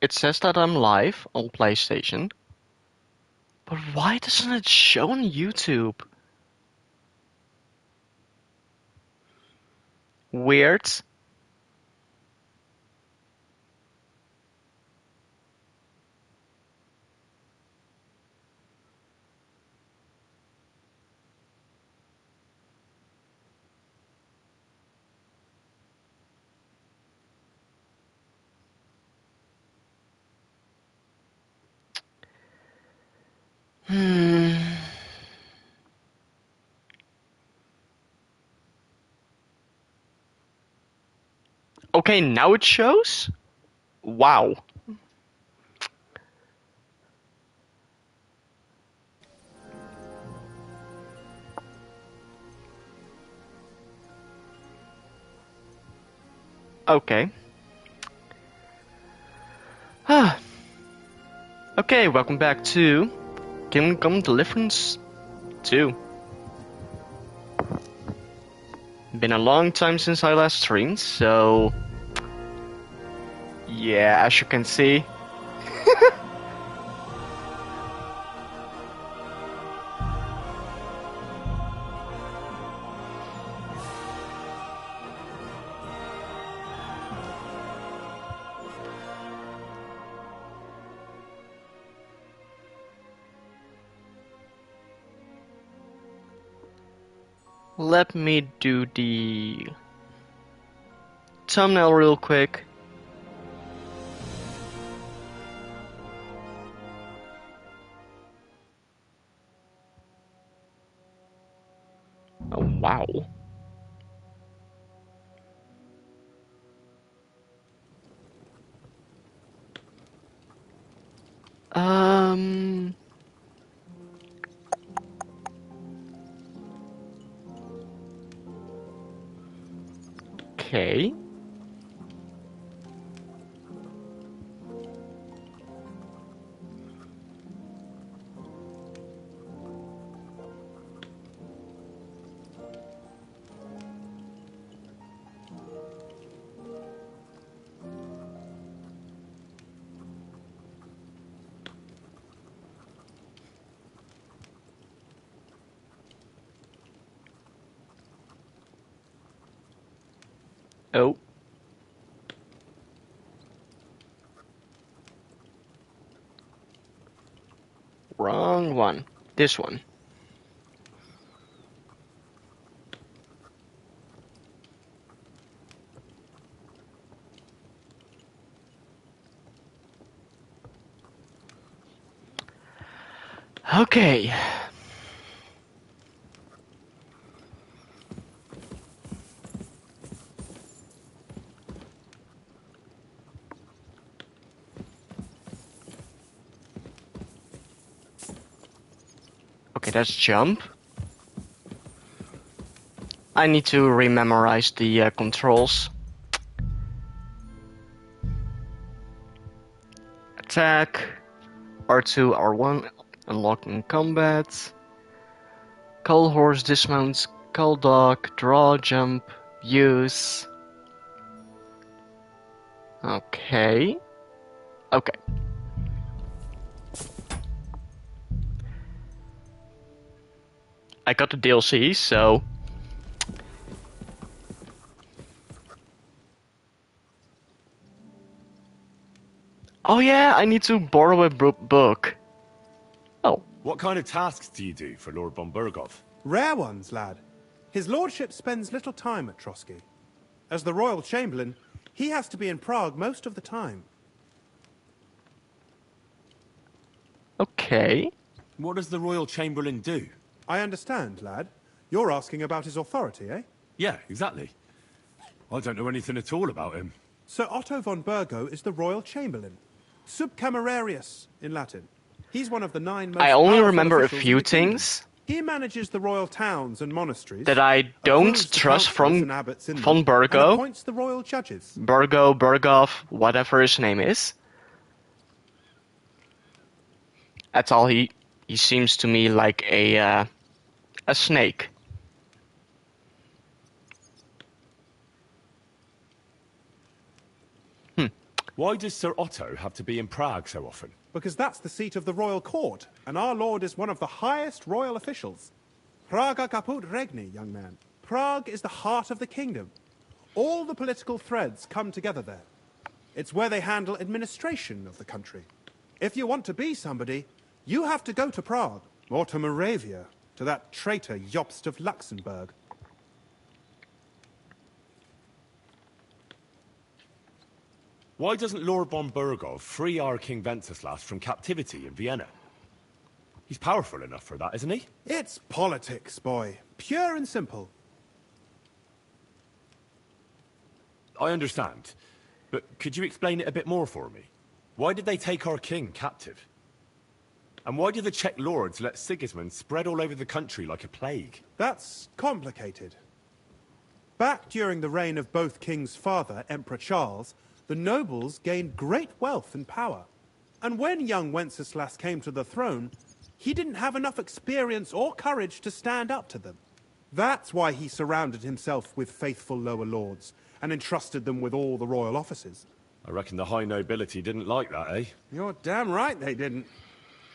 It says that I'm live on PlayStation, but why doesn't it show on YouTube? Weird. Hmm. Okay, now it shows? Wow. Okay. Ah. Okay, welcome back to Kingdom Come Deliverance 2. Been a long time since I last streamed, so yeah, as you can see. Let me do the thumbnail real quick. Oh, wow. Um. Okay. Oh. Wrong one. This one. Okay. Okay, that's jump. I need to rememorize the controls. Attack. R2, R1, unlocking combat. Call horse, dismount, call dog, draw, jump, use. Okay. Okay. I got the DLC, so... Oh yeah, I need to borrow a book. Oh. What kind of tasks do you do for Lord von Burgov? Rare ones, lad. His lordship spends little time at Trotsky. As the royal chamberlain, he has to be in Prague most of the time. Okay. What does the royal chamberlain do? I understand, lad. You're asking about his authority, eh? Yeah, exactly. I don't know anything at all about him. Sir Otto von Burgo is the royal chamberlain. Subcamerarius, in Latin. He's one of the 9 most I only powerful remember a officials in few the kingdom. things He manages the royal towns and monasteries, that I don't approves the trust councillors from and abbots in von them, and Burgo. appoints the royal judges. Burgov, whatever his name is. That's all he seems to me like a snake. Why does Sir Otto have to be in Prague so often? Because that's the seat of the royal court, and our lord is one of the highest royal officials. Praga caput regni, young man. Prague is the heart of the kingdom. All the political threads come together there. It's where they handle administration of the country. If you want to be somebody, you have to go to Prague, or to Moravia, to that traitor Jobst of Luxembourg. Why doesn't Lord von Burgov free our King Wenceslas from captivity in Vienna? He's powerful enough for that, isn't he? It's politics, boy. Pure and simple. I understand. But could you explain it a bit more for me? Why did they take our king captive? And why did the Czech lords let Sigismund spread all over the country like a plague? That's complicated. Back during the reign of both King's father, Emperor Charles, the nobles gained great wealth and power. And when young Wenceslas came to the throne, he didn't have enough experience or courage to stand up to them. That's why he surrounded himself with faithful lower lords and entrusted them with all the royal offices. I reckon the high nobility didn't like that, eh? You're damn right they didn't.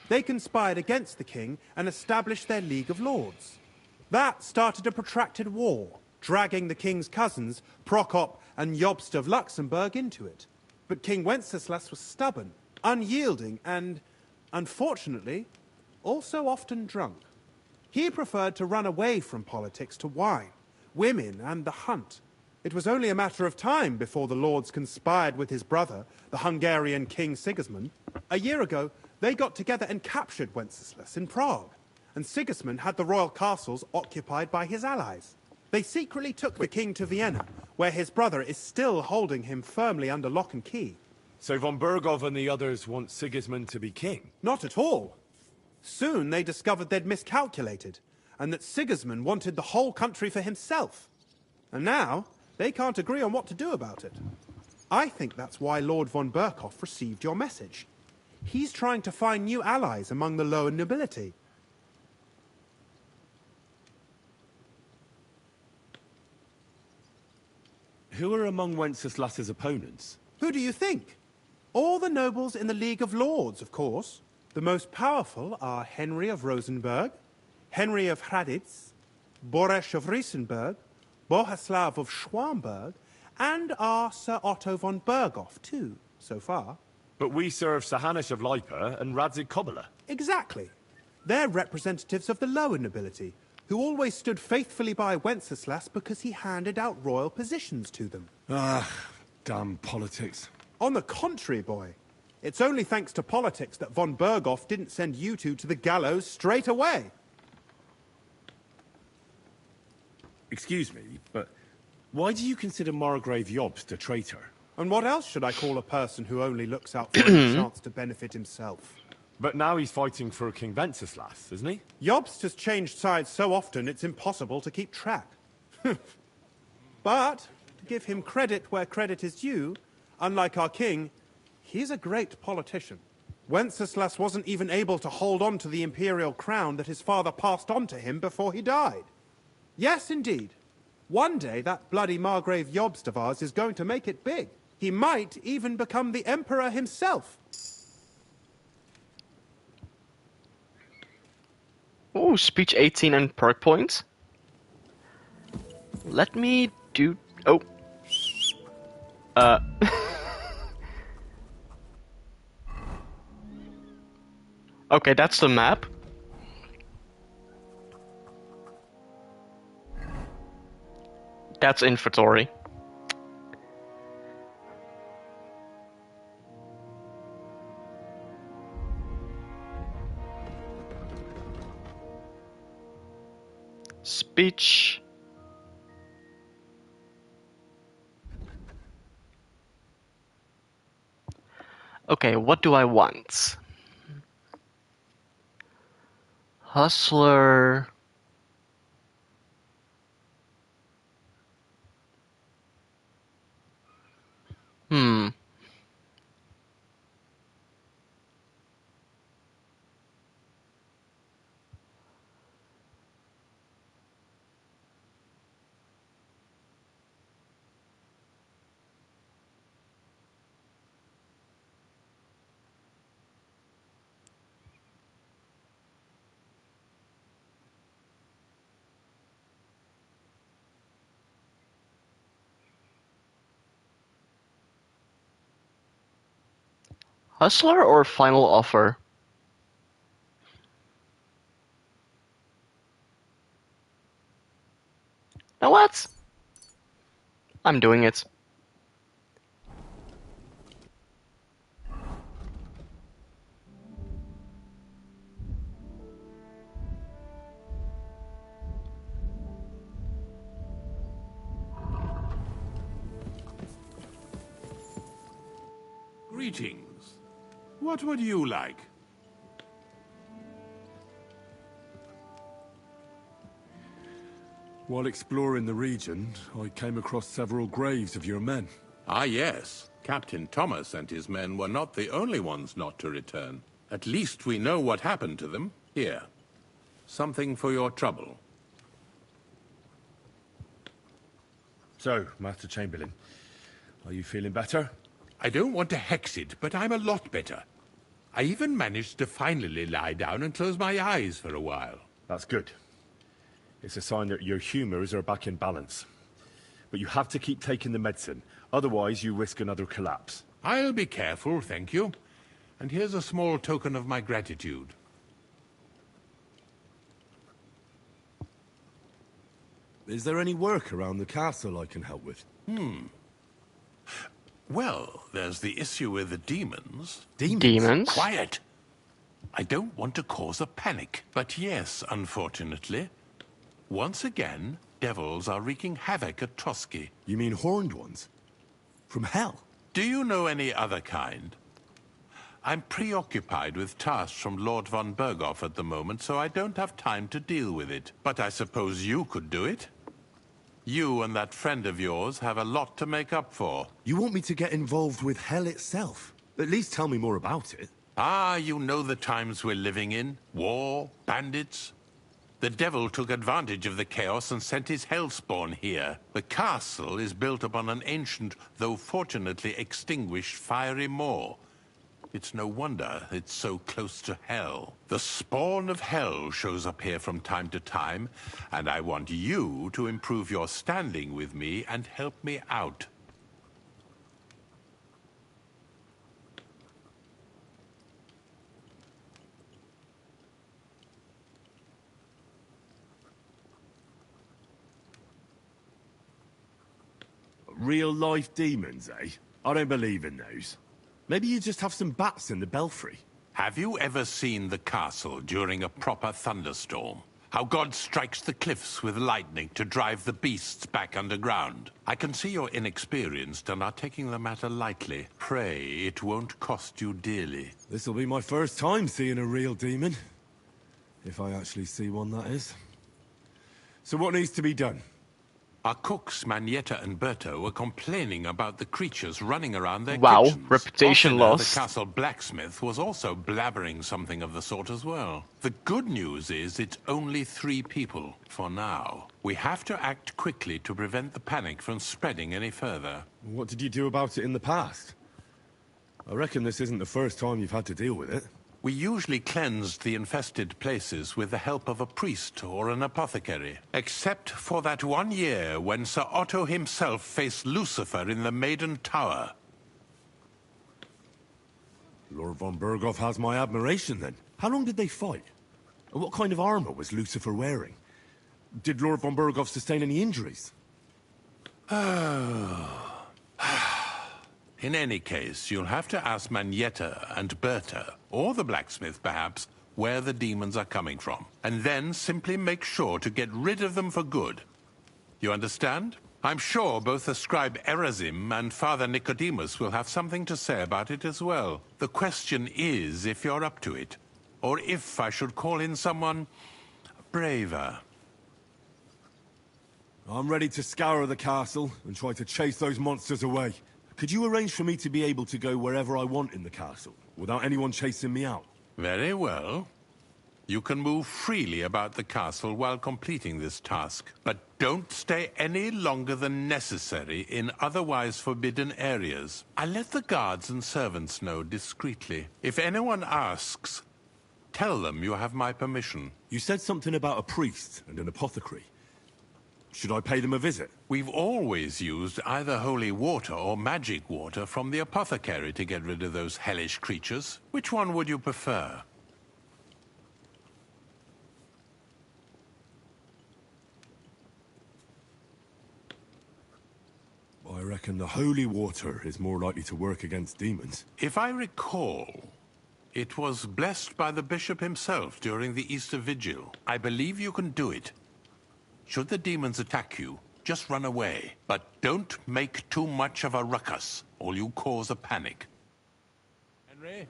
They conspired against the king and established their League of Lords. That started a protracted war, dragging the king's cousins, Prokop and Jobst of Luxembourg, into it. But King Wenceslas was stubborn, unyielding, and, unfortunately, also often drunk. He preferred to run away from politics to wine, women, and the hunt. It was only a matter of time before the lords conspired with his brother, the Hungarian King Sigismund. A year ago, they got together and captured Wenceslas in Prague, and Sigismund had the royal castles occupied by his allies. They secretly took the king to Vienna, where his brother is still holding him firmly under lock and key. So von Burgov and the others want Sigismund to be king? Not at all. Soon they discovered they'd miscalculated, and that Sigismund wanted the whole country for himself. And now, they can't agree on what to do about it. I think that's why Lord von Burkhoff received your message. He's trying to find new allies among the lower nobility. Who are among Wenceslas's opponents? Who do you think? All the nobles in the League of Lords, of course. The most powerful are Henry of Rosenberg, Henry of Hraditz, Boresh of Riesenberg, Bohuslav of Schwamberg, and our Sir Otto von Burghoff, too, so far. But we serve Sahanish of Lipa and Radzig Kobyla. Exactly. They're representatives of the lower nobility, who always stood faithfully by Wenceslas because he handed out royal positions to them. Ah, damn politics. On the contrary, boy. It's only thanks to politics that von Burghoff didn't send you two to the gallows straight away. Excuse me, but why do you consider Margrave Jobst a traitor? And what else should I call a person who only looks out for a chance to benefit himself? But now he's fighting for King Wenceslas, isn't he? Jobst has changed sides so often it's impossible to keep track. But, to give him credit where credit is due, unlike our king, he's a great politician. Wenceslas wasn't even able to hold on to the imperial crown that his father passed on to him before he died. Yes, indeed. One day that bloody Margrave Jobst of ours is going to make it big. He might even become the emperor himself. Oh, speech 18 and perk points. Let me do... Oh. Okay, that's the map. That's inventory. Speech. Okay, what do I want? Hustler. Hmm. Hustler or final offer? Now what? I'm doing it. Greetings. What would you like? While exploring the region, I came across several graves of your men. Ah, yes. Captain Thomas and his men were not the only ones not to return. At least we know what happened to them. Here. Something for your trouble. So, Master Chamberlain, are you feeling better? I don't want to hex it, but I'm a lot better. I even managed to finally lie down and close my eyes for a while. That's good. It's a sign that your humors are back in balance. But you have to keep taking the medicine, otherwise you risk another collapse. I'll be careful, thank you. And here's a small token of my gratitude. Is there any work around the castle I can help with? Well, there's the issue with the demons. Demons? Quiet! I don't want to cause a panic, but yes, unfortunately. Once again, devils are wreaking havoc at Trotsky. You mean horned ones? From hell? Do you know any other kind? I'm preoccupied with tasks from Lord von Berghoff at the moment, so I don't have time to deal with it. But I suppose you could do it? You and that friend of yours have a lot to make up for. You want me to get involved with hell itself? At least tell me more about it. Ah, you know the times we're living in. War, bandits. The devil took advantage of the chaos and sent his hellspawn here. The castle is built upon an ancient, though fortunately extinguished, fiery moor. It's no wonder it's so close to hell. The spawn of hell shows up here from time to time, and I want you to improve your standing with me and help me out. Real-life demons, eh? I don't believe in those. Maybe you just have some bats in the belfry. Have you ever seen the castle during a proper thunderstorm? How God strikes the cliffs with lightning to drive the beasts back underground. I can see you're inexperienced and are taking the matter lightly. Pray it won't cost you dearly. This'll be my first time seeing a real demon. If I actually see one, that is. So what needs to be done? Our cooks, Manietta and Berto, were complaining about the creatures running around their Wow, kitchens. reputation Ottiner, lost. The castle blacksmith, was also blabbering something of the sort as well. The good news is it's only 3 people, for now. We have to act quickly to prevent the panic from spreading any further. What did you do about it in the past? I reckon this isn't the first time you've had to deal with it. We usually cleansed the infested places with the help of a priest or an apothecary. Except for that one year when Sir Otto himself faced Lucifer in the Maiden Tower. Lord von Berghoff has my admiration, then. How long did they fight? And what kind of armor was Lucifer wearing? Did Lord von Berghoff sustain any injuries? In any case, you'll have to ask Manietta and Berta, or the blacksmith perhaps, where the demons are coming from. And then simply make sure to get rid of them for good. You understand? I'm sure both the scribe Erazim and Father Nicodemus will have something to say about it as well. The question is if you're up to it, or if I should call in someone braver. I'm ready to scour the castle and try to chase those monsters away. Could you arrange for me to be able to go wherever I want in the castle, without anyone chasing me out? Very well. You can move freely about the castle while completing this task, but don't stay any longer than necessary in otherwise forbidden areas. I'll let the guards and servants know discreetly. If anyone asks, tell them you have my permission. You said something about a priest and an apothecary. Should I pay them a visit? We've always used either holy water or magic water from the apothecary to get rid of those hellish creatures. Which one would you prefer? I reckon the holy water is more likely to work against demons. If I recall, it was blessed by the bishop himself during the Easter Vigil. I believe you can do it. Should the demons attack you, just run away. But don't make too much of a ruckus, or you cause a panic. Henry?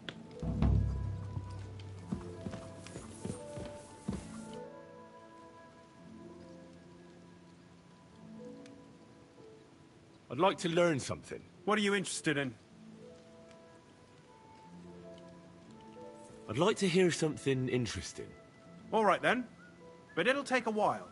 I'd like to learn something. What are you interested in? I'd like to hear something interesting. All right then, but it'll take a while.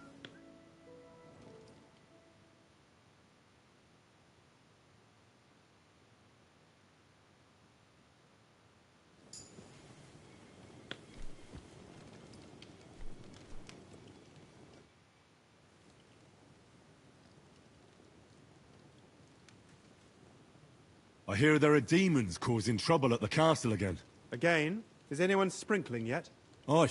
I hear there are demons causing trouble at the castle again. Again, is anyone sprinkling yet? Aye.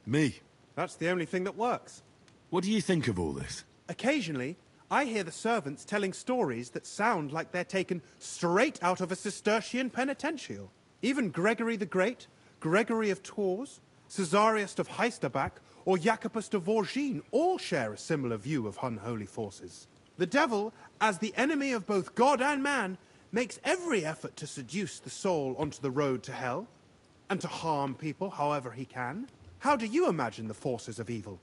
Me. That's the only thing that works. What do you think of all this? Occasionally, I hear the servants telling stories that sound like they're taken straight out of a Cistercian penitential. Even Gregory the Great, Gregory of Tours, Caesarius of Heisterbach, or Jacobus de Vorgine all share a similar view of unholy forces. The devil, as the enemy of both God and man, makes every effort to seduce the soul onto the road to hell, and to harm people however he can. How do you imagine the forces of evil?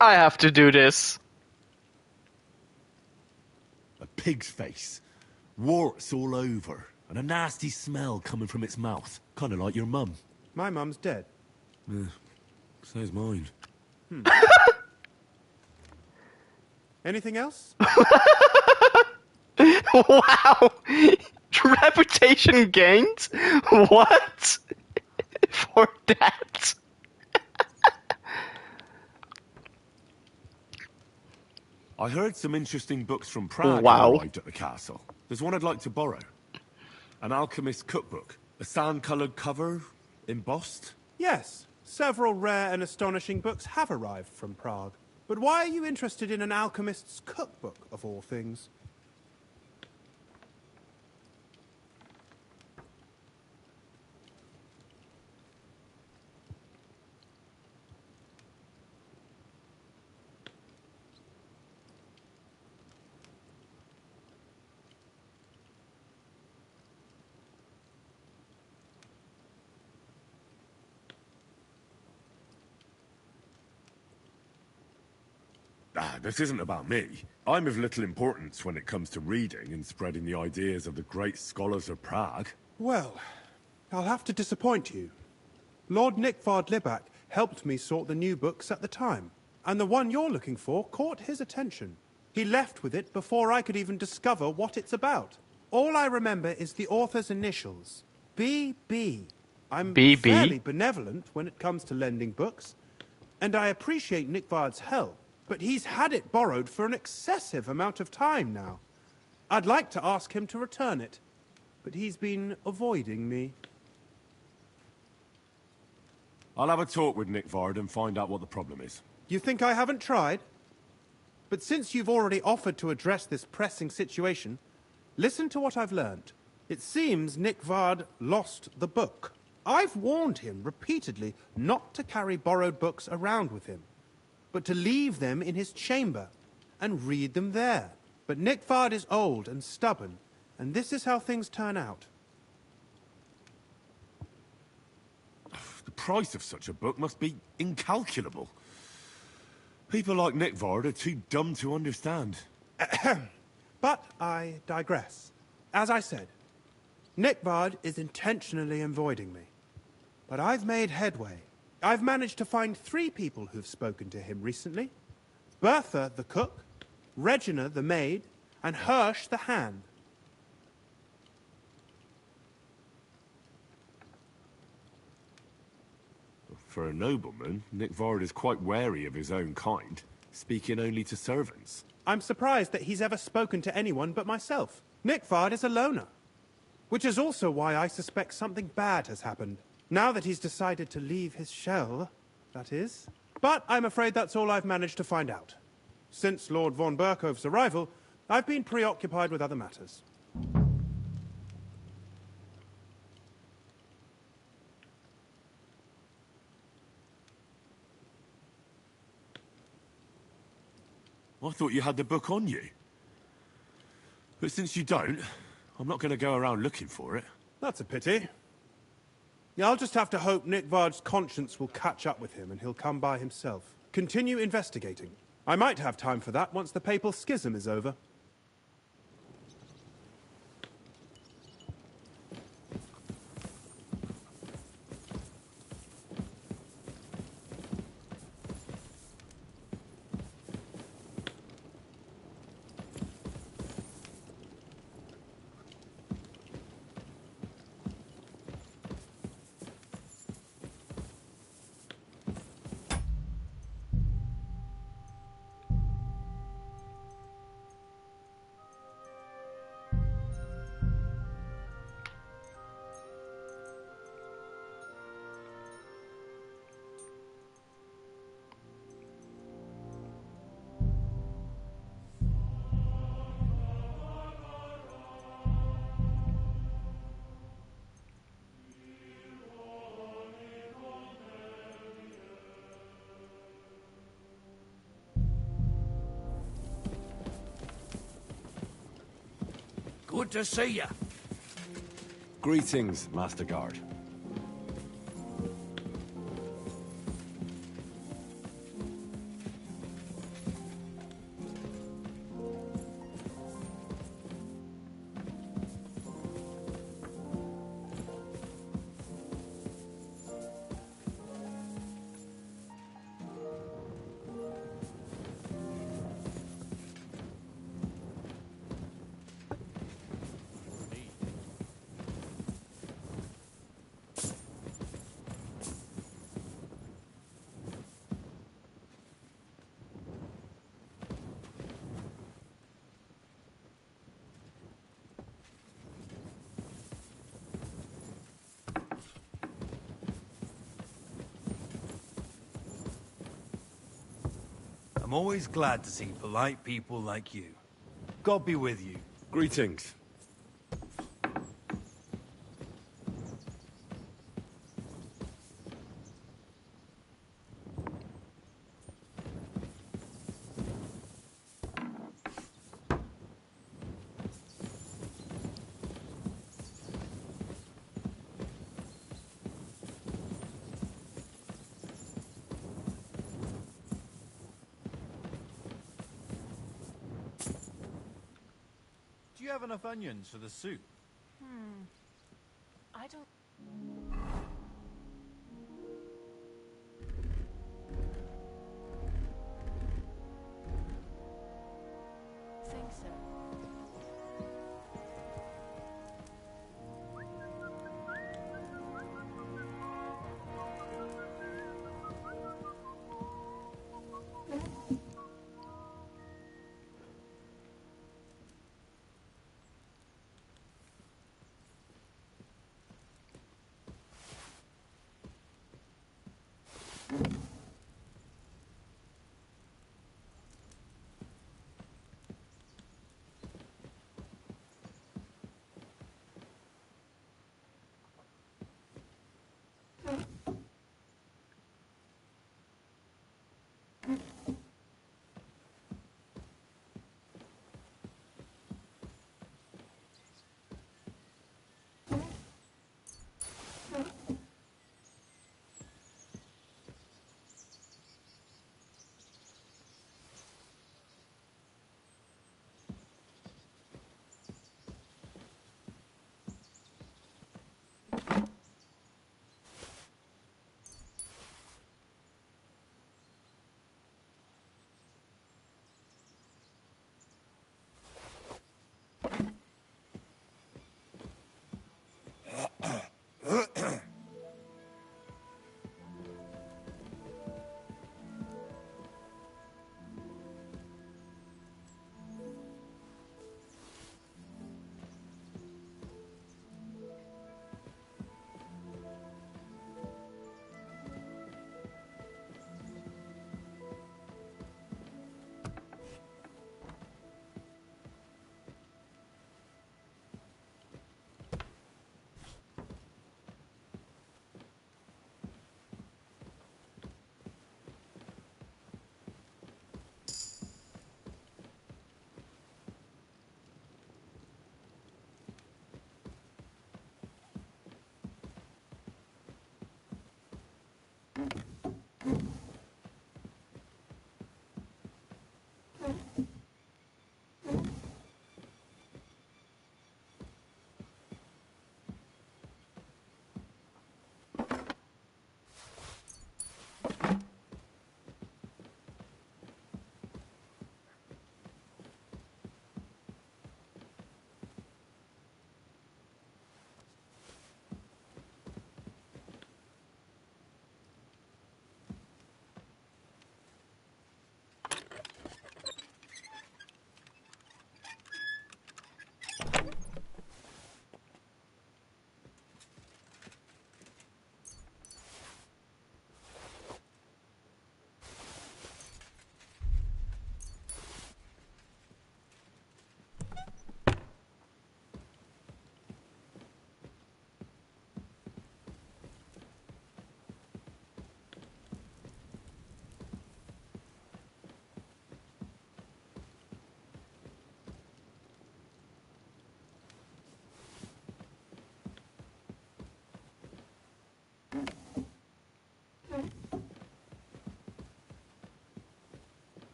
I have to do this. A pig's face. Warts all over. And a nasty smell coming from its mouth. Kind of like your mum. My mum's dead. So's mine. Anything else? Wow! Reputation gained? What? For that? I heard some interesting books from Prague Wow. arrived at the castle. There's one I'd like to borrow. An alchemist's cookbook. A sand-coloured cover, embossed. Yes, several rare and astonishing books have arrived from Prague. But why are you interested in an alchemist's cookbook, of all things? This isn't about me. I'm of little importance when it comes to reading and spreading the ideas of the great scholars of Prague. Well, I'll have to disappoint you. Lord Nickvard Libak helped me sort the new books at the time, and the one you're looking for caught his attention. He left with it before I could even discover what it's about. All I remember is the author's initials. B.B. I'm BB? fairly benevolent when it comes to lending books, and I appreciate Nickvard's help, but he's had it borrowed for an excessive amount of time now. I'd like to ask him to return it, but he's been avoiding me. I'll have a talk with Nick Vard and find out what the problem is. You think I haven't tried? But since you've already offered to address this pressing situation, listen to what I've learned. It seems Nick Vard lost the book. I've warned him repeatedly not to carry borrowed books around with him, but to leave them in his chamber and read them there. But Nick Vard is old and stubborn, and this is how things turn out. The price of such a book must be incalculable. People like Nick Vard are too dumb to understand. But I digress. As I said, Nick Vard is intentionally avoiding me. But I've made headway. I've managed to find 3 people who've spoken to him recently. Bertha, the cook, Regina, the maid, and Hirsch, the hand. For a nobleman, Nick Vard is quite wary of his own kind, speaking only to servants. I'm surprised that he's ever spoken to anyone but myself. Nick Vard is a loner. Which is also why I suspect something bad has happened. Now that he's decided to leave his shell, that is. But I'm afraid that's all I've managed to find out. Since Lord von Berkhove's arrival, I've been preoccupied with other matters. I thought you had the book on you. But since you don't, I'm not going to go around looking for it. That's a pity. Yeah, I'll just have to hope Nick Vard's conscience will catch up with him and he'll come by himself. Continue investigating. I might have time for that once the papal schism is over. Good to see you. Greetings, Master Guard. I'm always glad to see polite people like you. God be with you. Greetings. Do you have enough onions for the soup? I don't think so.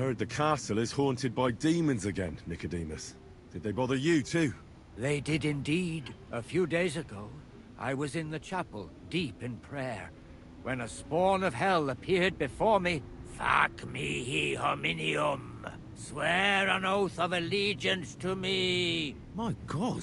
heard the castle is haunted by demons again, Nicodemus. Did they bother you too? They did indeed. A few days ago, I was in the chapel, deep in prayer, when a spawn of hell appeared before me. Fac mihi hominium. Swear an oath of allegiance to me. My God.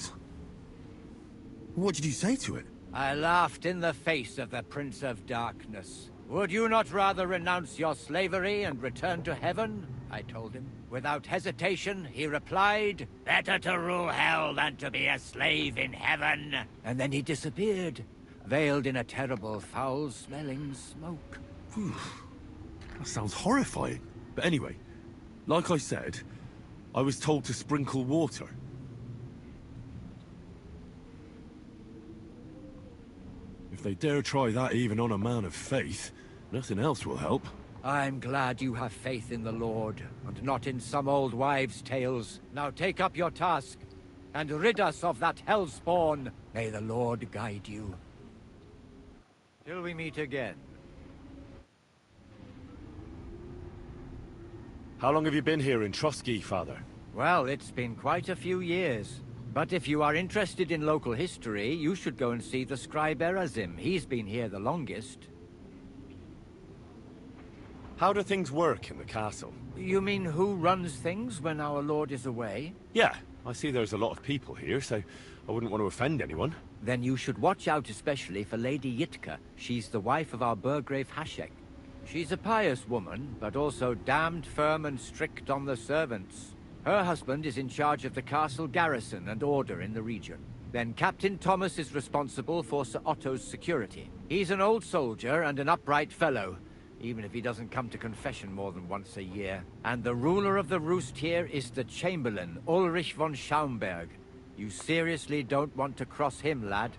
What did you say to it? I laughed in the face of the Prince of Darkness. Would you not rather renounce your slavery and return to heaven? I told him. Without hesitation, he replied, better to rule hell than to be a slave in heaven. And then he disappeared, veiled in a terrible, foul-smelling smoke. Phew. That sounds horrifying. But anyway, like I said, I was told to sprinkle water. If they dare try that even on a man of faith, nothing else will help. I'm glad you have faith in the Lord, and not in some old wives' tales. Now take up your task, and rid us of that hellspawn. May the Lord guide you. Till we meet again. How long have you been here in Trotsky, Father? Well, it's been quite a few years. But if you are interested in local history, you should go and see the scribe Erazim. He's been here the longest. How do things work in the castle? You mean who runs things when our lord is away? Yeah, I see there's a lot of people here, so I wouldn't want to offend anyone. Then you should watch out especially for Lady Yitka. She's the wife of our Burgrave Hashek. She's a pious woman, but also damned firm and strict on the servants. Her husband is in charge of the castle garrison and order in the region. Then Captain Thomas is responsible for Sir Otto's security. He's an old soldier and an upright fellow, even if he doesn't come to confession more than once a year. And the ruler of the roost here is the Chamberlain, Ulrich von Schaumburg. You seriously don't want to cross him, lad?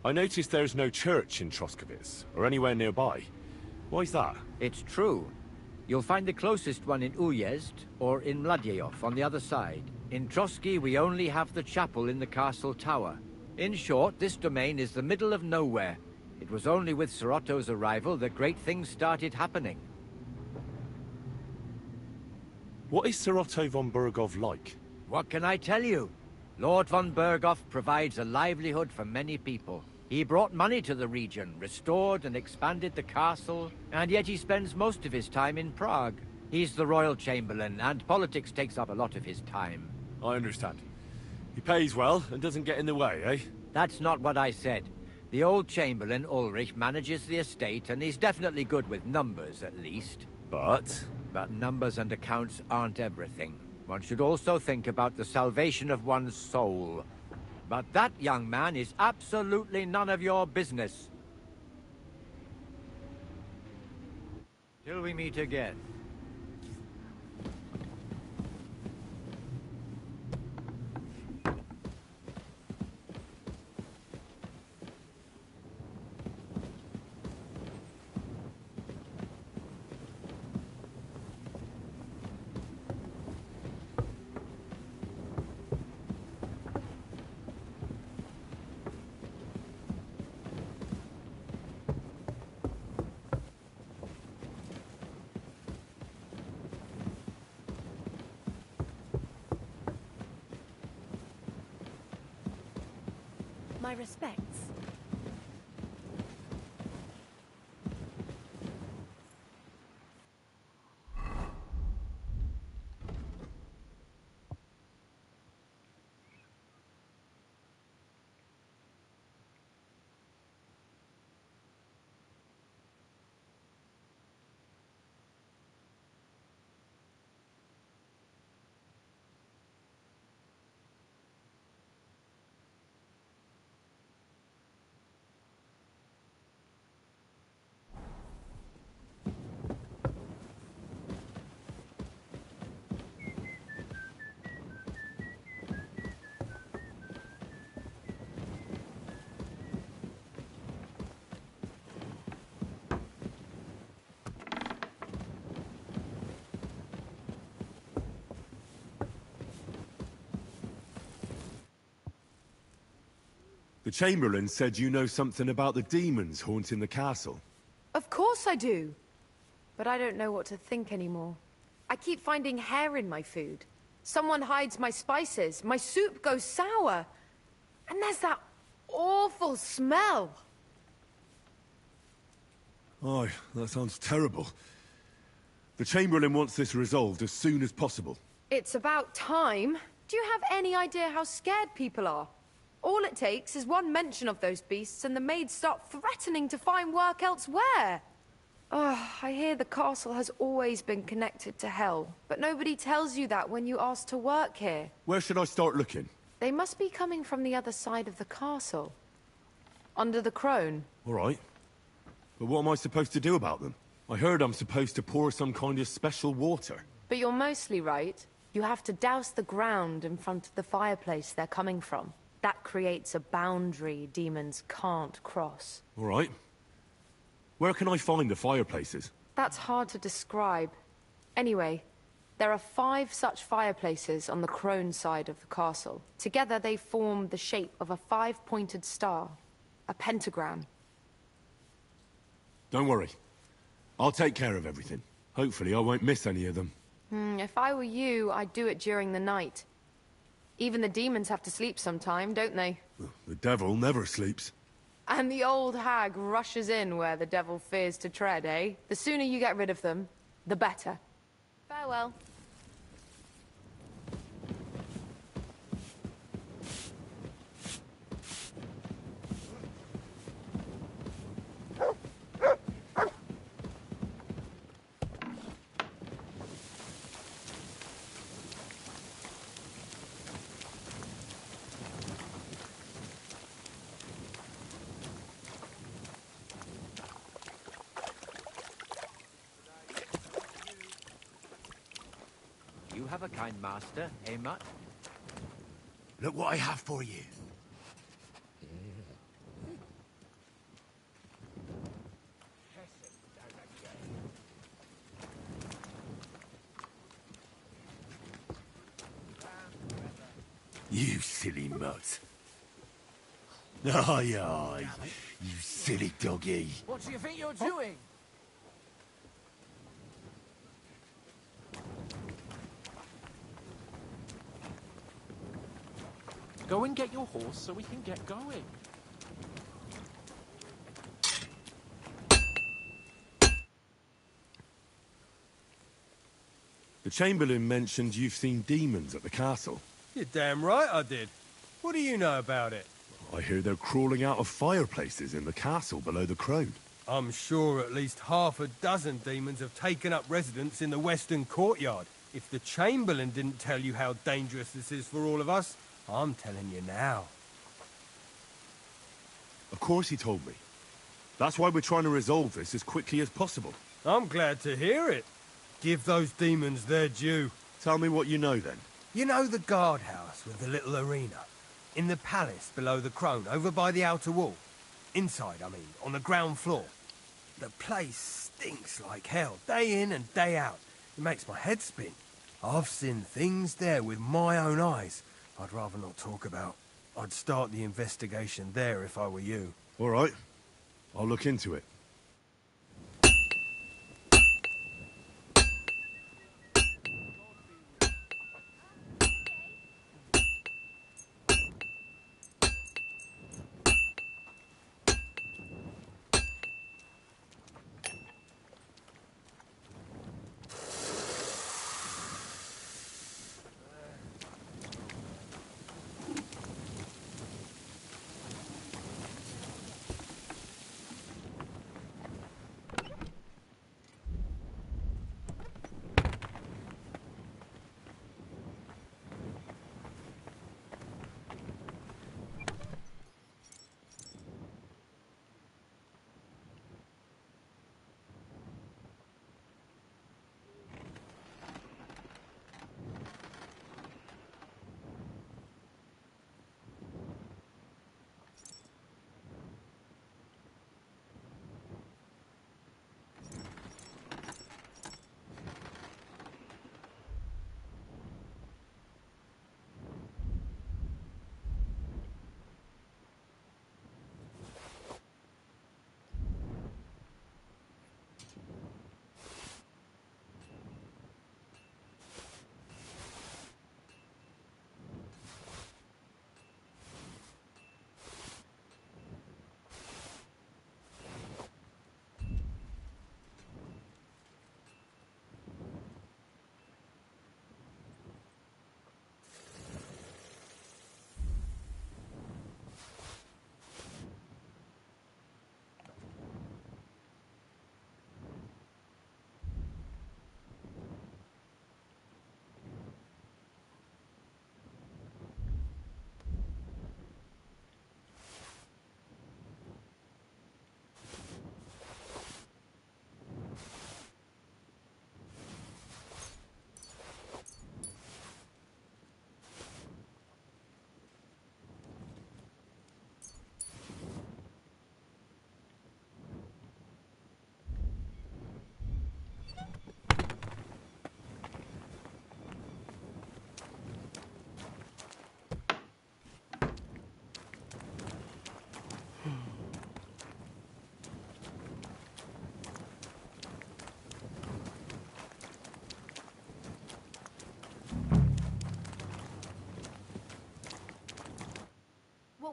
I noticed there's no church in Troskowitz, or anywhere nearby. Why's that? It's true. You'll find the closest one in Uyezd, or in Mladyeyov on the other side. In Trotsky, we only have the chapel in the castle tower. In short, this domain is the middle of nowhere. It was only with Sir Otto's arrival that great things started happening. What is Sir Otto von Bergov like? What can I tell you? Lord von Berghoff provides a livelihood for many people. He brought money to the region, restored and expanded the castle, and yet he spends most of his time in Prague. He's the royal chamberlain, and politics takes up a lot of his time. I understand. He pays well and doesn't get in the way, eh? That's not what I said. The old chamberlain, Ulrich, manages the estate, and he's definitely good with numbers, at least. But Numbers and accounts aren't everything. One should also think about the salvation of one's soul. But that young man is absolutely none of your business. Till we meet again. My respects. The Chamberlain said you know something about the demons haunting the castle. Of course I do. but I don't know what to think anymore. I keep finding hair in my food. Someone hides my spices. My soup goes sour. And there's that awful smell. Oh, that sounds terrible. The Chamberlain wants this resolved as soon as possible. It's about time. Do you have any idea how scared people are? All it takes is one mention of those beasts and the maids start threatening to find work elsewhere. Oh, I hear the castle has always been connected to hell, but nobody tells you that when you ask to work here. Where should I start looking? They must be coming from the other side of the castle. Under the crone. All right. But what am I supposed to do about them? I heard I'm supposed to pour some kind of special water. But you're mostly right. You have to douse the ground in front of the fireplace they're coming from. That creates a boundary demons can't cross. All right. Where can I find the fireplaces? That's hard to describe. Anyway, there are 5 such fireplaces on the crone side of the castle. Together they form the shape of a 5-pointed star. A pentagram. Don't worry. I'll take care of everything. Hopefully I won't miss any of them. If I were you, I'd do it during the night. Even the demons have to sleep sometime, don't they? The devil never sleeps. And the old hag rushes in where the devil fears to tread, eh? The sooner you get rid of them, the better. Farewell. You have a kind master, eh, Mutt? Look what I have for you. You silly mutt. Aye, aye. You silly doggy. What do you think you're doing? Go and get your horse so we can get going. The Chamberlain mentioned you've seen demons at the castle. You're damn right I did. What do you know about it? I hear they're crawling out of fireplaces in the castle below the crone. I'm sure at least half a dozen demons have taken up residence in the western courtyard. If the Chamberlain didn't tell you how dangerous this is for all of us, I'm telling you now. Of course he told me. That's why we're trying to resolve this as quickly as possible. I'm glad to hear it. Give those demons their due. Tell me what you know then. You know the guardhouse with the little arena? In the palace below the crone, over by the outer wall? Inside, I mean, on the ground floor. The place stinks like hell, day in and day out. It makes my head spin. I've seen things there with my own eyes I'd rather not talk about. I'd start the investigation there if I were you. All right. I'll look into it.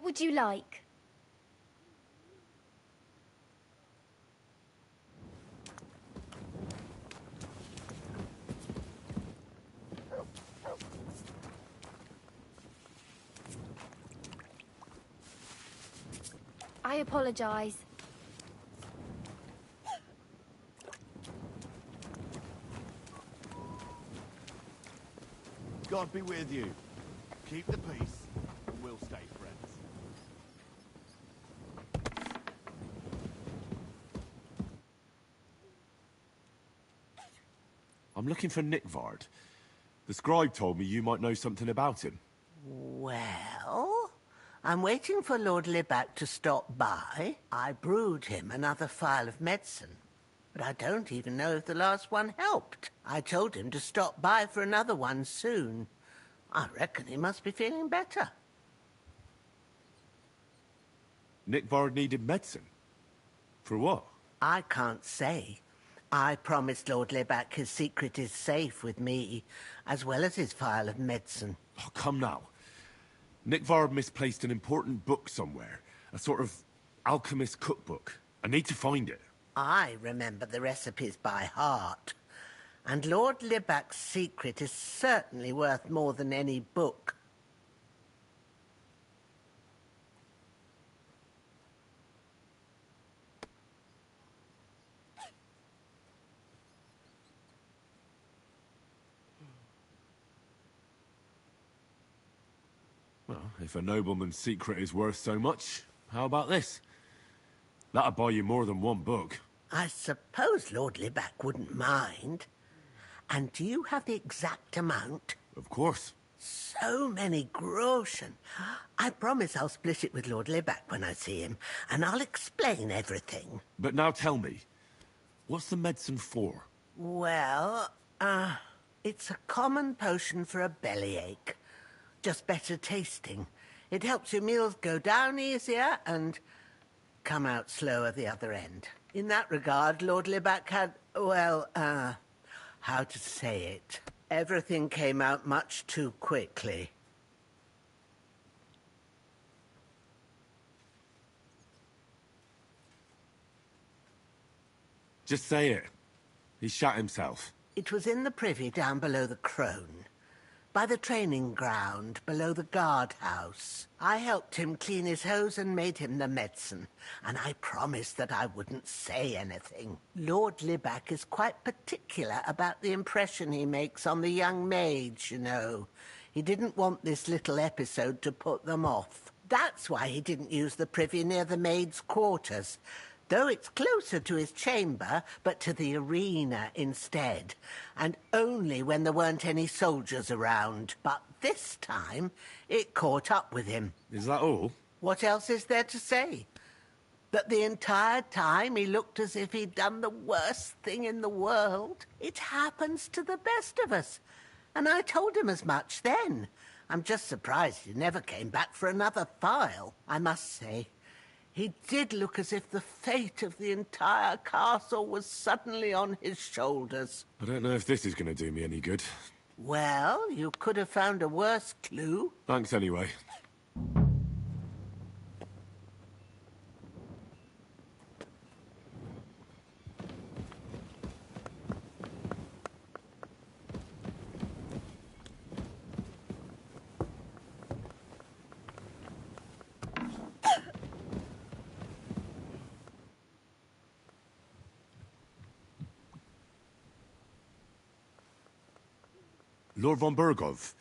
What would you like? I apologize. God be with you. Keep the peace, and we'll stay friends. I'm looking for Nickvard. The scribe told me you might know something about him. Well, I'm waiting for Lord Libac to stop by. I brewed him another phial of medicine, but I don't even know if the last one helped. I told him to stop by for another one soon. I reckon he must be feeling better. Nickvard needed medicine? For what? I can't say. I promised Lord Libac his secret is safe with me, as well as his phial of medicine. Oh, come now. Nickvard misplaced an important book somewhere. A sort of alchemist cookbook. I need to find it. I remember the recipes by heart. And Lord Libac's secret is certainly worth more than any book. Well, if a nobleman's secret is worth so much, how about this? That'll buy you more than one book. I suppose Lord Libac wouldn't mind. And do you have the exact amount? Of course. So many groschen. I promise I'll split it with Lord Libac when I see him, and I'll explain everything. But now tell me, what's the medicine for? Well, it's a common potion for a bellyache. Just better tasting. It helps your meals go down easier and come out slower the other end. In that regard, Lord Libac had, well, how to say it? Everything came out much too quickly. Just say it. He shot himself. It was in the privy down below the Crone, by the training ground below the guardhouse. I helped him clean his hose and made him the medicine, and I promised that I wouldn't say anything. Lord Libac is quite particular about the impression he makes on the young maids, you know. He didn't want this little episode to put them off. That's why he didn't use the privy near the maids' quarters, though it's closer to his chamber, but to the arena instead, and only when there weren't any soldiers around. But this time, it caught up with him. Is that all? What else is there to say? That the entire time he looked as if he'd done the worst thing in the world. It happens to the best of us, and I told him as much then. I'm just surprised he never came back for another file, I must say. He did look as if the fate of the entire castle was suddenly on his shoulders. I don't know if this is going to do me any good. Well, you could have found a worse clue. Thanks anyway. Lord von Bergov,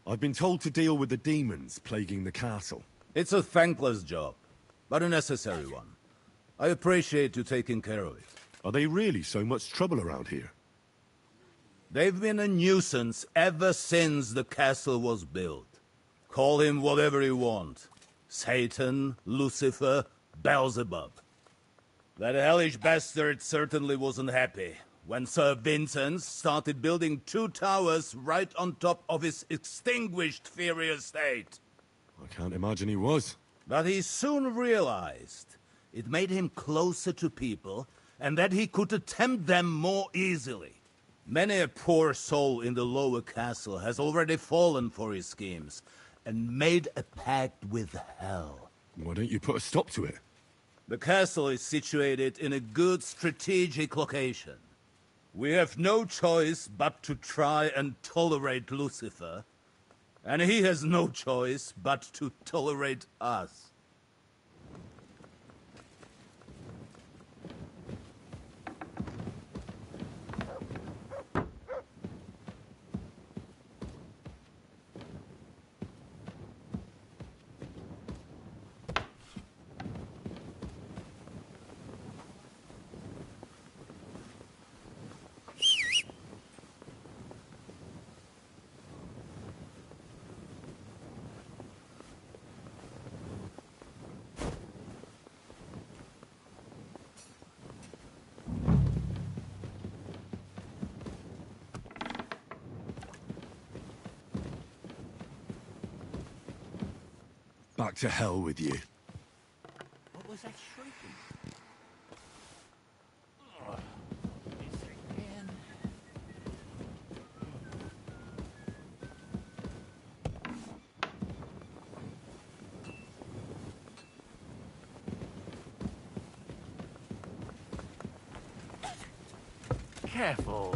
I've been told to deal with the demons plaguing the castle. It's a thankless job, but a necessary one. I appreciate you taking care of it. Are they really so much trouble around here? They've been a nuisance ever since the castle was built. Call him whatever you want. Satan, Lucifer, Beelzebub. That hellish bastard certainly wasn't happy when Sir Vincent started building 2 towers right on top of his extinguished fairy estate. I can't imagine he was. But he soon realized it made him closer to people, and that he could tempt them more easily. Many a poor soul in the lower castle has already fallen for his schemes, and made a pact with hell. Why don't you put a stop to it? The castle is situated in a good strategic location. We have no choice but to try and tolerate Lucifer, and he has no choice but to tolerate us. Back to hell with you. What was that shrieking? Careful.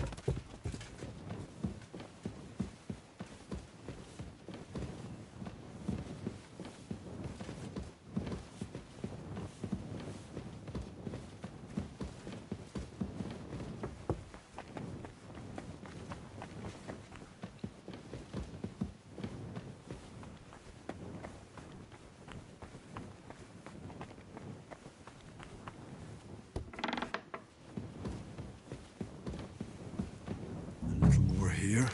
A little more here.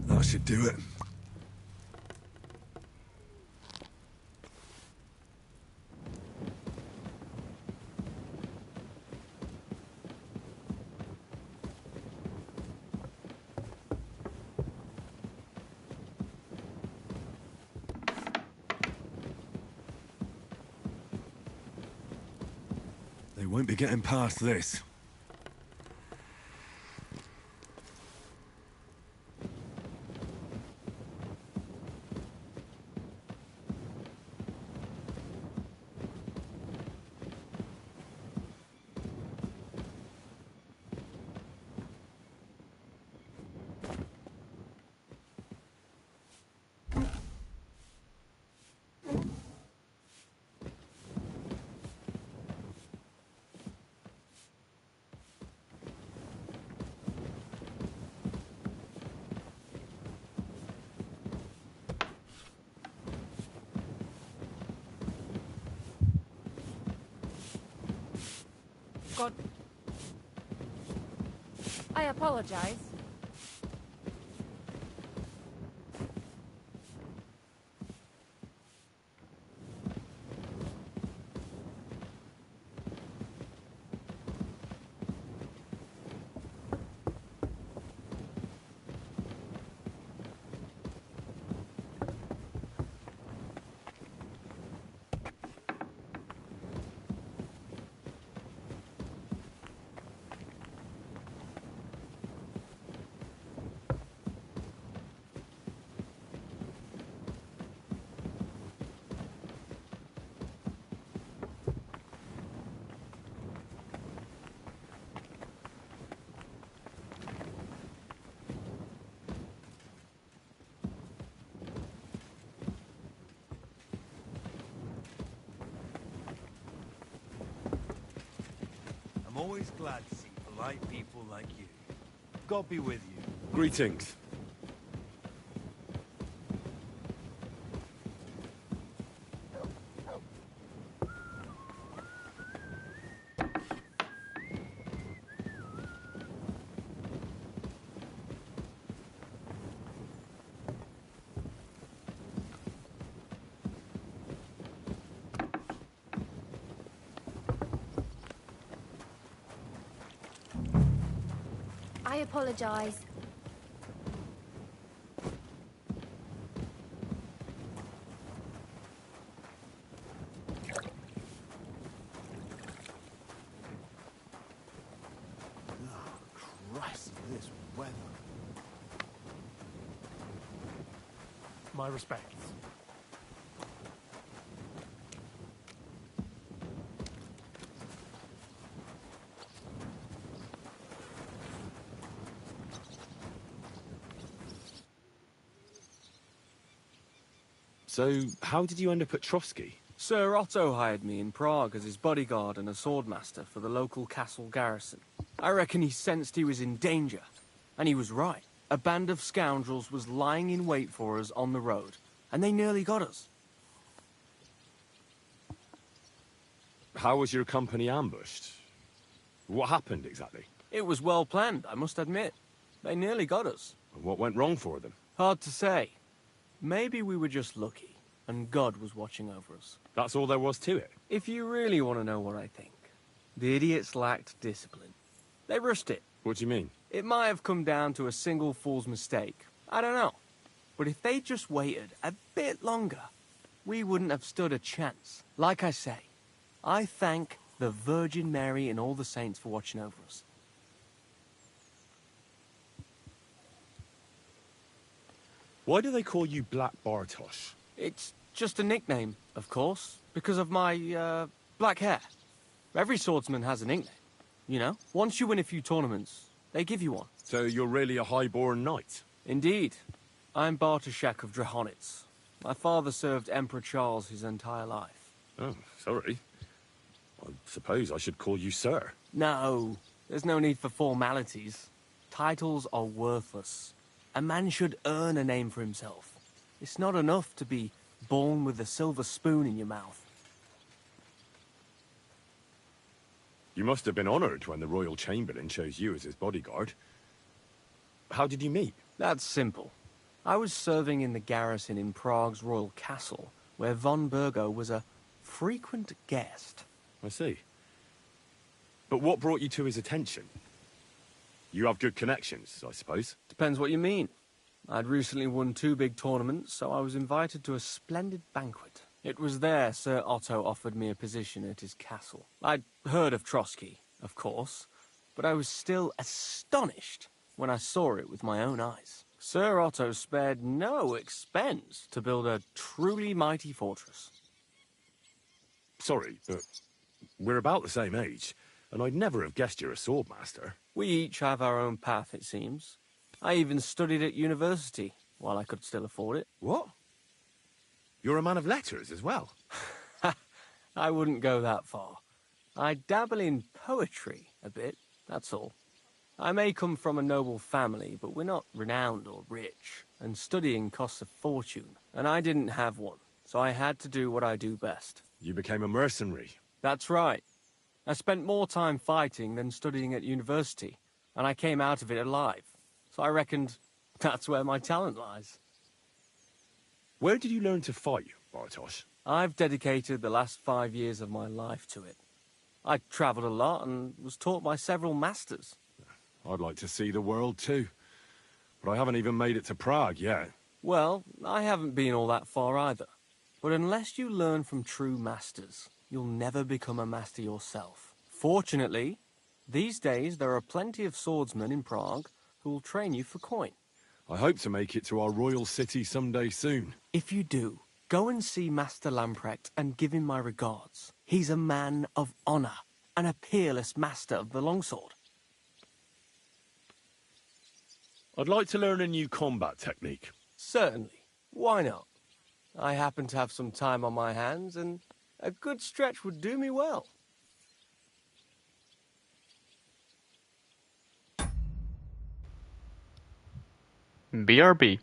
That should do it. They won't be getting past this. God. I apologize. always glad to see polite people like you. God be with you. Greetings. I apologize. Christ, this weather. My respects. So, how did you end up at Trotsky? Sir Otto hired me in Prague as his bodyguard and a swordmaster for the local castle garrison. I reckon he sensed he was in danger, and he was right. A band of scoundrels was lying in wait for us on the road, and they nearly got us. How was your company ambushed? What happened exactly? It was well planned, I must admit. They nearly got us. What went wrong for them? Hard to say. Maybe we were just lucky, and God was watching over us. That's all there was to it? If you really want to know what I think, the idiots lacked discipline. They rushed it. What do you mean? It might have come down to a single fool's mistake. I don't know. But if they just waited a bit longer, we wouldn't have stood a chance. Like I say, I thank the Virgin Mary and all the saints for watching over us. Why do they call you Black Bartosz? It's just a nickname, of course, because of my, black hair. Every swordsman has a nickname, you know? Once you win a few tournaments, they give you one. So you're really a high-born knight? Indeed. I'm Bartoszek of Drahonitz. My father served Emperor Charles his entire life. Oh, sorry. I suppose I should call you sir. No, there's no need for formalities. Titles are worthless. A man should earn a name for himself. It's not enough to be born with a silver spoon in your mouth. You must have been honored when the Royal Chamberlain chose you as his bodyguard. How did you meet? That's simple. I was serving in the garrison in Prague's royal castle, where von Burgo was a frequent guest. I see. But what brought you to his attention? You have good connections, I suppose. Depends what you mean. I'd recently won 2 big tournaments, so I was invited to a splendid banquet. It was there Sir Otto offered me a position at his castle. I'd heard of Trotsky, of course, but I was still astonished when I saw it with my own eyes. Sir Otto spared no expense to build a truly mighty fortress. Sorry, but we're about the same age, and I'd never have guessed you're a swordmaster. We each have our own path, it seems. I even studied at university, while I could still afford it. What? You're a man of letters as well? I wouldn't go that far. I dabble in poetry a bit, that's all. I may come from a noble family, but we're not renowned or rich, and studying costs a fortune, and I didn't have one, so I had to do what I do best. You became a mercenary. That's right. I spent more time fighting than studying at university, and I came out of it alive. So I reckoned that's where my talent lies. Where did you learn to fight, Bartosz? I've dedicated the last 5 years of my life to it. I travelled a lot and was taught by several masters. I'd like to see the world too, but I haven't even made it to Prague yet. Well, I haven't been all that far either. But unless you learn from true masters, you'll never become a master yourself. Fortunately, these days there are plenty of swordsmen in Prague who will train you for coin. I hope to make it to our royal city someday soon. If you do, go and see Master Lamprecht and give him my regards. He's a man of honor and a peerless master of the longsword. I'd like to learn a new combat technique. Certainly. Why not? I happen to have some time on my hands, and a good stretch would do me well. BRB.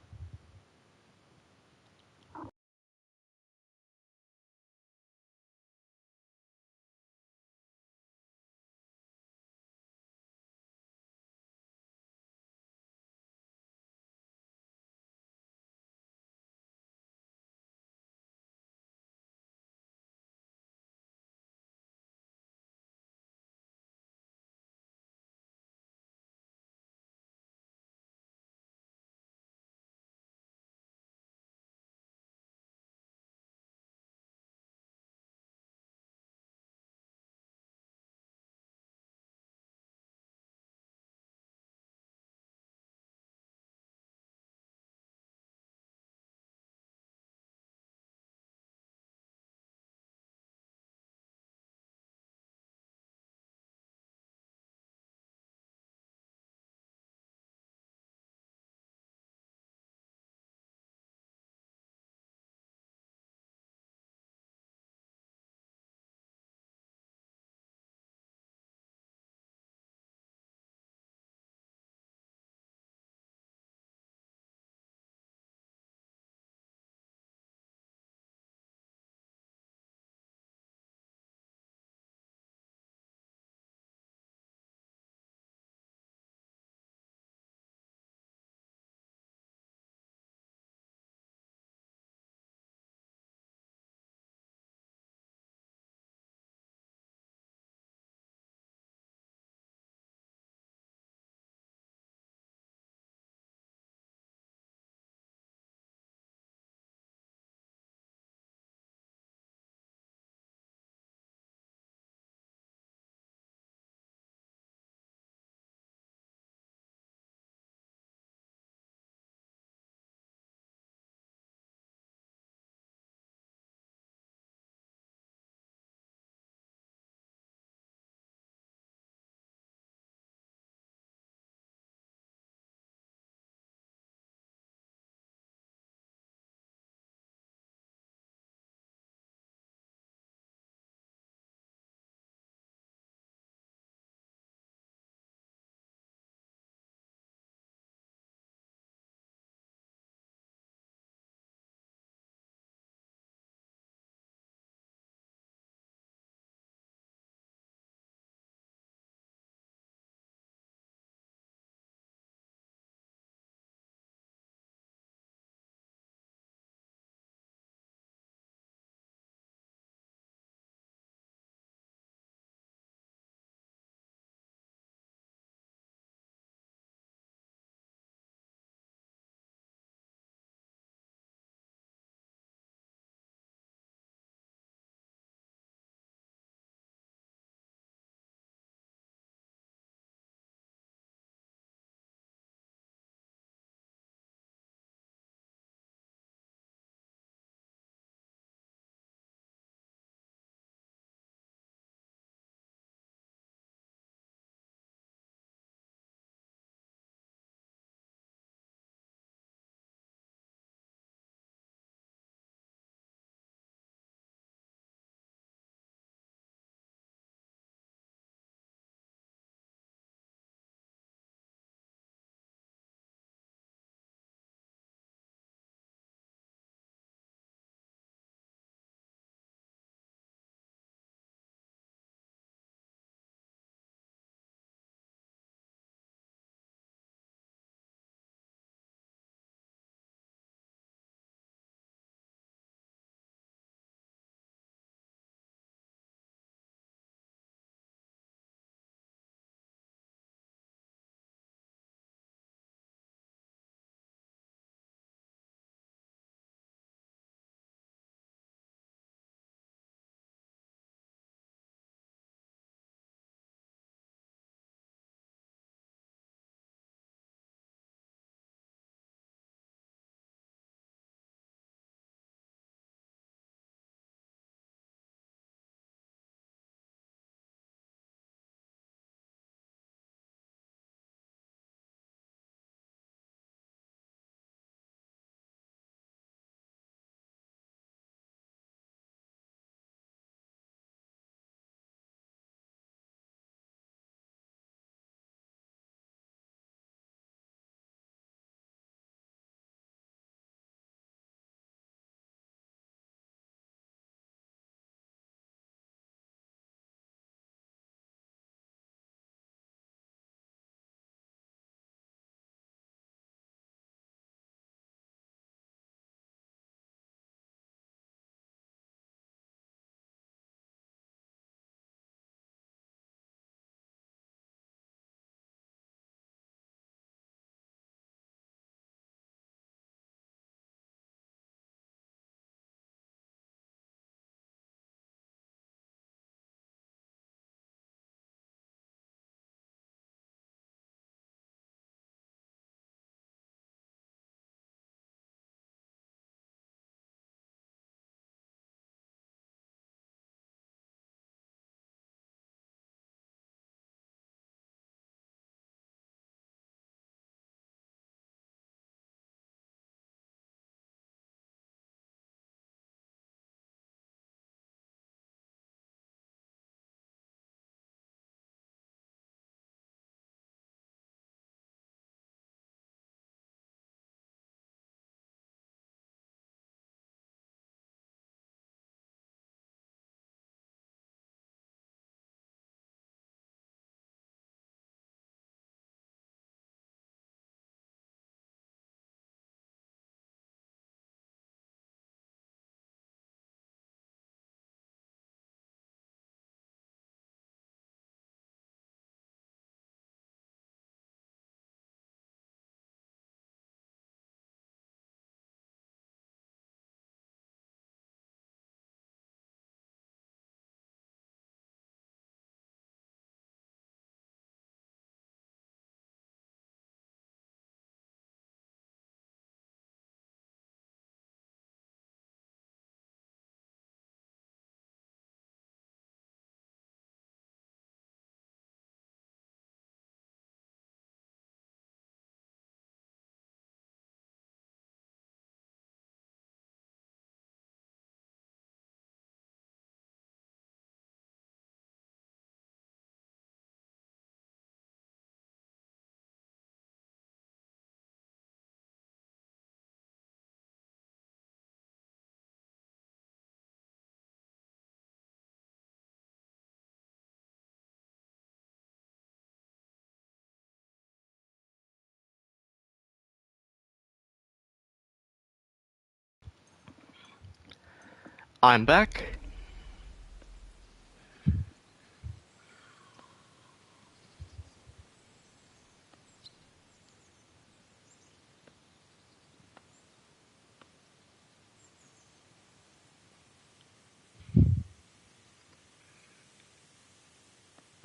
I'm back.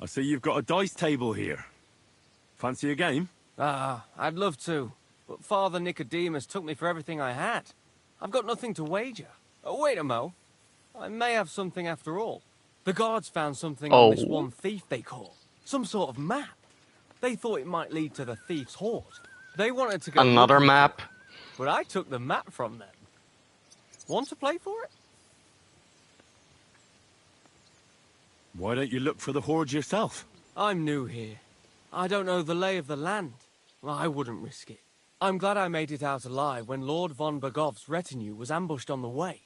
I see you've got a dice table here. Fancy a game? Ah, I'd love to. But Father Nicodemus took me for everything I had. I've got nothing to wager. Oh, wait a mo. I may have something after all. The guards found something on this Oh. one thief they caught. Some sort of map. They thought it might lead to the thief's hoard. They wanted to go Another looking map. for it, but I took the map from them. Want to play for it? Why don't you look for the hoard yourself? I'm new here. I don't know the lay of the land. Well, I wouldn't risk it. I'm glad I made it out alive when Lord von Bergov's retinue was ambushed on the way.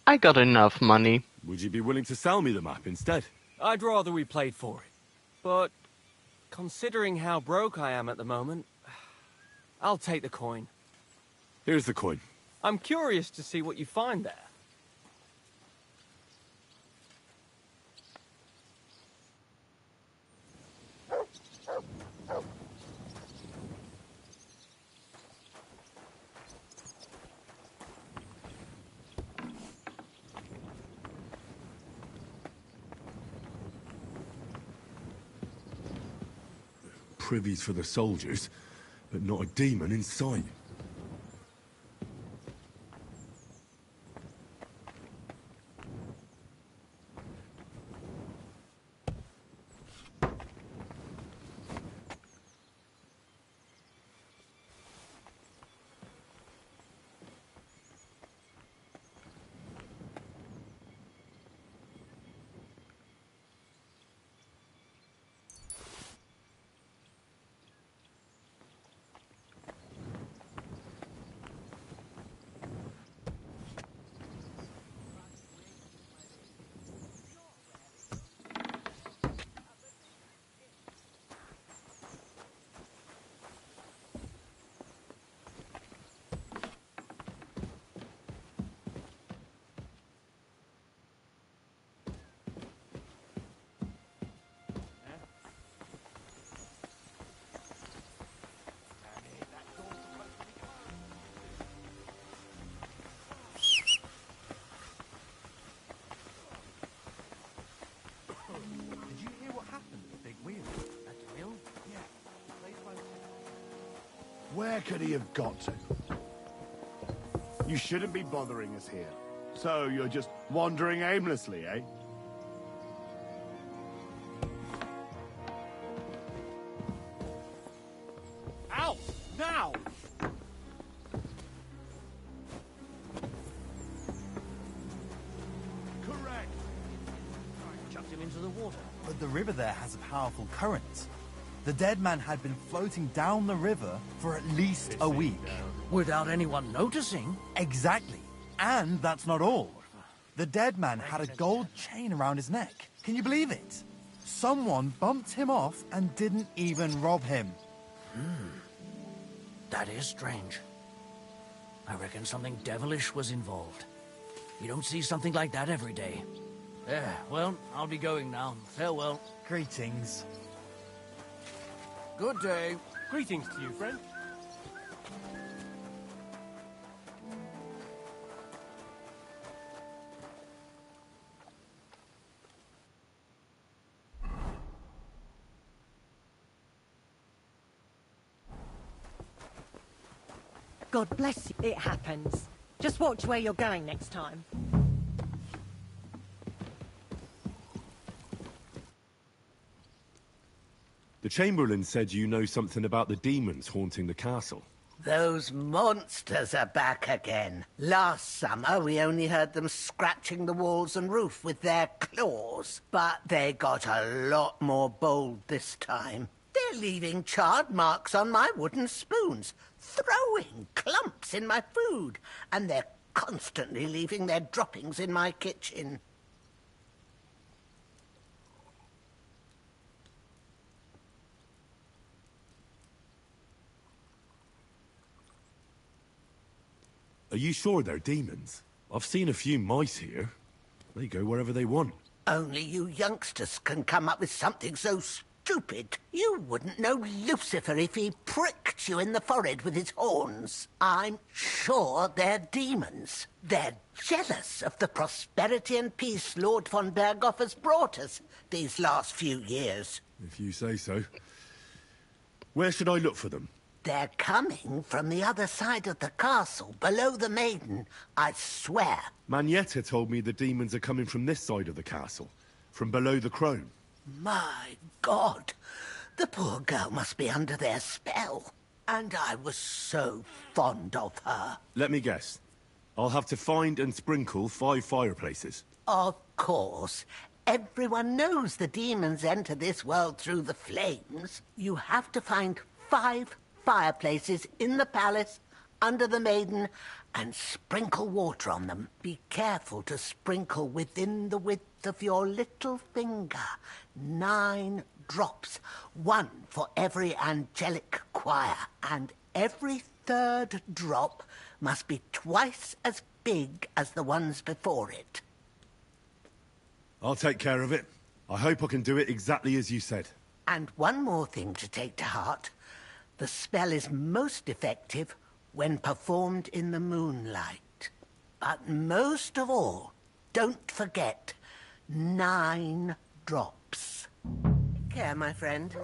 I got enough money. Would you be willing to sell me the map instead? I'd rather we played for it. But considering how broke I am at the moment, I'll take the coin. Here's the coin. I'm curious to see what you find there. Privies for the soldiers, but not a demon in sight. Where could he have got to? You shouldn't be bothering us here. So you're just wandering aimlessly, eh? Out! Now! Correct. Chucked him into the water. But the river there has a powerful current. The dead man had been floating down the river for at least a week. Without anyone noticing? Exactly. And that's not all. The dead man had a gold chain around his neck. Can you believe it? Someone bumped him off and didn't even rob him. That is strange. I reckon something devilish was involved. You don't see something like that every day. Well, I'll be going now. Farewell. Greetings. Good day. Greetings to you, friend. God bless you. It happens. Just watch where you're going next time. The Chamberlain said you know something about the demons haunting the castle. Those monsters are back again. Last summer, we only heard them scratching the walls and roof with their claws. But they got a lot more bold this time. They're leaving charred marks on my wooden spoons, throwing clumps in my food, and they're constantly leaving their droppings in my kitchen. Are you sure they're demons? I've seen a few mice here. They go wherever they want. Only you youngsters can come up with something so stupid. You wouldn't know Lucifer if he pricked you in the forehead with his horns. I'm sure they're demons. They're jealous of the prosperity and peace Lord von Berghoff has brought us these last few years. If you say so. Where should I look for them? They're coming from the other side of the castle, below the maiden, I swear. Manietta told me the demons are coming from this side of the castle, from below the crone. My God, the poor girl must be under their spell. And I was so fond of her. Let me guess. I'll have to find and sprinkle 5 fireplaces. Of course. Everyone knows the demons enter this world through the flames. You have to find 5 fireplaces in the palace, under the maiden, and sprinkle water on them. Be careful to sprinkle within the width of your little finger. 9 drops, 1 for every angelic choir, and every 3rd drop must be twice as big as the ones before it. I'll take care of it. I hope I can do it exactly as you said. And one more thing to take to heart. The spell is most effective when performed in the moonlight. But most of all, don't forget 9 drops. Take care, my friend.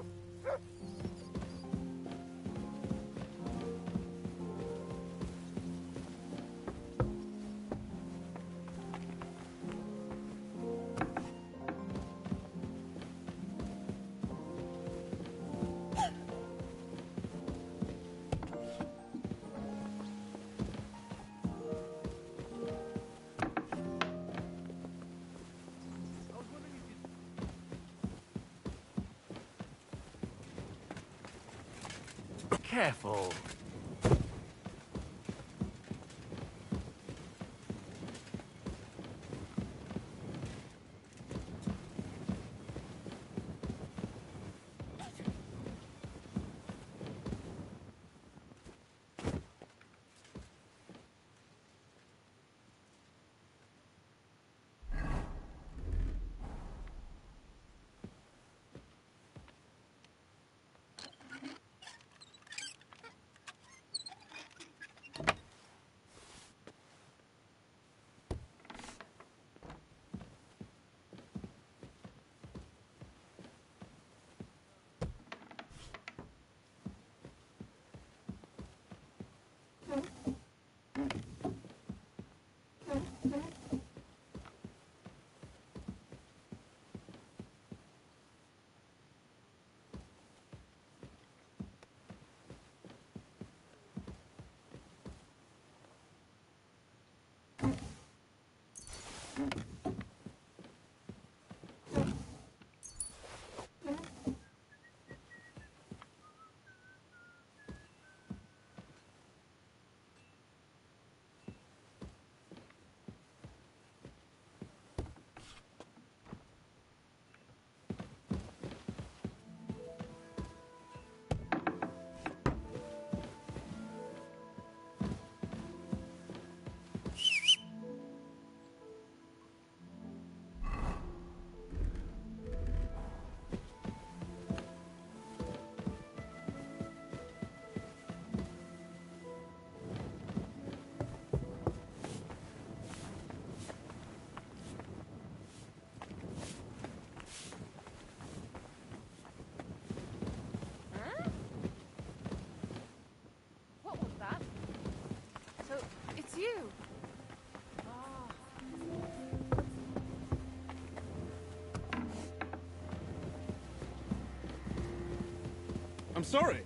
Careful. You. I'm sorry.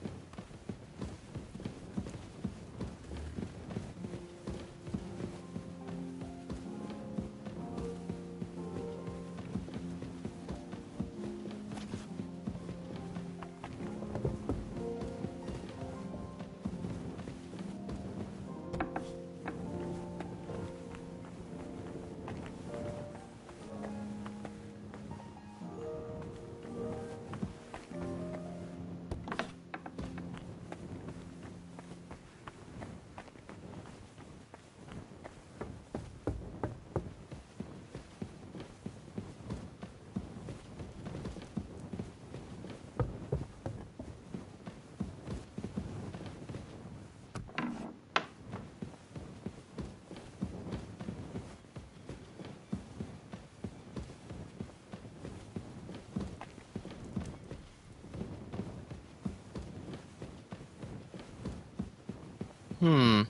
Hmm.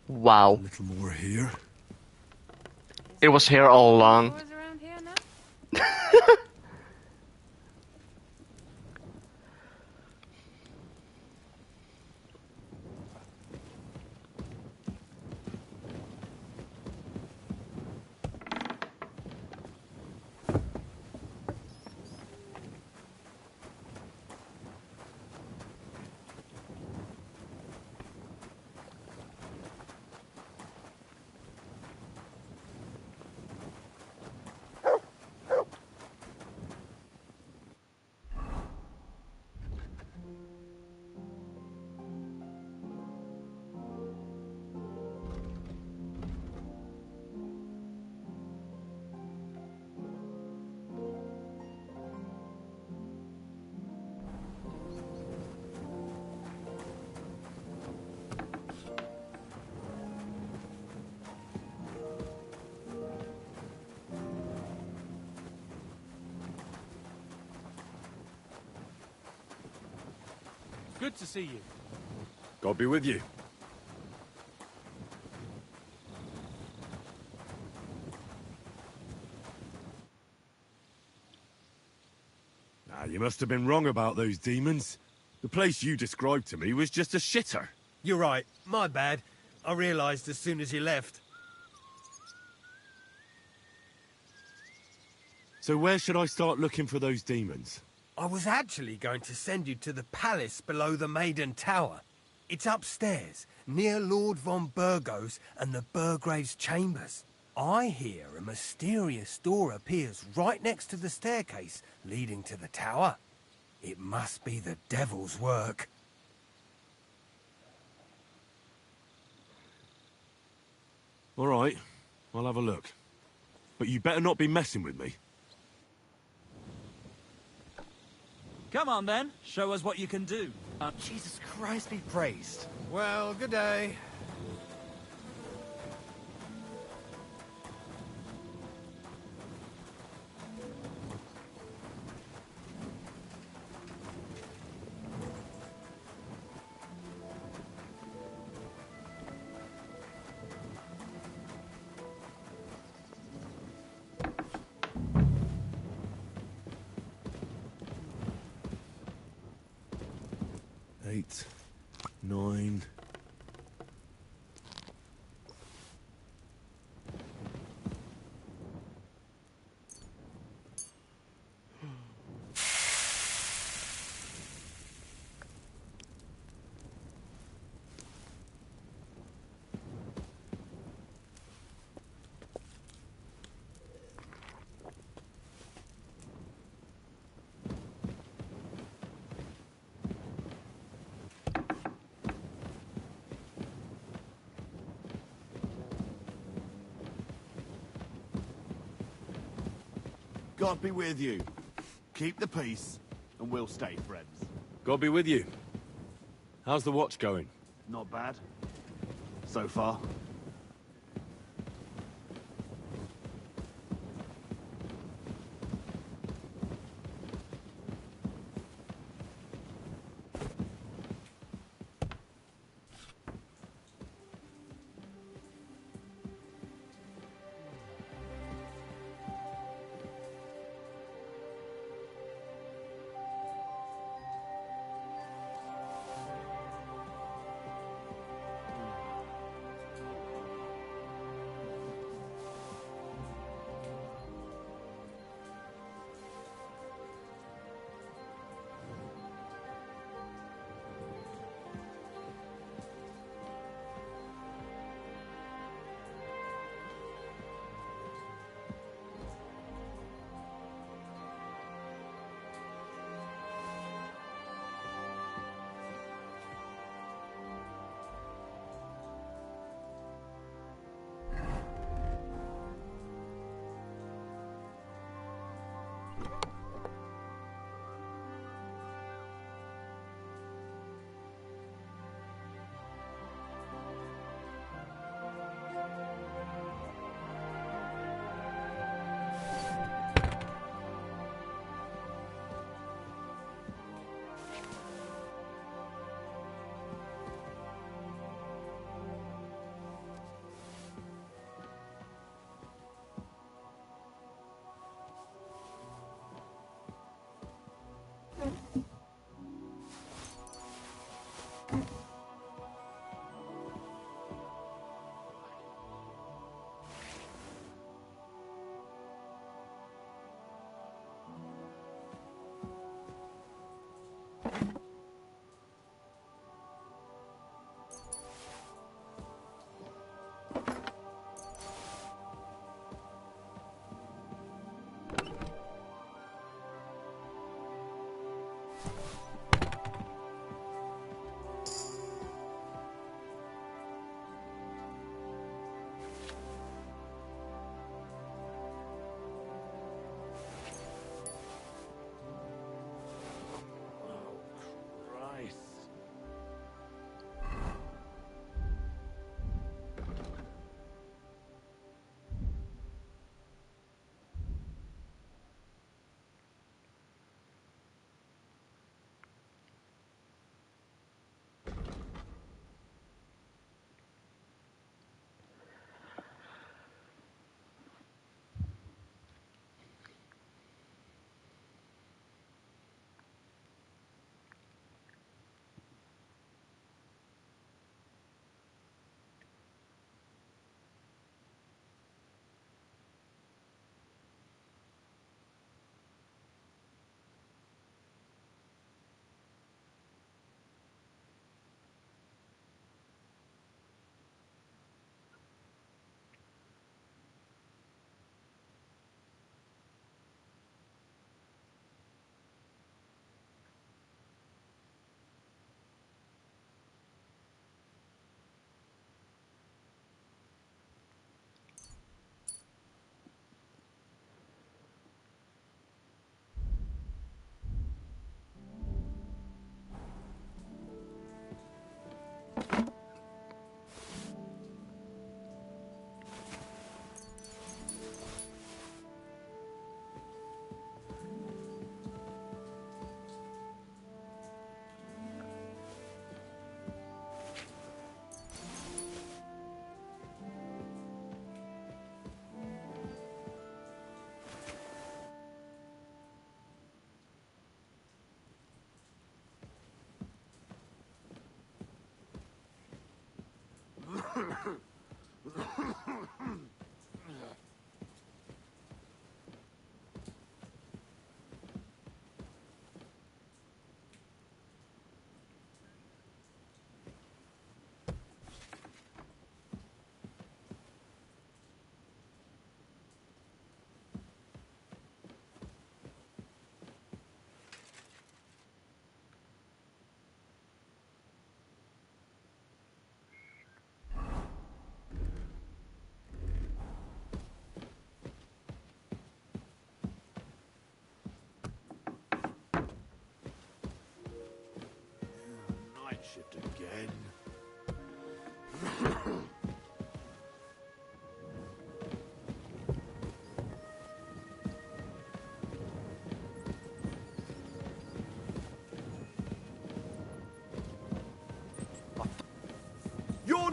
Wow. A little more here. It was here all along. Around here now? Good to see you. God be with you. Ah, you must have been wrong about those demons. The place you described to me was just a shitter. You're right. My bad. I realised as soon as you left. So where should I start looking for those demons? I was actually going to send you to the palace below the Maiden Tower. It's upstairs, near Lord von Burgos and the Burgrave's chambers. I hear a mysterious door appears right next to the staircase leading to the tower. It must be the devil's work. All right, I'll have a look. But you better not be messing with me. Come on, then. Show us what you can do. Jesus Christ be praised. Well, good day. Eight, 9... God be with you. Keep the peace, and we'll stay friends. God be with you. How's the watch going? Not bad. So far.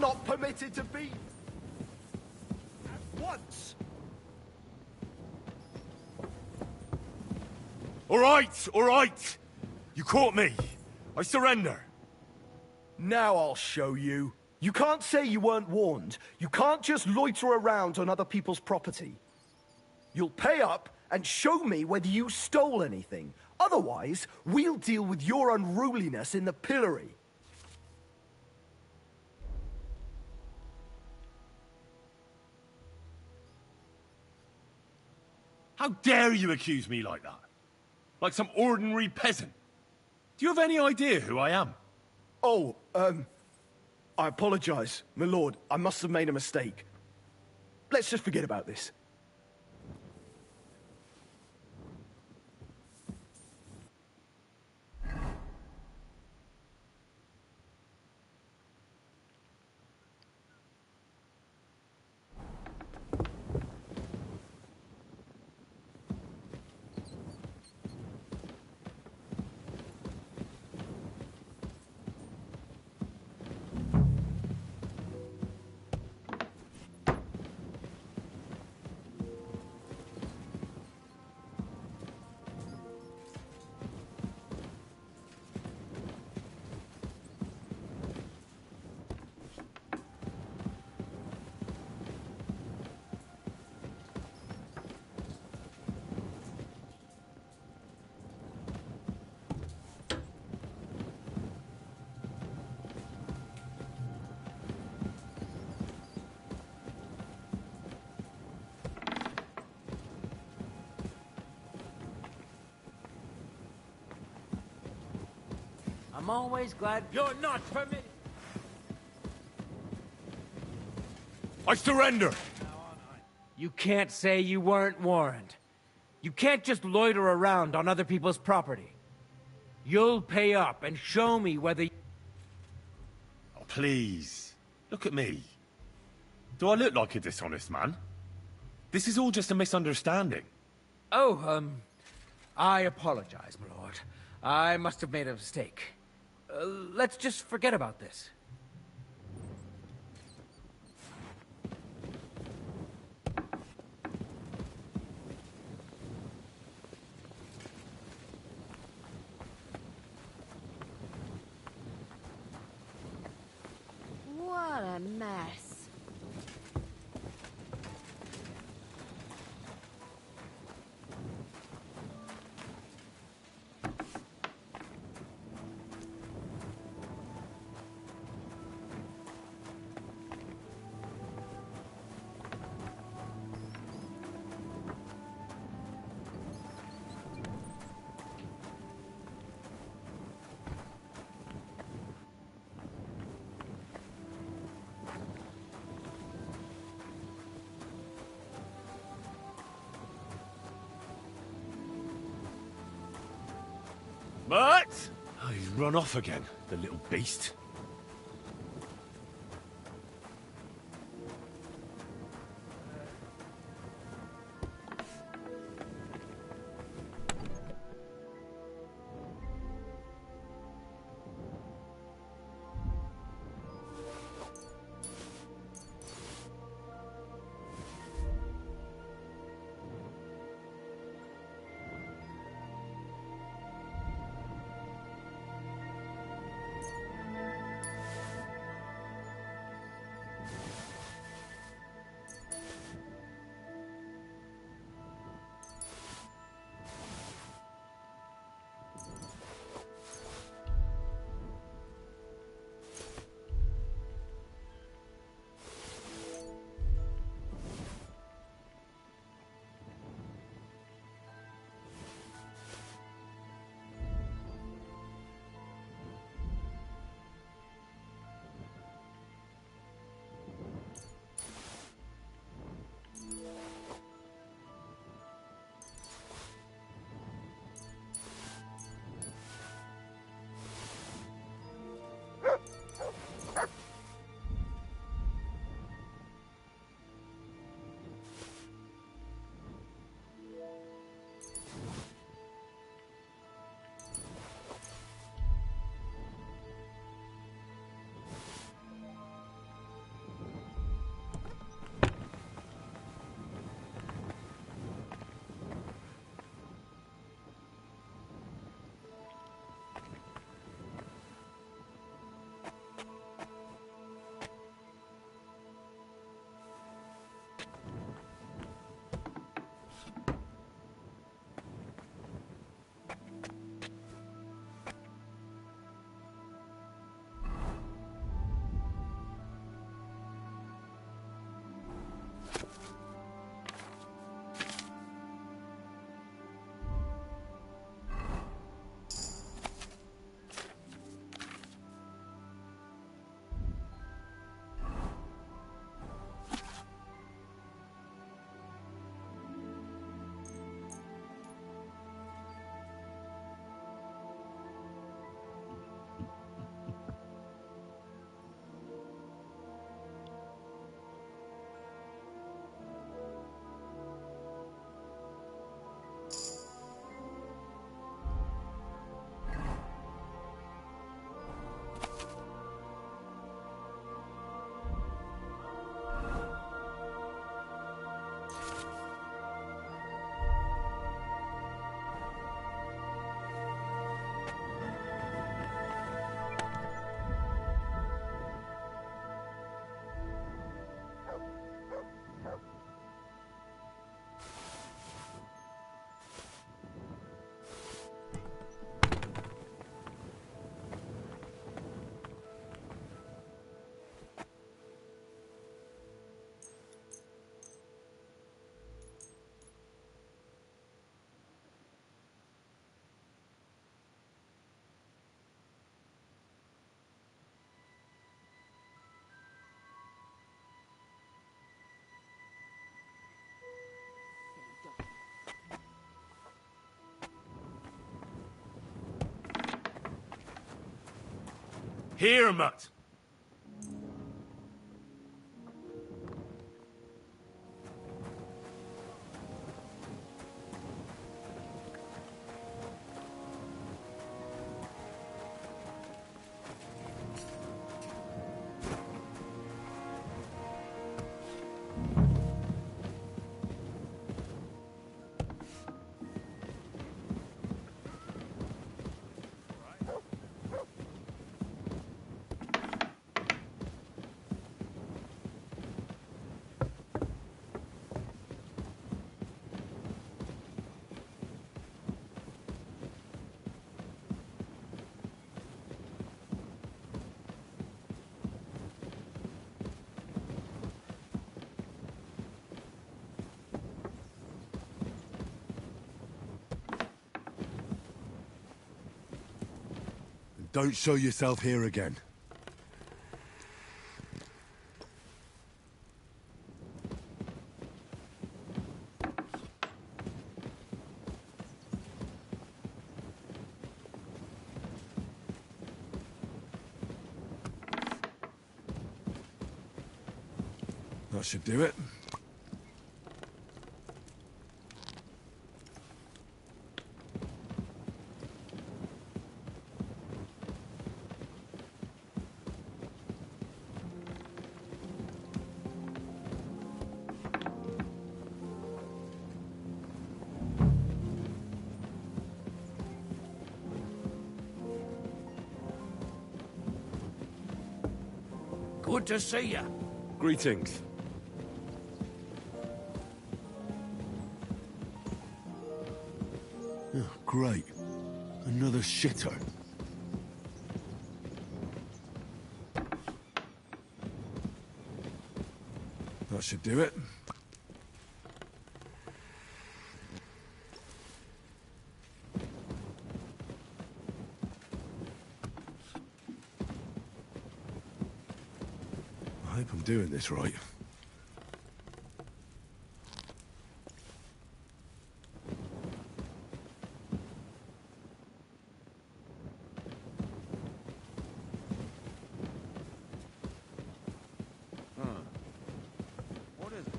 not permitted to be... at once! All right! You caught me. I surrender. Now I'll show you. You can't say you weren't warned. You can't just loiter around on other people's property. You'll pay up and show me whether you stole anything. Otherwise, we'll deal with your unruliness in the pillory. How dare you accuse me like that? Like some ordinary peasant. Do you have any idea who I am? Oh, I apologize, my lord. I must have made a mistake. Let's just forget about this. I'm always glad you're not permitted. I surrender! You can't say you weren't warned. You can't just loiter around on other people's property. You'll pay up and show me whether... Oh, please. Look at me. Do I look like a dishonest man? This is all just a misunderstanding. Oh, I apologize, my lord. I must have made a mistake. Let's just forget about this. What a mess. But... Oh, he's run off again, the little beast. Here, Mutt! Don't show yourself here again. That should do it. Good to see you. Greetings. Oh, great. Another shitter. That should do it. I hope I'm doing this right. What is it?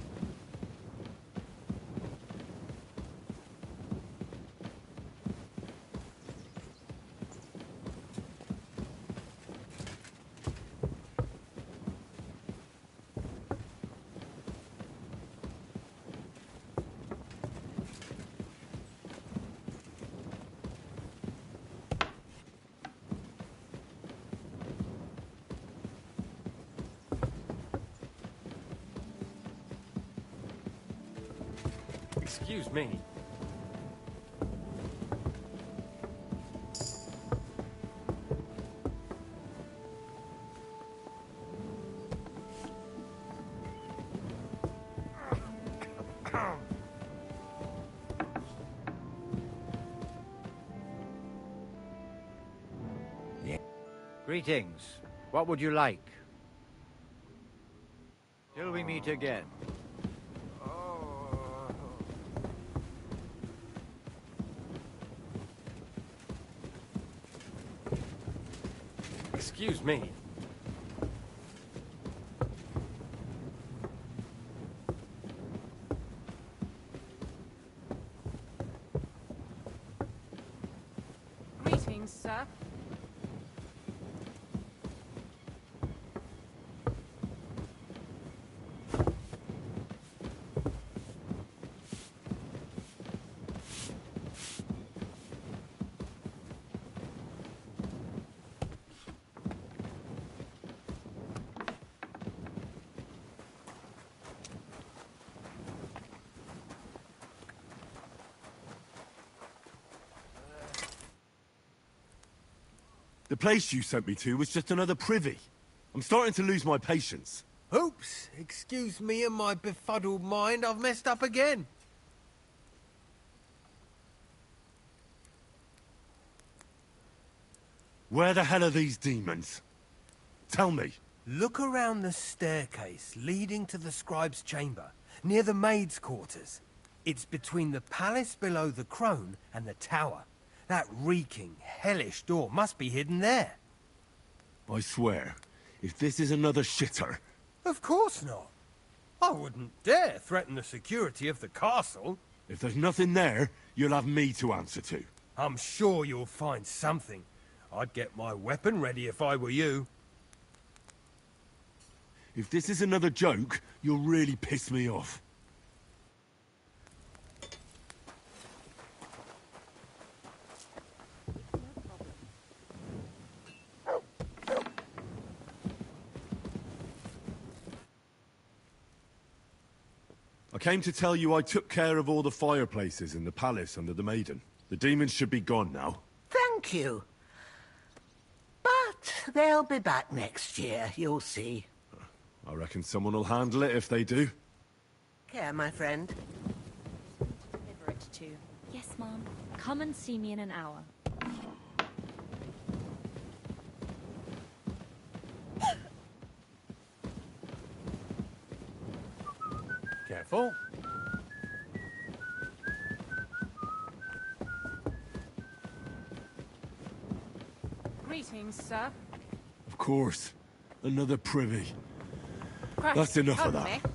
Excuse me. Greetings. What would you like? Till we meet again. Excuse me. Greetings, sir. The place you sent me to was just another privy. I'm starting to lose my patience. Oops, excuse me and my befuddled mind, I've messed up again. Where the hell are these demons? Tell me. Look around the staircase leading to the scribe's chamber, near the maid's quarters. It's between the palace below the crone and the tower. That reeking, hellish door must be hidden there. I swear, if this is another shitter... Of course not. I wouldn't dare threaten the security of the castle. If there's nothing there, you'll have me to answer to. I'm sure you'll find something. I'd get my weapon ready if I were you. If this is another joke, you'll really piss me off. I came to tell you I took care of all the fireplaces in the palace under the Maiden. The demons should be gone now. Thank you. But they'll be back next year, you'll see. I reckon someone will handle it if they do. Care, my friend. Deliver it to. Yes, Mom. Come and see me in an hour. Careful. Greetings, sir. Of course. Another privy. Crash, That's enough of help that. me.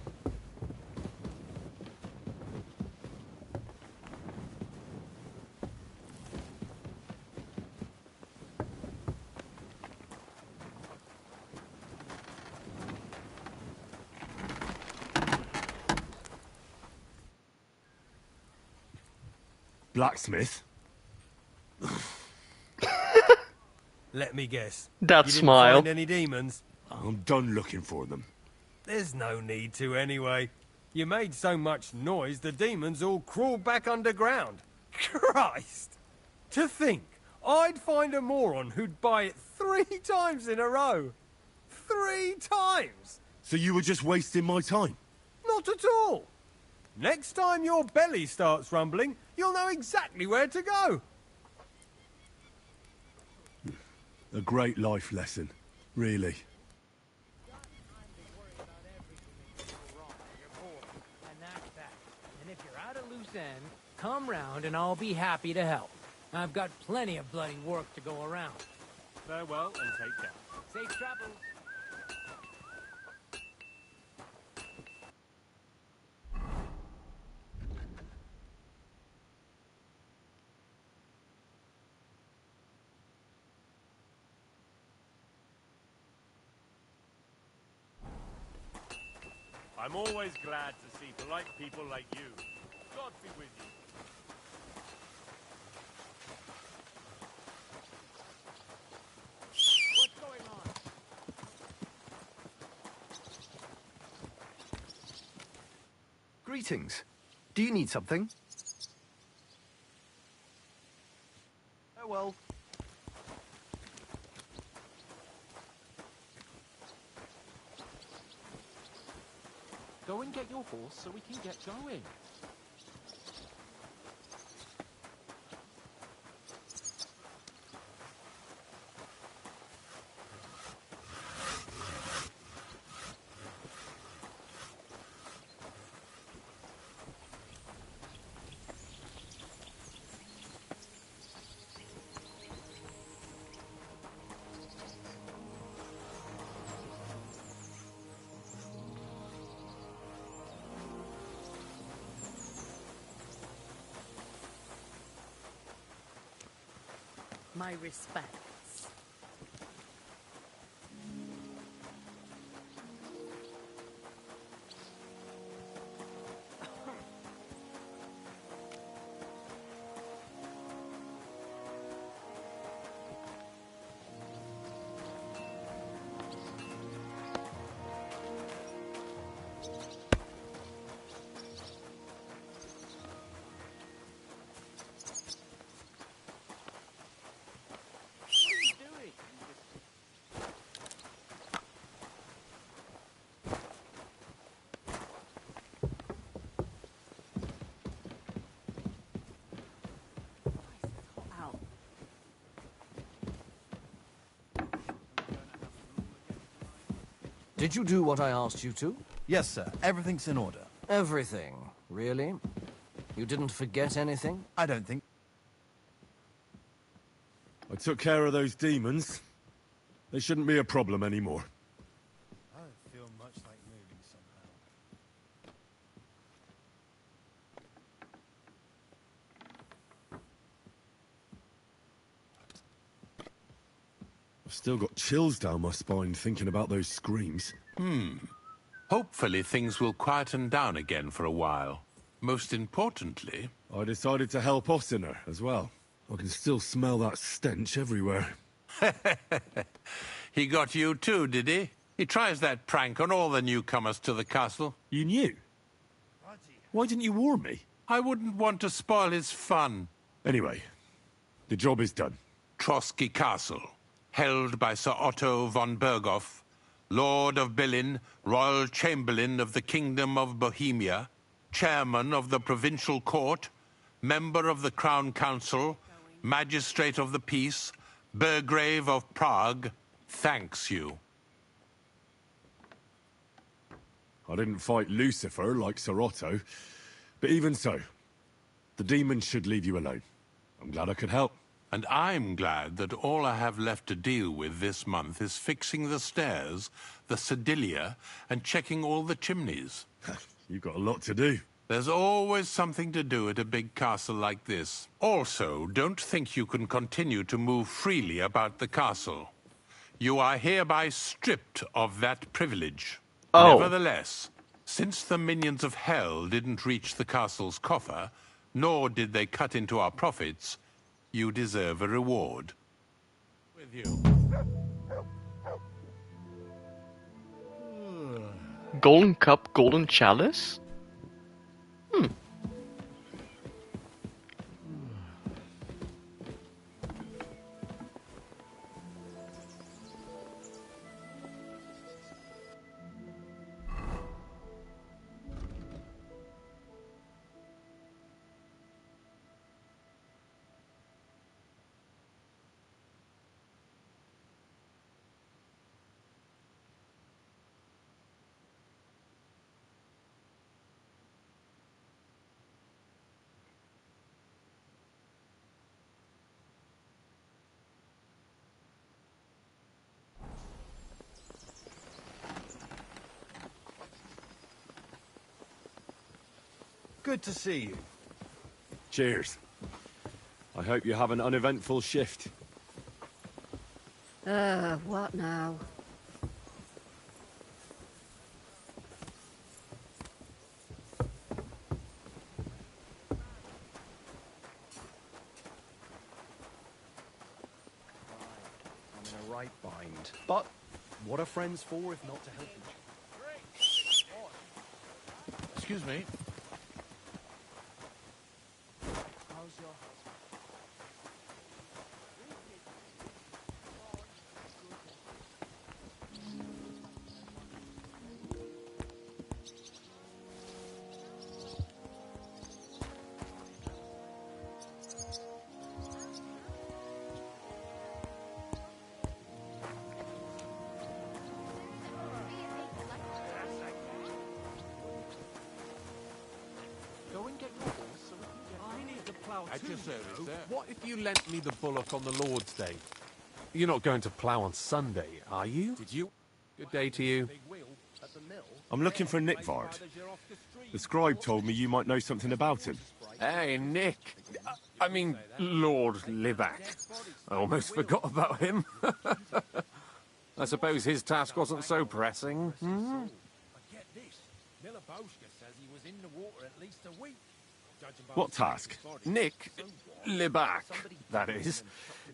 Blacksmith? Let me guess. That you didn't smile. find any demons? I'm done looking for them. There's no need to anyway. You made so much noise, the demons all crawled back underground. Christ! To think, I'd find a moron who'd buy it 3 times in a row. 3 times! So you were just wasting my time? Not at all. Next time your belly starts rumbling, you'll know exactly where to go. A great life lesson, really. And that's that. And if you're at a loose end, come round and I'll be happy to help. I've got plenty of bloody work to go around. Farewell and take care. Safe travels. I'm always glad to see polite people like you. God be with you. What's going on? Greetings. Do you need something? Oh well. Go and get your horse so we can get going. My respects. Did you do what I asked you to? Yes, sir. Everything's in order. Everything, really? You didn't forget anything? I don't think... I took care of those demons. They shouldn't be a problem anymore. I don't feel much like moving somehow. I've still got chills down my spine thinking about those screams. Hopefully things will quieten down again for a while. Most importantly... I decided to help Ossiner as well. I can still smell that stench everywhere. He got you too, did he? He tries that prank on all the newcomers to the castle. You knew? Why didn't you warn me? I wouldn't want to spoil his fun. Anyway, the job is done. Trotsky Castle, held by Sir Otto von Berghoff, Lord of Billin, Royal Chamberlain of the Kingdom of Bohemia, Chairman of the Provincial Court, Member of the Crown Council, Magistrate of the Peace, Burgrave of Prague, thanks you. I didn't fight Lucifer like Sir Otto, but even so, the demons should leave you alone. I'm glad I could help. And I'm glad that all I have left to deal with this month is fixing the stairs, the sedilia, and checking all the chimneys. You've got a lot to do. There's always something to do at a big castle like this. Also, don't think you can continue to move freely about the castle. You are hereby stripped of that privilege. Oh. Nevertheless, since the minions of hell didn't reach the castle's coffer, nor did they cut into our profits, you deserve a reward. With you. Golden cup, golden chalice? Good to see you. Cheers. I hope you have an uneventful shift. What now? I'm in a right bind. But what are friends for if not to help each other? Excuse me. How's your husband? Go and get your horse so we can get... I need to plough At too, your you service, know. sir. What if you lent me the bullock on the Lord's Day? You're not going to plough on Sunday, are you? Did you? Good day to you. I'm looking for Nickvard. The scribe told me you might know something about him. Hey, Nick. I mean, Lord Libac. I almost forgot about him. I suppose his task wasn't so pressing. Hmm? Get this. Miliboshka says he was in the water at least a week. What task? Nick Libac, that is,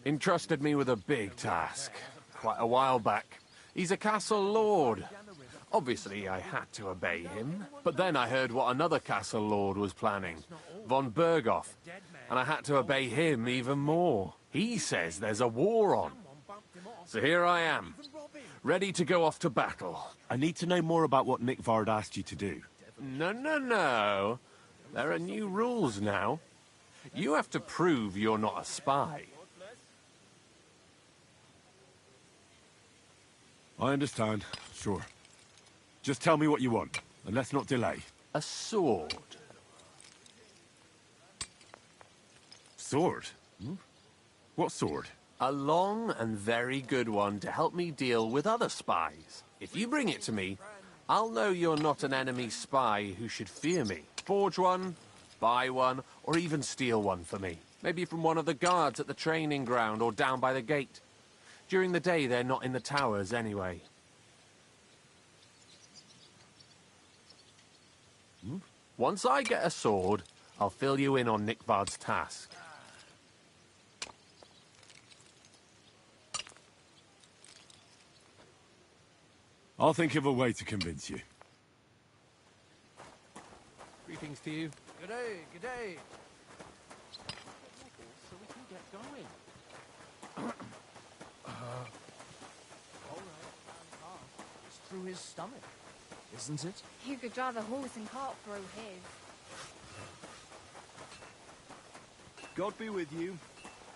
entrusted me with a big task quite a while back. He's a castle lord. Obviously, I had to obey him, but then I heard what another castle lord was planning, von Berghoff, and I had to obey him even more. He says there's a war on. So here I am, ready to go off to battle. I need to know more about what Nickvard asked you to do. No. There are new rules now. You have to prove you're not a spy. I understand, sure. Just tell me what you want, and let's not delay. A sword. Sword? What sword? A long and very good one to help me deal with other spies. If you bring it to me, I'll know you're not an enemy spy who should fear me. Forge one, buy one, or even steal one for me. Maybe from one of the guards at the training ground or down by the gate. During the day, they're not in the towers anyway. Once I get a sword, I'll fill you in on Nickvard's task. I'll think of a way to convince you. Greetings to you. Good day, good day. So we can get going. It's through his stomach, isn't it? You could drive a horse and cart through his. God be with you.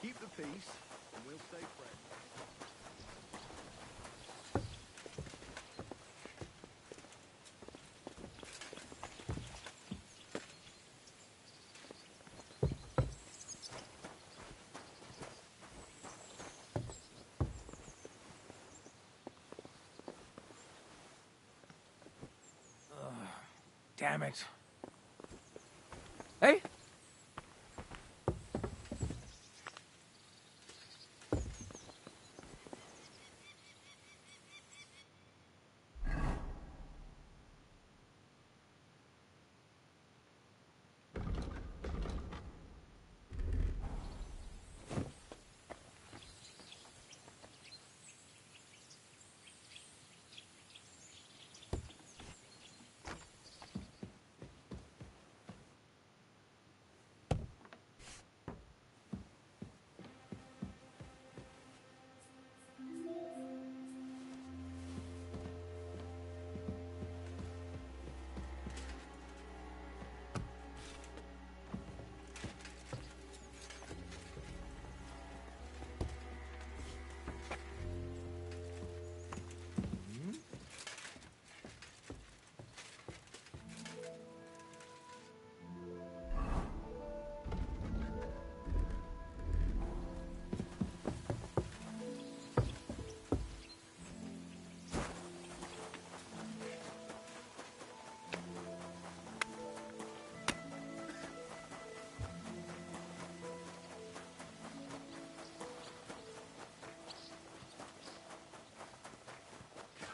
Keep the peace, and we'll stay friends. Damn it. Hey?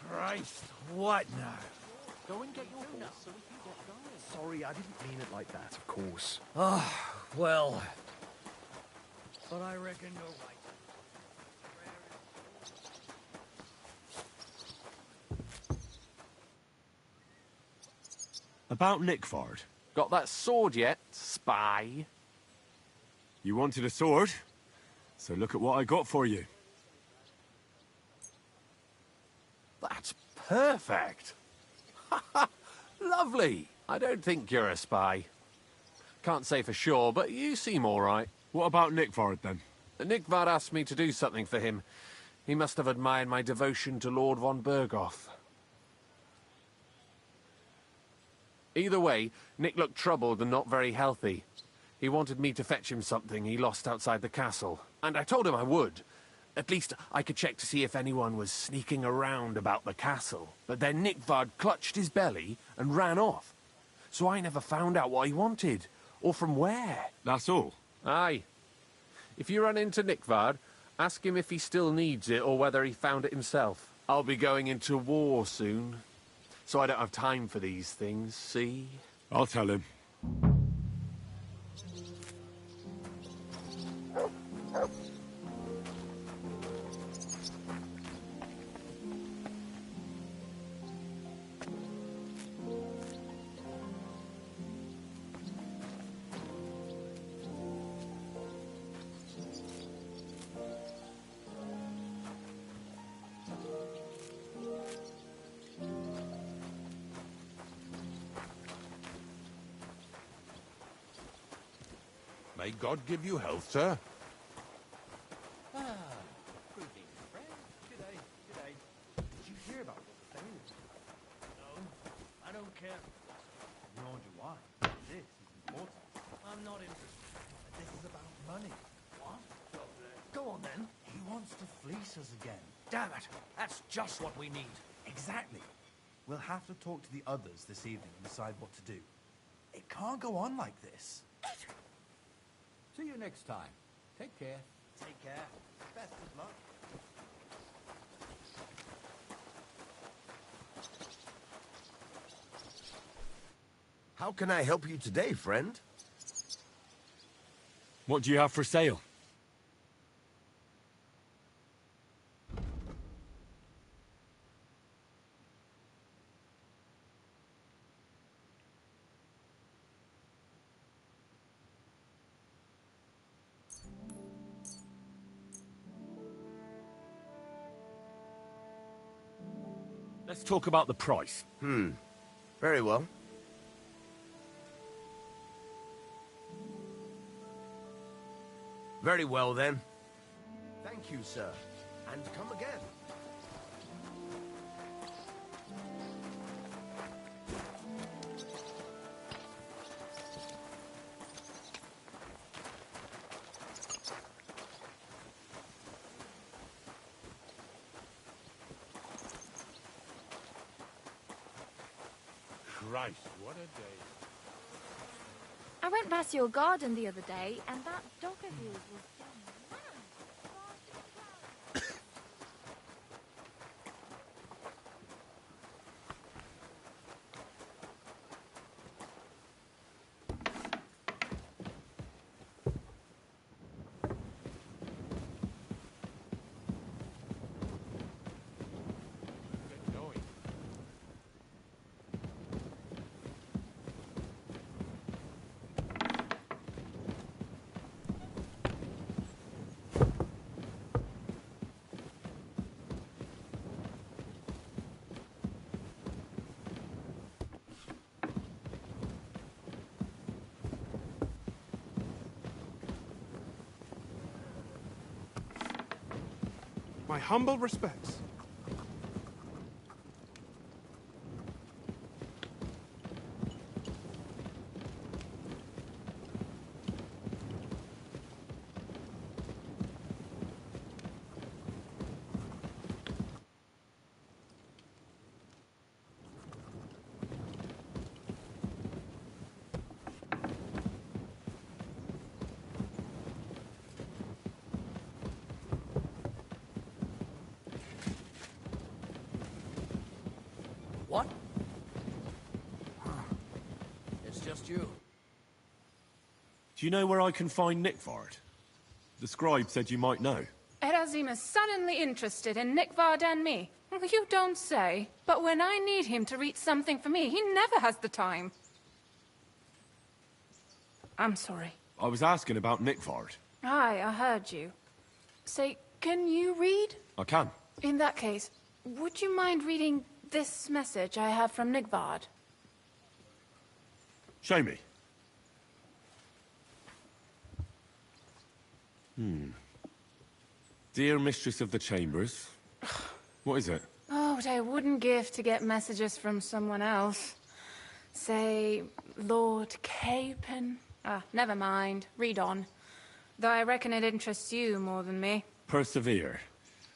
Christ, what now? Go and get your horse so we can get going. Sorry, I didn't mean it like that, of course. Oh, well. But I reckon you're right. About Nickvard. Got that sword yet, spy? You wanted a sword? So look at what I got for you. That's perfect. Lovely. I don't think you're a spy. Can't say for sure, but you seem all right. What about Nickvard, then? Nickvard asked me to do something for him. He must have admired my devotion to Lord von Bergoth. Either way, Nick looked troubled and not very healthy. He wanted me to fetch him something he lost outside the castle, and I told him I would. At least I could check to see if anyone was sneaking around about the castle. But then Nickvard clutched his belly and ran off. So I never found out what he wanted, or from where. That's all? Aye. If you run into Nickvard, ask him if he still needs it or whether he found it himself. I'll be going into war soon, so I don't have time for these things, see? I'll tell him. May God give you health, sir. Greetings, friend. G'day, g'day. Did you hear about what the thing is? No, I don't care. Nor do I. This is important. I'm not interested. This is about money. What? Go on then. He wants to fleece us again. Damn it! That's just what we need. Exactly. We'll have to talk to the others this evening and decide what to do. It can't go on like this. See you next time. Take care. Take care. Best of luck. How can I help you today, friend? What do you have for sale? Let's talk about the price. Very well. Very well, then. Thank you, sir. And come again. Christ, what a day. I went past your garden the other day, and that dog of yours was going mad. Get going. My humble respects. What? It's just you. Do you know where I can find Nickvard? The scribe said you might know. Erazim is suddenly interested in Nickvard and me. You don't say. But when I need him to read something for me, he never has the time. I'm sorry. I was asking about Nickvard. Aye, I heard you. Say, can you read? I can. In that case, would you mind reading this message I have from Nickvard? Show me. Dear Mistress of the Chambers. What is it? Oh, what I wouldn't give to get messages from someone else. Say, Lord Capon. Never mind. Read on. Though I reckon it interests you more than me. Persevere.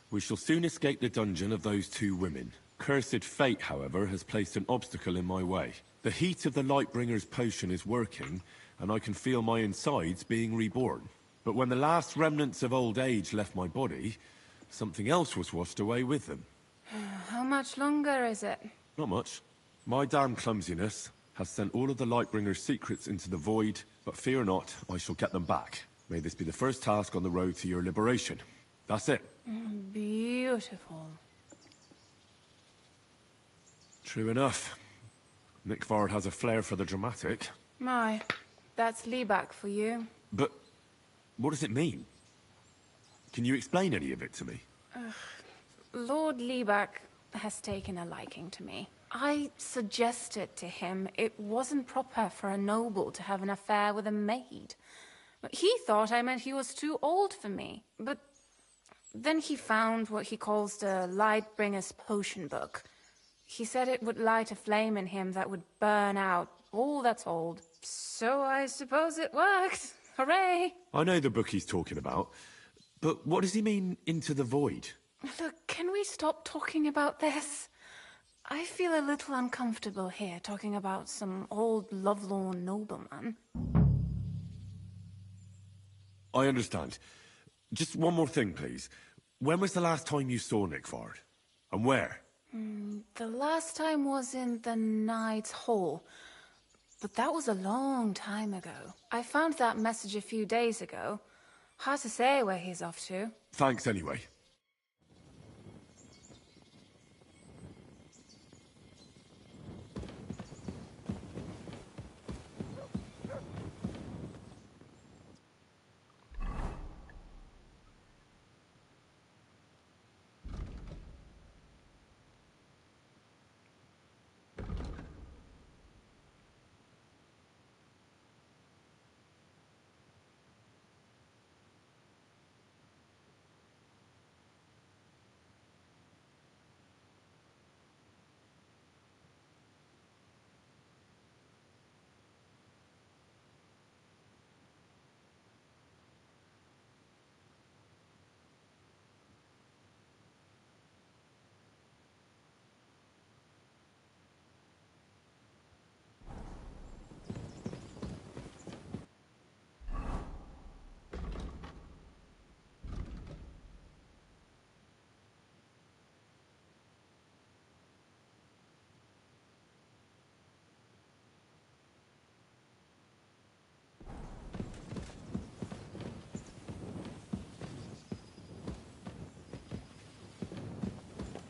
We shall soon escape the dungeon of those two women. Cursed fate, however, has placed an obstacle in my way. The heat of the Lightbringer's potion is working, and I can feel my insides being reborn. But when the last remnants of old age left my body, something else was washed away with them. How much longer is it? Not much. My damn clumsiness has sent all of the Lightbringer's secrets into the void, but fear not, I shall get them back. May this be the first task on the road to your liberation. That's it. Beautiful. True enough. Nickvard has a flair for the dramatic. My, that's Liebach for you. But what does it mean? Can you explain any of it to me? Lord Liebach has taken a liking to me. I suggested to him it wasn't proper for a noble to have an affair with a maid. He thought I meant he was too old for me. But then he found what he calls the Lightbringer's potion book. He said it would light a flame in him that would burn out all that's old. So I suppose it worked. Hooray! I know the book he's talking about, But what does he mean, into the void? Look, can we stop talking about this? I feel a little uncomfortable here talking about some old lovelorn nobleman. I understand. Just one more thing, please. When was the last time you saw Nick Ford? And where? The last time was in the Knight's Hall. But that was a long time ago. I found that message a few days ago. Hard to say where he's off to. Thanks anyway.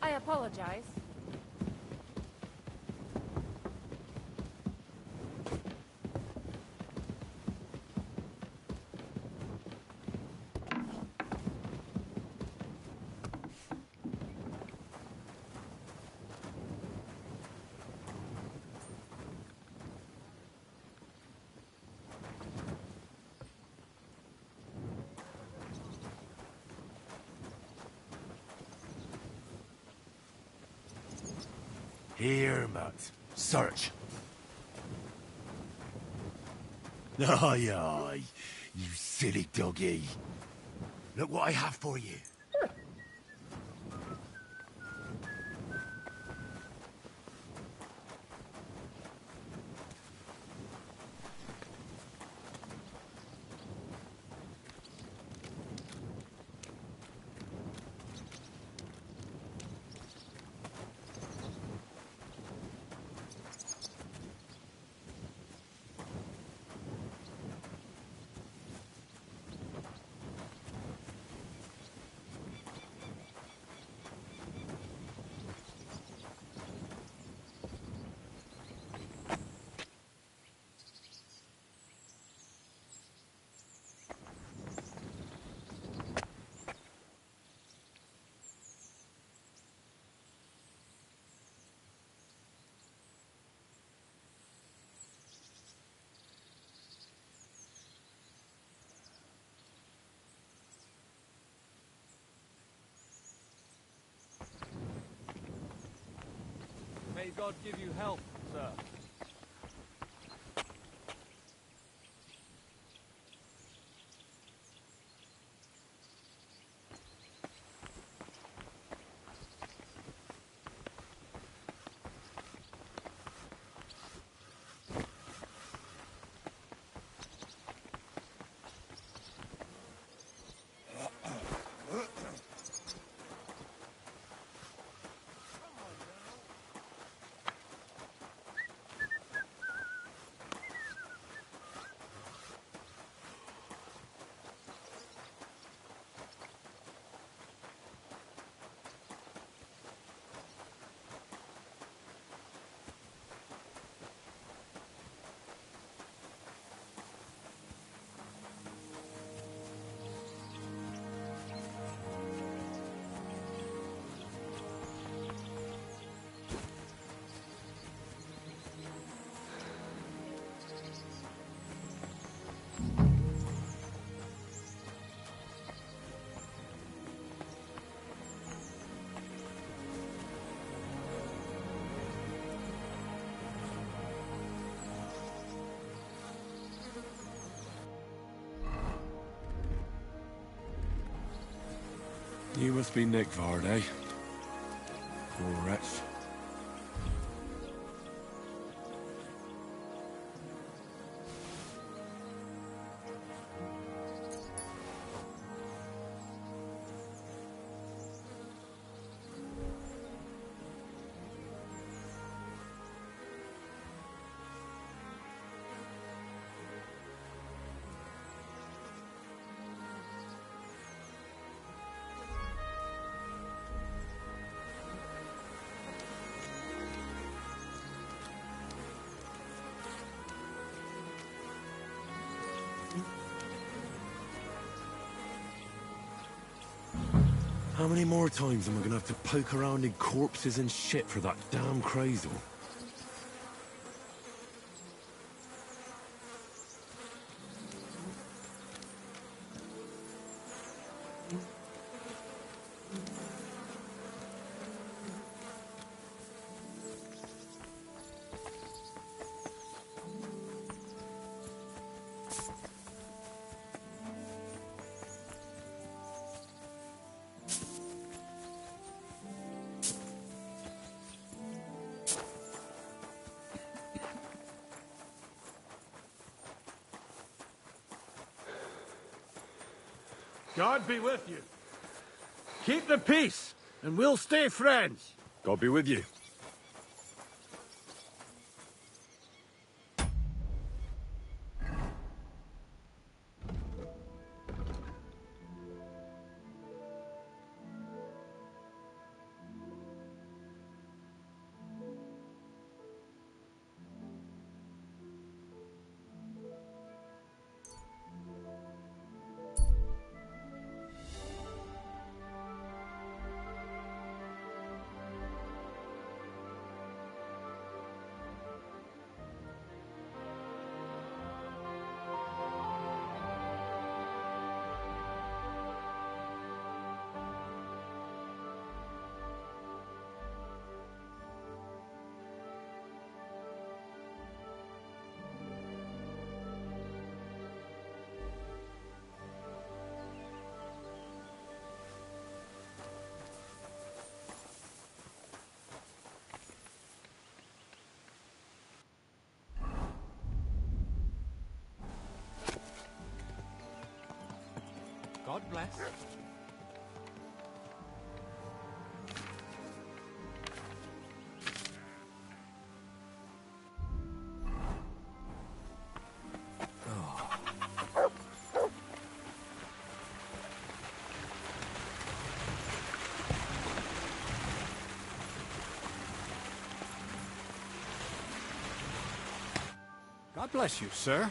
I apologize. Here, Matt. Search. Aye, aye. You silly doggy. Look what I have for you. May God give you help, sir. You must be Nick Vard, eh? Poor wretch. How many more times am I gonna have to poke around in corpses and shit for that damn cradle? God be with you. Keep the peace, and we'll stay friends. God be with you. God bless. God bless you, sir.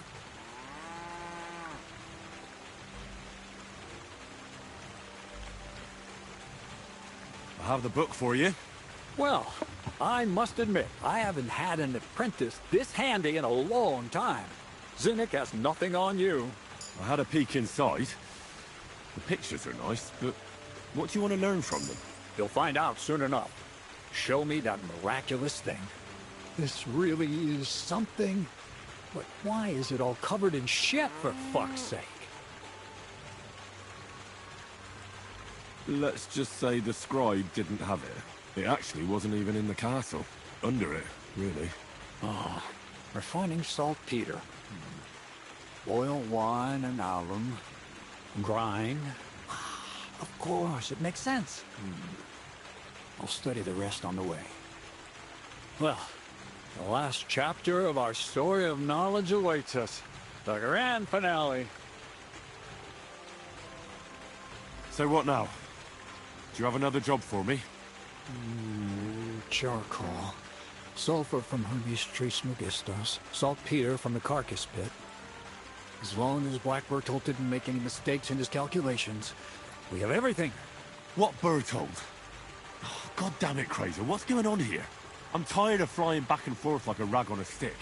I have the book for you. Well, I must admit, I haven't had an apprentice this handy in a long time. Zinnik has nothing on you. I had a peek inside. The pictures are nice, but what do you want to learn from them? You'll find out soon enough. Show me that miraculous thing. This really is something. But why is it all covered in shit, for fuck's sake? Let's just say the scribe didn't have it. It actually wasn't even in the castle. Under it, really. Oh, refining saltpeter. Boil wine and alum. Grind. Of course, it makes sense. I'll study the rest on the way. Well, the last chapter of our story of knowledge awaits us. The grand finale. So what now? Do you have another job for me? Charcoal. Sulfur from Hermes Trismegistus. Saltpeter from the carcass pit. As long as Black Bertolt didn't make any mistakes in his calculations, we have everything. What Bertolt? Oh, God damn it, Crazer, what's going on here? I'm tired of flying back and forth like a rag on a stick.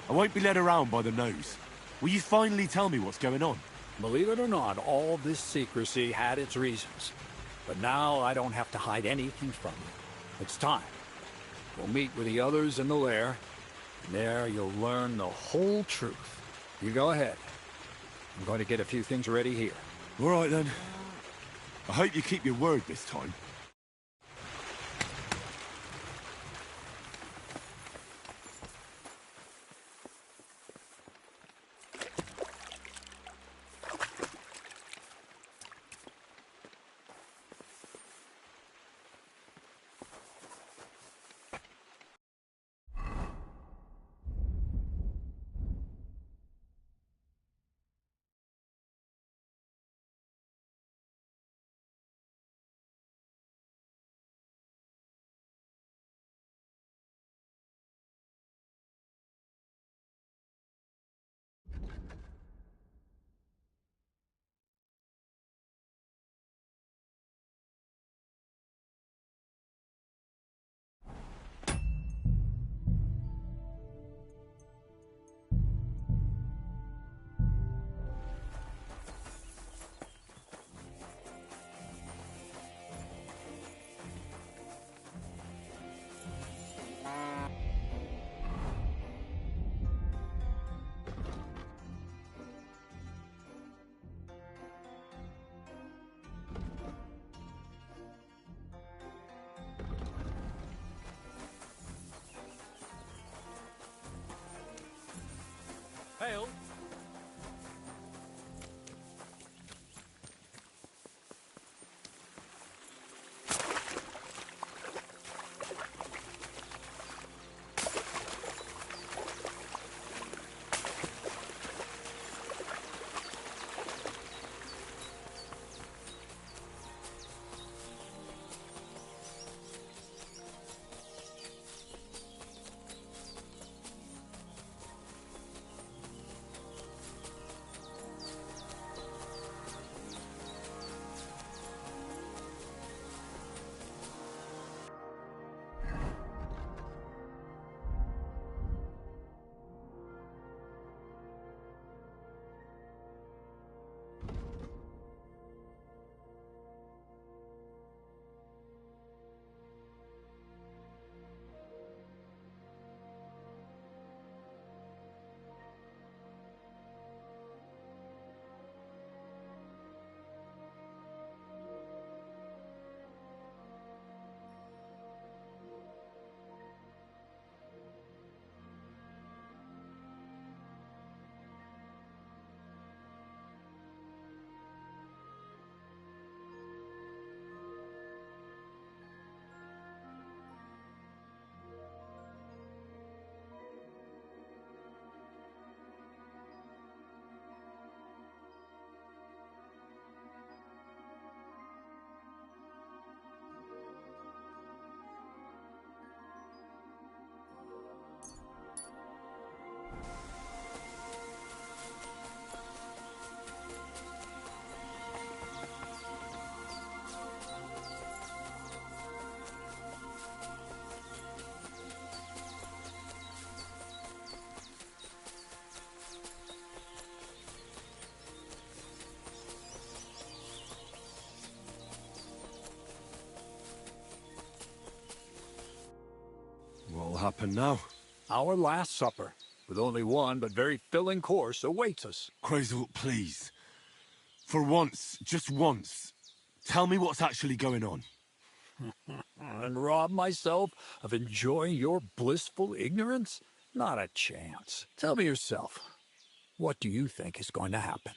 I won't be led around by the nose. Will you finally tell me what's going on? Believe it or not, all this secrecy had its reasons. But now I don't have to hide anything from you. It's time. We'll meet with the others in the lair. And there you'll learn the whole truth. You go ahead. I'm going to get a few things ready here. All right then. I hope you keep your word this time. Hail. What'll happen now? Our last supper, with only one but very filling course, awaits us. Crazel, please. For once, just once, tell me what's actually going on. And rob myself of enjoying your blissful ignorance? Not a chance. Tell me yourself, what do you think is going to happen?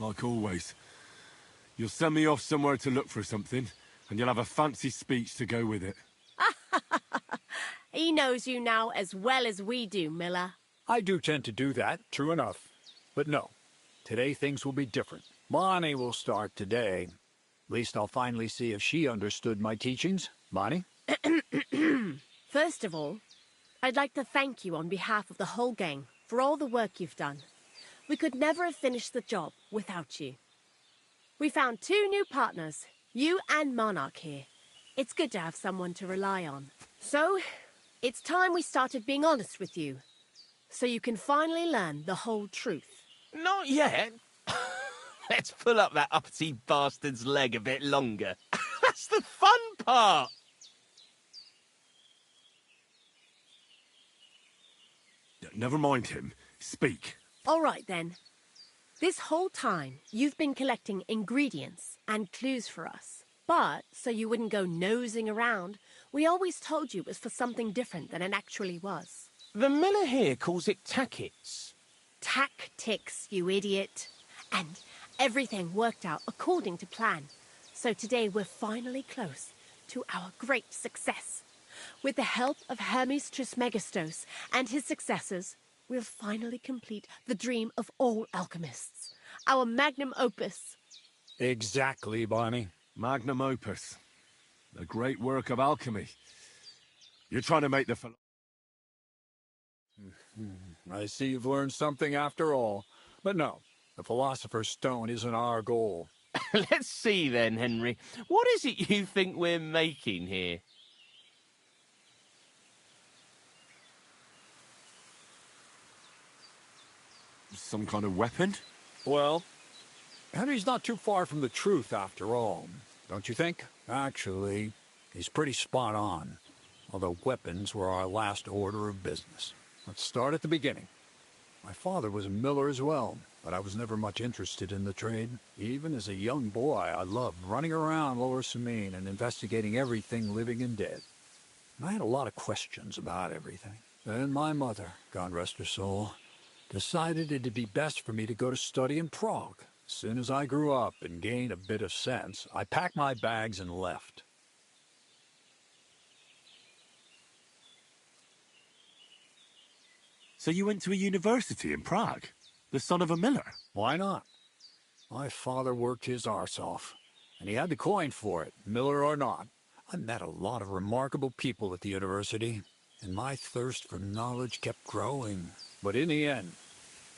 Like always. You'll send me off somewhere to look for something, and you'll have a fancy speech to go with it. He knows you now as well as we do, Miller. I do tend to do that, true enough. But no, today things will be different. Bonnie will start today. At least I'll finally see if she understood my teachings. Bonnie? First of all, I'd like to thank you on behalf of the whole gang for all the work you've done. We could never have finished the job without you. We found 2 new partners, you and Monarch here. It's good to have someone to rely on. So, it's time we started being honest with you, so you can finally learn the whole truth. Not yet. Let's pull up that uppity bastard's leg a bit longer. That's the fun part! Never mind him. Speak. All right, then. This whole time, you've been collecting ingredients and clues for us. But, so you wouldn't go nosing around, we always told you it was for something different than it actually was. The miller here calls it tackets. Tactics, you idiot. And everything worked out according to plan. So today we're finally close to our great success. With the help of Hermes Trismegistos and his successors, we'll finally complete the dream of all alchemists. Our magnum opus. Exactly, Barney. Magnum opus. The great work of alchemy. You're trying to make the... I see you've learned something after all. But no, the Philosopher's Stone isn't our goal. Let's see then, Henry. What is it you think we're making here? Some kind of weapon? Well, Henry's not too far from the truth after all, don't you think? Actually, he's pretty spot on. Although weapons were our last order of business. Let's start at the beginning. My father was a miller as well, but I was never much interested in the trade. Even as a young boy, I loved running around Lower Samine and investigating everything living and dead. And I had a lot of questions about everything. Then my mother, God rest her soul, decided it'd be best for me to go to study in Prague. As soon as I grew up and gained a bit of sense, I packed my bags and left. So you went to a university in Prague? The son of a miller? Why not? My father worked his arse off, and he had the coin for it, miller or not. I met a lot of remarkable people at the university, and my thirst for knowledge kept growing. But in the end,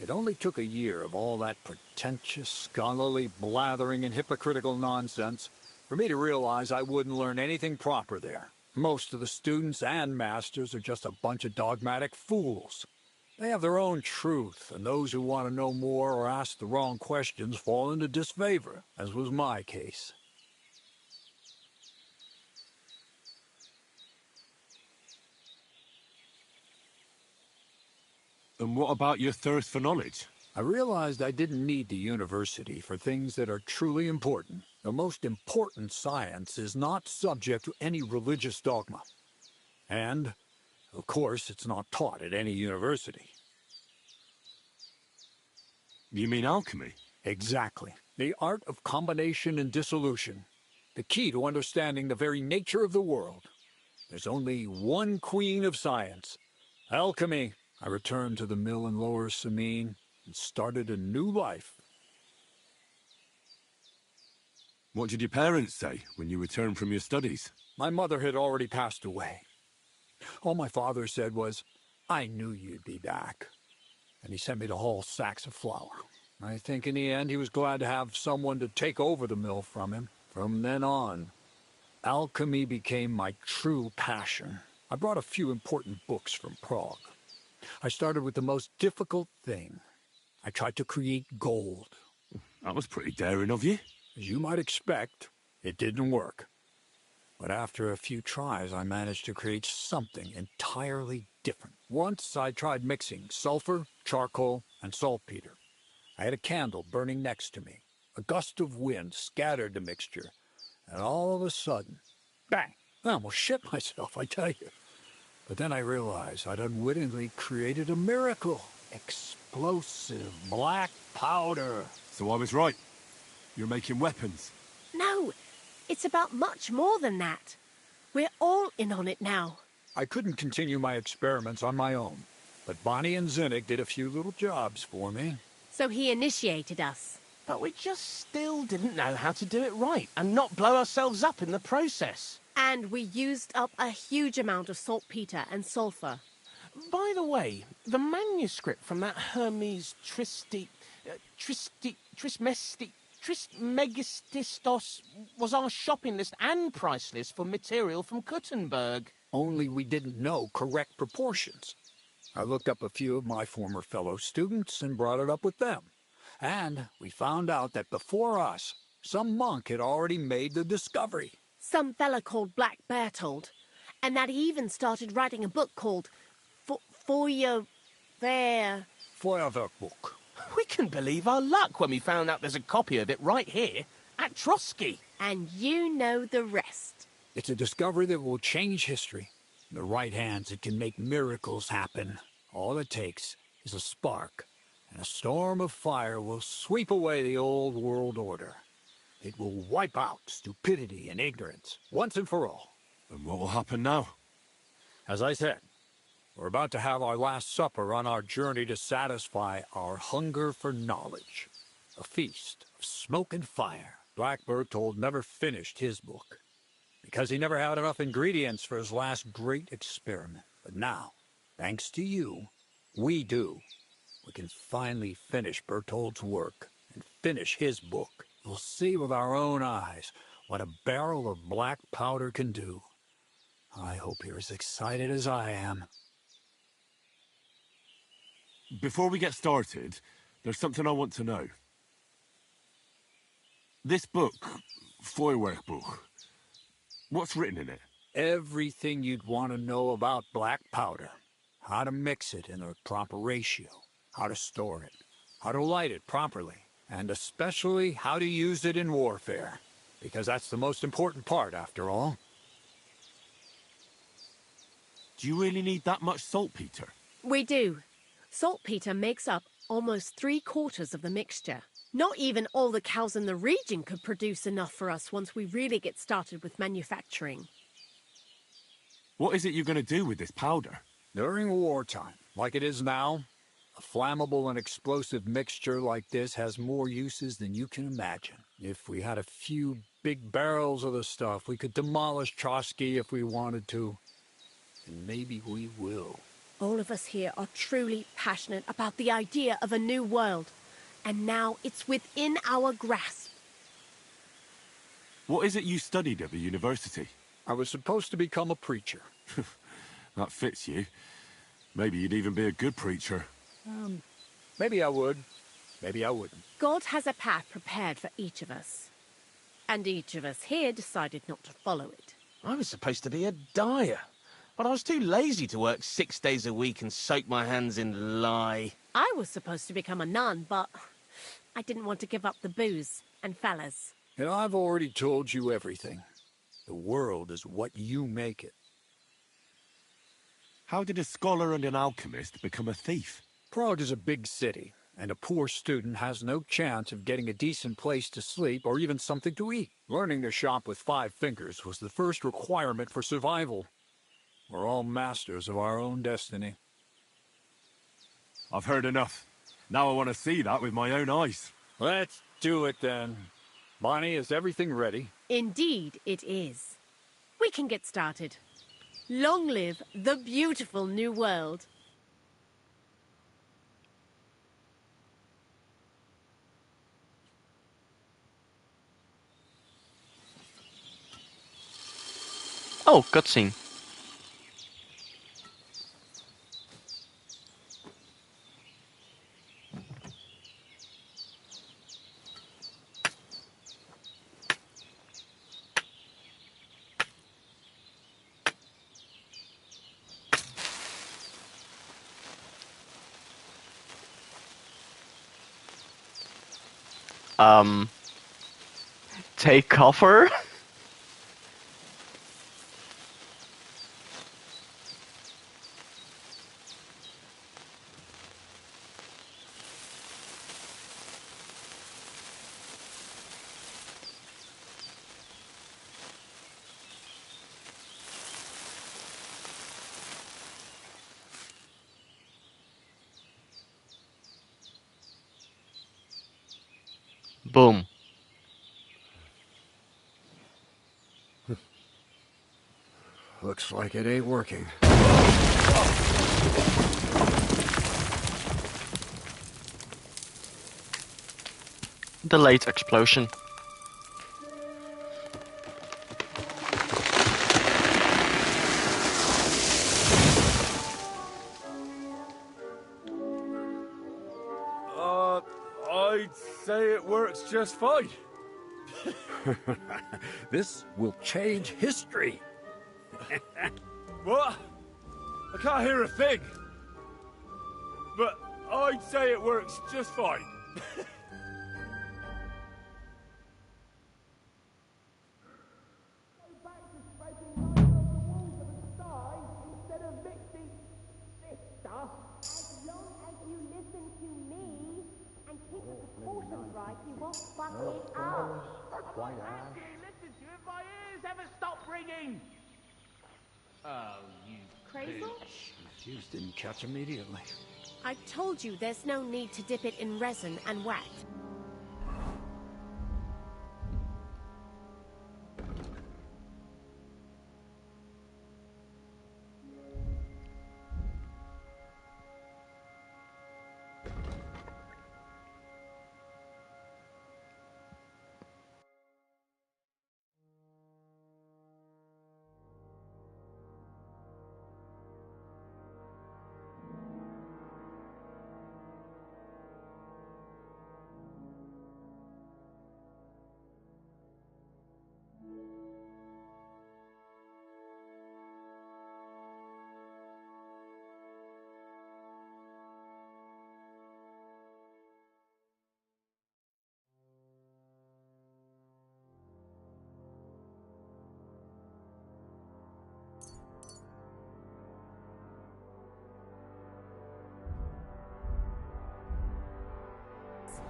it only took a year of all that pretentious, scholarly blathering and hypocritical nonsense for me to realize I wouldn't learn anything proper there. Most of the students and masters are just a bunch of dogmatic fools. They have their own truth, and those who want to know more or ask the wrong questions fall into disfavor, as was my case. And what about your thirst for knowledge? I realized I didn't need the university for things that are truly important. The most important science is not subject to any religious dogma. And, of course, it's not taught at any university. You mean alchemy? Exactly. The art of combination and dissolution. The key to understanding the very nature of the world. There's only one queen of science. Alchemy. I returned to the mill in Lower Samine and started a new life. What did your parents say when you returned from your studies? My mother had already passed away. All my father said was, "I knew you'd be back." And he sent me to haul sacks of flour. I think in the end he was glad to have someone to take over the mill from him. From then on, alchemy became my true passion. I brought a few important books from Prague. I started with the most difficult thing. I tried to create gold. That was pretty daring of you. As you might expect, it didn't work. But after a few tries, I managed to create something entirely different. Once I tried mixing sulfur, charcoal, and saltpeter. I had a candle burning next to me. A gust of wind scattered the mixture, and all of a sudden, bang! I almost shit myself, I tell you. But then I realized I'd unwittingly created a miracle. Explosive black powder. So I was right. You're making weapons. No, it's about much more than that. We're all in on it now. I couldn't continue my experiments on my own, but Bonnie and Zinnik did a few little jobs for me. So he initiated us. But we just still didn't know how to do it right and not blow ourselves up in the process. And we used up a huge amount of saltpeter and sulfur. By the way, the manuscript from that Hermes Trismegistos was our shopping list and price list for material from Kuttenberg. Only we didn't know correct proportions. I looked up a few of my former fellow students and brought it up with them. And we found out that before us, some monk had already made the discovery. Some fella called Black Bertold, and that he even started writing a book called Feuerwehr. Feuerwerk. We couldn't believe our luck when we found out there's a copy of it right here at Trotsky. And you know the rest. It's a discovery that will change history. In the right hands, it can make miracles happen. All it takes is a spark, and a storm of fire will sweep away the old world order. It will wipe out stupidity and ignorance, once and for all. And what will happen now? As I said, we're about to have our last supper on our journey to satisfy our hunger for knowledge. A feast of smoke and fire. Black Bertold never finished his book, because he never had enough ingredients for his last great experiment. But now, thanks to you, we do. We can finally finish Bertold's work and finish his book. We'll see with our own eyes what a barrel of black powder can do. I hope you're as excited as I am. Before we get started, there's something I want to know. This book, Feuerwerkbuch, what's written in it? Everything you'd want to know about black powder. How to mix it in the proper ratio. How to store it. How to light it properly. And especially how to use it in warfare. Because that's the most important part, after all. Do you really need that much saltpeter? We do. Saltpeter makes up almost 3/4 of the mixture. Not even all the cows in the region could produce enough for us once we really get started with manufacturing. What is it you're going to do with this powder? During wartime, like it is now, a flammable and explosive mixture like this has more uses than you can imagine. If we had a few big barrels of the stuff, we could demolish Trotsky if we wanted to. And maybe we will. All of us here are truly passionate about the idea of a new world. And now it's within our grasp. What is it you studied at the university? I was supposed to become a preacher. That fits you. Maybe you'd even be a good preacher. Maybe I would. Maybe I wouldn't. God has a path prepared for each of us. And each of us here decided not to follow it. I was supposed to be a dyer, but I was too lazy to work 6 days a week and soak my hands in lye. I was supposed to become a nun, but I didn't want to give up the booze and fellas. And I've already told you everything. The world is what you make it. How did a scholar and an alchemist become a thief? Prague is a big city, and a poor student has no chance of getting a decent place to sleep or even something to eat. Learning to shop with 5 fingers was the first requirement for survival. We're all masters of our own destiny. I've heard enough. Now I want to see that with my own eyes. Let's do it then. Bonnie, is everything ready? Indeed it is. We can get started. Long live the beautiful new world. Oh, cutscene. Take cover? Boom. Looks like it ain't working. Delayed explosion. I'd say it works just fine. This will change history. What? I can't hear a thing. But I'd say it works just fine. As long as you listen to me and keep the proportions right, you won't fuck it up. Quite listen to you if my ears ever stop ringing. Oh, you Crazel? bitch. Fuse didn't catch immediately. I told you there's no need to dip it in resin and wax.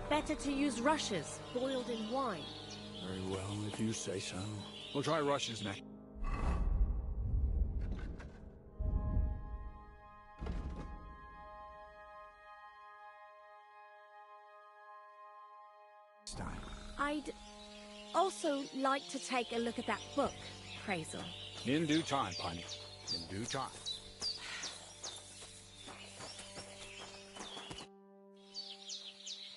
Better to use rushes, boiled in wine. Very well, if you say so. We'll try rushes next. I'd also like to take a look at that book, Crazel. In due time, Piney. In due time.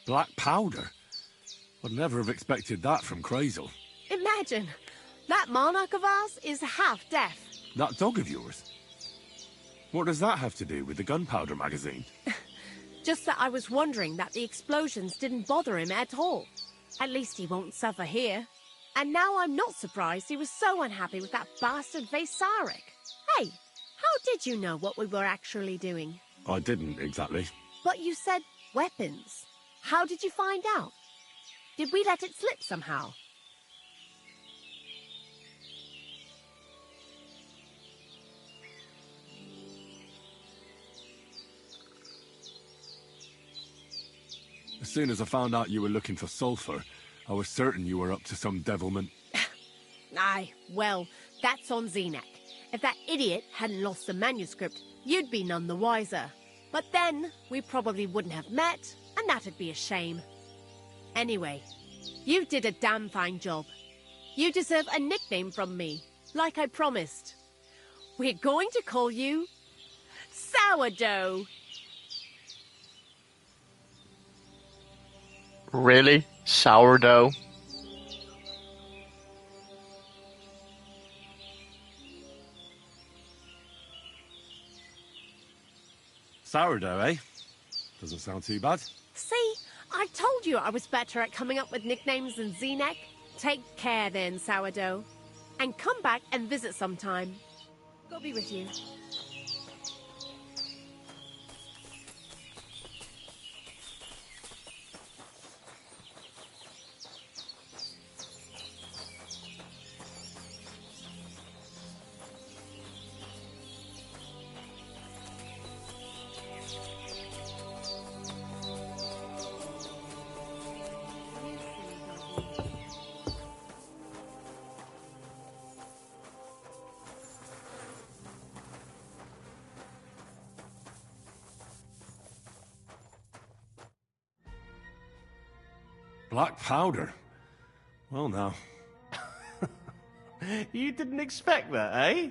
Black powder? I'd never have expected that from Crazel. Imagine, that monarch of ours is half deaf. That dog of yours? What does that have to do with the gunpowder magazine? Just that I was wondering that the explosions didn't bother him at all. At least he won't suffer here. And now I'm not surprised he was so unhappy with that bastard Vasarik. Hey, how did you know what we were actually doing? I didn't exactly. But you said weapons. How did you find out? Did we let it slip somehow? As soon as I found out you were looking for sulfur, I was certain you were up to some devilment. Aye, well, that's on Zenek. If that idiot hadn't lost the manuscript, you'd be none the wiser. But then, we probably wouldn't have met, and that'd be a shame. Anyway, you did a damn fine job. You deserve a nickname from me, like I promised. We're going to call you Sourdough. Really? Sourdough? Sourdough, eh? Doesn't sound too bad. See, I told you I was better at coming up with nicknames than Zenek. Take care then, Sourdough. And come back and visit sometime. God be with you. Black powder? Well now. You didn't expect that, eh?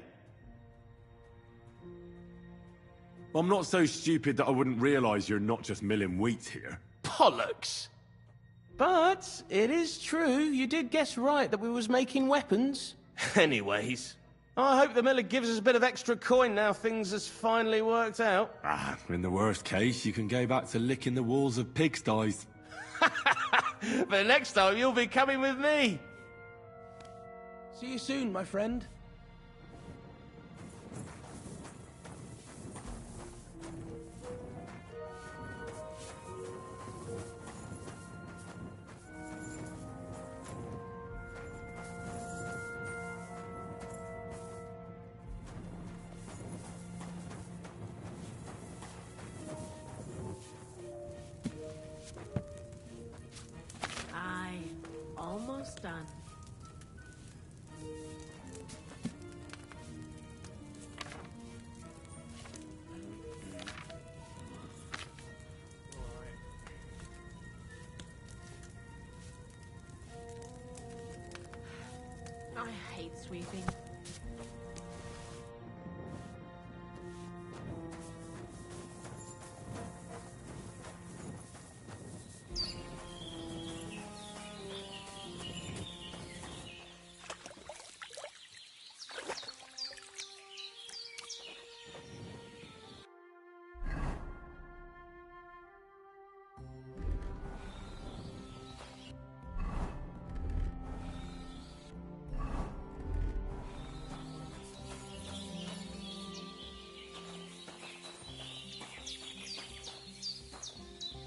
I'm not so stupid that I wouldn't realise you're not just milling wheat here. Bollocks! But it is true, you did guess right that we was making weapons. Anyways, I hope the miller gives us a bit of extra coin now things has finally worked out. Ah, in the worst case, you can go back to licking the walls of pigsties. But next time you'll be coming with me. See you soon, my friend. Aye, almost done. I hate sweeping.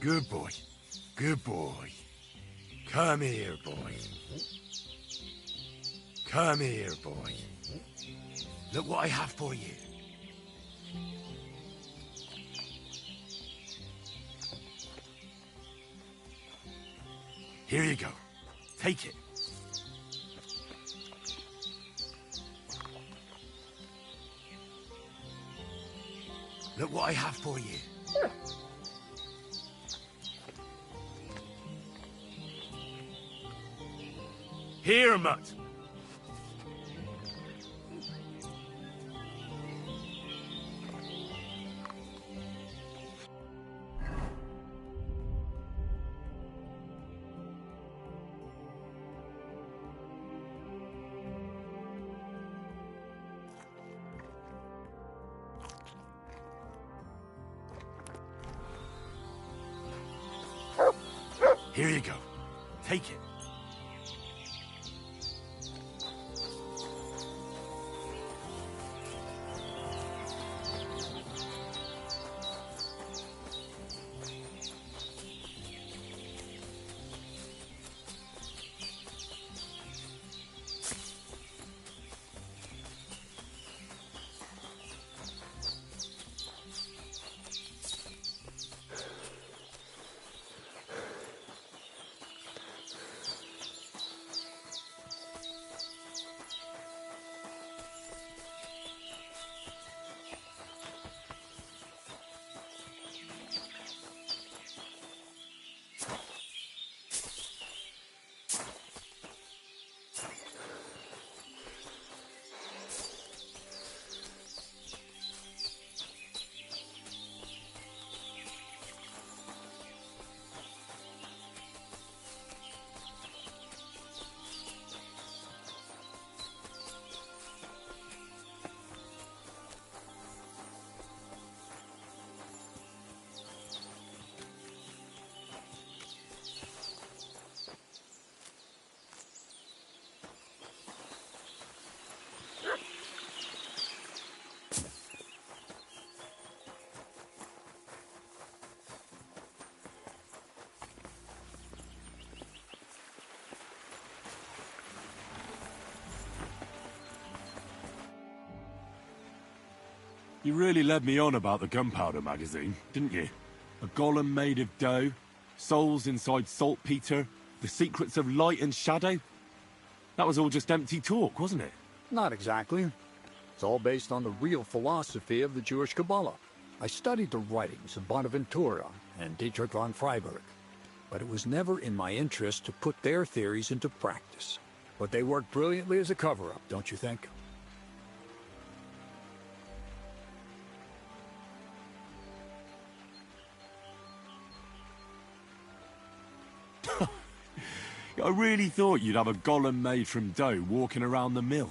Good boy. Good boy. Come here, boy. Come here, boy. Look what I have for you. Here you go. Take it. Look what I have for you. Here, mutt. Here you go. Take it. You really led me on about the gunpowder magazine, didn't you? A golem made of dough, souls inside saltpeter, the secrets of light and shadow. That was all just empty talk, wasn't it? Not exactly. It's all based on the real philosophy of the Jewish Kabbalah. I studied the writings of Bonaventura and Dietrich von Freiburg, but it was never in my interest to put their theories into practice. But they worked brilliantly as a cover-up, don't you think? I really thought you'd have a golem made from dough walking around the mill,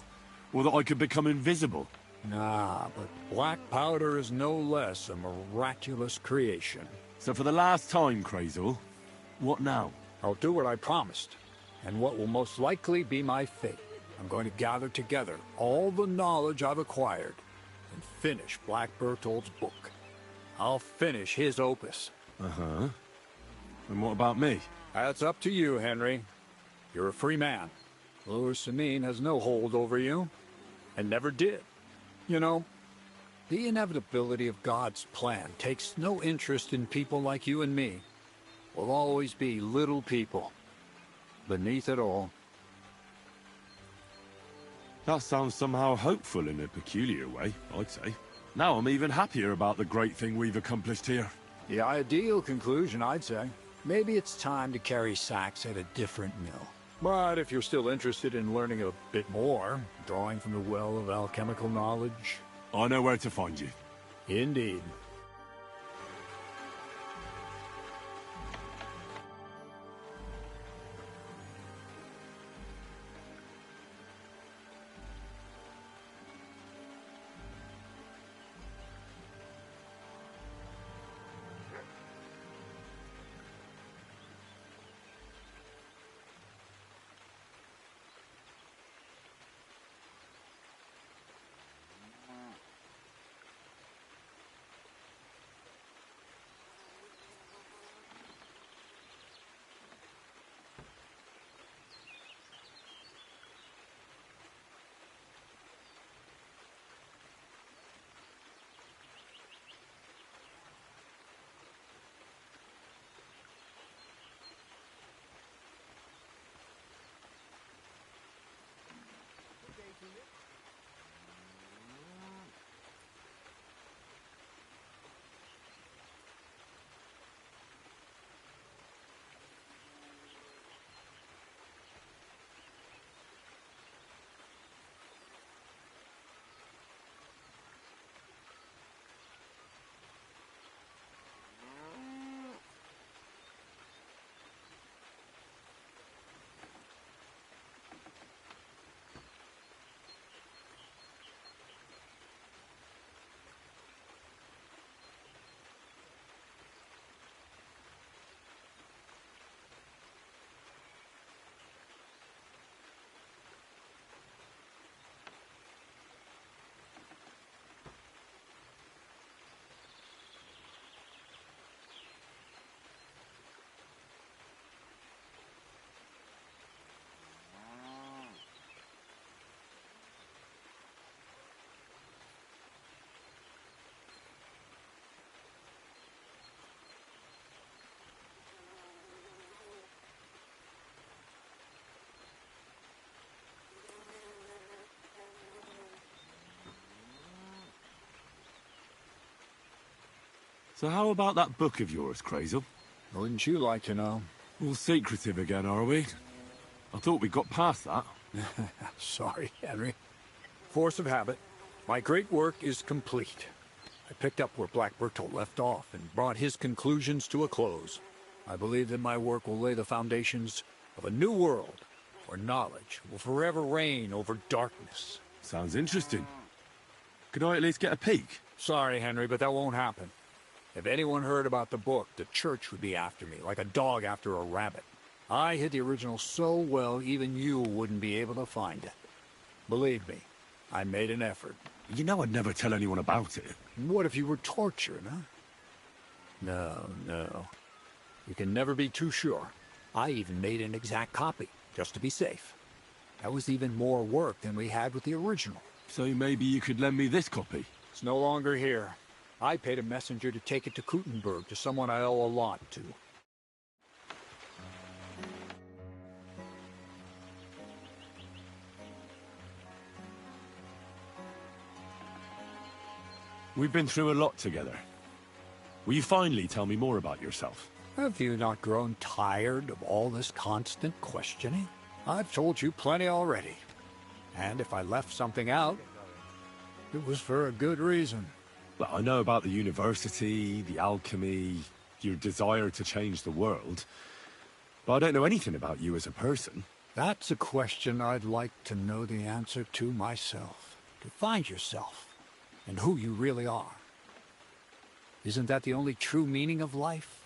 or that I could become invisible. Nah, but black powder is no less a miraculous creation. So for the last time, Crazel, what now? I'll do what I promised, and what will most likely be my fate. I'm going to gather together all the knowledge I've acquired and finish Black Bertold's book. I'll finish his opus. Uh-huh. And what about me? That's up to you, Henry. You're a free man. Lord Samin has no hold over you, and never did. You know, the inevitability of God's plan takes no interest in people like you and me. We'll always be little people, beneath it all. That sounds somehow hopeful in a peculiar way, I'd say. Now I'm even happier about the great thing we've accomplished here. The ideal conclusion, I'd say. Maybe it's time to carry sacks at a different mill. But if you're still interested in learning a bit more, drawing from the well of alchemical knowledge... I know where to find you. Indeed. So how about that book of yours, Crazel? Wouldn't you like to know? All secretive again, are we? I thought we got past that. Sorry, Henry. Force of habit. My great work is complete. I picked up where Black Bertold left off and brought his conclusions to a close. I believe that my work will lay the foundations of a new world, where knowledge will forever reign over darkness. Sounds interesting. Could I at least get a peek? Sorry, Henry, but that won't happen. If anyone heard about the book, the church would be after me, like a dog after a rabbit. I hid the original so well, even you wouldn't be able to find it. Believe me, I made an effort. You know I'd never tell anyone about it. What if you were tortured, huh? No. You can never be too sure. I even made an exact copy, just to be safe. That was even more work than we had with the original. So maybe you could lend me this copy? It's no longer here. I paid a messenger to take it to Kuttenberg, to someone I owe a lot to. We've been through a lot together. Will you finally tell me more about yourself? Have you not grown tired of all this constant questioning? I've told you plenty already. And if I left something out, it was for a good reason. Well, I know about the university, the alchemy, your desire to change the world. But I don't know anything about you as a person. That's a question I'd like to know the answer to myself. To find yourself, and who you really are. Isn't that the only true meaning of life?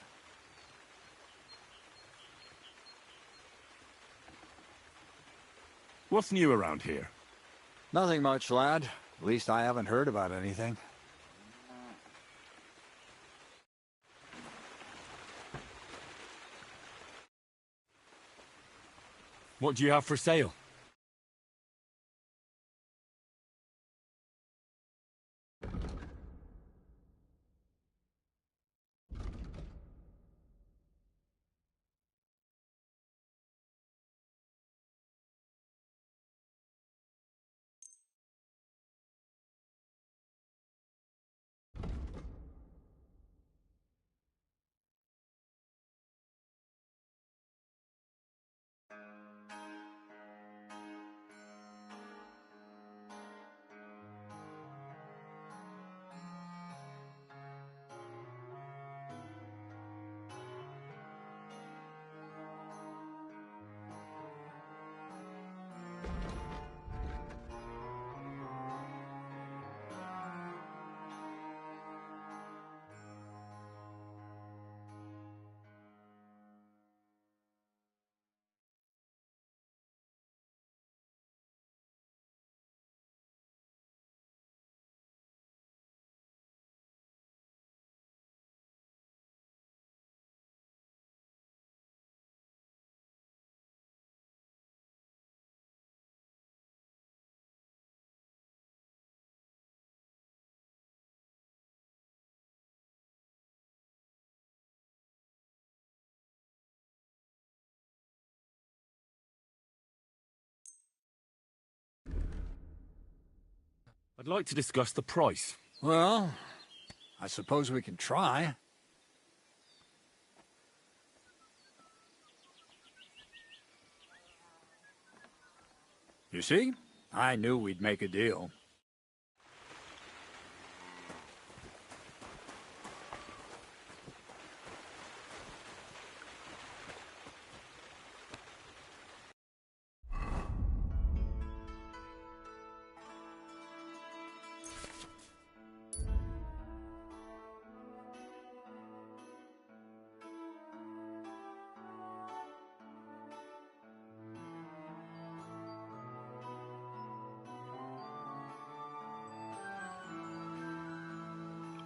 What's new around here? Nothing much, lad. At least I haven't heard about anything. What do you have for sale? I'd like to discuss the price. Well, I suppose we can try. You see? I knew we'd make a deal.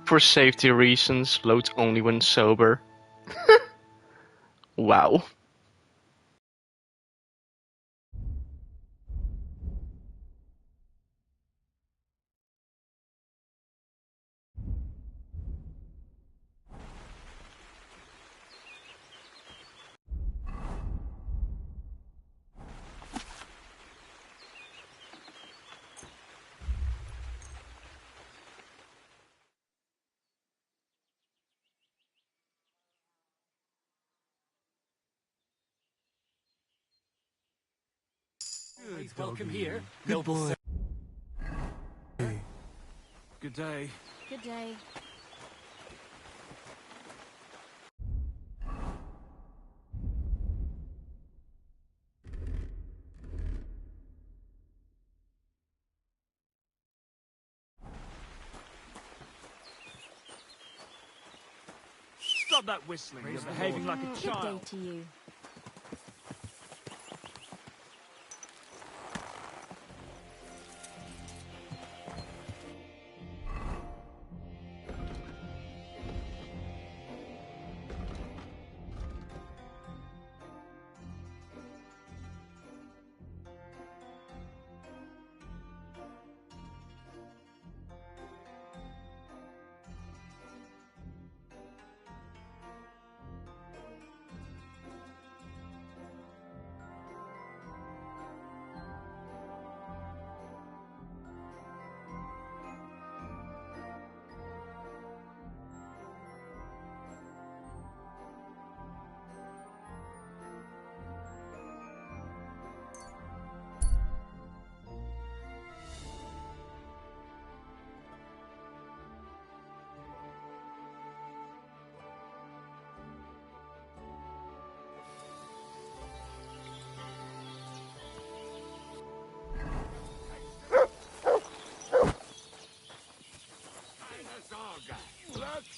For safety reasons, load only when sober. Wow. Please welcome here. Good boy. Good day. Good day. Stop that whistling. You're behaving like a Good child. day to you.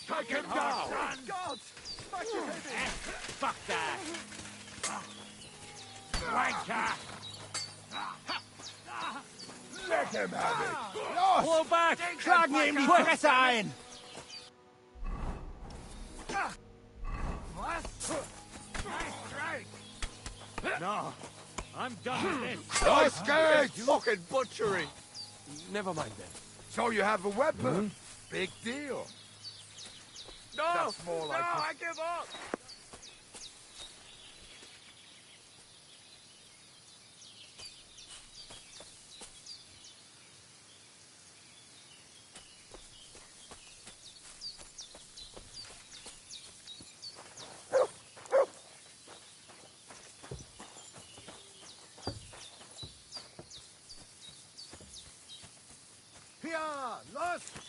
Take him down! God! Smash your head in! Fuck that! Wanker! him have it. Lost! Pull back! Drag me in me Frettine! No, I'm done with this. I'm scared! Fucking butchery! Never mind then. So you have a weapon? Big deal. No! That's more like no, it. I give up! Here! Lost!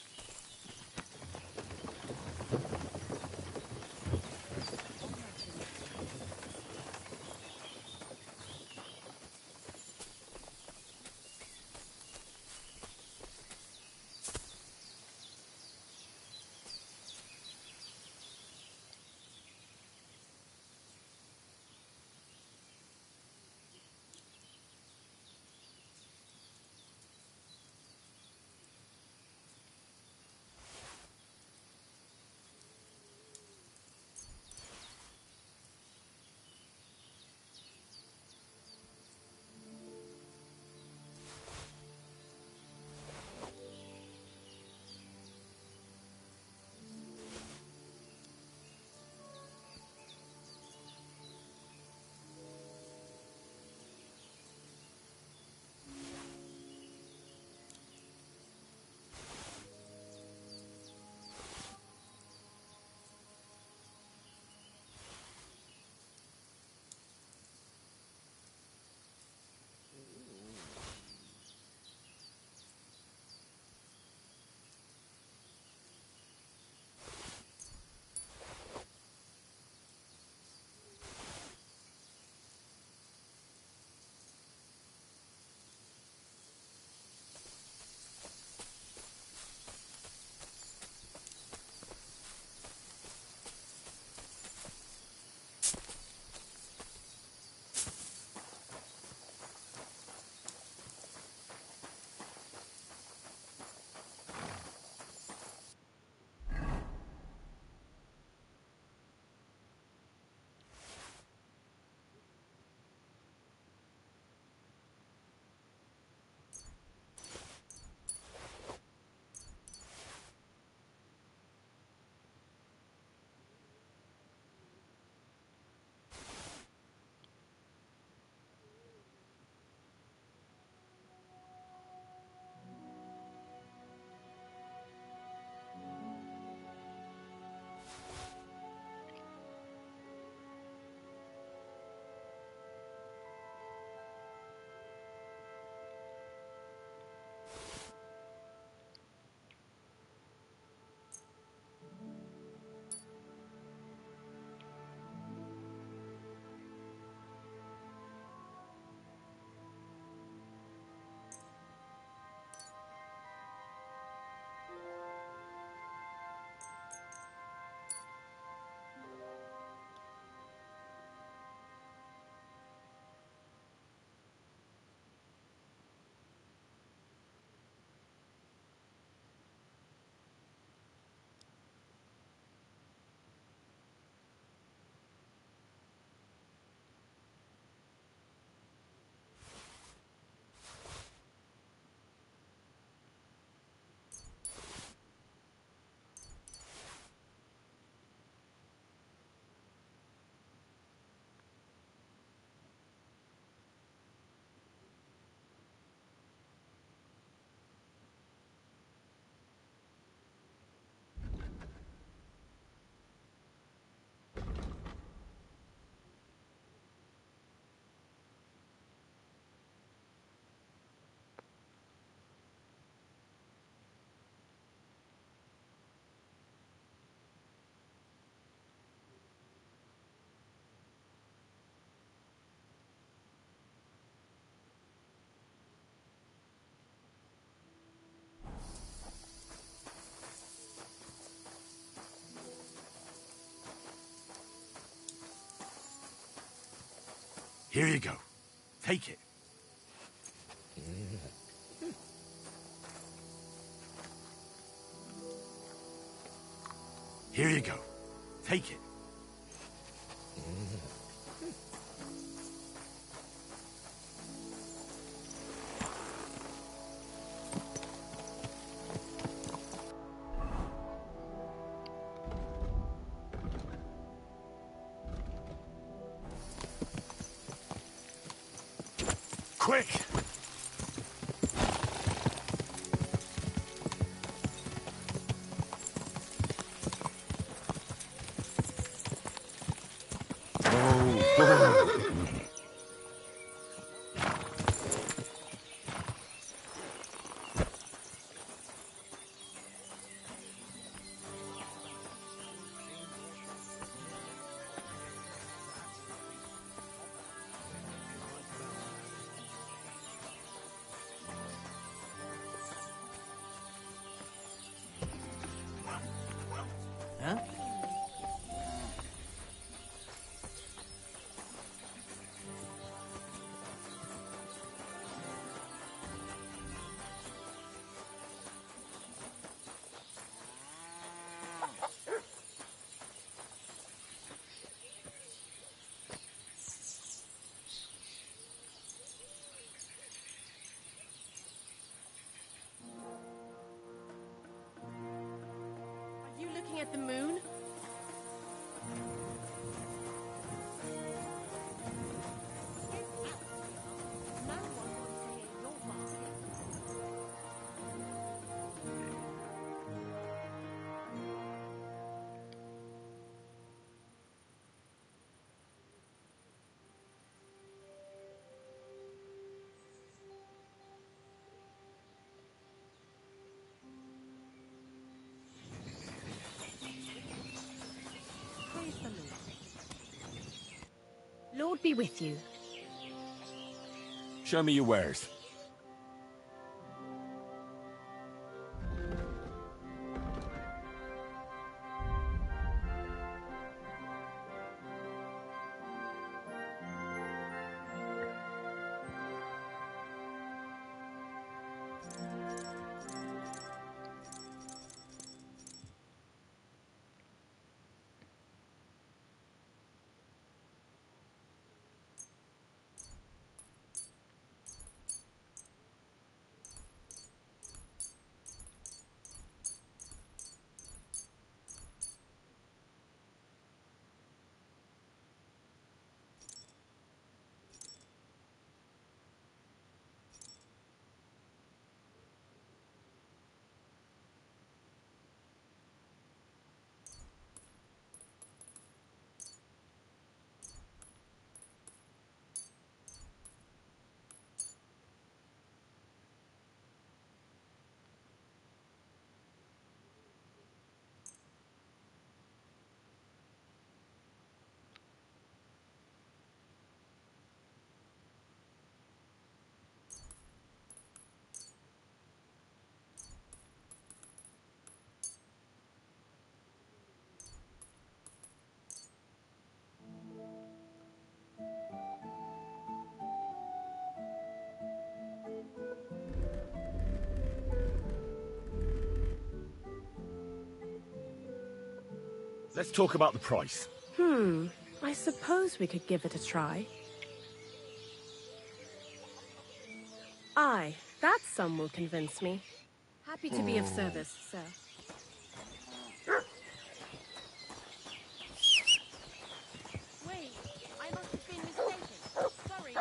Here you go. Take it. Here you go. Take it. Quick! Huh? Are you looking at the moon? Praise the Lord. Lord be with you. Show me your wares. Let's talk about the price. I suppose we could give it a try. Aye, that sum will convince me. Happy to be of service, sir. Wait, I must have been mistaken. Sorry.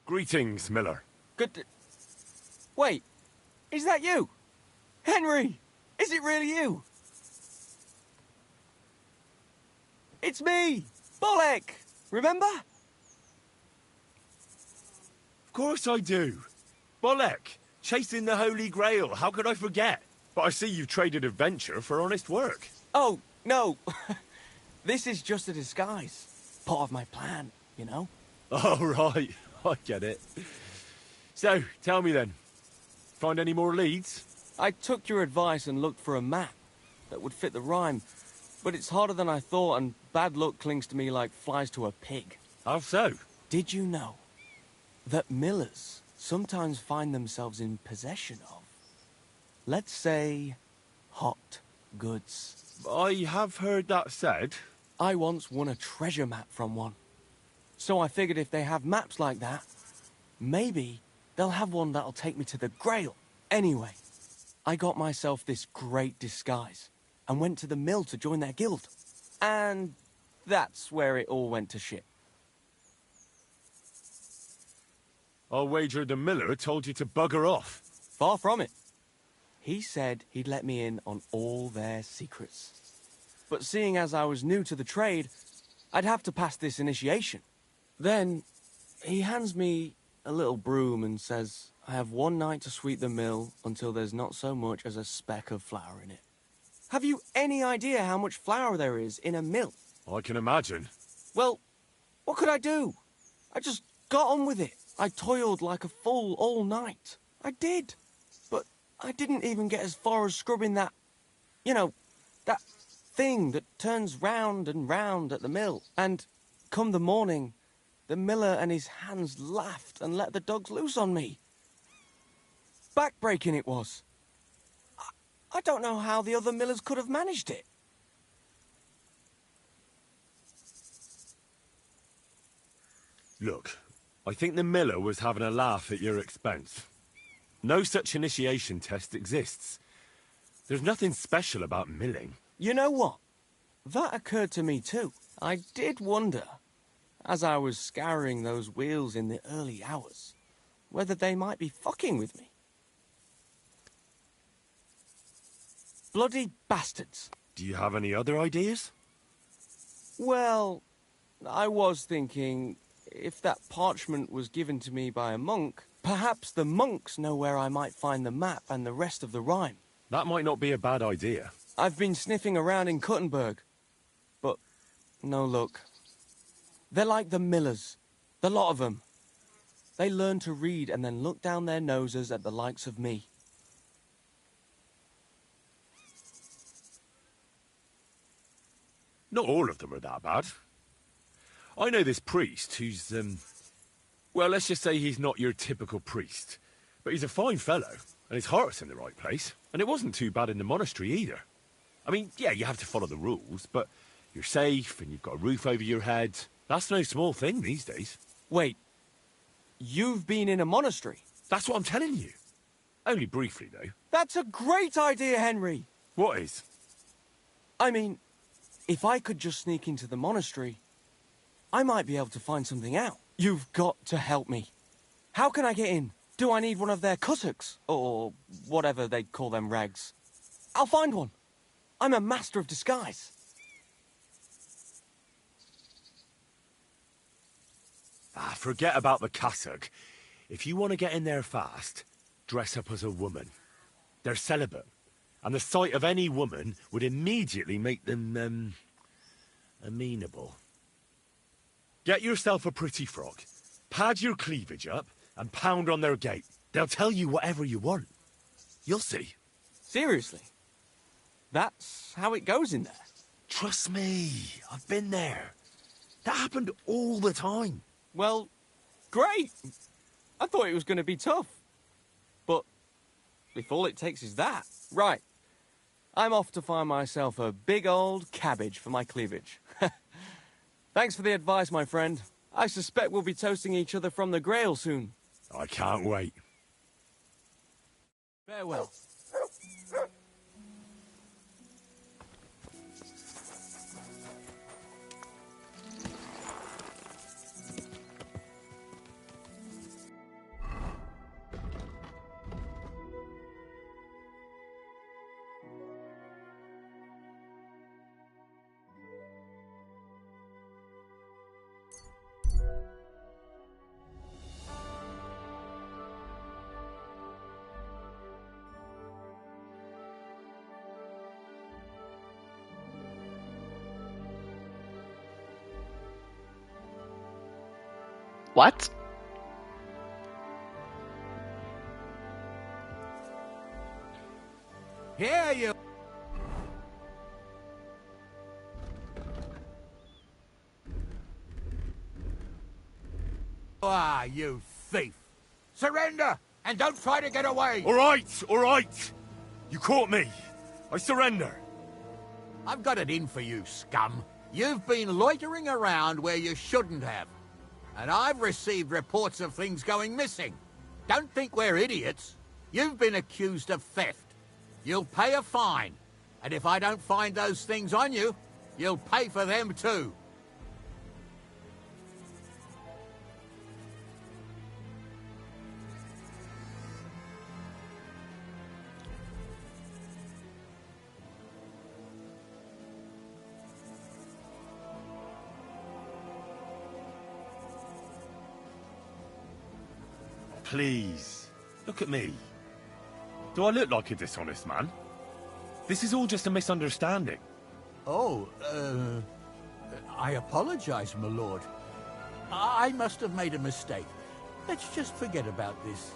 Greetings, Miller. Good. Wait, is that you? Henry! Is it really you? It's me! Bolek! Remember? Of course I do. Bolek, chasing the Holy Grail, how could I forget? But I see you've traded adventure for honest work. Oh, no. This is just a disguise. Part of my plan, you know? Oh, right. I get it. So, tell me then. Find any more leads? I took your advice and looked for a map that would fit the rhyme, but it's harder than I thought, and bad luck clings to me like flies to a pig. How so? Did you know that millers sometimes find themselves in possession of, let's say, hot goods? I have heard that said. I once won a treasure map from one. So I figured if they have maps like that, maybe they'll have one that'll take me to the Grail. Anyway, I got myself this great disguise and went to the mill to join their guild. And that's where it all went to shit. I'll wager the miller told you to bugger off. Far from it. He said he'd let me in on all their secrets. But seeing as I was new to the trade, I'd have to pass this initiation. Then, he hands me a little broom and says I have one night to sweep the mill until there's not so much as a speck of flour in it. Have you any idea how much flour there is in a mill? I can imagine. Well, what could I do? I just got on with it. I toiled like a fool all night. I did. But I didn't even get as far as scrubbing that, you know, that thing that turns round and round at the mill. And come the morning, the miller and his hands laughed and let the dogs loose on me. Backbreaking it was. I don't know how the other millers could have managed it. Look, I think the miller was having a laugh at your expense. No such initiation test exists. There's nothing special about milling. You know what? That occurred to me too. I did wonder, as I was scouring those wheels in the early hours, whether they might be fucking with me. Bloody bastards. Do you have any other ideas? Well, I was thinking, if that parchment was given to me by a monk, perhaps the monks know where I might find the map and the rest of the rhyme. That might not be a bad idea. I've been sniffing around in Kuttenberg, but no luck. They're like the millers, the lot of them. They learn to read and then look down their noses at the likes of me. Not all of them are that bad. I know this priest who's, well, let's just say he's not your typical priest. But he's a fine fellow, and his heart's in the right place. And it wasn't too bad in the monastery either. I mean, yeah, you have to follow the rules, but you're safe, and you've got a roof over your head. That's no small thing these days. Wait, you've been in a monastery? That's what I'm telling you. Only briefly, though. That's a great idea, Henry! What is? I mean, if I could just sneak into the monastery, I might be able to find something out. You've got to help me. How can I get in? Do I need one of their kutuks? Or whatever they call them rags? I'll find one. I'm a master of disguise. Forget about the cassock. If you want to get in there fast, dress up as a woman. They're celibate, and the sight of any woman would immediately make them, amenable. Get yourself a pretty frock, pad your cleavage up, and pound on their gate. They'll tell you whatever you want. You'll see. Seriously? That's how it goes in there? Trust me, I've been there. That happened all the time. Well, great. I thought it was going to be tough. But if all it takes is that... Right. I'm off to find myself a big old cabbage for my cleavage. Thanks for the advice, my friend. I suspect we'll be toasting each other from the Grail soon. I can't wait. Farewell. What? Here you... Ah, you thief! Surrender, and don't try to get away! All right! You caught me. I surrender. I've got it in for you, scum. You've been loitering around where you shouldn't have. And I've received reports of things going missing. Don't think we're idiots. You've been accused of theft. You'll pay a fine. And if I don't find those things on you, you'll pay for them too. Please, look at me. Do I look like a dishonest man? This is all just a misunderstanding. Oh, I apologize, my lord. I must have made a mistake. Let's just forget about this.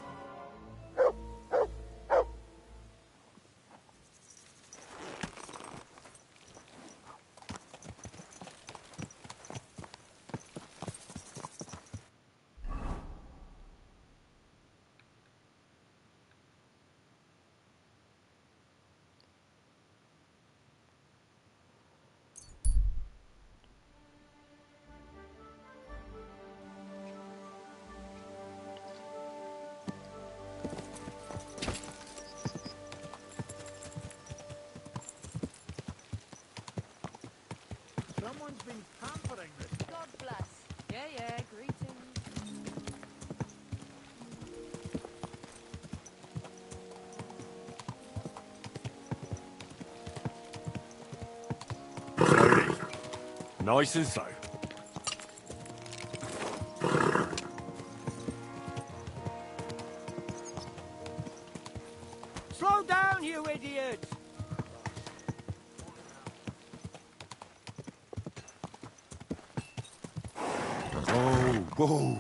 Someone's been pampering this. God bless. Yeah, greetings. Slowly. Nice and slow. Slow down, you idiot! Whoa.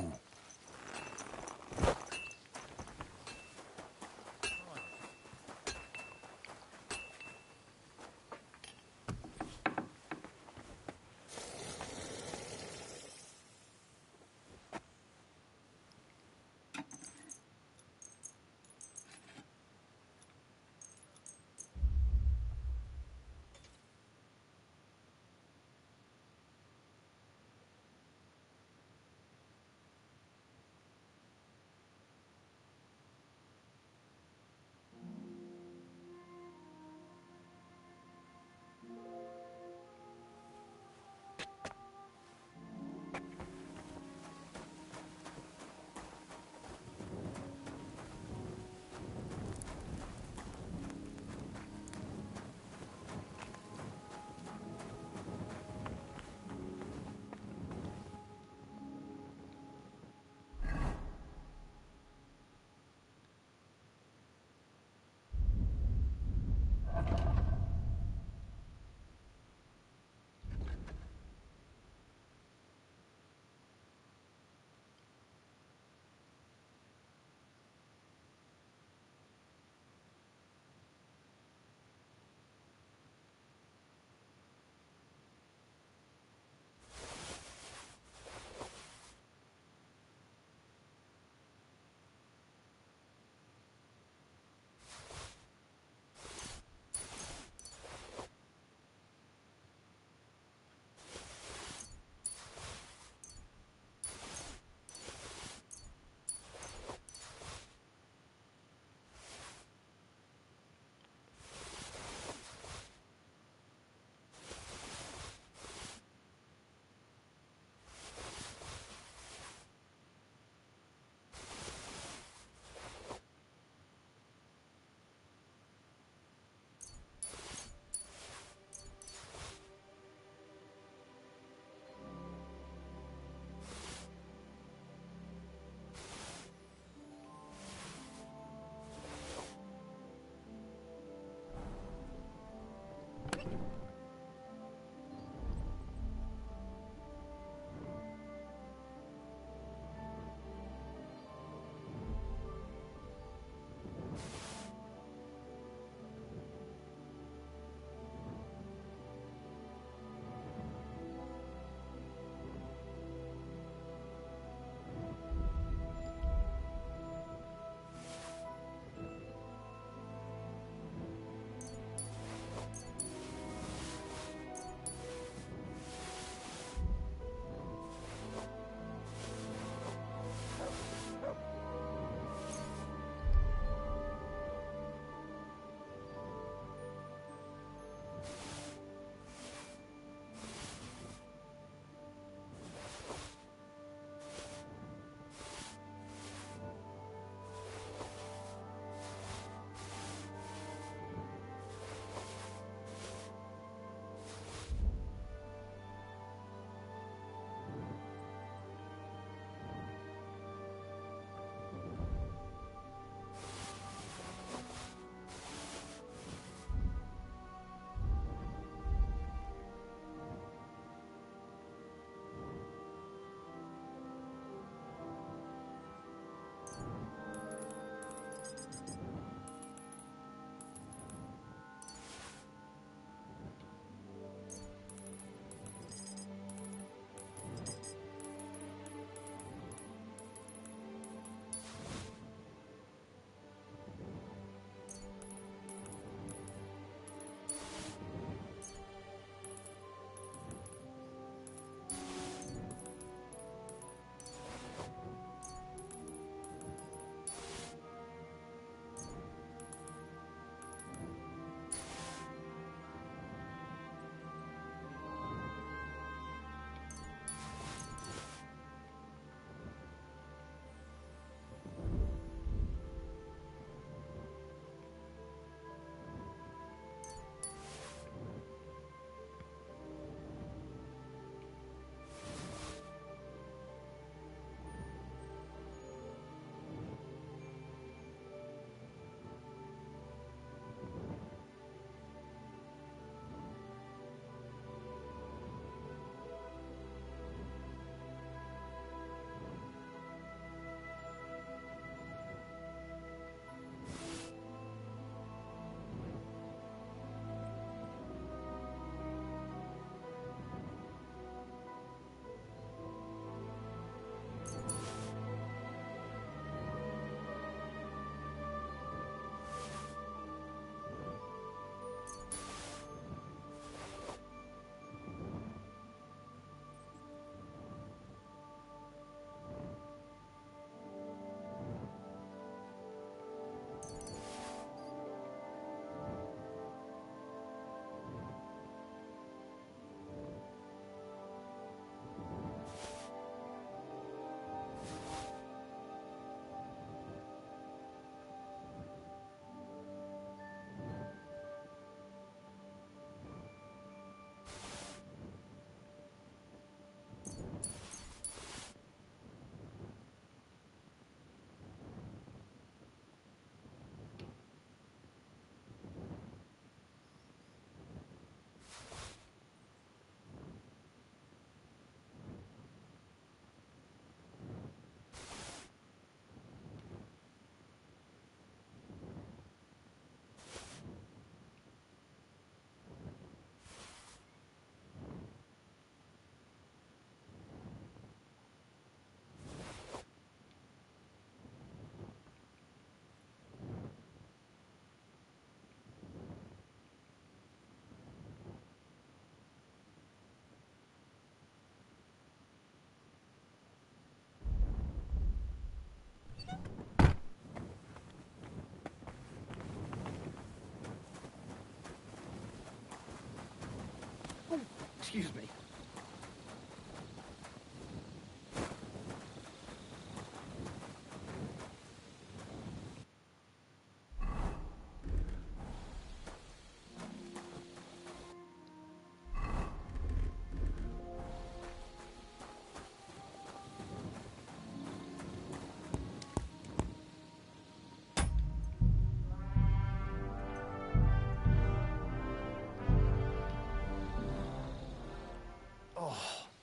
Excuse me.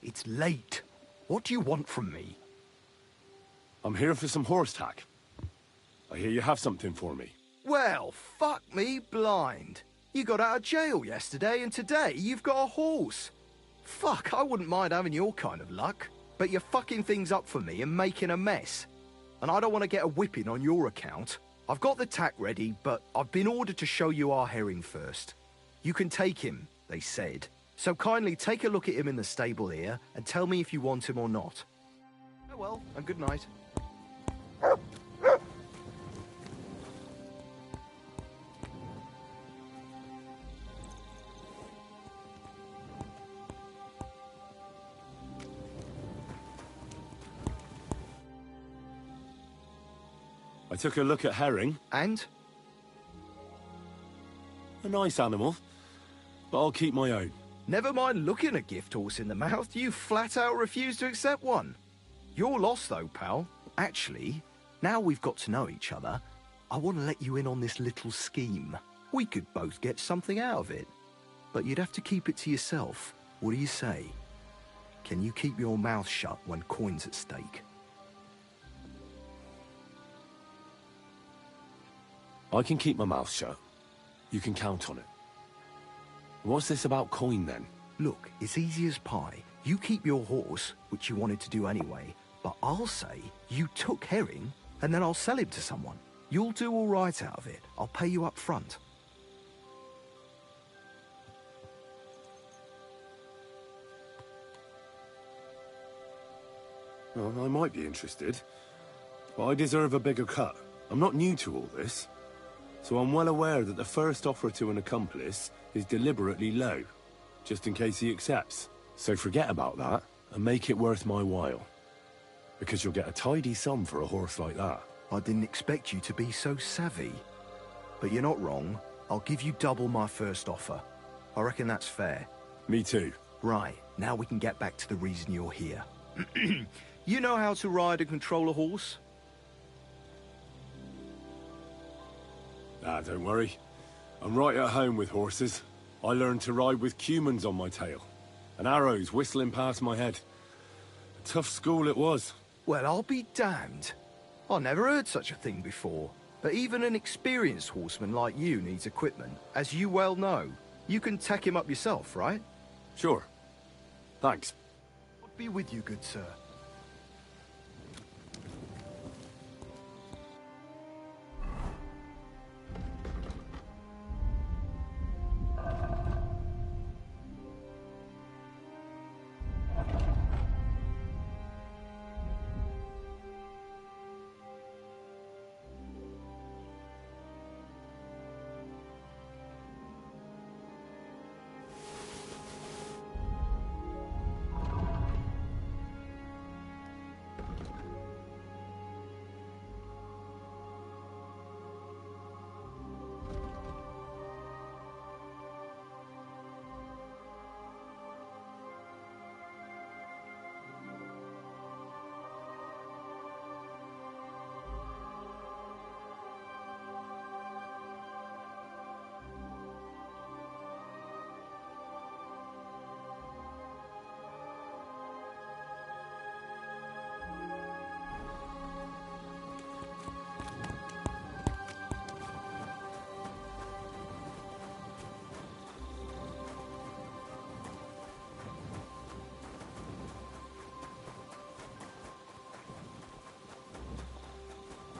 It's late. What do you want from me? I'm here for some horse tack. I hear you have something for me. Well, fuck me blind. You got out of jail yesterday, and today you've got a horse. Fuck, I wouldn't mind having your kind of luck. But you're fucking things up for me and making a mess. And I don't want to get a whipping on your account. I've got the tack ready, but I've been ordered to show you our herring first. You can take him, they said. So kindly take a look at him in the stable here and tell me if you want him or not. Farewell, and good night. I took a look at herring. And? A nice animal, but I'll keep my own. Never mind looking a gift horse in the mouth, you flat out refuse to accept one. You're lost though, pal. Actually, now we've got to know each other, I want to let you in on this little scheme. We could both get something out of it. But you'd have to keep it to yourself. What do you say? Can you keep your mouth shut when coin's at stake? I can keep my mouth shut. You can count on it. What's this about coin, then? Look, it's easy as pie. You keep your horse, which you wanted to do anyway, but I'll say you took herring, and then I'll sell him to someone. You'll do all right out of it. I'll pay you up front. Well, I might be interested, but I deserve a bigger cut. I'm not new to all this, so I'm well aware that the first offer to an accomplice is deliberately low, just in case he accepts. So forget about that, and make it worth my while. Because you'll get a tidy sum for a horse like that. I didn't expect you to be so savvy. But you're not wrong. I'll give you double my first offer. I reckon that's fair. Me too. Right, now we can get back to the reason you're here. You know how to ride and control a horse? Ah, don't worry. I'm right at home with horses. I learned to ride with cumans on my tail, and arrows whistling past my head. A tough school it was. Well, I'll be damned. I never heard such a thing before. But even an experienced horseman like you needs equipment, as you well know. You can tack him up yourself, right? Sure. Thanks. I'll be with you, good sir.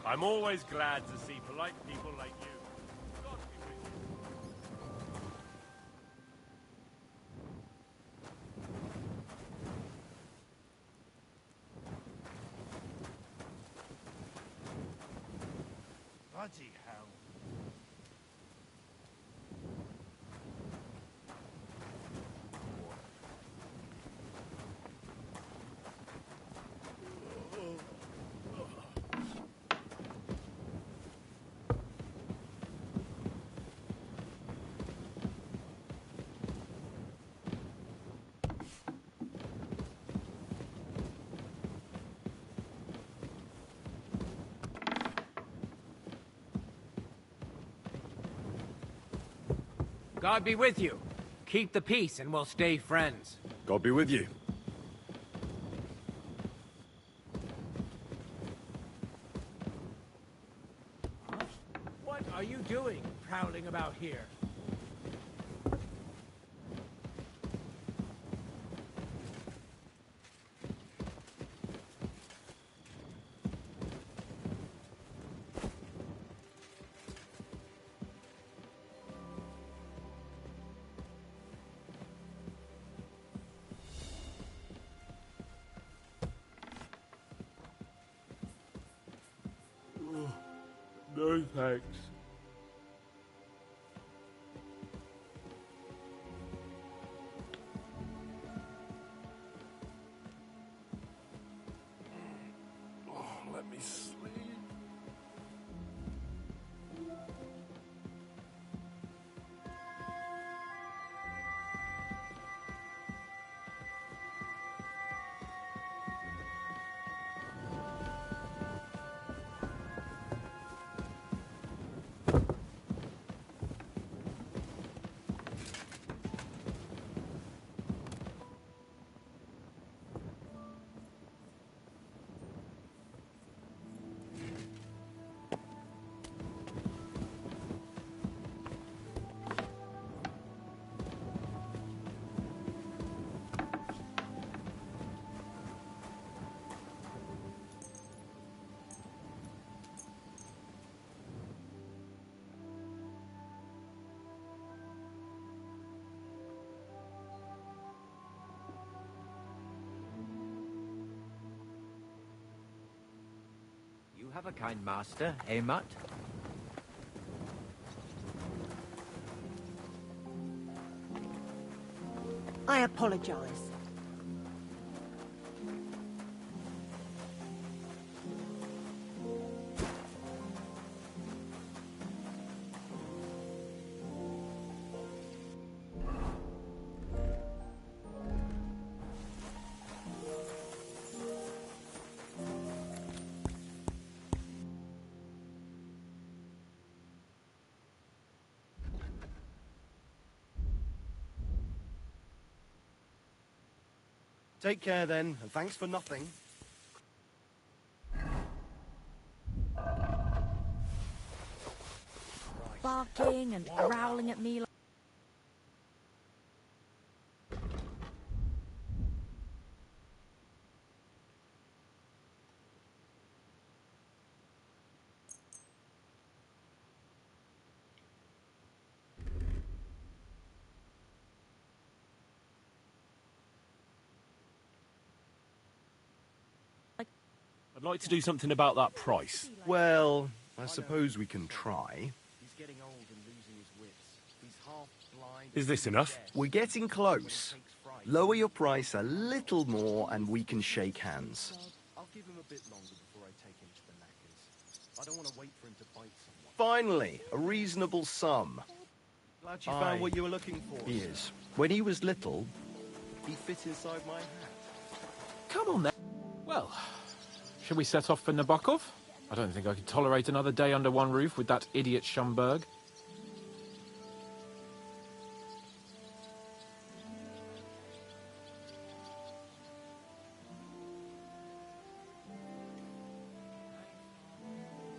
I'm always glad to see polite people like you. God be with you. Bloody hell. God be with you. Keep the peace and we'll stay friends. God be with you. What are you doing, prowling about here? No thanks. Let me sleep. You have a kind master, eh, Mutt? I apologize. Take care then, and thanks for nothing. Barking and growling at me like... I'd like to do something about that price. Well, I suppose we can try. He's getting old and losing his wits. He's half blind. Is this enough? We're getting close. Lower your price a little more and we can shake hands. I'll give him a bit longer before I take him to the knackers. I don't want to wait for him to bite someone. Finally, a reasonable sum. Glad you found what you were looking for. He is. When he was little, he fit inside my hat. Come on then. Well, shall we set off for Nabokov? I don't think I could tolerate another day under one roof with that idiot Schomburg.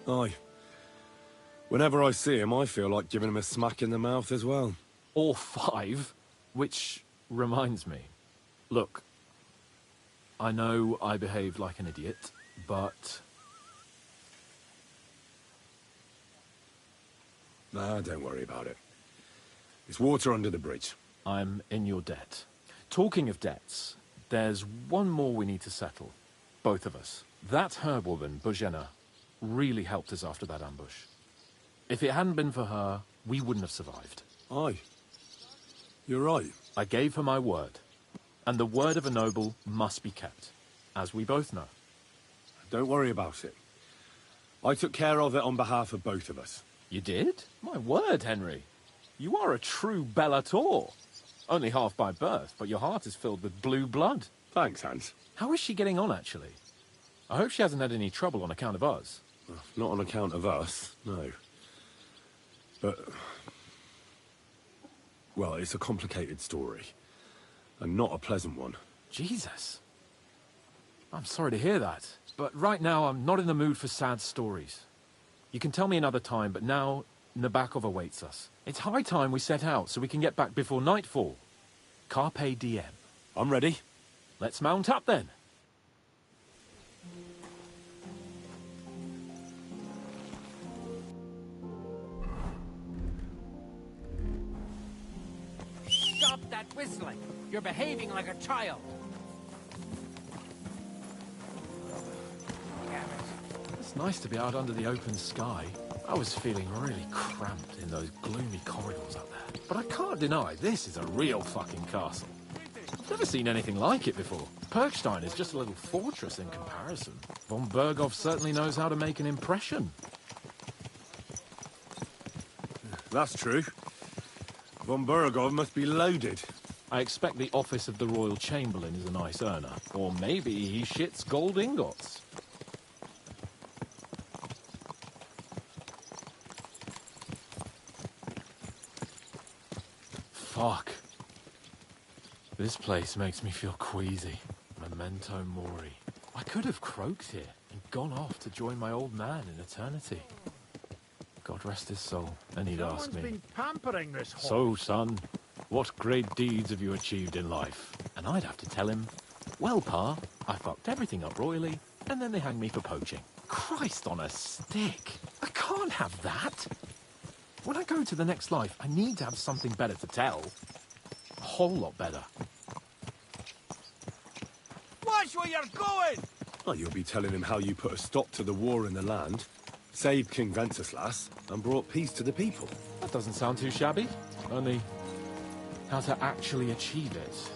Aye. Whenever I see him, I feel like giving him a smack in the mouth as well. Or 5, which reminds me. Look, I know I behaved like an idiot, but... Nah, don't worry about it. It's water under the bridge. I'm in your debt. Talking of debts, there's one more we need to settle. Both of us. That herbwoman, Bozhena, really helped us after that ambush. If it hadn't been for her, we wouldn't have survived. Aye. You're right. I gave her my word. And the word of a noble must be kept, as we both know. Don't worry about it. I took care of it on behalf of both of us. You did? My word, Henry. You are a true Bellator. Only half by birth, but your heart is filled with blue blood. Thanks, Hans. How is she getting on, actually? I hope she hasn't had any trouble on account of us. Not on account of us, no. But Well, it's a complicated story. And not a pleasant one. Jesus. I'm sorry to hear that. But right now, I'm not in the mood for sad stories. You can tell me another time, but now Nabokov awaits us. It's high time we set out so we can get back before nightfall. Carpe diem. I'm ready. Let's mount up then. Stop that whistling! You're behaving like a child! It's nice to be out under the open sky. I was feeling really cramped in those gloomy corridors up there. But I can't deny this is a real fucking castle. I've never seen anything like it before. Perkstein is just a little fortress in comparison. Von Berghoff certainly knows how to make an impression. That's true. Von Berghoff must be loaded. I expect the office of the Royal Chamberlain is a nice earner. Or maybe he shits gold ingots. Fuck. This place makes me feel queasy. Memento mori. I could have croaked here and gone off to join my old man in eternity. God rest his soul. And he'd ask me, been pampering this horse. "So, son, what great deeds have you achieved in life?" And I'd have to tell him, "Well, Pa, I fucked everything up royally, and then they hanged me for poaching." Christ on a stick. I can't have that. When I go to the next life, I need to have something better to tell. A whole lot better. Watch where you're going! Oh, you'll be telling him how you put a stop to the war in the land, saved King Venceslas, and brought peace to the people. That doesn't sound too shabby. Only, how to actually achieve it.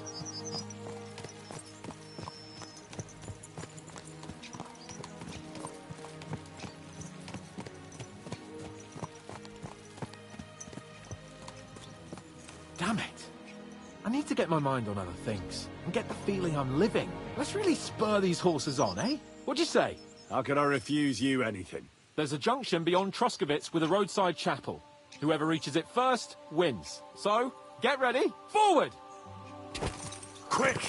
Damn it. I need to get my mind on other things, and get the feeling I'm living. Let's really spur these horses on, eh? What'd you say? How can I refuse you anything? There's a junction beyond Troskowitz with a roadside chapel. Whoever reaches it first, wins. So, get ready, forward! Quick!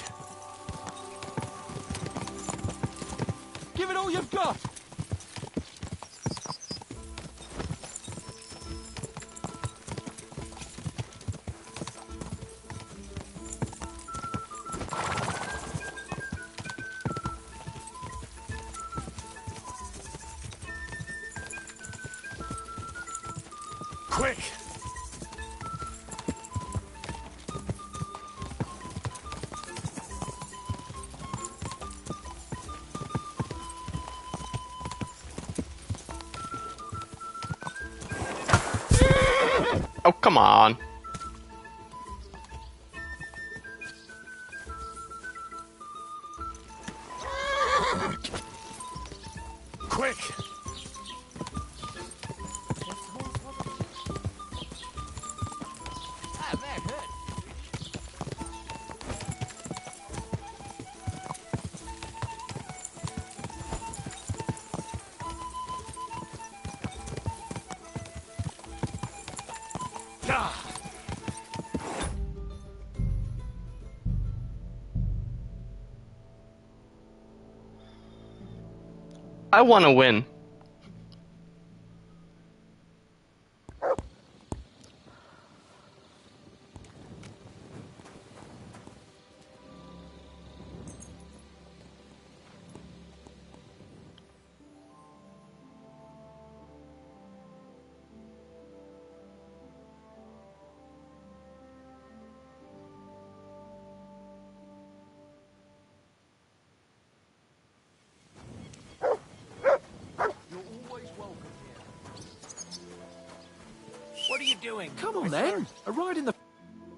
Give it all you've got! Quick! Oh, come on. Quick! Ah, that hurt. I want to win. What are you doing? Come on then, a ride in the...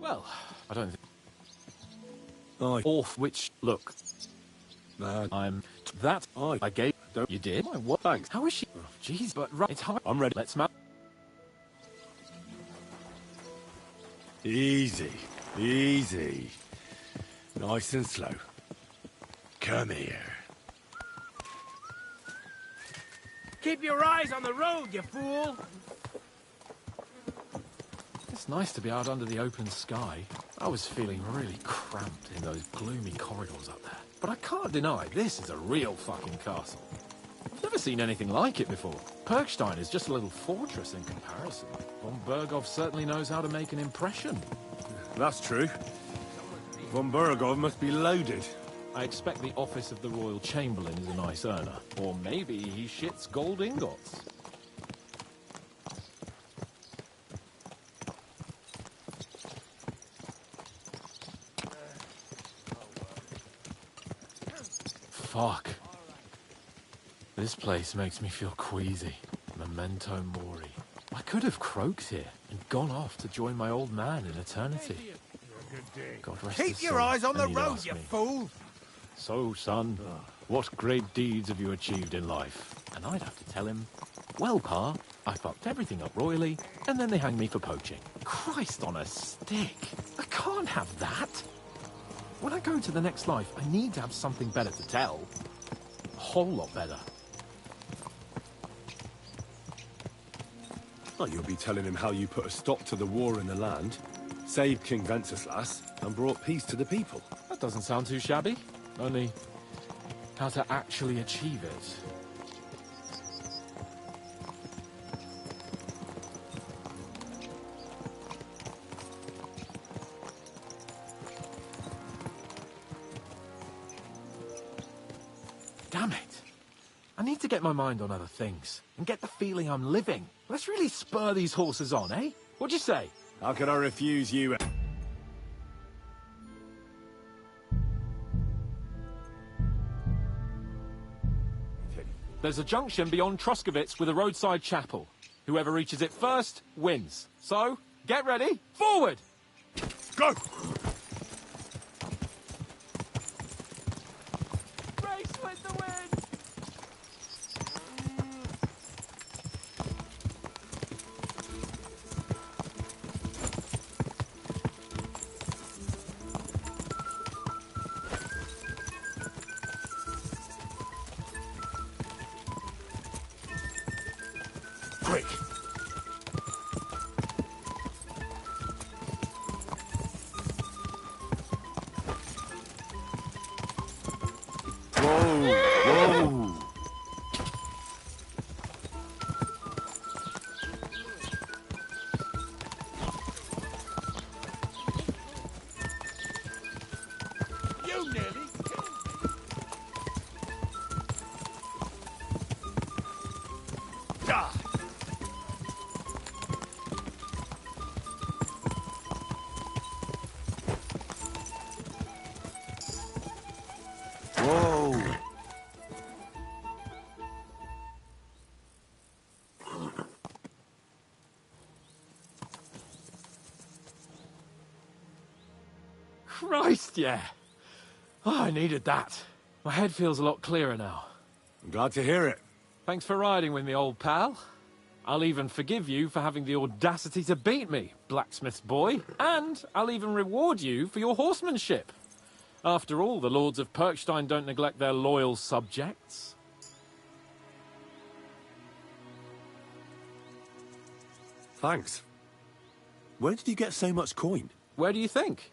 Well, I don't think... Off which, look, I'm... That I gave... Don't you did? My what? Thanks. How is she? Oh, jeez, but right, it's hard. I'm ready. Let's mount. Easy, easy. Nice and slow. Come here. Keep your eyes on the road, you fool! This It's nice to be out under the open sky. I was feeling really cramped in those gloomy corridors up there. But I can't deny, this is a real fucking castle. I've never seen anything like it before. Perkstein is just a little fortress in comparison. Von Berghoff certainly knows how to make an impression. That's true. Von Berghoff must be loaded. I expect the office of the Royal Chamberlain is a nice earner. Or maybe he shits gold ingots. Fuck. This place makes me feel queasy. Memento mori. I could have croaked here and gone off to join my old man in eternity. God rest his Keep your soul, eyes on the and he'd road, ask you me, fool! "So, son, what great deeds have you achieved in life?" And I'd have to tell him, "Well, Pa, I fucked everything up royally, and then they hanged me for poaching." Christ on a stick! I can't have that! When I go to the next life, I need to have something better to tell. A whole lot better. Well, you'll be telling him how you put a stop to the war in the land, saved King Wenceslas, and brought peace to the people. That doesn't sound too shabby. Only, how to actually achieve it. Damn it. I need to get my mind on other things, and get the feeling I'm living. Let's really spur these horses on, eh? What'd you say? How could I refuse you? There's a junction beyond Truskovitz with a roadside chapel. Whoever reaches it first, wins. So, get ready, forward! Go! Race with the wind! Quick! Whoa! You nearly killed me. Die! Whoa! Christ, yeah. Oh, I needed that. My head feels a lot clearer now. I'm glad to hear it. Thanks for riding with me, old pal. I'll even forgive you for having the audacity to beat me, blacksmith's boy. And I'll even reward you for your horsemanship. After all, the lords of Perkstein don't neglect their loyal subjects. Thanks. Where did you get so much coin? Where do you think?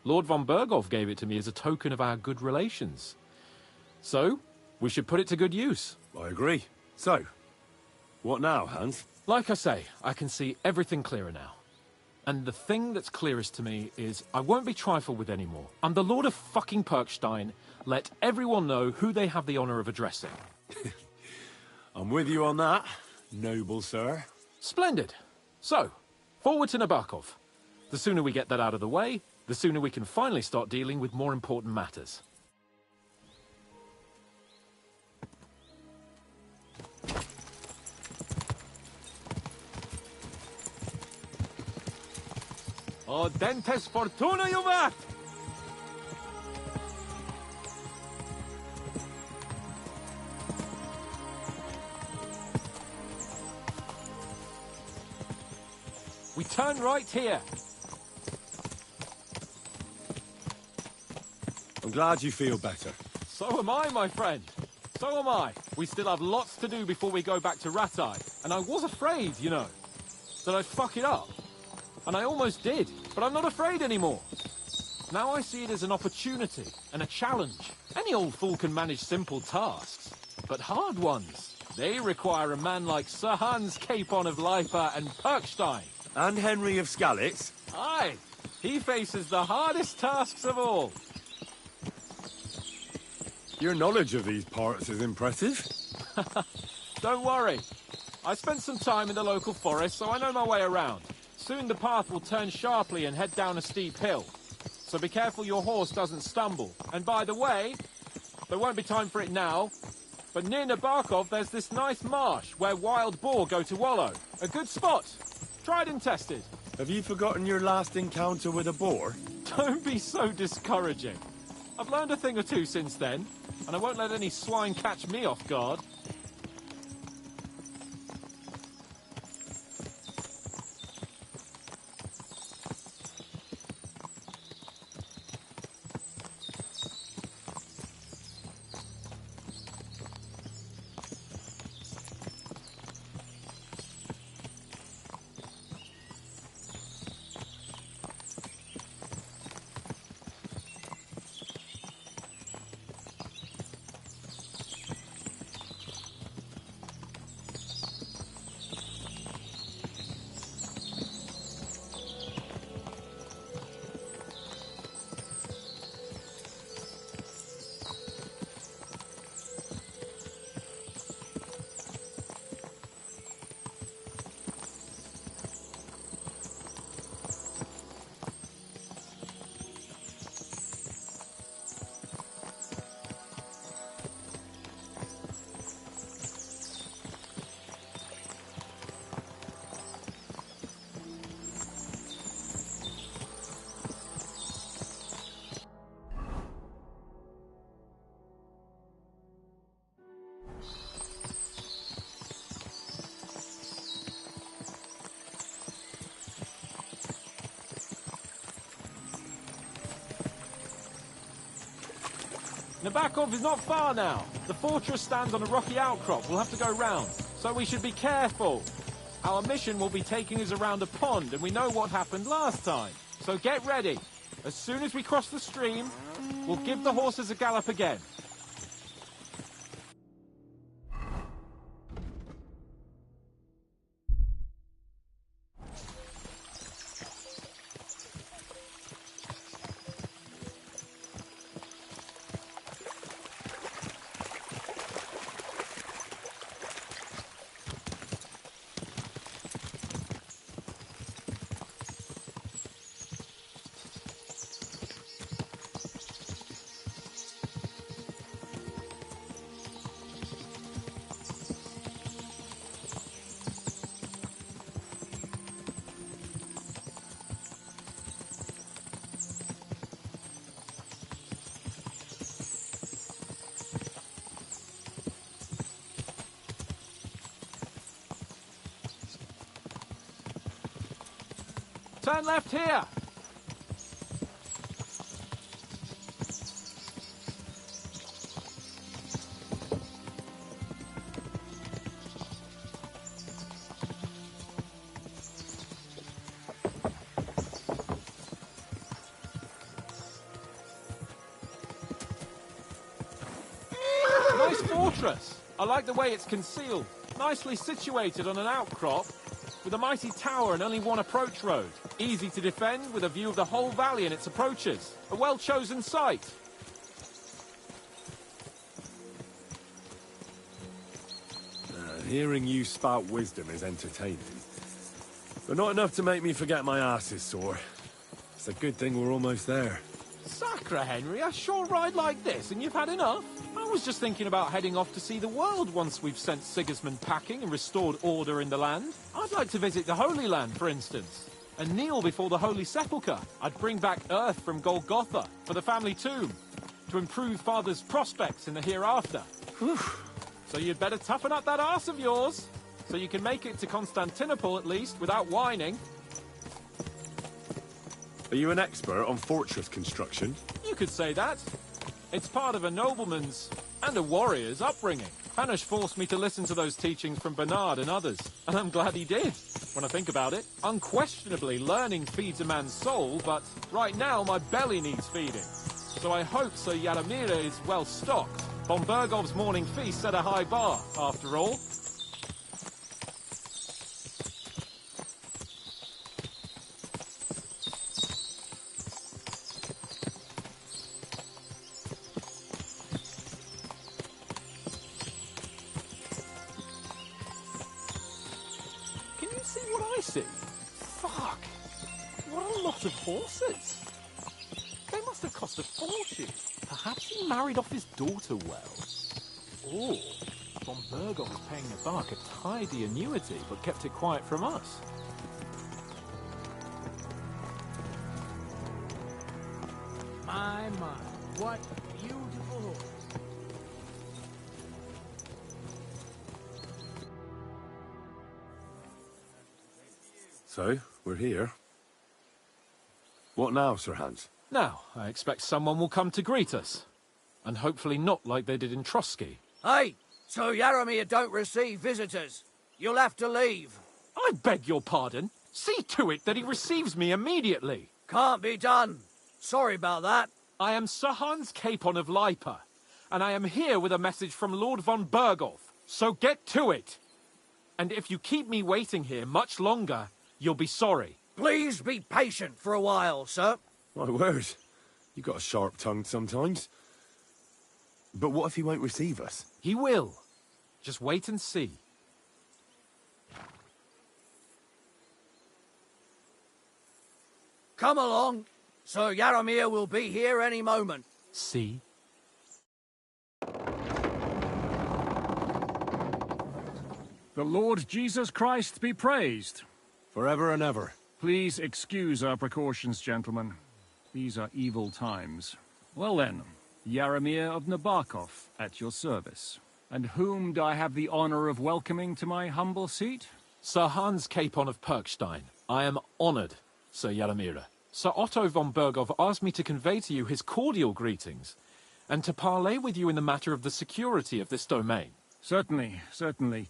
Lord von Berghoff gave it to me as a token of our good relations. So, we should put it to good use. I agree. So, what now, Hans? Like I say, I can see everything clearer now. And the thing that's clearest to me is I won't be trifled with anymore. I'm the Lord of fucking Perkstein. Let everyone know who they have the honor of addressing. I'm with you on that, noble sir. Splendid. So, forward to Nabokov. The sooner we get that out of the way, the sooner we can finally start dealing with more important matters. Audentes fortuna juvat! We turn right here. I'm glad you feel better. So am I, my friend. So am I. We still have lots to do before we go back to Ratai. And I was afraid, you know, that I'd fuck it up. And I almost did, but I'm not afraid anymore. Now I see it as an opportunity and a challenge. Any old fool can manage simple tasks, but hard ones, they require a man like Sir Hans Capon of Leipa and Perkstein. And Henry of Skalitz? Aye, he faces the hardest tasks of all. Your knowledge of these parts is impressive. Don't worry. I spent some time in the local forest, so I know my way around. Soon the path will turn sharply and head down a steep hill. So be careful your horse doesn't stumble. And by the way, there won't be time for it now, but near Nabokov there's this nice marsh where wild boar go to wallow. A good spot. Tried and tested. Have you forgotten your last encounter with a boar? Don't be so discouraging. I've learned a thing or two since then, and I won't let any swine catch me off guard. Nabokov is not far now. The fortress stands on a rocky outcrop. We'll have to go round, so we should be careful. Our mission will be taking us around a pond, and we know what happened last time. So get ready. As soon as we cross the stream, we'll give the horses a gallop again. Turn left here! Nice fortress! I like the way it's concealed. Nicely situated on an outcrop, with a mighty tower and only one approach road. Easy to defend, with a view of the whole valley and its approaches. A well-chosen site. Hearing you spout wisdom is entertaining. But not enough to make me forget my ass is sore. It's a good thing we're almost there. Sacre, Henry, a short ride like this and you've had enough? I was just thinking about heading off to see the world once we've sent Sigismund packing and restored order in the land. I'd like to visit the Holy Land, for instance, and kneel before the Holy Sepulchre. I'd bring back earth from Golgotha for the family tomb, to improve Father's prospects in the hereafter. Whew. So you'd better toughen up that arse of yours, so you can make it to Constantinople at least, without whining. Are you an expert on fortress construction? You could say that. It's part of a nobleman's and a warrior's upbringing. Hanush forced me to listen to those teachings from Bernard and others, and I'm glad he did. When I think about it, unquestionably learning feeds a man's soul, but right now my belly needs feeding. So I hope Sir Yaramira is well stocked. Von Bergov's morning feast set a high bar, after all. Can you see what I see? Fuck! What a lot of horses! They must have cost a fortune. Perhaps he married off his daughter well. Or Von Bergov was paying Nabark a tidy annuity, but kept it quiet from us. My, what beautiful horse. So, we're here. What now, Sir Hans? Now, I expect someone will come to greet us. And hopefully not like they did in Trotsky. Hey, so Yaramir don't receive visitors. You'll have to leave. I beg your pardon. See to it that he receives me immediately. Can't be done. Sorry about that. I am Sir Hans Capon of Lipa, and I am here with a message from Lord von Bergov. So get to it. And if you keep me waiting here much longer, you'll be sorry. Please be patient for a while, sir. My word. You got a sharp tongue sometimes. But what if he won't receive us? He will. Just wait and see. Come along. Sir Yaramir will be here any moment. See? The Lord Jesus Christ be praised. Forever and ever. Please excuse our precautions, gentlemen. These are evil times. Well then, Yaramir of Nabokov, at your service. And whom do I have the honor of welcoming to my humble seat? Sir Hans Capon of Perkstein. I am honored, Sir Yaramira. Sir Otto von Bergov asked me to convey to you his cordial greetings, and to parley with you in the matter of the security of this domain. Certainly, certainly.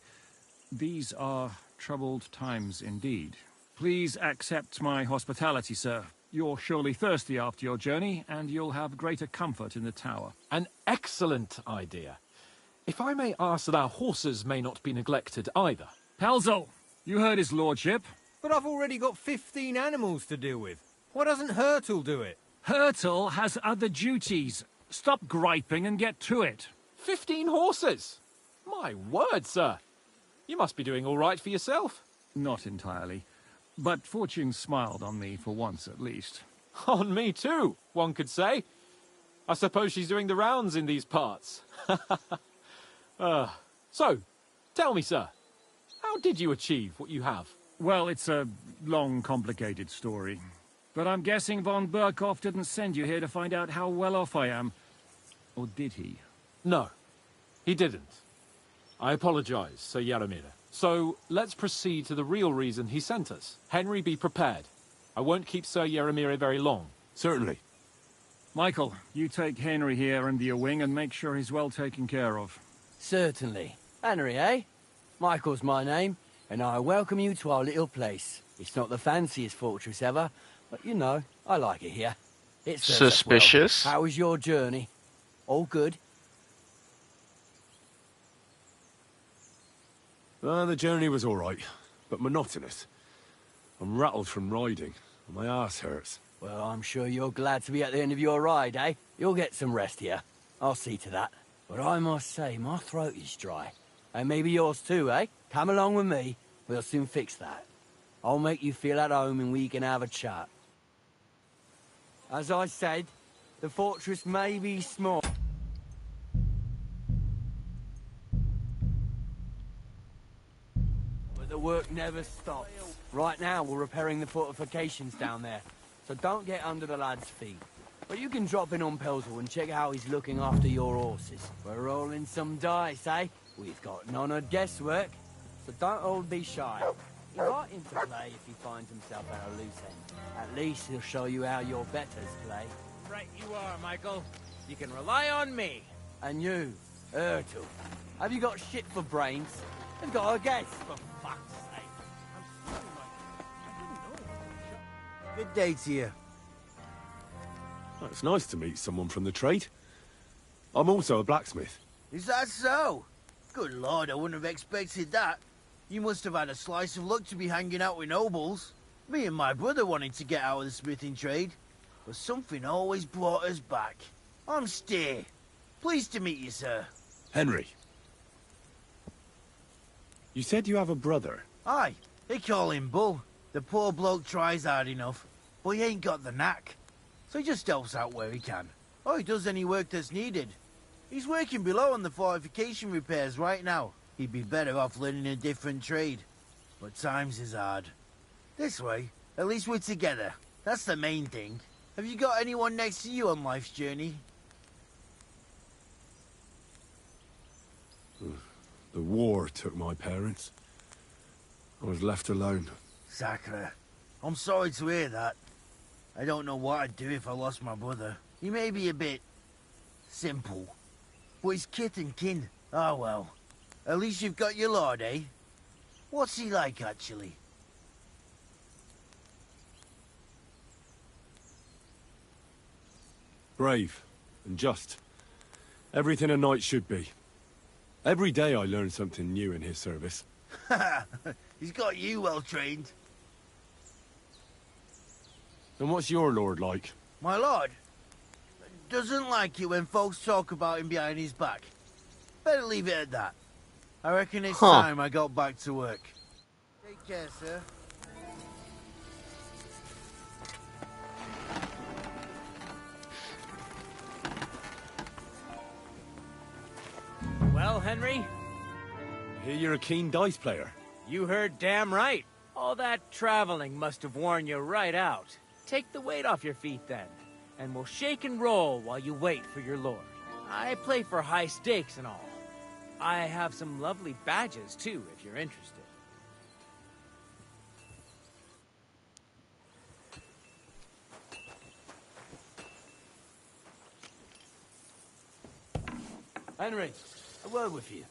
These are troubled times indeed. Please accept my hospitality, sir. You're surely thirsty after your journey, and you'll have greater comfort in the tower. An excellent idea. If I may ask that our horses may not be neglected either. Pelzel, you heard his lordship. But I've already got 15 animals to deal with. Why doesn't Hurtle do it? Hurtle has other duties. Stop griping and get to it. 15 horses? My word, sir. You must be doing all right for yourself. Not entirely. But fortune smiled on me for once at least. On me too, one could say. I suppose she's doing the rounds in these parts. So, tell me, sir, how did you achieve what you have? Well, it's a long, complicated story. But I'm guessing von Berkov didn't send you here to find out how well off I am. Or did he? No, he didn't. I apologize, Sir Yaramira. So, let's proceed to the real reason he sent us. Henry, be prepared. I won't keep Sir Yaramira very long. Certainly. Michael, you take Henry here under your wing and make sure he's well taken care of. Certainly. Henry, eh? Michael's my name, and I welcome you to our little place. It's not the fanciest fortress ever, but you know, I like it here. It's suspicious. Well. How was your journey? All good? The journey was all right, but monotonous. I'm rattled from riding, and my ass hurts. Well, I'm sure you're glad to be at the end of your ride, eh? You'll get some rest here. I'll see to that. But I must say, my throat is dry. And maybe yours too, eh? Come along with me. We'll soon fix that. I'll make you feel at home and we can have a chat. As I said, the fortress may be small. But the work never stops. Right now, we're repairing the fortifications down there. So don't get under the lad's feet. But you can drop in on Pelzel and check how he's looking after your horses. We're rolling some dice, eh? We've got none of guesswork. So don't all be shy. Invite him to play if he finds himself at a loose end. At least he'll show you how your betters play. Right you are, Michael. You can rely on me. And you, Ertl, have you got shit for brains? They've got a guess, for fuck's sake. I'm sorry, Mike. I didn't know. Good day to you. Well, it's nice to meet someone from the trade. I'm also a blacksmith. Is that so? Good lord, I wouldn't have expected that. You must have had a slice of luck to be hanging out with nobles. Me and my brother wanted to get out of the smithing trade, but something always brought us back. I'm Steer. Pleased to meet you, sir. Henry. You said you have a brother. Aye, they call him Bull. The poor bloke tries hard enough, but he ain't got the knack. So he just helps out where he can. Or he does any work that's needed. He's working below on the fortification repairs right now. He'd be better off learning a different trade. But times is hard. This way, at least we're together. That's the main thing. Have you got anyone next to you on life's journey? The war took my parents. I was left alone. Sacre. I'm sorry to hear that. I don't know what I'd do if I lost my brother. He may be a bit... simple. But he's kith and kin. Ah, well. At least you've got your lord, eh? What's he like, actually? Brave and just. Everything a knight should be. Every day I learn something new in his service. He's got you well trained. And what's your lord like? My lord doesn't like it when folks talk about him behind his back. Better leave it at that. I reckon it's time I got back to work. Take care, sir. Well, Henry? I hear you're a keen dice player. You heard damn right. All that traveling must have worn you right out. Take the weight off your feet then, and we'll shake and roll while you wait for your lord. I play for high stakes and all. I have some lovely badges too, if you're interested. Henry, a word with you.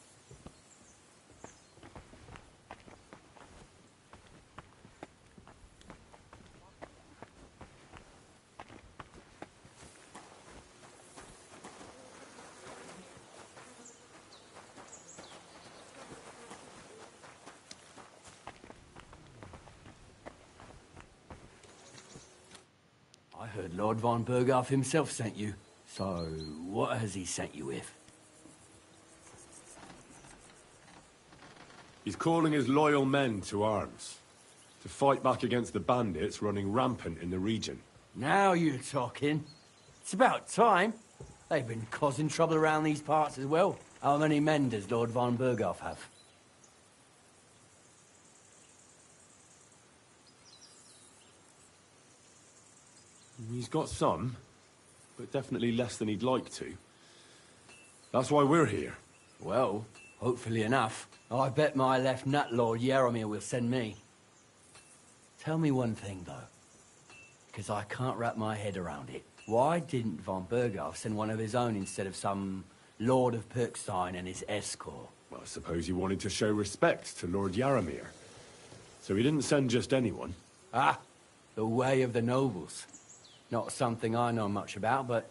I heard Lord von Berghoff himself sent you. So, what has he sent you with? He's calling his loyal men to arms. To fight back against the bandits running rampant in the region. Now you're talking. It's about time. They've been causing trouble around these parts as well. How many men does Lord von Berghoff have? He's got some, but definitely less than he'd like to. That's why we're here. Well, hopefully enough. I bet my left nut Lord Yaromir will send me. Tell me one thing, though. Because I can't wrap my head around it. Why didn't von Berghoff send one of his own instead of some Lord of Perkstein and his escort? Well, I suppose he wanted to show respect to Lord Yaromir. So he didn't send just anyone. Ah, the way of the nobles. Not something I know much about, but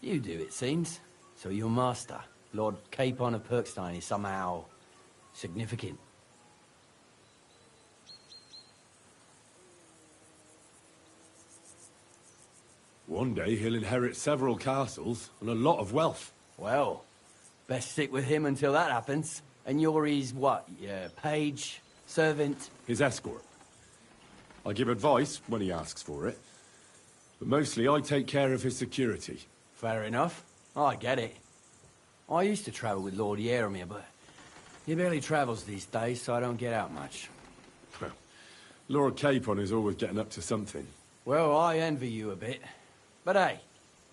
you do, it seems. So your master, Lord Capon of Perkstein, is somehow significant. One day he'll inherit several castles and a lot of wealth. Well, best stick with him until that happens. And you're his, what, page, servant? His escort. I give advice when he asks for it. But mostly I take care of his security. Fair enough. I get it. I used to travel with Lord Yaromir, but he barely travels these days, so I don't get out much. Lord Capon is always getting up to something. Well, I envy you a bit. But hey,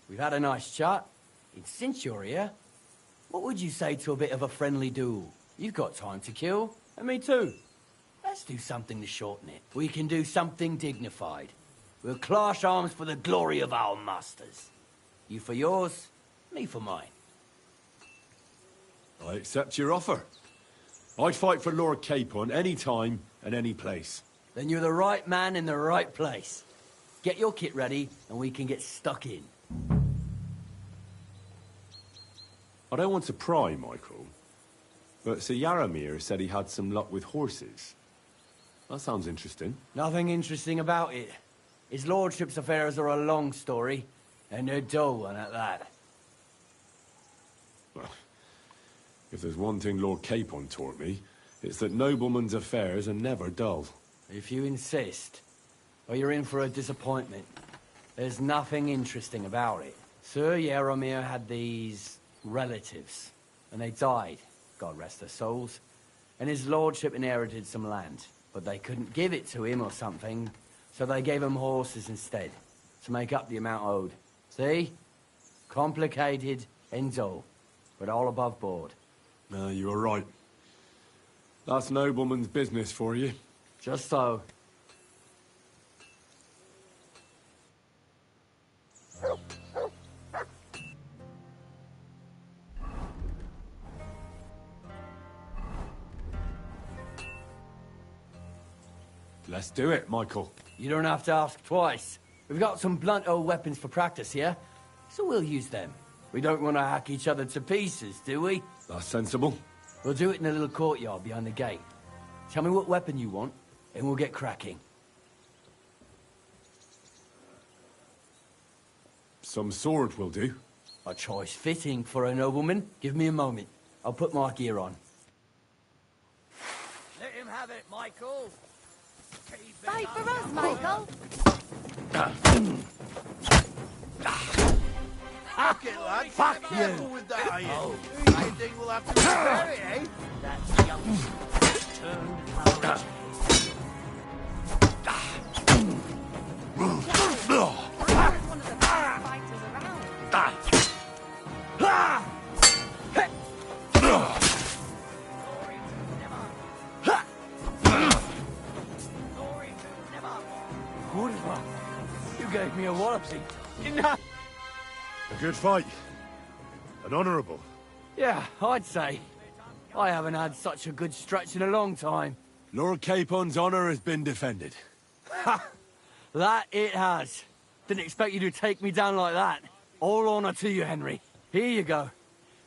we've had a nice chat. And since you're here, what would you say to a bit of a friendly duel? You've got time to kill, and me too. Let's do something to shorten it. We can do something dignified. We'll clash arms for the glory of our masters. You for yours, me for mine. I accept your offer. I'd fight for Lord Capon any time and any place. Then you're the right man in the right place. Get your kit ready, and we can get stuck in. I don't want to pry, Michael, but Sir Yaramir said he had some luck with horses. That sounds interesting. Nothing interesting about it. His lordship's affairs are a long story, and they're dull one at that. Well, if there's one thing Lord Capon taught me, it's that noblemen's affairs are never dull. If you insist, or you're in for a disappointment. There's nothing interesting about it. Sir Yaramir had these relatives, and they died, God rest their souls, and his lordship inherited some land, but they couldn't give it to him or something, so they gave him horses instead, to make up the amount owed. See? Complicated and dull, but all above board. No, you are right. That's nobleman's business for you. Just so. Let's do it, Michael. You don't have to ask twice. We've got some blunt old weapons for practice here, so we'll use them. We don't want to hack each other to pieces, do we? That's sensible. We'll do it in the little courtyard behind the gate. Tell me what weapon you want, and we'll get cracking. Some sword will do. A choice fitting for a nobleman. Give me a moment. I'll put my gear on. Let him have it, Michael. Fight for us, Michael. Fuck it, lad. Fuck Careful you. with that iron. Oh. I think we'll have to repair it, eh? That's young. Turned courage. You gave me a walloping, didn't I? A good fight. An honourable. Yeah, I'd say. I haven't had such a good stretch in a long time. Lord Capon's honour has been defended. Ha! That it has. Didn't expect you to take me down like that. All honour to you, Henry. Here you go.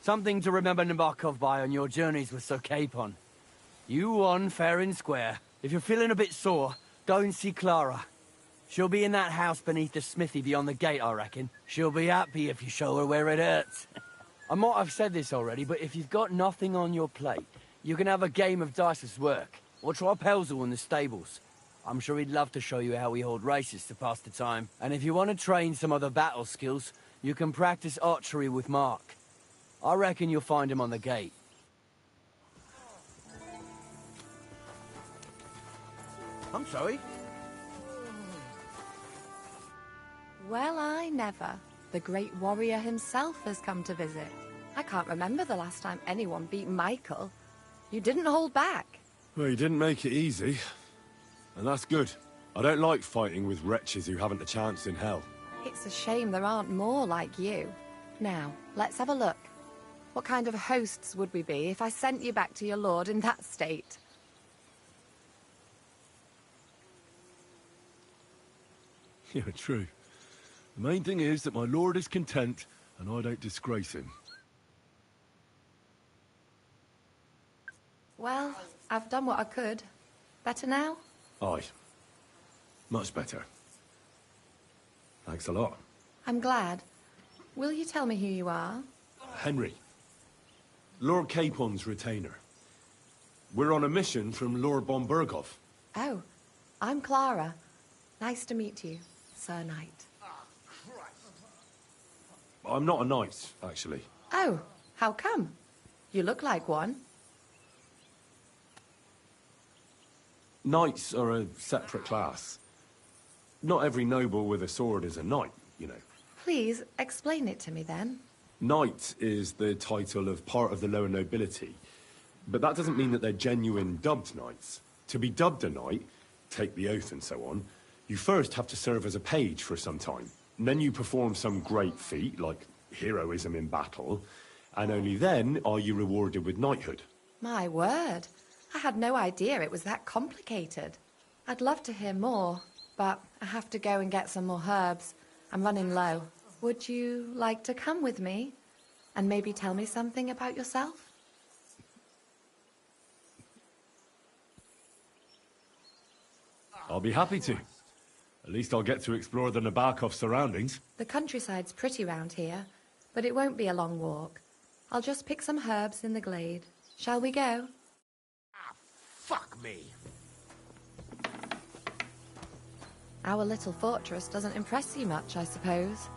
Something to remember Nabokov by on your journeys with Sir Capon. You won fair and square. If you're feeling a bit sore, go and see Clara. She'll be in that house beneath the smithy beyond the gate, I reckon. She'll be happy if you show her where it hurts. I might have said this already, but if you've got nothing on your plate, you can have a game of dice's work. Or try Pelzel in the stables. I'm sure he'd love to show you how we hold races to pass the time. And if you want to train some other battle skills, you can practice archery with Mark. I reckon you'll find him on the gate. I'm sorry. Well, I never. The great warrior himself has come to visit. I can't remember the last time anyone beat Michael. You didn't hold back. Well, you didn't make it easy. And that's good. I don't like fighting with wretches who haven't a chance in hell. It's a shame there aren't more like you. Now, let's have a look. What kind of hosts would we be if I sent you back to your lord in that state? Yeah, true. The main thing is that my lord is content, and I don't disgrace him. Well, I've done what I could. Better now? Aye. Much better. Thanks a lot. I'm glad. Will you tell me who you are? Henry. Lord Capon's retainer. We're on a mission from Lord Bombergov. Oh, I'm Clara. Nice to meet you, Sir Knight. I'm not a knight, actually. Oh, how come? You look like one. Knights are a separate class. Not every noble with a sword is a knight, you know. Please, explain it to me then. Knight is the title of part of the lower nobility. But that doesn't mean that they're genuine dubbed knights. To be dubbed a knight, take the oath and so on, you first have to serve as a page for some time. And then you perform some great feat, like heroism in battle, And only then are you rewarded with knighthood. My word. I had no idea it was that complicated. I'd love to hear more, but I have to go and get some more herbs. I'm running low. Would you like to come with me? And maybe tell me something about yourself? I'll be happy to. At least I'll get to explore the Nabokov surroundings. The countryside's pretty round here, but it won't be a long walk. I'll just pick some herbs in the glade. Shall we go? Fuck me. Our little fortress doesn't impress you much, I suppose.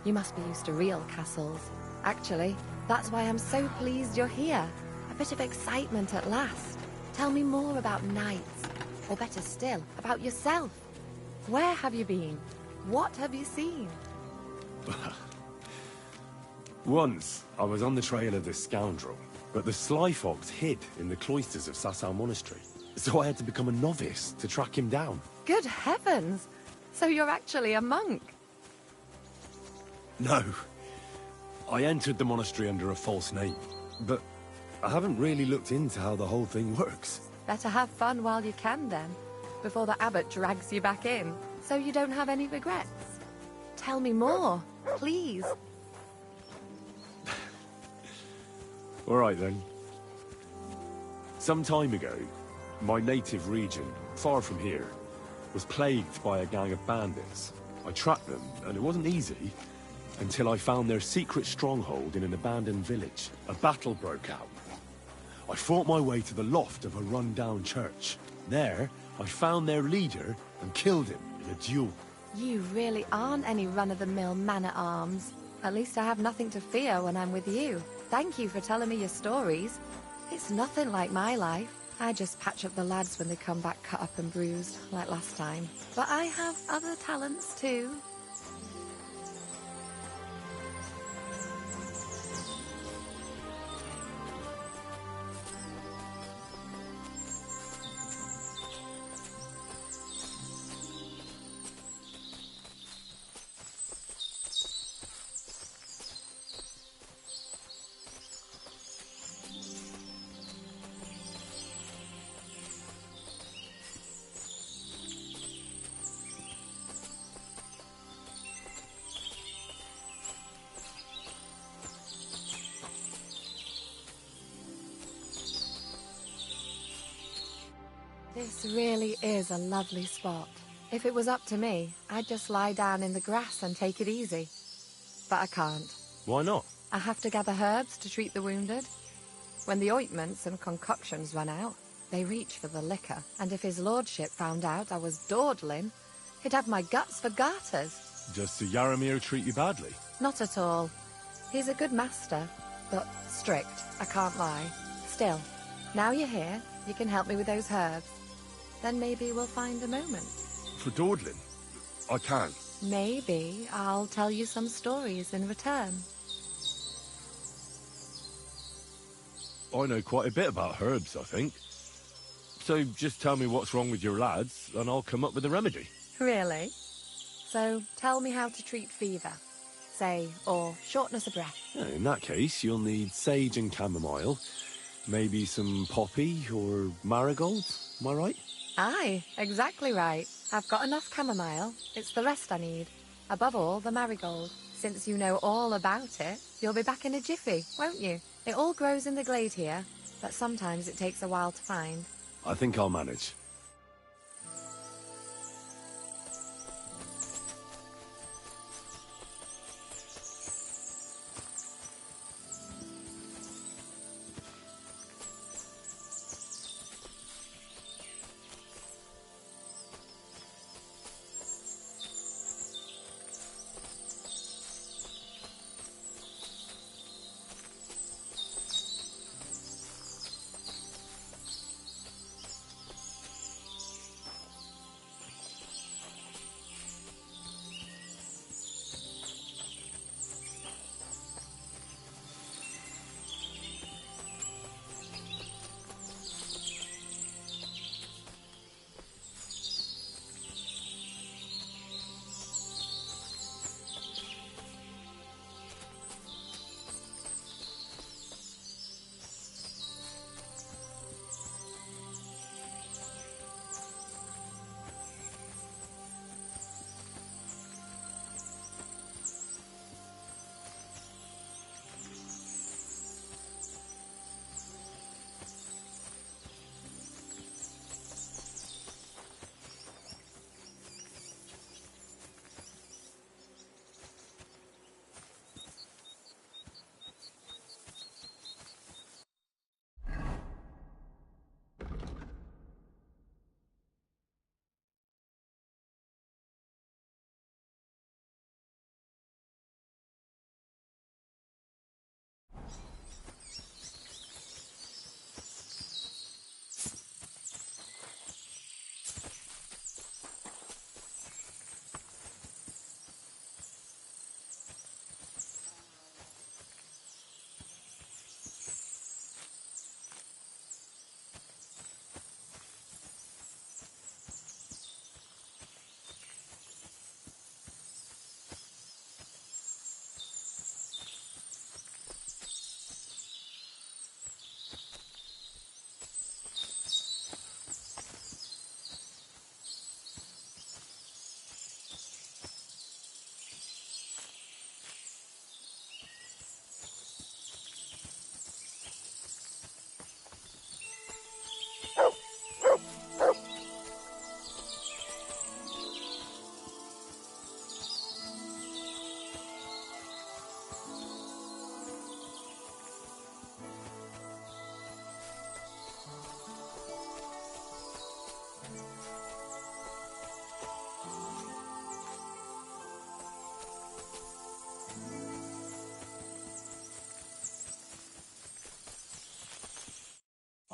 You must be used to real castles. Actually, that's why I'm so pleased you're here. A bit of excitement at last. Tell me more about knights, or better still, about yourself. Where have you been? What have you seen? Once, I was on the trail of this scoundrel, but the sly fox hid in the cloisters of Sasau Monastery. So I had to become a novice to track him down. Good heavens! So you're actually a monk? No. I entered the monastery under a false name, but I haven't really looked into how the whole thing works. Better have fun while you can then, before the abbot drags you back in, so you don't have any regrets. Tell me more, please. All right then. Some time ago, my native region, far from here, was plagued by a gang of bandits. I tracked them, and it wasn't easy, until I found their secret stronghold in an abandoned village. A battle broke out. I fought my way to the loft of a run-down church. There, I found their leader and killed him in a duel. You really aren't any run-of-the-mill man-at-arms. At least I have nothing to fear when I'm with you. Thank you for telling me your stories. It's nothing like my life. I just patch up the lads when they come back cut up and bruised, like last time. But I have other talents too. This really is a lovely spot. If it was up to me, I'd just lie down in the grass and take it easy. But I can't. Why not? I have to gather herbs to treat the wounded. When the ointments and concoctions run out, they reach for the liquor, and if his lordship found out I was dawdling, he'd have my guts for garters. Does Sir Yaramir treat you badly? Not at all. He's a good master, but strict, I can't lie. Still, now you're here, you can help me with those herbs. Then maybe we'll find a moment. For dawdling? I can. Maybe I'll tell you some stories in return. I know quite a bit about herbs, I think. So just tell me what's wrong with your lads, and I'll come up with a remedy. Really? So tell me how to treat fever, say, or shortness of breath. In that case, you'll need sage and chamomile, maybe some poppy or marigold, am I right? Aye, exactly right. I've got enough chamomile. It's the rest I need. Above all, the marigold. Since you know all about it, you'll be back in a jiffy, won't you? It all grows in the glade here, but sometimes it takes a while to find. I think I'll manage.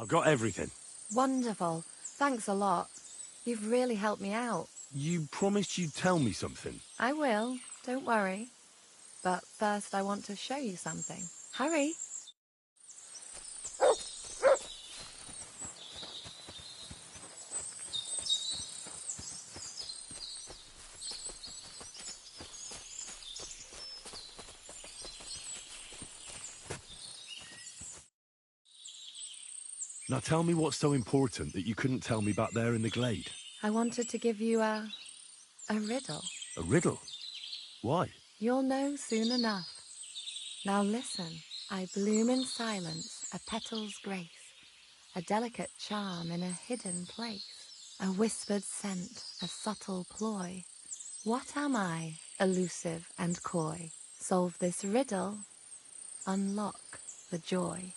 I've got everything. Wonderful. Thanks a lot. You've really helped me out. You promised you'd tell me something. I will. Don't worry. But first I want to show you something. Hurry. Now tell me what's so important that you couldn't tell me back there in the glade. I wanted to give you a riddle. A riddle? Why? You'll know soon enough. Now listen. I bloom in silence, a petal's grace, a delicate charm in a hidden place, a whispered scent, a subtle ploy. What am I, elusive and coy? Solve this riddle, unlock the joy.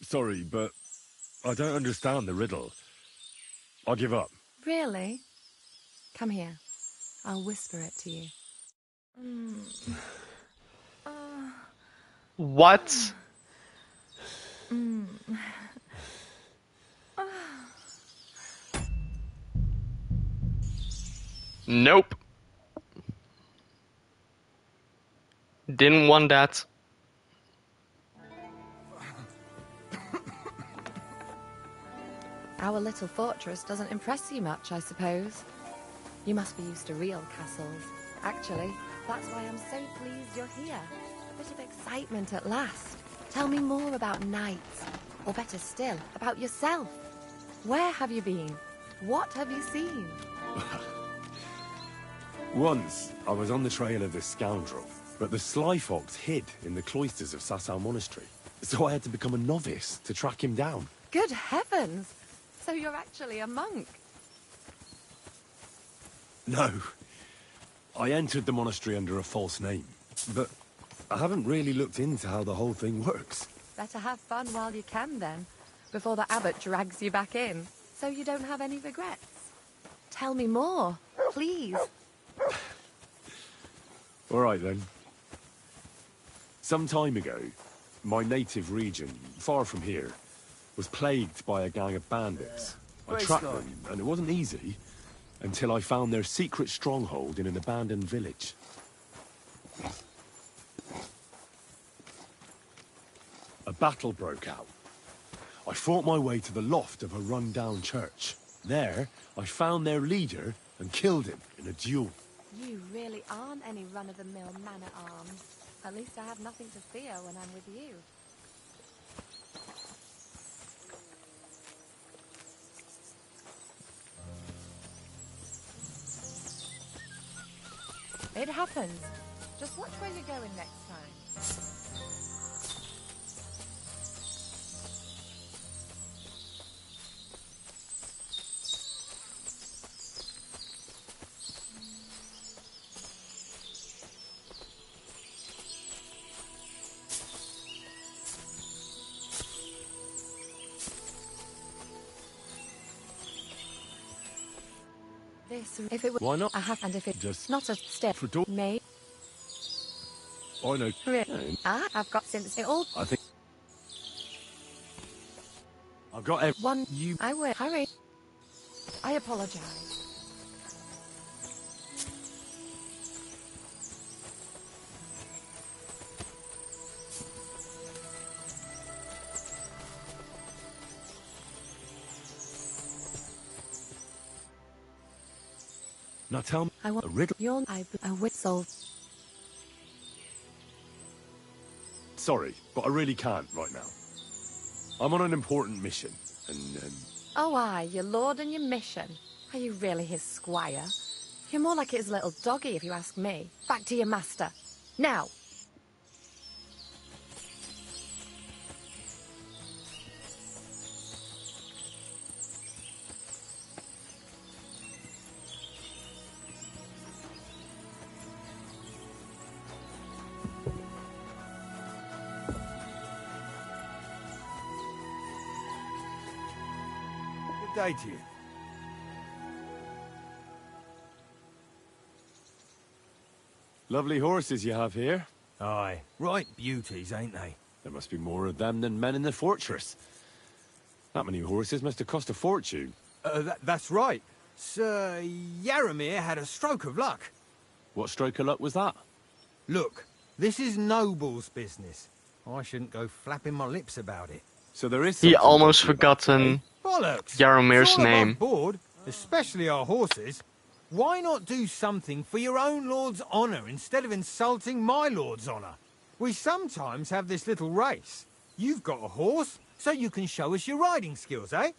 Sorry, but I don't understand the riddle. I'll give up. Really? Come here. I'll whisper it to you. What? Nope. Didn't want that. Our little fortress doesn't impress you much, I suppose. You must be used to real castles. Actually, that's why I'm so pleased you're here. A bit of excitement at last. Tell me more about knights, or better still, about yourself. Where have you been? What have you seen? Once, I was on the trail of this scoundrel, but the sly fox hid in the cloisters of Sasau Monastery. So I had to become a novice to track him down. Good heavens! So you're actually a monk? No. I entered the monastery under a false name, but I haven't really looked into how the whole thing works. Better have fun while you can then, before the abbot drags you back in, so you don't have any regrets. Tell me more, please. All right then. Some time ago, my native region, far from here, was plagued by a gang of bandits. I tracked them, and it wasn't easy, until I found their secret stronghold in an abandoned village. A battle broke out. I fought my way to the loft of a run-down church. There, I found their leader and killed him in a duel. You really aren't any run-of-the-mill man-at-arms. At least I have nothing to fear when I'm with you. It happens. Just watch where you're going next time. This, if it were, Why not? I have, and if it Just not a step for door. may. I know. Really? I've got since it all. I think I've got one. You. I will hurry. I apologize. Now tell me I want a riddle. your a whistle. Sorry, but I really can't right now. I'm on an important mission, and Oh, aye, your lord and your mission. Are you really his squire? You're more like his little doggy, if you ask me. Back to your master. Now! Good day to you. Lovely horses you have here. Aye, right beauties, ain't they? There must be more of them than men in the fortress. That many horses must have cost a fortune. That's right. Sir Yaramir had a stroke of luck. What stroke of luck was that? Look, this is noble's business. I shouldn't go flapping my lips about it. So there is He something almost dodgy about it, forgotten Bollocks! Yaramir's It's all name. above board, especially our horses. Why not do something for your own lord's honour instead of insulting my lord's honour? We sometimes have this little race. You've got a horse, so you can show us your riding skills, eh?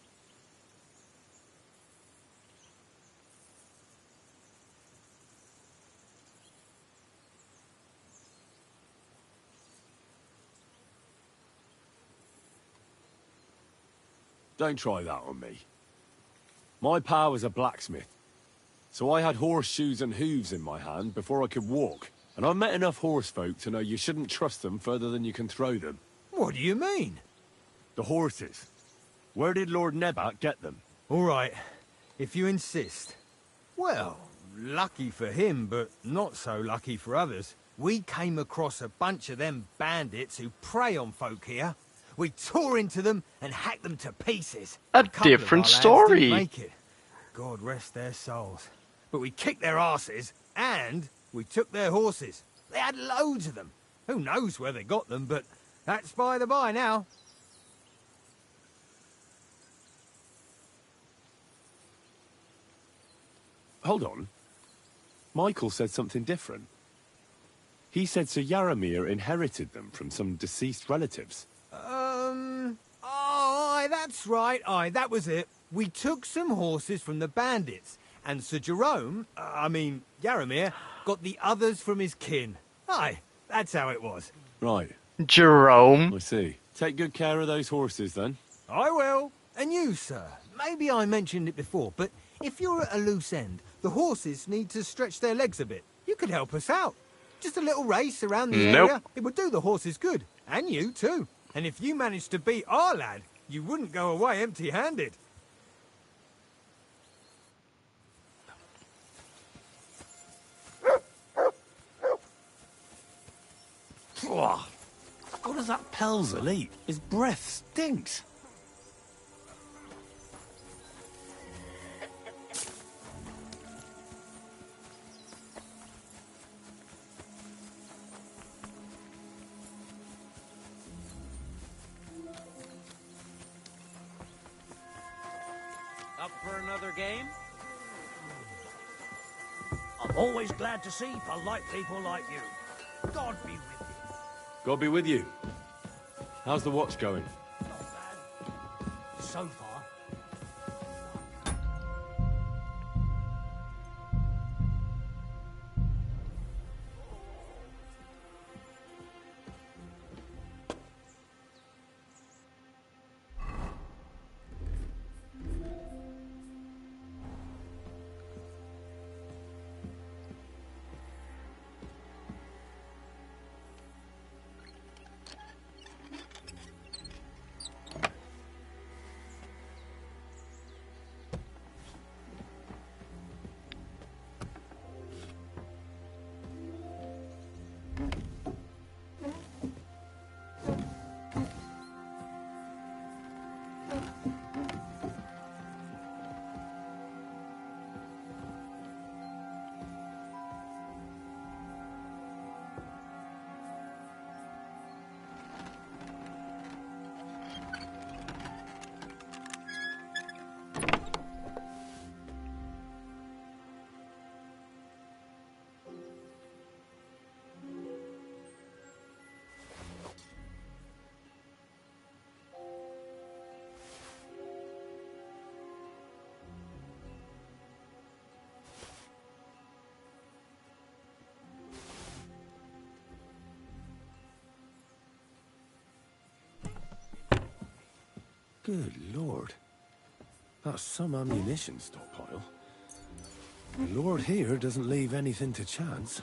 Don't try that on me. My pa was a blacksmith, so I had horseshoes and hooves in my hand before I could walk. And I've met enough horse folk to know you shouldn't trust them further than you can throw them. What do you mean? The horses. Where did Lord Nebat get them? All right, if you insist. Well, lucky for him, but not so lucky for others. We came across a bunch of them bandits who prey on folk here. We tore into them and hacked them to pieces. A Couple of different our lads story. didn't make it. God rest their souls. But we kicked their asses, and we took their horses. They had loads of them. Who knows where they got them, but that's by the by now. Hold on. Michael said something different. He said Sir Yaramir inherited them from some deceased relatives. Aye, that's right. Aye, that was it. We took some horses from the bandits, and Sir Jerome, Yaramir, got the others from his kin. Aye, that's how it was. Right. Jerome. I see. Take good care of those horses, then. I will. And you, sir. Maybe I mentioned it before, but if you're at a loose end, the horses need to stretch their legs a bit. You could help us out. Just a little race around the area. It would do the horses good. And you, too. And if you managed to beat our lad, you wouldn't go away empty-handed. What does that Pelzel eat? His breath stinks. Up for another game? I'm always glad to see polite people like you. God be with you. God be with you. How's the watch going? So far. Good Lord. That's some ammunition stockpile. The Lord here doesn't leave anything to chance.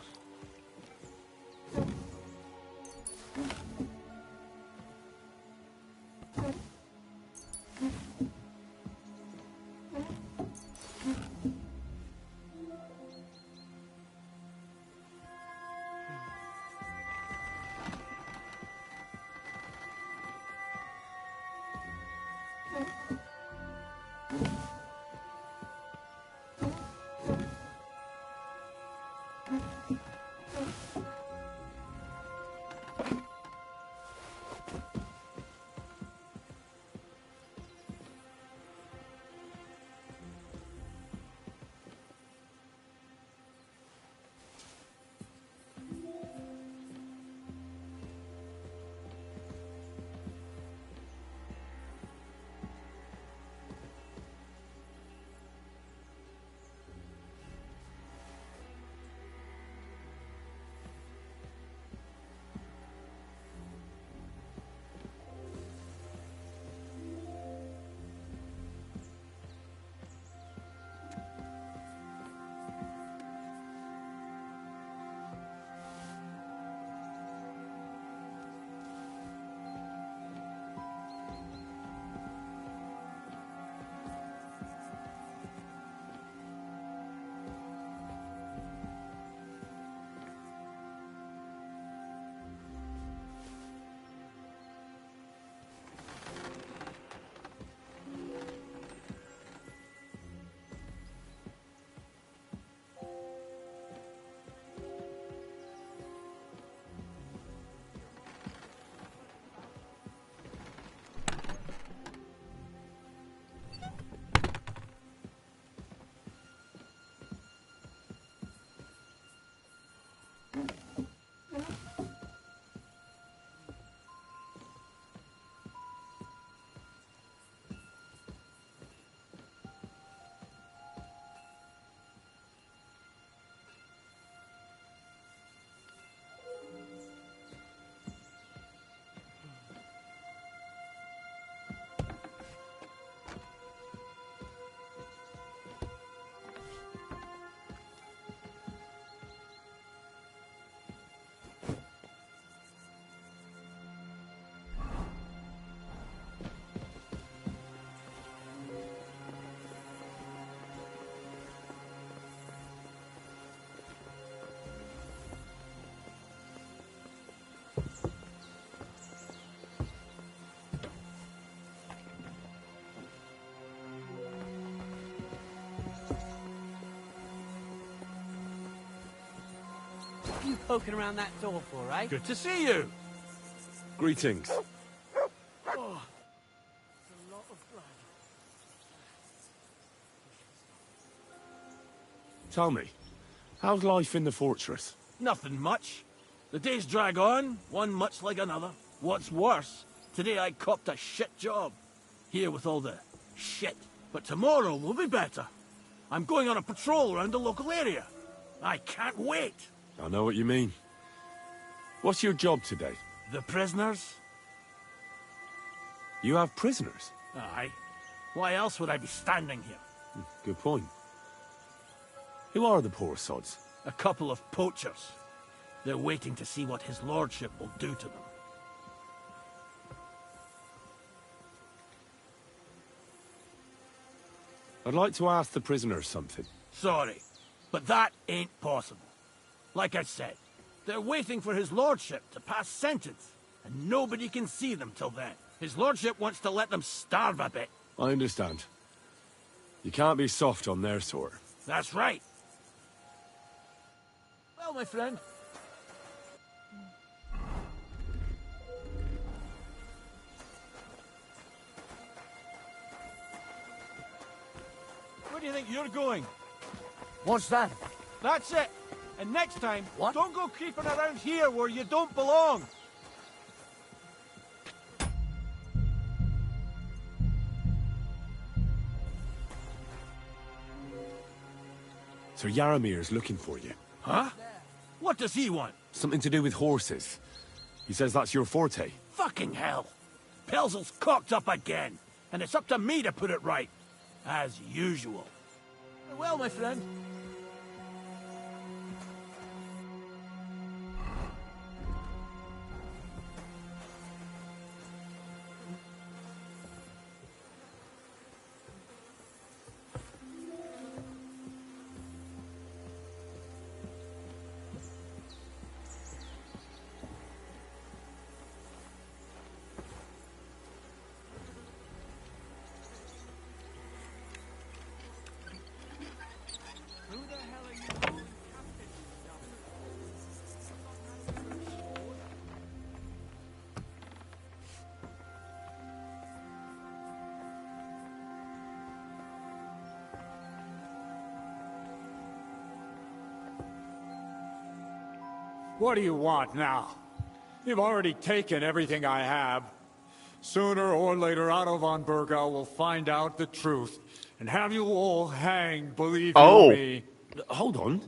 What are you poking around that door for, eh? Good to see you. Greetings. Oh, it's a lot of blood. Tell me, how's life in the fortress? Nothing much. The days drag on, one much like another. What's worse, today I copped a shit job. Here with all the shit. But tomorrow will be better. I'm going on a patrol around the local area. I can't wait. I know what you mean. What's your job today? The prisoners? You have prisoners? Aye. Why else would I be standing here? Good point. Who are the poor sods? A couple of poachers. They're waiting to see what his lordship will do to them. I'd like to ask the prisoners something. Sorry, but that ain't possible. Like I said, they're waiting for his lordship to pass sentence, and nobody can see them till then. His lordship wants to let them starve a bit. I understand. You can't be soft on their sort. That's right. Well, my friend. Where do you think you're going? What's that? That's it. And next time, don't go creeping around here where you don't belong. Sir Yaramir's looking for you. Huh? What does he want? Something to do with horses. He says that's your forte. Fucking hell. Pelzel's cocked up again, and it's up to me to put it right. As usual. Well, my friend. What do you want now? You've already taken everything I have. Sooner or later, Otto von Bergau will find out the truth and have you all hanged, believe you me. Hold on.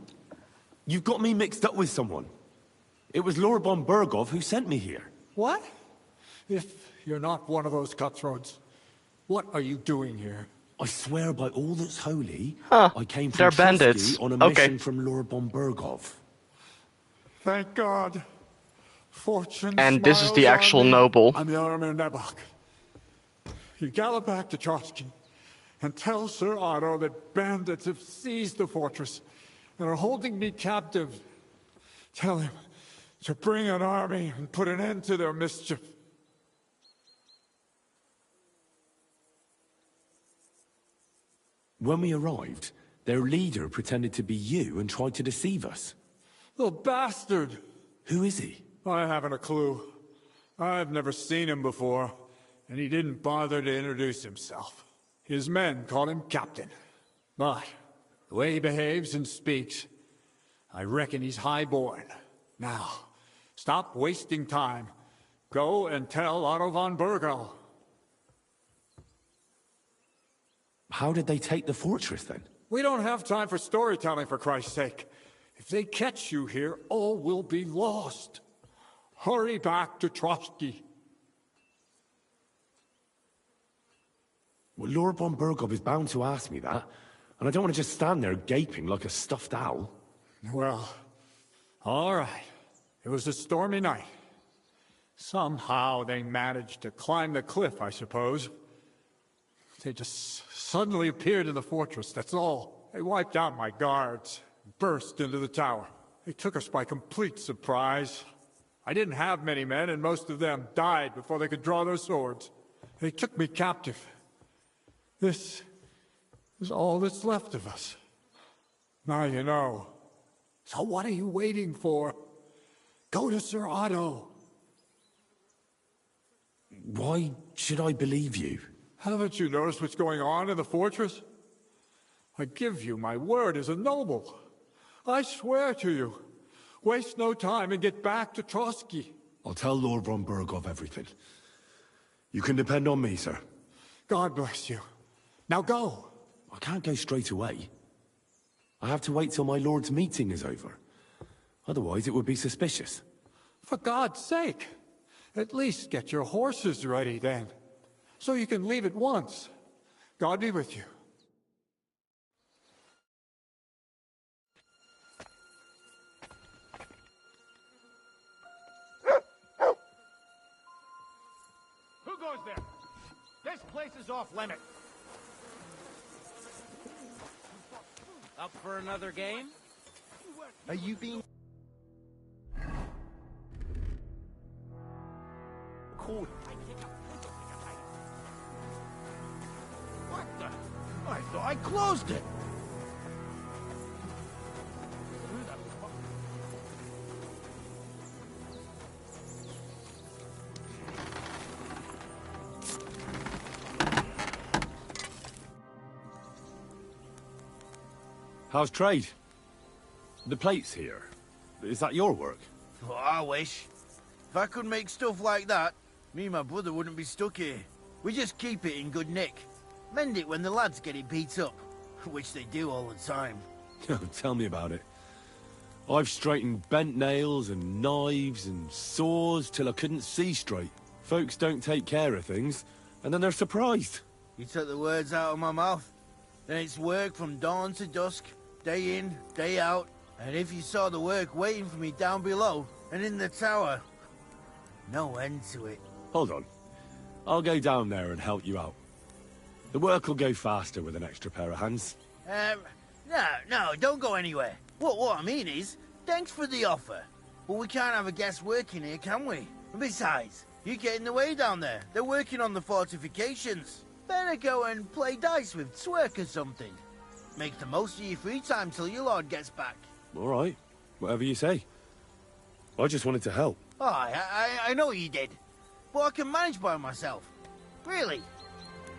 You've got me mixed up with someone. It was Lord von Bergov who sent me here. What? If you're not one of those cutthroats, what are you doing here? I swear by all that's holy, Huh. I came from They're Trotsky bandits. on a Okay. mission from Lord von Bergov. Thank God. Fortune And this is the smiles on actual me. noble. I'm Yarmir Nebok. You gallop back to Trotsky and tell Sir Otto that bandits have seized the fortress and are holding me captive. Tell him to bring an army and put an end to their mischief. When we arrived, their leader pretended to be you and tried to deceive us. The bastard! Who is he? I haven't a clue. I've never seen him before, and he didn't bother to introduce himself. His men call him Captain. But the way he behaves and speaks, I reckon he's high-born. Now, stop wasting time. Go and tell Otto von Bergau. How did they take the fortress, then? We don't have time for storytelling, for Christ's sake. If they catch you here, all will be lost. Hurry back to Trotsky. Well, Lord von Bergov is bound to ask me that, and I don't want to just stand there gaping like a stuffed owl. Well, all right. It was a stormy night. Somehow they managed to climb the cliff, I suppose. They just suddenly appeared in the fortress, that's all. They wiped out my guards, burst into the tower. They took us by complete surprise. I didn't have many men, and most of them died before they could draw their swords. They took me captive. This is all that's left of us. Now you know. So what are you waiting for? Go to Sir Otto. Why should I believe you? Haven't you noticed what's going on in the fortress? I give you my word as a noble. I swear to you. Waste no time and get back to Trotsky. I'll tell Lord von Bergov everything. You can depend on me, sir. God bless you. Now go. I can't go straight away. I have to wait till my lord's meeting is over. Otherwise, it would be suspicious. For God's sake, at least get your horses ready then, so you can leave at once. God be with you. Who goes there? This place is off limit. Up for another game? Are you being... Cool. What the? I thought I closed it. Who the fuck? How's trade? The plates here. Is that your work? Oh, I wish. If I could make stuff like that, me and my brother wouldn't be stuck here. We just keep it in good nick. Mend it when the lads get it beat up, which they do all the time. Tell me about it. I've straightened bent nails and knives and saws till I couldn't see straight. Folks don't take care of things, and then they're surprised. You took the words out of my mouth. Then it's work from dawn to dusk, day in, day out. And if you saw the work waiting for me down below and in the tower, no end to it. Hold on. I'll go down there and help you out. The work will go faster with an extra pair of hands. No, don't go anywhere. What I mean is, thanks for the offer. But we can't have a guest working here, can we? And besides, you get in the way down there. They're working on the fortifications. Better go and play dice with Twerk or something. Make the most of your free time till your lord gets back. All right. Whatever you say. I just wanted to help. Oh, I know you did. But I can manage by myself. Really.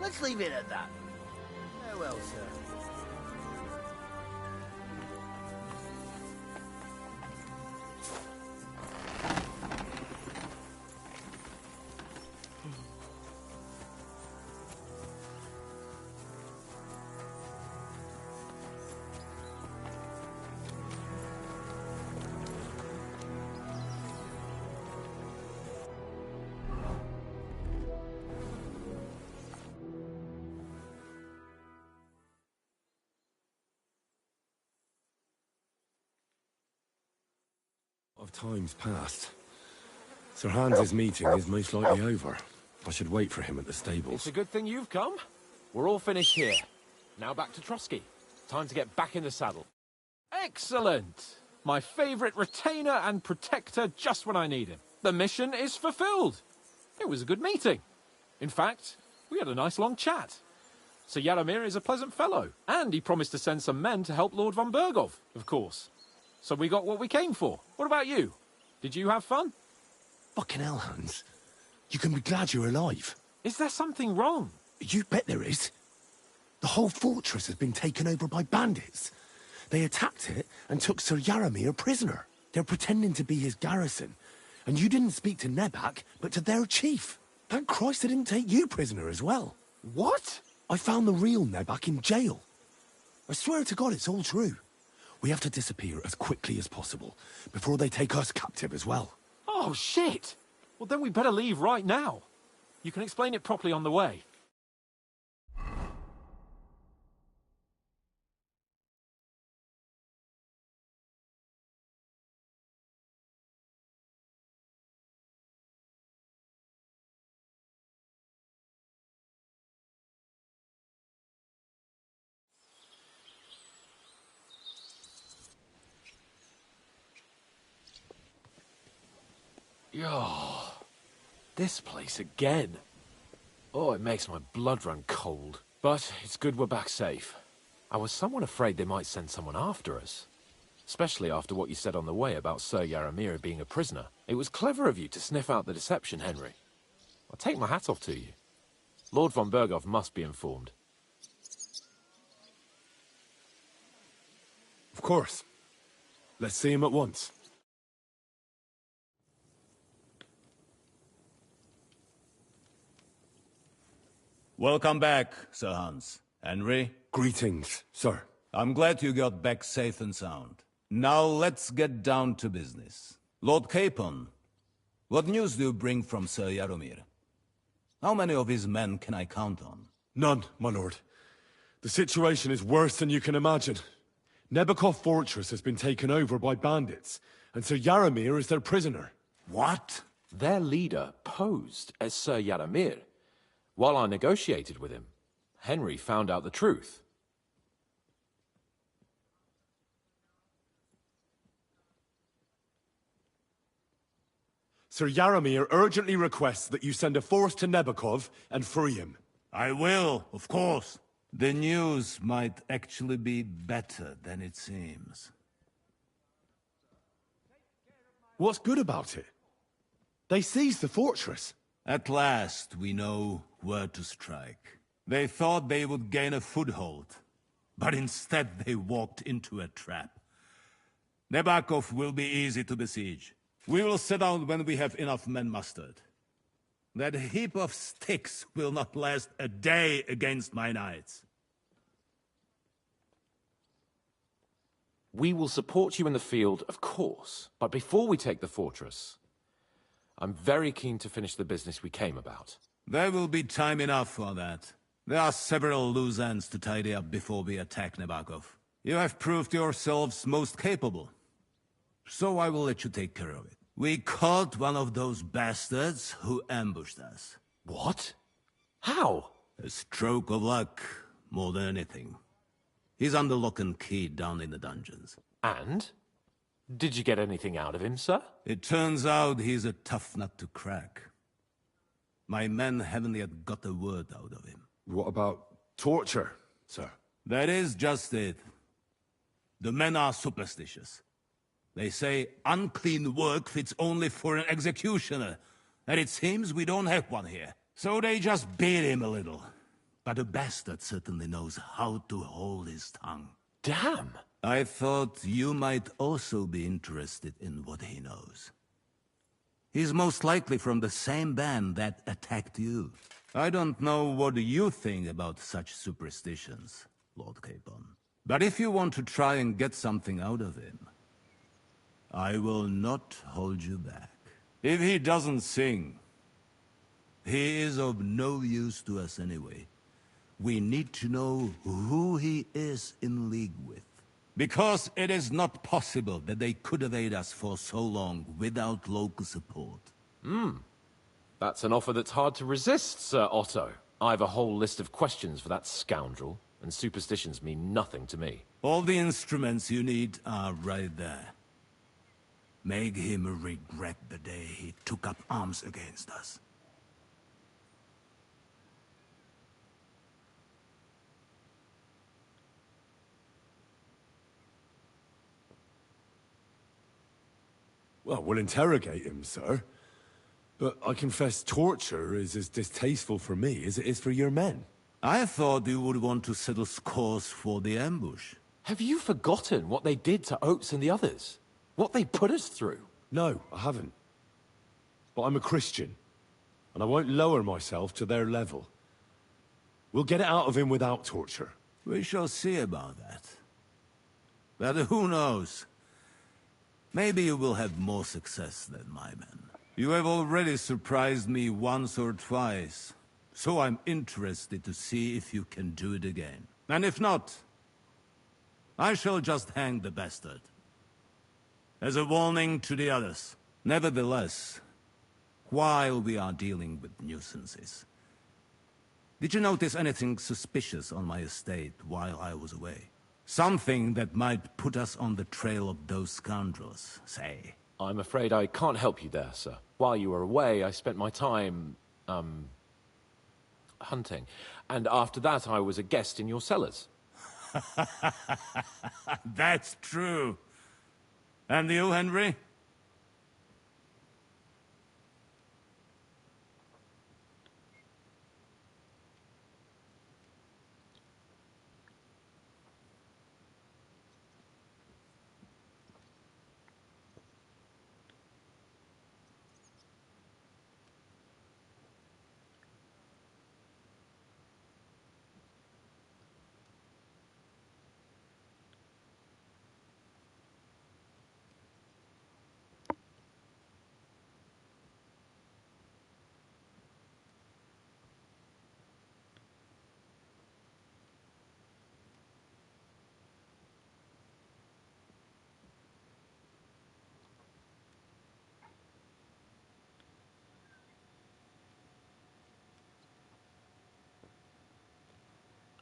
Let's leave it at that. Farewell, sir. of time's passed. Sir Hans's meeting is most likely over. I should wait for him at the stables. It's a good thing you've come. We're all finished here. Now back to Trotsky. Time to get back in the saddle. Excellent! My favourite retainer and protector just when I need him. The mission is fulfilled. It was a good meeting. In fact, we had a nice long chat. Sir Yaramir is a pleasant fellow, and he promised to send some men to help Lord von Bergov, of course. So we got what we came for. What about you? Did you have fun? Fucking hell, Hans. You can be glad you're alive. Is there something wrong? You bet there is. The whole fortress has been taken over by bandits. They attacked it and took Sir Yaramir prisoner. They're pretending to be his garrison. And you didn't speak to Nebak, but to their chief. Thank Christ they didn't take you prisoner as well. What? I found the real Nebak in jail. I swear to God it's all true. We have to disappear as quickly as possible, before they take us captive as well. Oh, shit! Well, then we better leave right now. You can explain it properly on the way. Yo, this place again. Oh, it makes my blood run cold. But it's good we're back safe. I was somewhat afraid they might send someone after us. Especially after what you said on the way about Sir Yaramir being a prisoner. It was clever of you to sniff out the deception, Henry. I'll take my hat off to you. Lord von Bergov must be informed. Of course. Let's see him at once. Welcome back, Sir Hans. Henry? Greetings, sir. I'm glad you got back safe and sound. Now let's get down to business. Lord Capon, what news do you bring from Sir Yaramir? How many of his men can I count on? None, my lord. The situation is worse than you can imagine. Nebakov Fortress has been taken over by bandits, and Sir Yaramir is their prisoner. What? Their leader posed as Sir Yaramir. While I negotiated with him, Henry found out the truth. Sir Yaramir urgently requests that you send a force to Nebakov and free him. I will, of course. The news might actually be better than it seems. What's good about it? They seized the fortress. At last, we know where to strike. They thought they would gain a foothold, but instead they walked into a trap. Nebakov will be easy to besiege. We will set out when we have enough men mustered. That heap of sticks will not last a day against my knights. We will support you in the field, of course, but before we take the fortress, I'm very keen to finish the business we came about. There will be time enough for that. There are several loose ends to tidy up before we attack Nebakov. You have proved yourselves most capable, so I will let you take care of it. We caught one of those bastards who ambushed us. What? How? A stroke of luck, more than anything. He's under lock and key down in the dungeons. And? Did you get anything out of him, sir? It turns out he's a tough nut to crack. My men haven't yet got a word out of him. What about torture, sir? That is just it. The men are superstitious. They say unclean work fits only for an executioner, and it seems we don't have one here. So they just beat him a little. But the bastard certainly knows how to hold his tongue. Damn! I thought you might also be interested in what he knows. He's most likely from the same band that attacked you. I don't know what you think about such superstitions, Lord Capon. But if you want to try and get something out of him, I will not hold you back. If he doesn't sing, he is of no use to us anyway. We need to know who he is in league with. Because it is not possible that they could evade us for so long without local support. That's an offer that's hard to resist, Sir Otto. I have a whole list of questions for that scoundrel, and superstitions mean nothing to me. All the instruments you need are right there. Make him regret the day he took up arms against us. Well, we'll interrogate him, sir. But I confess torture is as distasteful for me as it is for your men. I thought you would want to settle scores for the ambush. Have you forgotten what they did to Oates and the others? What they put us through? No, I haven't. But I'm a Christian, and I won't lower myself to their level. We'll get it out of him without torture. We shall see about that. But who knows? Maybe you will have more success than my men. You have already surprised me once or twice, so I'm interested to see if you can do it again. And if not, I shall just hang the bastard. As a warning to the others. Nevertheless, while we are dealing with nuisances, did you notice anything suspicious on my estate while I was away? Something that might put us on the trail of those scoundrels, say. I'm afraid I can't help you there, sir. While you were away, I spent my time, hunting. And after that, I was a guest in your cellars. That's true. And you, Henry?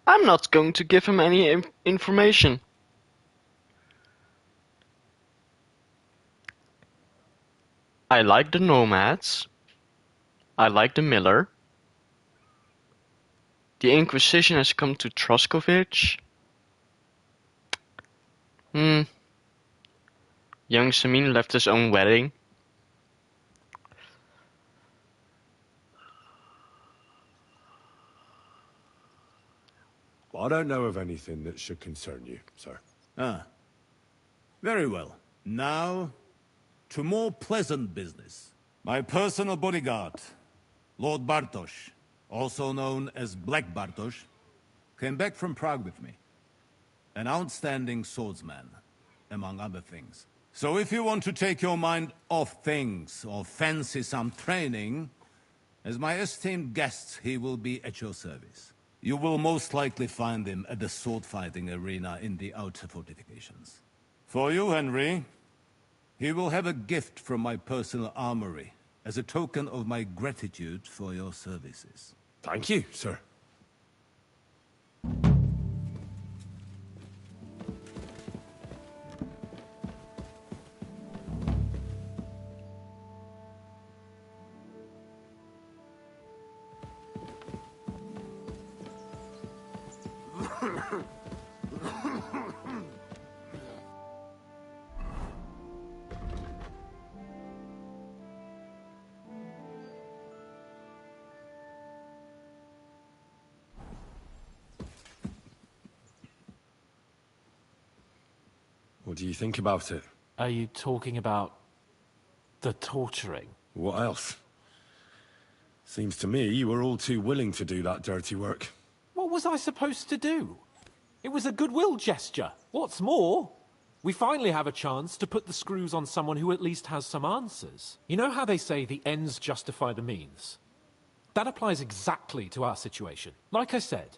I'm not going to give him any information. I like the nomads. I like the miller. The Inquisition has come to Troskovich. Young Samin left his own wedding. I don't know of anything that should concern you, sir. Ah. Very well. Now, to more pleasant business. My personal bodyguard, Lord Bartosz, also known as Black Bartosz, came back from Prague with me. An outstanding swordsman, among other things. So if you want to take your mind off things, or fancy some training, as my esteemed guest, he will be at your service. You will most likely find him at the sword-fighting arena in the outer fortifications. For you, Henry, he will have a gift from my personal armory, as a token of my gratitude for your services. Thank you, sir. What do you think about it? Are you talking about the torturing? What else? Seems to me you were all too willing to do that dirty work. What was I supposed to do? It was a goodwill gesture. What's more, we finally have a chance to put the screws on someone who at least has some answers. You know how they say the ends justify the means? That applies exactly to our situation. Like I said,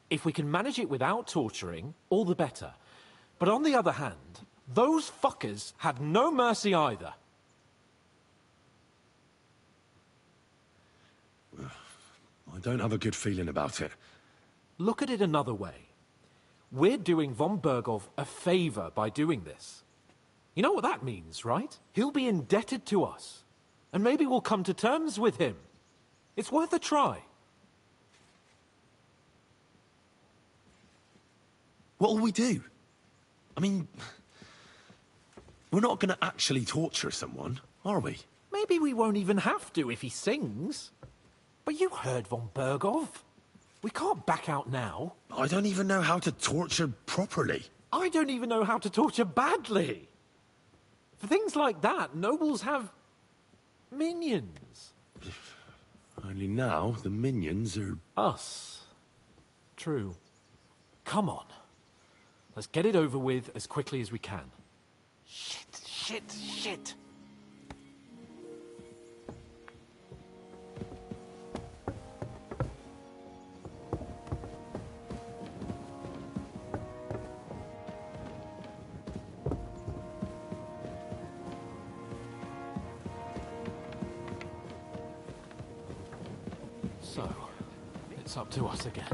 if we can manage it without torturing, all the better. But on the other hand, those fuckers had no mercy either. I don't have a good feeling about it. Look at it another way. We're doing von Bergov a favor by doing this. You know what that means, right? He'll be indebted to us. And maybe we'll come to terms with him. It's worth a try. What'll we do? I mean, we're not going to actually torture someone, are we? Maybe we won't even have to if he sings. But you heard von Bergov. We can't back out now. I don't even know how to torture properly. I don't even know how to torture badly. For things like that, nobles have minions. Only now, the minions are... Us. True. Come on. Let's get it over with as quickly as we can. Shit. So, it's up to us again.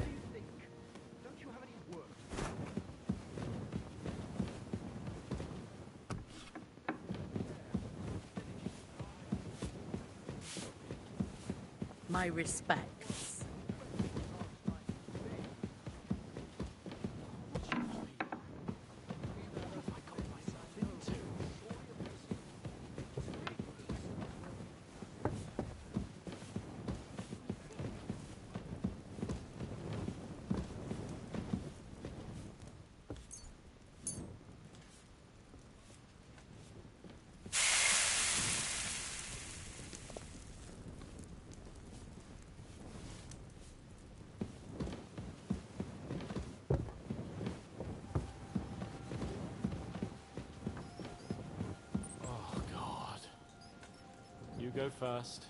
My respects. You go first.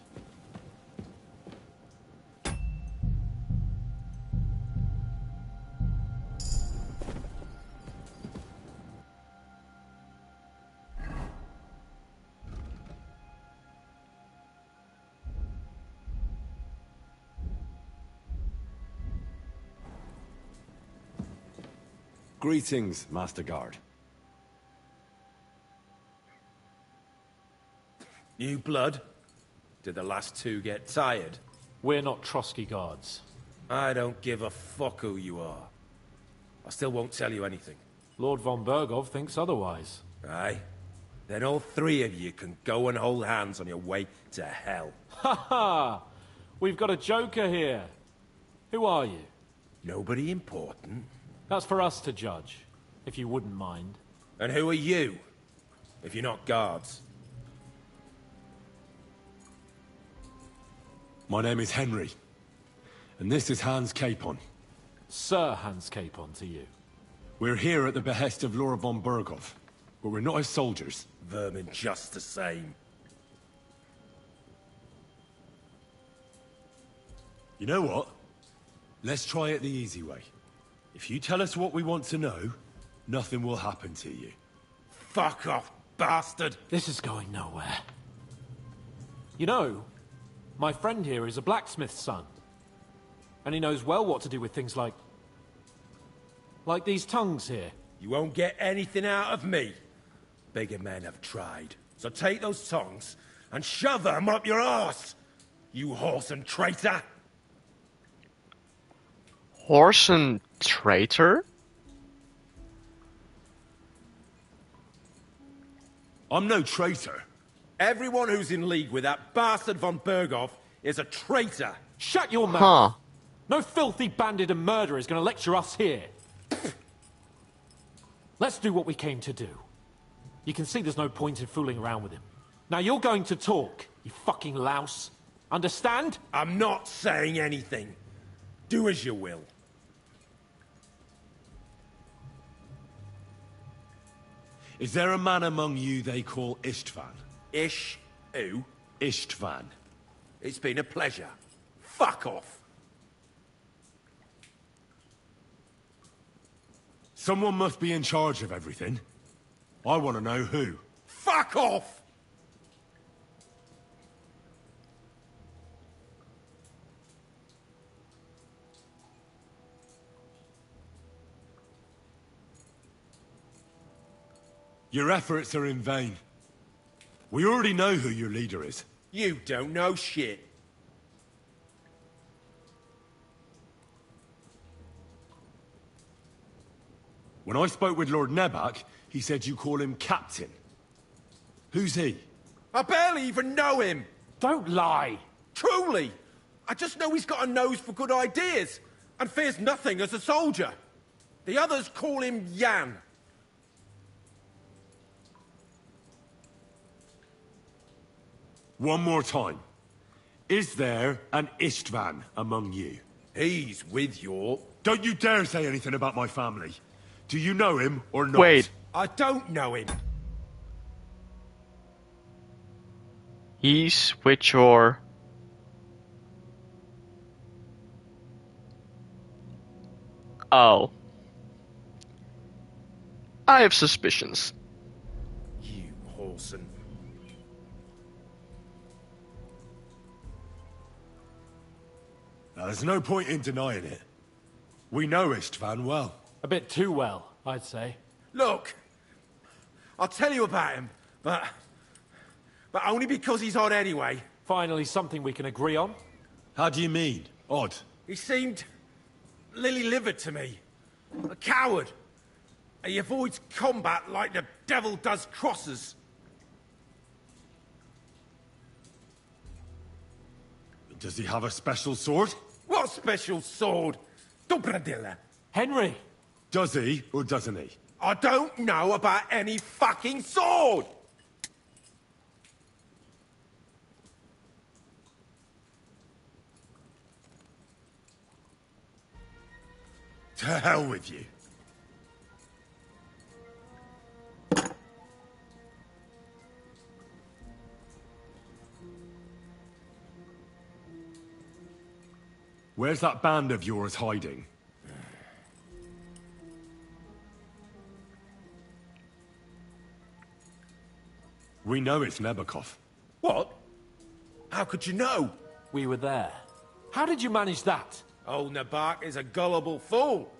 Greetings, Master Guard. New blood? Did the last two get tired? We're not Trotsky guards. I don't give a fuck who you are. I still won't tell you anything. Lord von Bergov thinks otherwise. Aye? Then all three of you can go and hold hands on your way to hell. Ha ha! We've got a joker here. Who are you? Nobody important. That's for us to judge, if you wouldn't mind. And who are you, if you're not guards? My name is Henry, and this is Hans Capon. Sir Hans Capon to you. We're here at the behest of Lord von Bergov, but we're not his soldiers. Vermin just the same. You know what? Let's try it the easy way. If you tell us what we want to know, nothing will happen to you. Fuck off, bastard! This is going nowhere. You know, my friend here is a blacksmith's son. And he knows well what to do with things like these tongues here. You won't get anything out of me. Bigger men have tried. So take those tongues and shove them up your arse, you whoreson traitor! Whoreson traitor? I'm no traitor. Everyone who's in league with that bastard von Bergov is a traitor. Shut your mouth! Huh. No filthy bandit and murderer is going to lecture us here. Let's do what we came to do. You can see there's no point in fooling around with him. Now you're going to talk, you fucking louse. Understand? I'm not saying anything. Do as you will. Is there a man among you they call Istvan? Ish? Who? Istvan. It's been a pleasure. Fuck off. Someone must be in charge of everything. I want to know who. Fuck off! Your efforts are in vain. We already know who your leader is. You don't know shit. When I spoke with Lord Nebak, he said you call him Captain. Who's he? I barely even know him. Don't lie. Truly. I just know he's got a nose for good ideas and fears nothing as a soldier. The others call him Jan. One more time. Is there an Istvan among you? He's with your... Don't you dare say anything about my family. Do you know him or not? Wait. I don't know him. He's with your... Oh. I have suspicions. You whoreson. Now, there's no point in denying it. We know Istvan well. A bit too well, I'd say. Look, I'll tell you about him, but only because he's odd anyway. Finally, something we can agree on. How do you mean, odd? He seemed lily-livered to me. A coward. He avoids combat like the devil does crosses. Does he have a special sword? What special sword? Dobradilla. Henry! Does he, or doesn't he? I don't know about any fucking sword! To hell with you. Where's that band of yours hiding? We know it's Nebakov. What? How could you know? We were there. How did you manage that? Old Nabak is a gullible fool,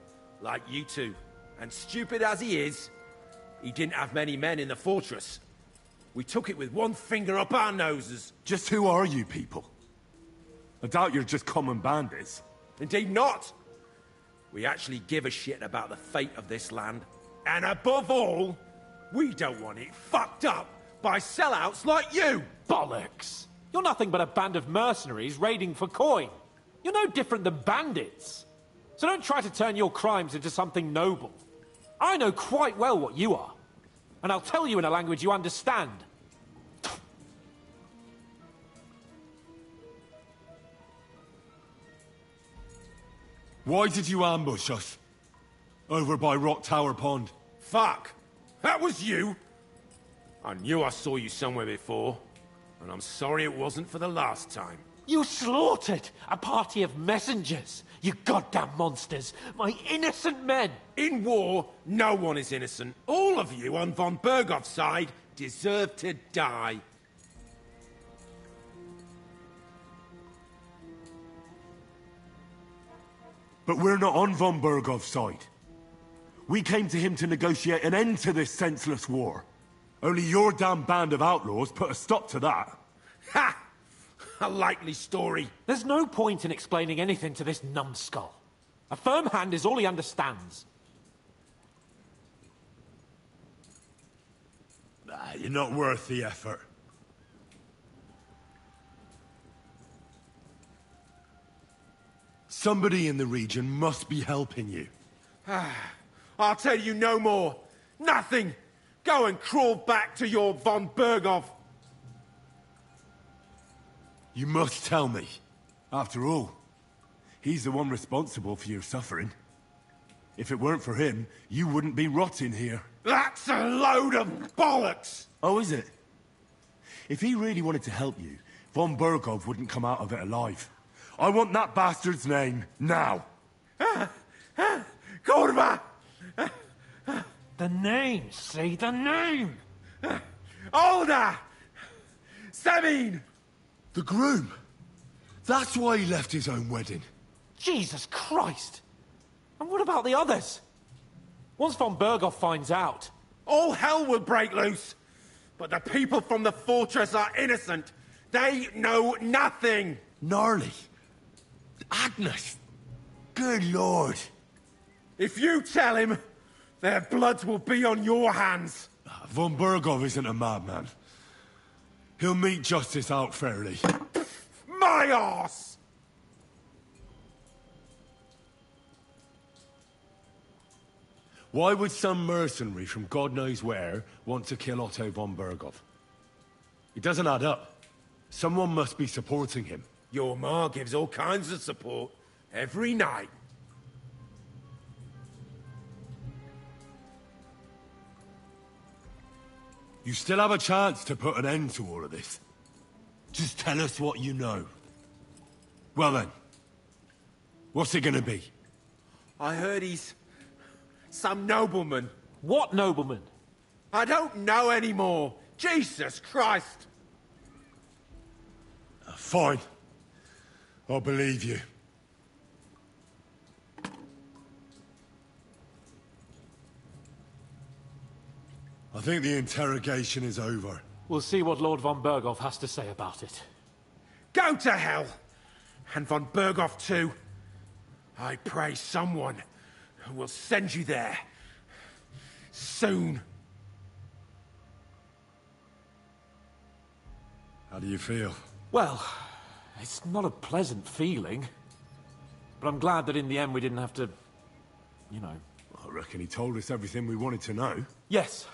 like you two. And stupid as he is, he didn't have many men in the fortress. We took it with one finger up our noses. Just who are you people? I doubt you're just common bandits. Indeed not. We actually give a shit about the fate of this land. And above all, we don't want it fucked up by sellouts like you! Bollocks! You're nothing but a band of mercenaries raiding for coin. You're no different than bandits. So don't try to turn your crimes into something noble. I know quite well what you are. And I'll tell you in a language you understand. Why did you ambush us? Over by Rock Tower Pond. Fuck! That was you! I knew I saw you somewhere before. And I'm sorry it wasn't for the last time. You slaughtered a party of messengers, you goddamn monsters, my innocent men! In war, no one is innocent. All of you on von Bergov's side deserve to die. But we're not on von Bergov's side. We came to him to negotiate an end to this senseless war. Only your damn band of outlaws put a stop to that. Ha! A likely story. There's no point in explaining anything to this numbskull. A firm hand is all he understands. You're not worth the effort. Somebody in the region must be helping you. I'll tell you no more. Nothing. Go and crawl back to your von Bergov. You must tell me. After all, he's the one responsible for your suffering. If it weren't for him, you wouldn't be rotting here. That's a load of bollocks! Oh, is it? If he really wanted to help you, von Bergov wouldn't come out of it alive. I want that bastard's name, now! Kurva! The name, see? The name! Older! Sabine! The groom! That's why he left his own wedding. Jesus Christ! And what about the others? Once von Berghoff finds out... All hell will break loose! But the people from the fortress are innocent! They know nothing! Gnarly. Agnes. Good lord. If you tell him, their blood will be on your hands. Von Berghoff isn't a madman. He'll meet justice out fairly. My arse! Why would some mercenary from God knows where want to kill Otto von Berghoff? It doesn't add up. Someone must be supporting him. Your ma gives all kinds of support every night. You still have a chance to put an end to all of this. Just tell us what you know. Well then, what's it gonna be? I heard he's some nobleman. What nobleman? I don't know anymore. Jesus Christ! Fine. I'll believe you. I think the interrogation is over. We'll see what Lord von Berghoff has to say about it. Go to hell! And von Berghoff too. I pray someone will send you there. Soon. How do you feel? Well, it's not a pleasant feeling. But I'm glad that in the end we didn't have to... you know... I reckon he told us everything we wanted to know. Yes.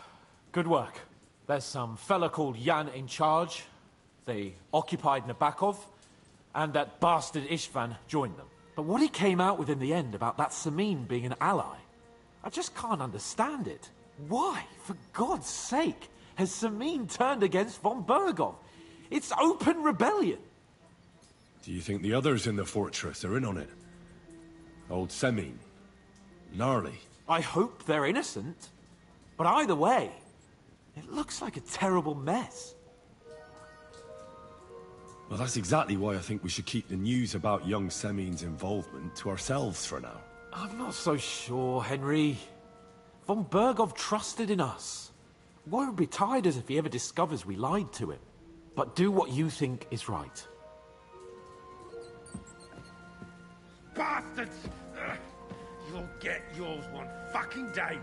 Good work. There's some fella called Jan in charge. They occupied Nabokov, and that bastard Istvan joined them. But what he came out with in the end about that Samin being an ally, I just can't understand it. Why, for God's sake, has Samin turned against von Berghoff? It's open rebellion. Do you think the others in the fortress are in on it? Old Semin? Gnarly? I hope they're innocent. But either way, it looks like a terrible mess. Well, that's exactly why I think we should keep the news about young Semin's involvement to ourselves for now. I'm not so sure, Henry. Von Berghoff trusted in us. Won't be tired as if he ever discovers we lied to him. But do what you think is right. Bastards! You'll get yours one fucking day.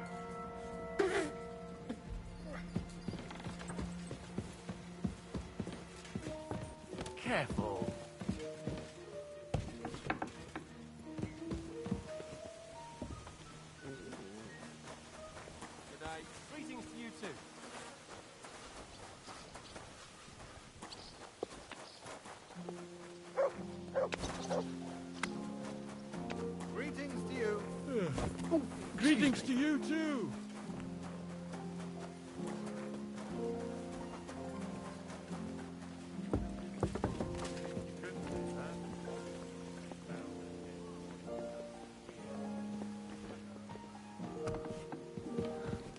Careful. Good day. Greetings to you too. Greetings to you. Greetings to you too.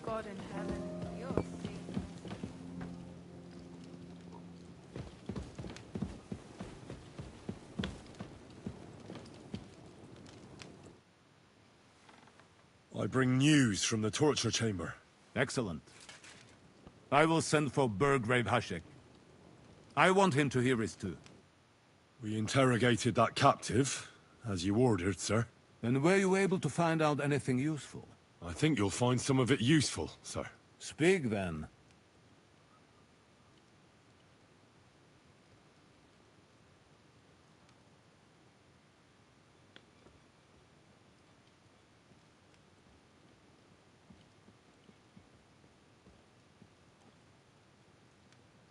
God in heaven, you're free. I bring news from the torture chamber. Excellent. I will send for Burgrave Hashek. I want him to hear it too. We interrogated that captive, as you ordered, sir. And were you able to find out anything useful? I think you'll find some of it useful, sir. Speak then.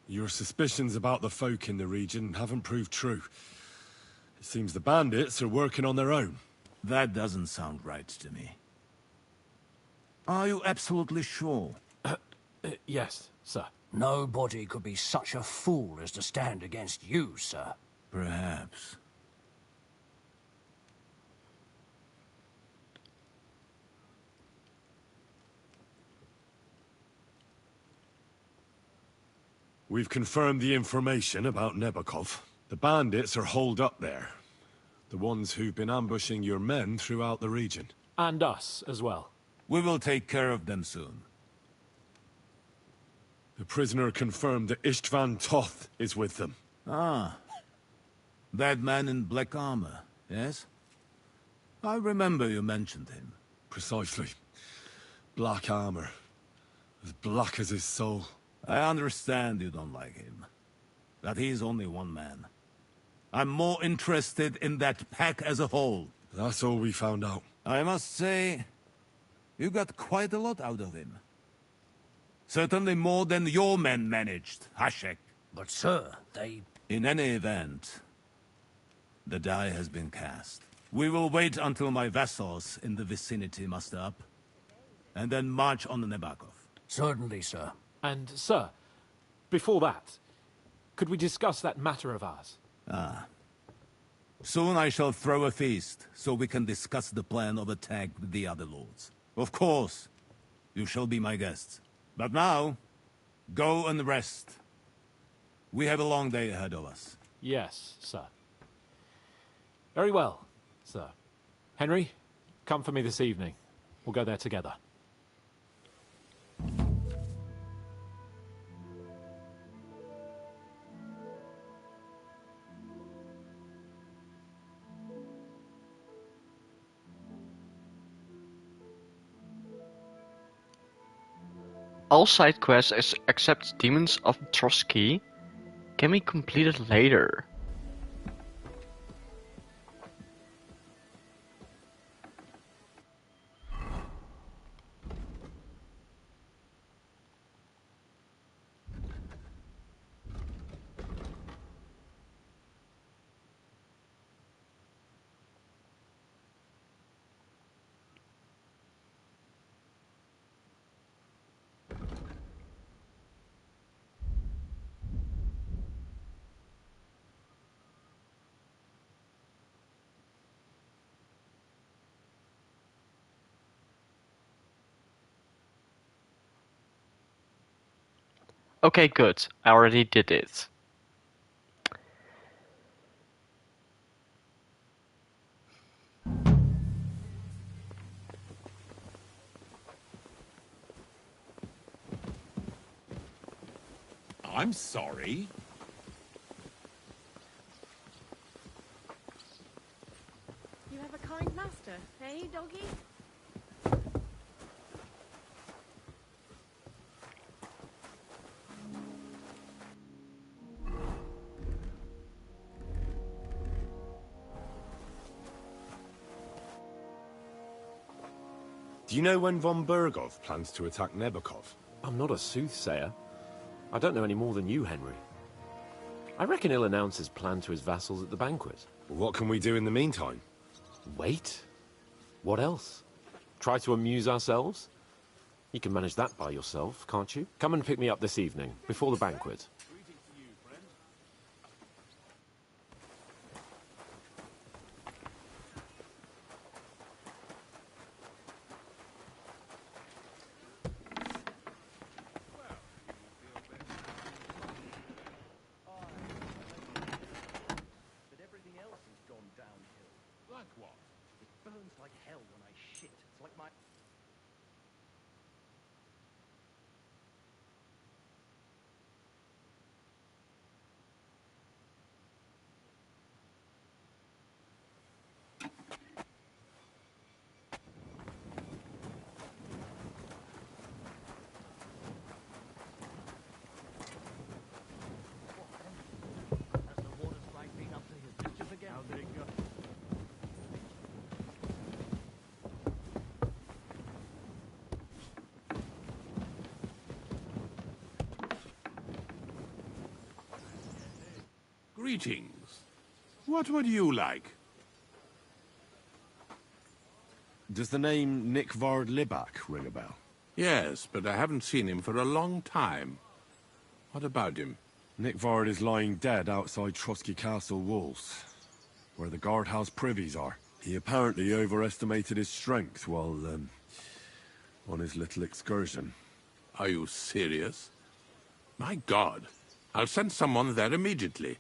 Your suspicions about the folk in the region haven't proved true. It seems the bandits are working on their own. That doesn't sound right to me. Are you absolutely sure? Yes, sir. Nobody could be such a fool as to stand against you, sir. Perhaps. We've confirmed the information about Nebokov. The bandits are holed up there. The ones who've been ambushing your men throughout the region. And us as well. We will take care of them soon. The prisoner confirmed that Istvan Toth is with them. Ah. That man in black armor, yes? I remember you mentioned him. Precisely. Black armor. As black as his soul. I understand you don't like him. But he's only one man. I'm more interested in that pack as a whole. That's all we found out. I must say, you got quite a lot out of him. Certainly more than your men managed, Hashek. But sir, they... In any event, the die has been cast. We will wait until my vassals in the vicinity muster up, and then march on Nebakov. Certainly, sir. And, sir, before that, could we discuss that matter of ours? Ah. Soon I shall throw a feast, so we can discuss the plan of attack with the other lords. Of course, you shall be my guests. But now, go and rest. We have a long day ahead of us. Yes, sir. Very well, sir. Henry, come for me this evening. We'll go there together. All side quests except Demons of Trotsky can be completed later. Okay, good. I already did it. I'm sorry. You have a kind master, eh, doggy? Do you know when von Bergov plans to attack Nebokov? I'm not a soothsayer. I don't know any more than you, Henry. I reckon he'll announce his plan to his vassals at the banquet. What can we do in the meantime? Wait. What else? Try to amuse ourselves? You can manage that by yourself, can't you? Come and pick me up this evening, before the banquet. Greetings. What would you like? Does the name Nick Vard Libak ring a bell? Yes, but I haven't seen him for a long time. What about him? Nick Vard is lying dead outside Trotsky Castle walls, where the guardhouse privies are. He apparently overestimated his strength while, on his little excursion. Are you serious? My God, I'll send someone there immediately.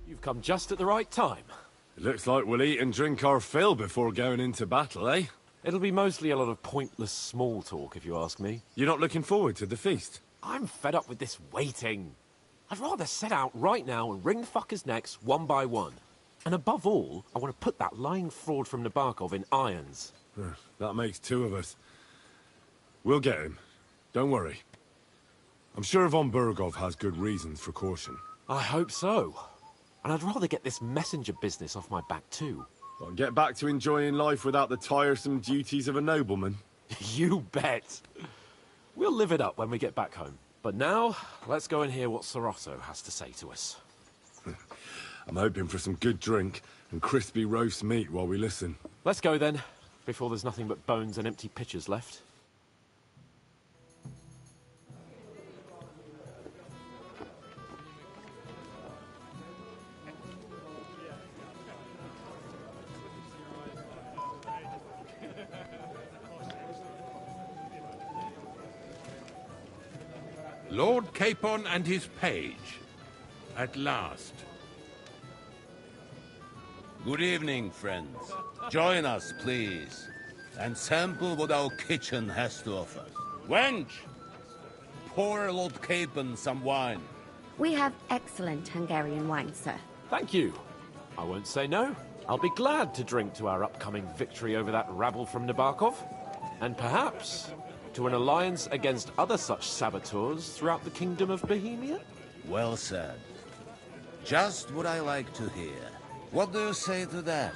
You've come just at the right time. It looks like we'll eat and drink our fill before going into battle, eh? It'll be mostly a lot of pointless small talk, if you ask me. You're not looking forward to the feast? I'm fed up with this waiting. I'd rather set out right now and wring fuckers' necks one by one. And above all, I want to put that lying fraud from Nabokov in irons. That makes two of us. We'll get him. Don't worry. I'm sure Von Burgov has good reasons for caution. I hope so. And I'd rather get this messenger business off my back too. I'll get back to enjoying life without the tiresome duties of a nobleman. You bet. We'll live it up when we get back home. But now, let's go and hear what Sir Otto has to say to us. I'm hoping for some good drink and crispy roast meat while we listen. Let's go then, before there's nothing but bones and empty pitchers left. Lord Capon and his page. At last. Good evening, friends. Join us, please, and sample what our kitchen has to offer. Wench, pour Lord Capon some wine. We have excellent Hungarian wine, sir. Thank you. I won't say no. I'll be glad to drink to our upcoming victory over that rabble from Nabokov. And perhaps to an alliance against other such saboteurs throughout the Kingdom of Bohemia? Well said. Just what I like to hear. What do you say to that,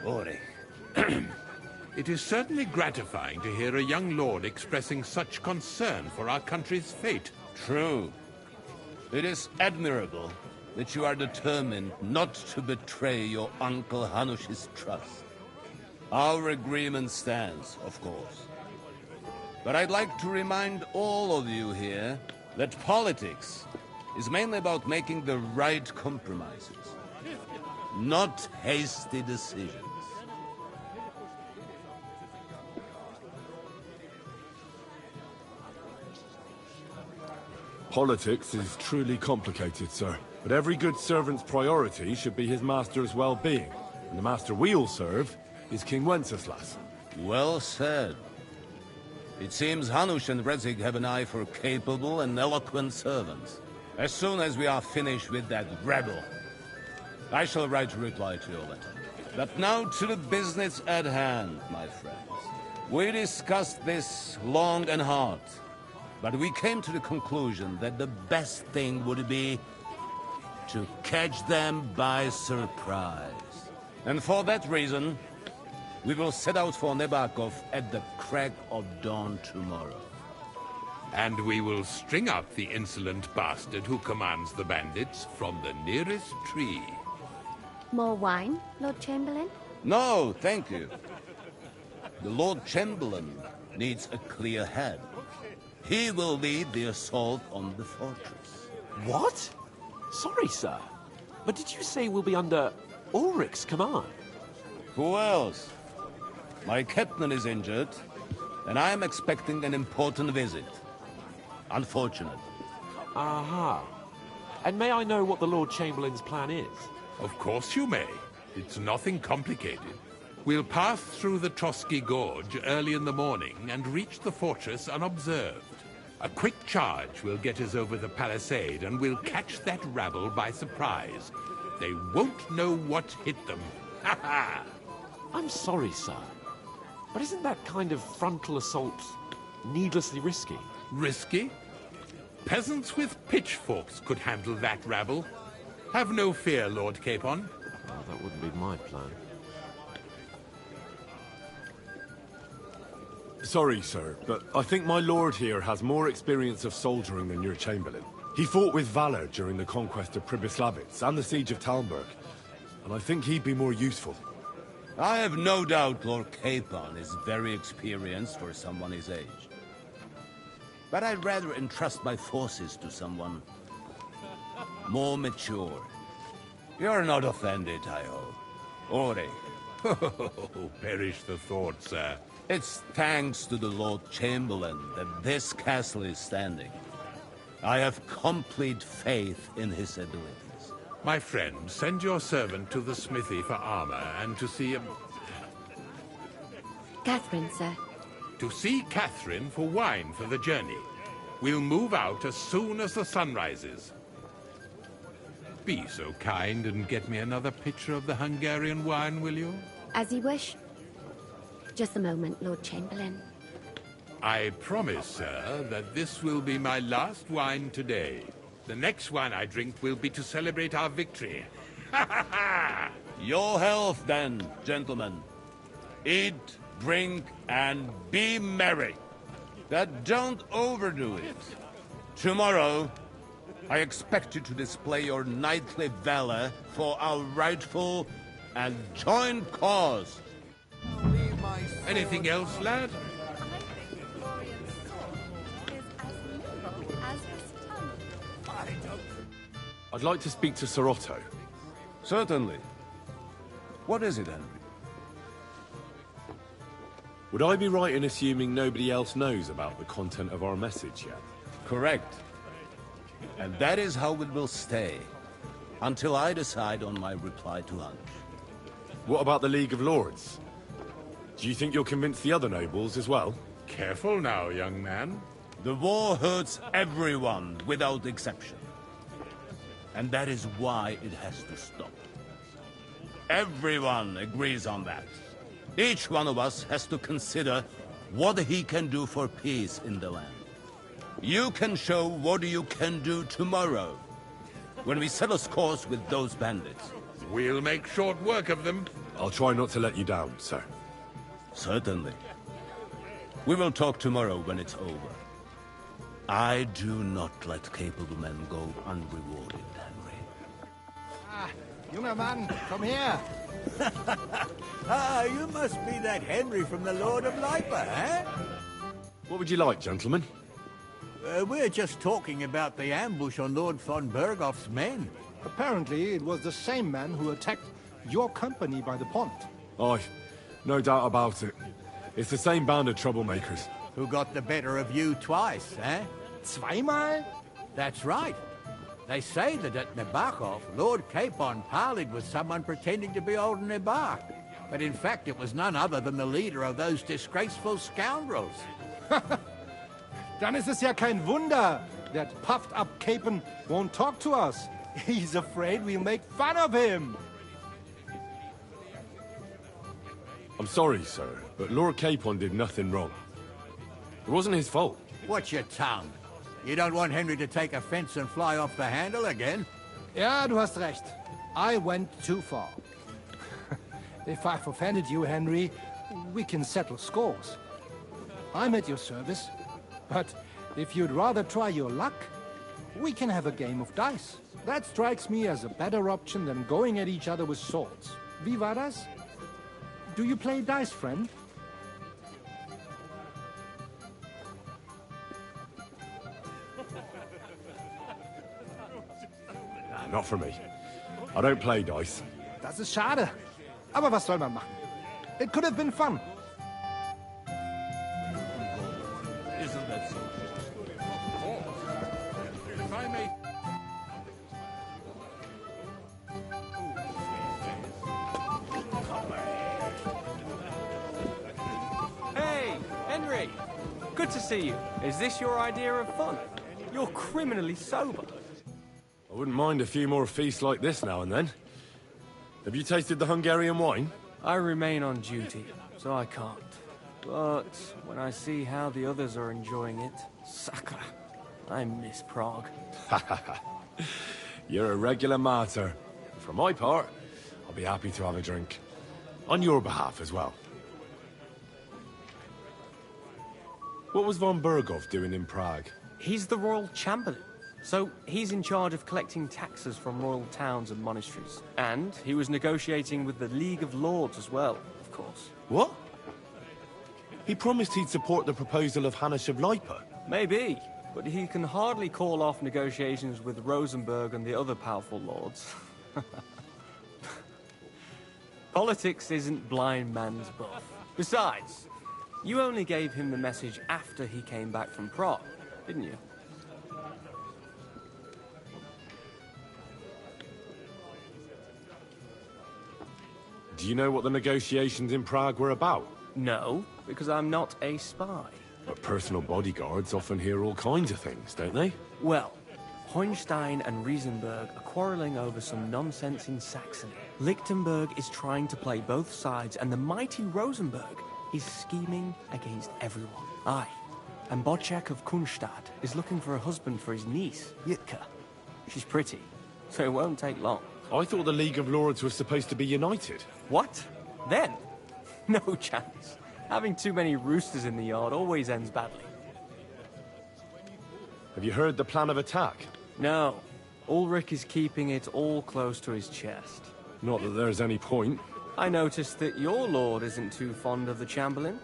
Ulrich? It is certainly gratifying to hear a young lord expressing such concern for our country's fate. True. It is admirable that you are determined not to betray your Uncle Hanush's trust. Our agreement stands, of course. But I'd like to remind all of you here that politics is mainly about making the right compromises, not hasty decisions. Politics is truly complicated, sir. But every good servant's priority should be his master's well-being. And the master we'll serve is King Wenceslas. Well said. It seems Hanush and Rezig have an eye for capable and eloquent servants. As soon as we are finished with that rebel, I shall write a reply to your letter. But now to the business at hand, my friends. We discussed this long and hard, but we came to the conclusion that the best thing would be to catch them by surprise. And for that reason, we will set out for Nabokov at the crack of dawn tomorrow. And we will string up the insolent bastard who commands the bandits from the nearest tree. More wine, Lord Chamberlain? No, thank you. The Lord Chamberlain needs a clear head. He will lead the assault on the fortress. What? Sorry, sir. But did you say we'll be under Ulrich's command? Who else? My captain is injured, and I am expecting an important visit. Unfortunate. Aha. And may I know what the Lord Chamberlain's plan is? Of course you may. It's nothing complicated. We'll pass through the Trotsky Gorge early in the morning and reach the fortress unobserved. A quick charge will get us over the palisade, and we'll catch that rabble by surprise. They won't know what hit them. Ha ha! I'm sorry, sir. But isn't that kind of frontal assault needlessly risky? Risky? Peasants with pitchforks could handle that rabble. Have no fear, Lord Capon. Well, that wouldn't be my plan. Sorry, sir, but I think my lord here has more experience of soldiering than your chamberlain. He fought with valor during the conquest of Pribyslavitz and the siege of Talmberg, and I think he'd be more useful. I have no doubt Lord Capon is very experienced for someone his age. But I'd rather entrust my forces to someone more mature. You're not offended, I hope. Ori. Oh, perish the thought, sir. It's thanks to the Lord Chamberlain that this castle is standing. I have complete faith in his abilities. My friend, send your servant to the smithy for armor and to see Catherine, sir. To see Catherine for wine for the journey. We'll move out as soon as the sun rises. Be so kind and get me another pitcher of the Hungarian wine, will you? As you wish. Just a moment, Lord Chamberlain. I promise, sir, that this will be my last wine today. The next wine I drink will be to celebrate our victory. Your health, then, gentlemen. Eat, drink, and be merry. But don't overdo it. Tomorrow, I expect you to display your knightly valor for our rightful and joint cause. Anything else, lad? I'd like to speak to Sir Otto. Certainly. What is it, Henry? Would I be right in assuming nobody else knows about the content of our message yet? Correct. And that is how it will stay, until I decide on my reply to lunch. What about the League of Lords? Do you think you'll convince the other nobles as well? Careful now, young man. The war hurts everyone, without exception. And that is why it has to stop. Everyone agrees on that. Each one of us has to consider what he can do for peace in the land. You can show what you can do tomorrow, when we settle scores with those bandits. We'll make short work of them. I'll try not to let you down, sir. Certainly. We will talk tomorrow when it's over. I do not let capable men go unrewarded, Henry. Ah, junger Mann, komm her! Ah, you must be that Henry from the Lord of Lipa, eh? What would you like, gentlemen? We're just talking about the ambush on Lord von Bergoff's men. Apparently, it was the same man who attacked your company by the pond. Aye, no doubt about it. It's the same band of troublemakers. Who got the better of you twice, eh? Zweimal? That's right. They say that at Nebachov, Lord Capon parleyed with someone pretending to be old Nebar. But in fact, it was none other than the leader of those disgraceful scoundrels. Dann ist es ja kein Wunder that puffed-up Capon won't talk to us. He's afraid we'll make fun of him. I'm sorry, sir, but Lord Capon did nothing wrong. It wasn't his fault. Watch your tongue. You don't want Henry to take offense and fly off the handle again? Ja, du hast recht. I went too far. If I've offended you, Henry, we can settle scores. I'm at your service. But if you'd rather try your luck, we can have a game of dice. That strikes me as a better option than going at each other with swords. Wie war das? Do you play dice, friend? Nah, not for me. I don't play dice. Das ist schade. Aber was soll man machen? It could have been fun. Isn't that so? If I may... Hey, Henry! Good to see you. Is this your idea of fun? You're criminally sober. I wouldn't mind a few more feasts like this now and then. Have you tasted the Hungarian wine? I remain on duty, so I can't. But when I see how the others are enjoying it, sakra, I miss Prague. You're a regular martyr. For my part, I'll be happy to have a drink. On your behalf as well. What was von Berghoff doing in Prague? He's the royal chamberlain. So he's in charge of collecting taxes from royal towns and monasteries. And he was negotiating with the League of Lords as well, of course. What? He promised he'd support the proposal of Hannes of Lipa. Maybe. but he can hardly call off negotiations with Rosenberg and the other powerful lords. Politics isn't blind man's buff. Besides, you only gave him the message after he came back from Prague, didn't you? Do you know what the negotiations in Prague were about? No, because I'm not a spy. But personal bodyguards often hear all kinds of things, don't they? Well, Hohenstein and Riesenberg are quarreling over some nonsense in Saxony. Lichtenberg is trying to play both sides, and the mighty Rosenberg is scheming against everyone. Aye, and Bocek of Kunstadt is looking for a husband for his niece, Yitka. She's pretty, so it won't take long. I thought the League of Lords was supposed to be united. What? Then? No chance. Having too many roosters in the yard always ends badly. Have you heard the plan of attack? No. Ulrich is keeping it all close to his chest. Not that there's any point. I noticed that your lord isn't too fond of the Chamberlain.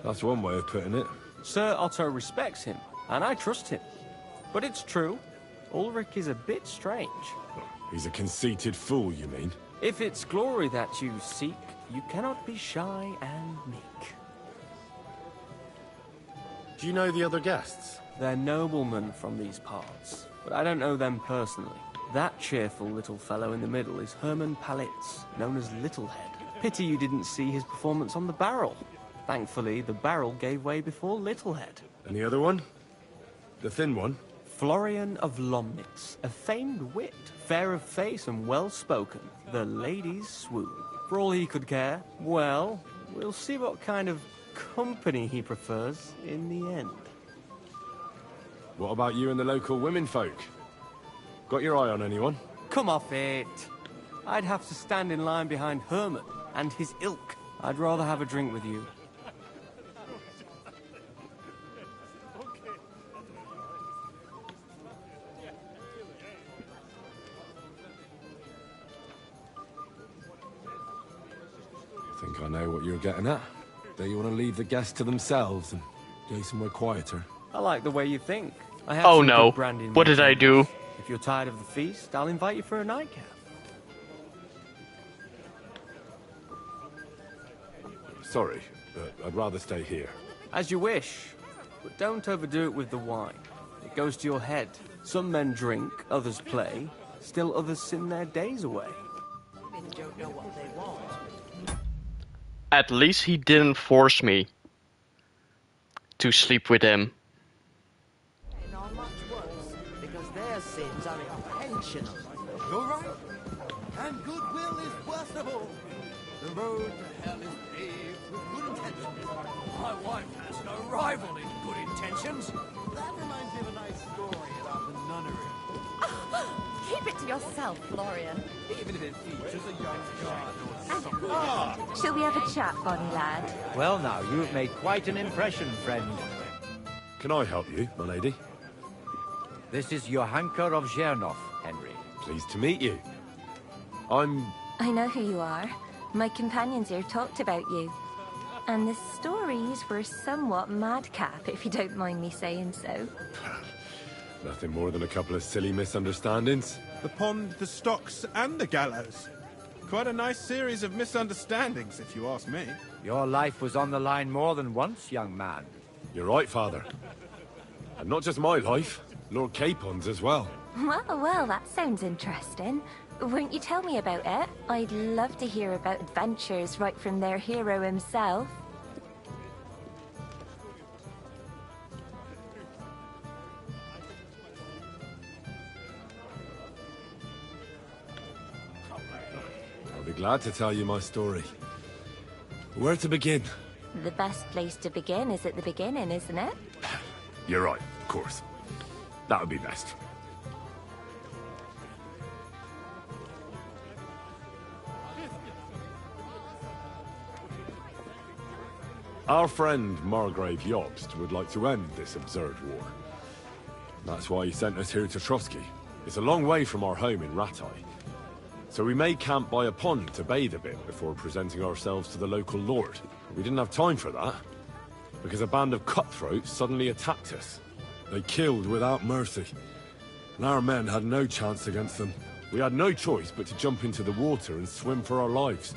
That's one way of putting it. Sir Otto respects him, and I trust him. But it's true, Ulrich is a bit strange. He's a conceited fool, you mean? If it's glory that you seek, you cannot be shy and meek. Do you know the other guests? They're noblemen from these parts, but I don't know them personally. That cheerful little fellow in the middle is Hermann Palitz, known as Littlehead. Pity you didn't see his performance on the barrel. Thankfully, the barrel gave way before Littlehead. And the other one? The thin one? Florian of Lomnitz, a famed wit, fair of face and well-spoken. The ladies swoon. For all he could care, well, we'll see what kind of company he prefers in the end. What about you and the local womenfolk? Got your eye on anyone? Come off it. I'd have to stand in line behind Herman and his ilk. I'd rather have a drink with you. I think I know what you're getting at. Don't you want to leave the guests to themselves and go somewhere quieter? I like the way you think. I have Oh some no, good brandy in what my did I fingers. do? If you're tired of the feast, I'll invite you for a nightcap. Sorry, but I'd rather stay here. As you wish, but don't overdo it with the wine. It goes to your head. Some men drink, others play, still others sin their days away. Women don't know what they want. At least he didn't force me to sleep with him. And are much worse, because their sins are intentional. You're right. And goodwill is worst of all. The road to hell is paved with good intentions. My wife has no rival in good intentions. That reminds me of a nice story about the nunnery. Keep it to yourself, Florian. Even if it features a young god or something. Shall we have a chat, bonny lad? Well now, you've made quite an impression, friend. Can I help you, my lady? This is Johanka of Zhernov, Henry. Pleased to meet you. I know who you are. My companions here talked about you. And the stories were somewhat madcap, if you don't mind me saying so. Nothing more than a couple of silly misunderstandings. The pond, the stocks, and the gallows. Quite a nice series of misunderstandings, if you ask me. Your life was on the line more than once, young man. You're right, Father. And not just my life, Lord Capon's as well. Well, that sounds interesting. Won't you tell me about it? I'd love to hear about adventures right from their hero himself. I'll be glad to tell you my story. Where to begin? The best place to begin is at the beginning, isn't it? You're right, of course. That would be best. Our friend Margrave Jobst would like to end this absurd war. That's why he sent us here to Trotsky. It's a long way from our home in Ratai. So we made camp by a pond to bathe a bit before presenting ourselves to the local lord. We didn't have time for that, because a band of cutthroats suddenly attacked us. They killed without mercy. And our men had no chance against them. We had no choice but to jump into the water and swim for our lives.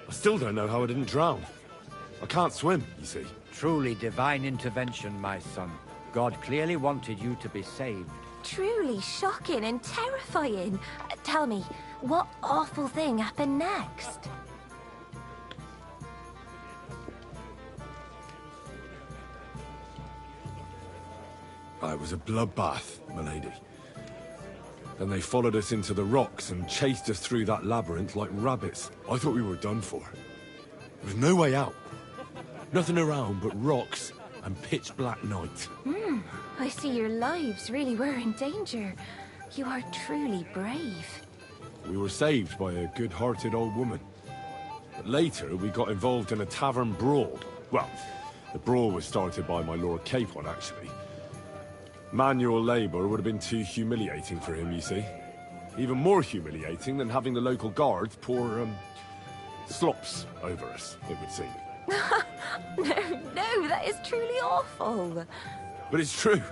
I still don't know how I didn't drown. I can't swim, you see. Truly divine intervention, my son. God clearly wanted you to be saved. Truly shocking and terrifying. Tell me, what awful thing happened next? It was a bloodbath, milady. Then they followed us into the rocks and chased us through that labyrinth like rabbits. I thought we were done for. There was no way out. Nothing around but rocks and pitch black night. I see your lives really were in danger. You are truly brave. We were saved by a good-hearted old woman. But later, we got involved in a tavern brawl. Well, the brawl was started by my Lord Capon, actually. Manual labor would have been too humiliating for him, you see. Even more humiliating than having the local guards pour, slops over us, it would seem. No, that is truly awful. But it's true.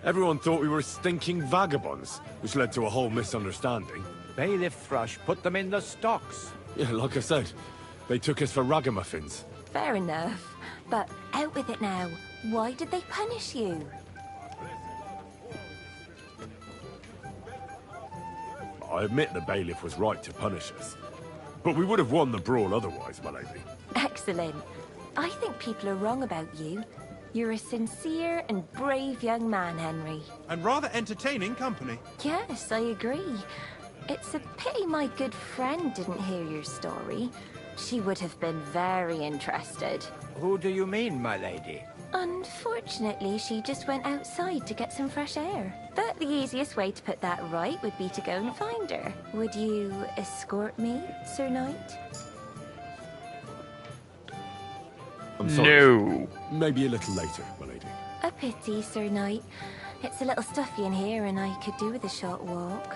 Everyone thought we were stinking vagabonds, which led to a whole misunderstanding. Bailiff Thrush put them in the stocks. Yeah, like I said, they took us for ragamuffins. Fair enough. But out with it now. Why did they punish you? I admit the bailiff was right to punish us. But we would have won the brawl otherwise, my lady. Excellent. I think people are wrong about you. You're a sincere and brave young man, Henry. And rather entertaining company. Yes, I agree. It's a pity my good friend didn't hear your story. She would have been very interested. Who do you mean, my lady? Unfortunately, she just went outside to get some fresh air. But the easiest way to put that right would be to go and find her. Would you escort me, Sir Knight? I'm sorry. No. Maybe a little later, my lady. A pity, Sir Knight. It's a little stuffy in here and I could do with a short walk.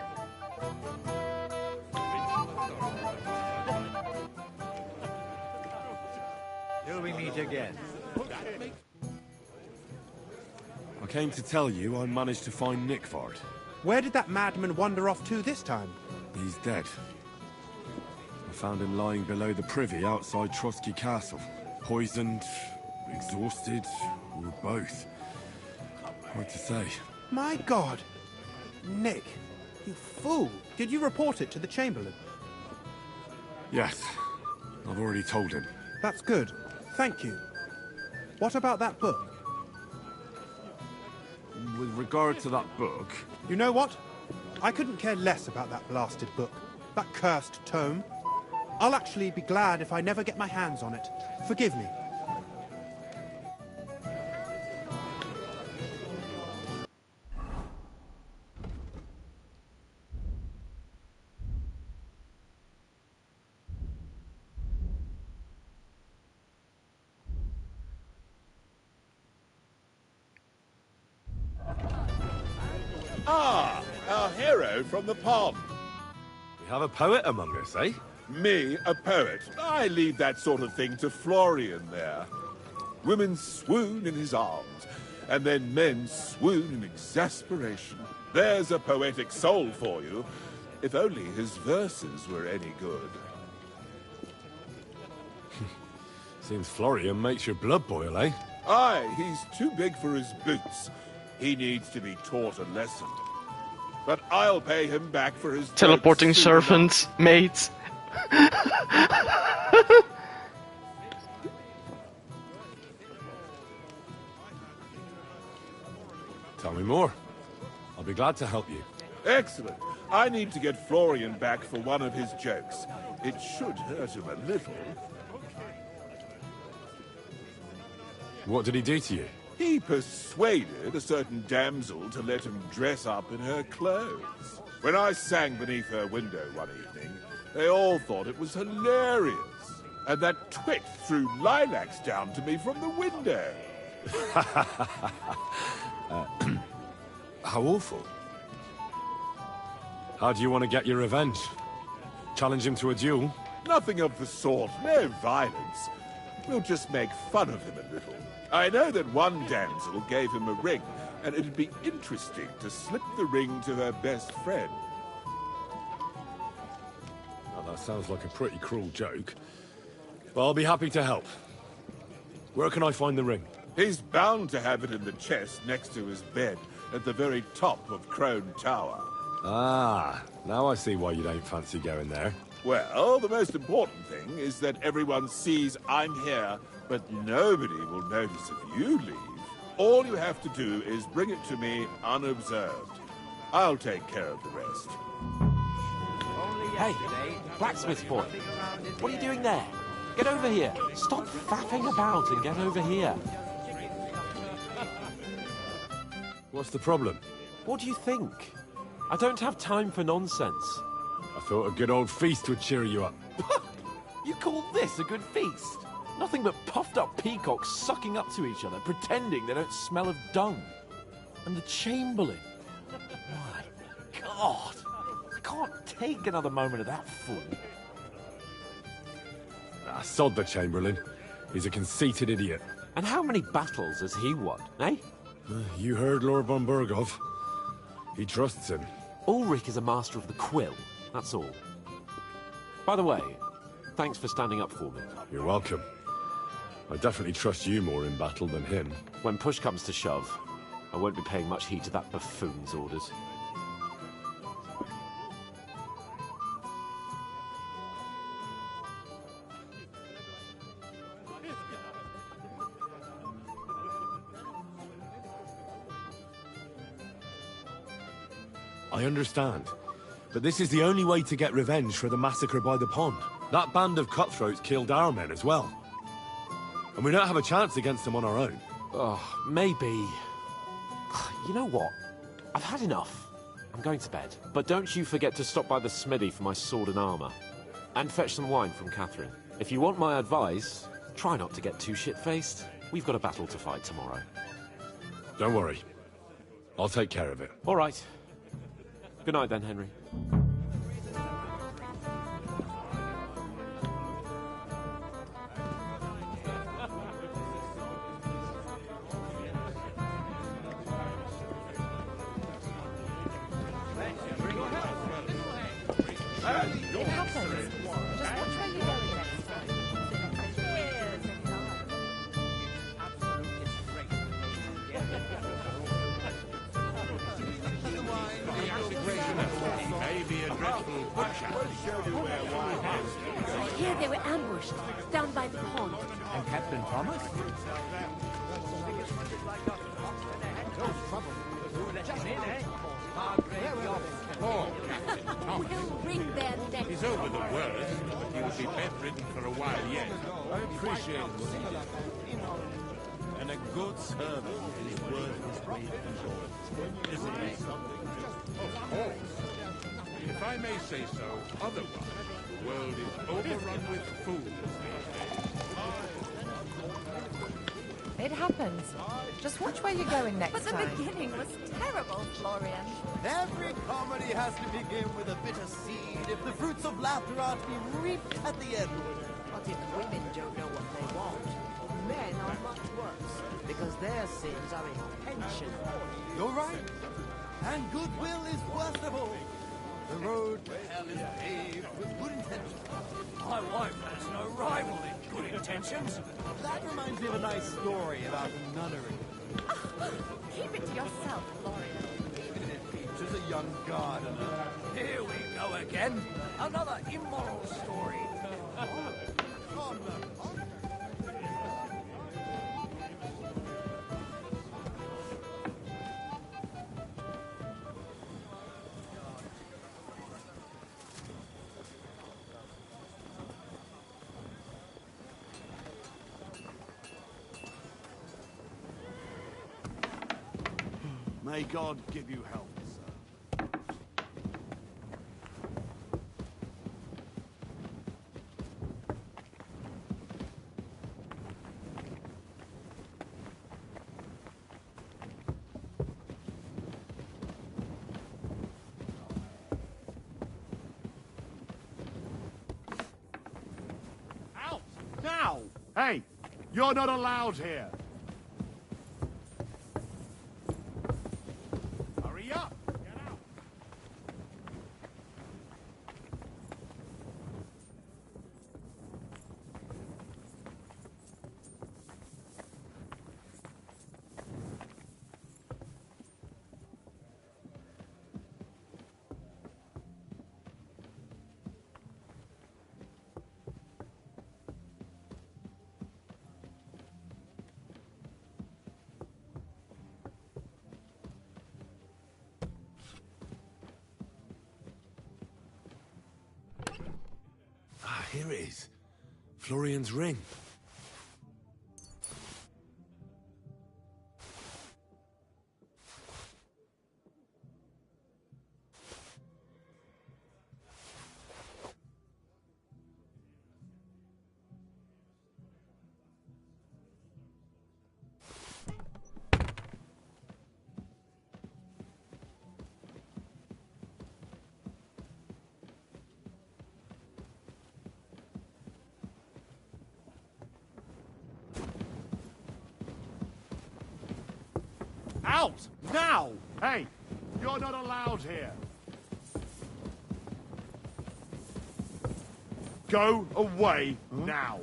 Till we meet again. I came to tell you I managed to find Nickford. Where did that madman wander off to this time? He's dead. I found him lying below the privy outside Trotsky Castle. Poisoned, exhausted, or both. Hard to say. My God! Nick, you fool! Did you report it to the Chamberlain? Yes. I've already told him. That's good. Thank you. What about that book? With regard to that book... You know what? I couldn't care less about that blasted book. That cursed tome. I'll actually be glad if I never get my hands on it. Forgive me. Ah, our hero from the pond. We have a poet among us, eh? Me, a poet. I leave that sort of thing to Florian there. Women swoon in his arms, and then men swoon in exasperation. There's a poetic soul for you, if only his verses were any good. Seems Florian makes your blood boil, eh? Aye, he's too big for his boots. He needs to be taught a lesson. But I'll pay him back for his Teleporting jokes soon servants, mates. Tell me more. I'll be glad to help you. Excellent. I need to get Florian back for one of his jokes. It should hurt him a little. What did he do to you? He persuaded a certain damsel to let him dress up in her clothes. When I sang beneath her window one evening, they all thought it was hilarious. And that twit threw lilacs down to me from the window. How awful. How do you want to get your revenge? Challenge him to a duel? Nothing of the sort. No violence. We'll just make fun of him a little. I know that one damsel gave him a ring, and it'd be interesting to slip the ring to her best friend. Now, that sounds like a pretty cruel joke. But I'll be happy to help. Where can I find the ring? He's bound to have it in the chest next to his bed, at the very top of Crone Tower. Ah, now I see why you don't fancy going there. Well, the most important thing is that everyone sees I'm here, but nobody will notice if you leave. All you have to do is bring it to me unobserved. I'll take care of the rest. Hey, blacksmith boy. What are you doing there? Get over here. Stop faffing about and get over here. What's the problem? What do you think? I don't have time for nonsense. I thought a good old feast would cheer you up. You call this a good feast? Nothing but puffed up peacocks sucking up to each other, pretending they don't smell of dung. And the Chamberlain. My God. I can't take another moment of that fool. Ah, sod the Chamberlain. He's a conceited idiot. And how many battles has he won, eh? You heard Lord von Burgov. He trusts him. Ulrich is a master of the quill, that's all. By the way, thanks for standing up for me. You're welcome. I definitely trust you more in battle than him. When push comes to shove, I won't be paying much heed to that buffoon's orders. I understand. But this is the only way to get revenge for the massacre by the pond. That band of cutthroats killed our men as well. And we don't have a chance against them on our own. Oh, maybe. You know what? I've had enough. I'm going to bed. But don't you forget to stop by the smithy for my sword and armor. And fetch some wine from Catherine. If you want my advice, try not to get too shit-faced. We've got a battle to fight tomorrow. Don't worry. I'll take care of it. All right. Good night then, Henry. It happens. Just watch where you're going next time. I hear they were ambushed down by the pond. And Captain Thomas? No trouble. Poor Captain Thomas. We'll wring their necks. He's over the worst, but he'll be bedridden for a while yet. I appreciate it. And a good servant is worth his weight in gold. Isn't he? Of course. If I may say so, otherwise, the world is overrun with fools these days. It happens. Just watch where you're going next But time. the beginning was terrible, Florian. Every comedy has to begin with a bitter seed if the fruits of laughter are to be reaped at the end. But if women don't know what they want, men are much worse, because their sins are intentional. You're right. And goodwill is worst of all. The road to hell is paved with good intentions. My wife has no rival in good intentions. That reminds me of a nice story about a nunnery. Keep it to yourself, Florian. Even it features a young gardener. Here we go again. Another immoral story. May God give you help, sir. Out! Now! Hey, You're not allowed here. Hurry up! Get out! Ah, here it is. Florian's ring. Out! Now! Hey, you're not allowed here. Go away now.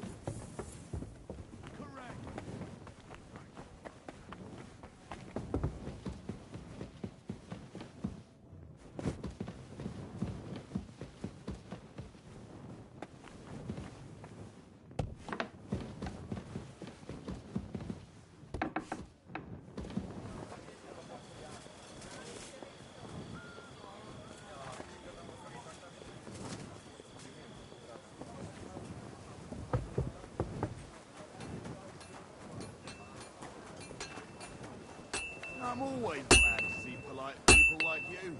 I'm always glad to see polite people like you.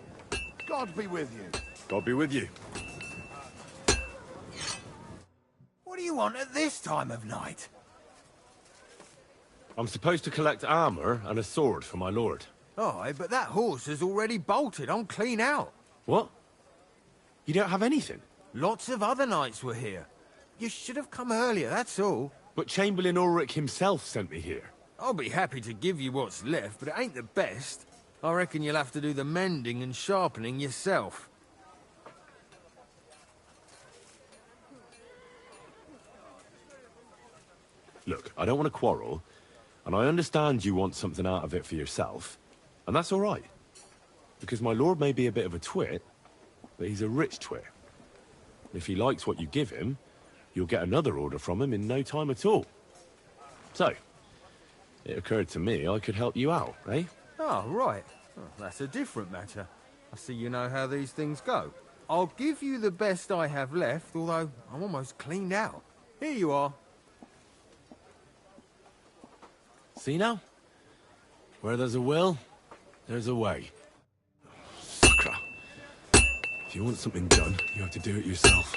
God be with you. God be with you. What do you want at this time of night? I'm supposed to collect armor and a sword for my lord. Aye, but that horse has already bolted. I'm clean out. What? You don't have anything? Lots of other knights were here. You should have come earlier, that's all. But Chamberlain Ulrich himself sent me here. I'll be happy to give you what's left, but it ain't the best. I reckon you'll have to do the mending and sharpening yourself. Look, I don't want to quarrel, and I understand you want something out of it for yourself, and that's all right. Because my lord may be a bit of a twit, but he's a rich twit. And if he likes what you give him, you'll get another order from him in no time at all. So, it occurred to me I could help you out, eh? Oh, right. Oh, that's a different matter. I see you know how these things go. I'll give you the best I have left, although I'm almost cleaned out. Here you are. See now? Where there's a will, there's a way. Sucker. If you want something done, you have to do it yourself.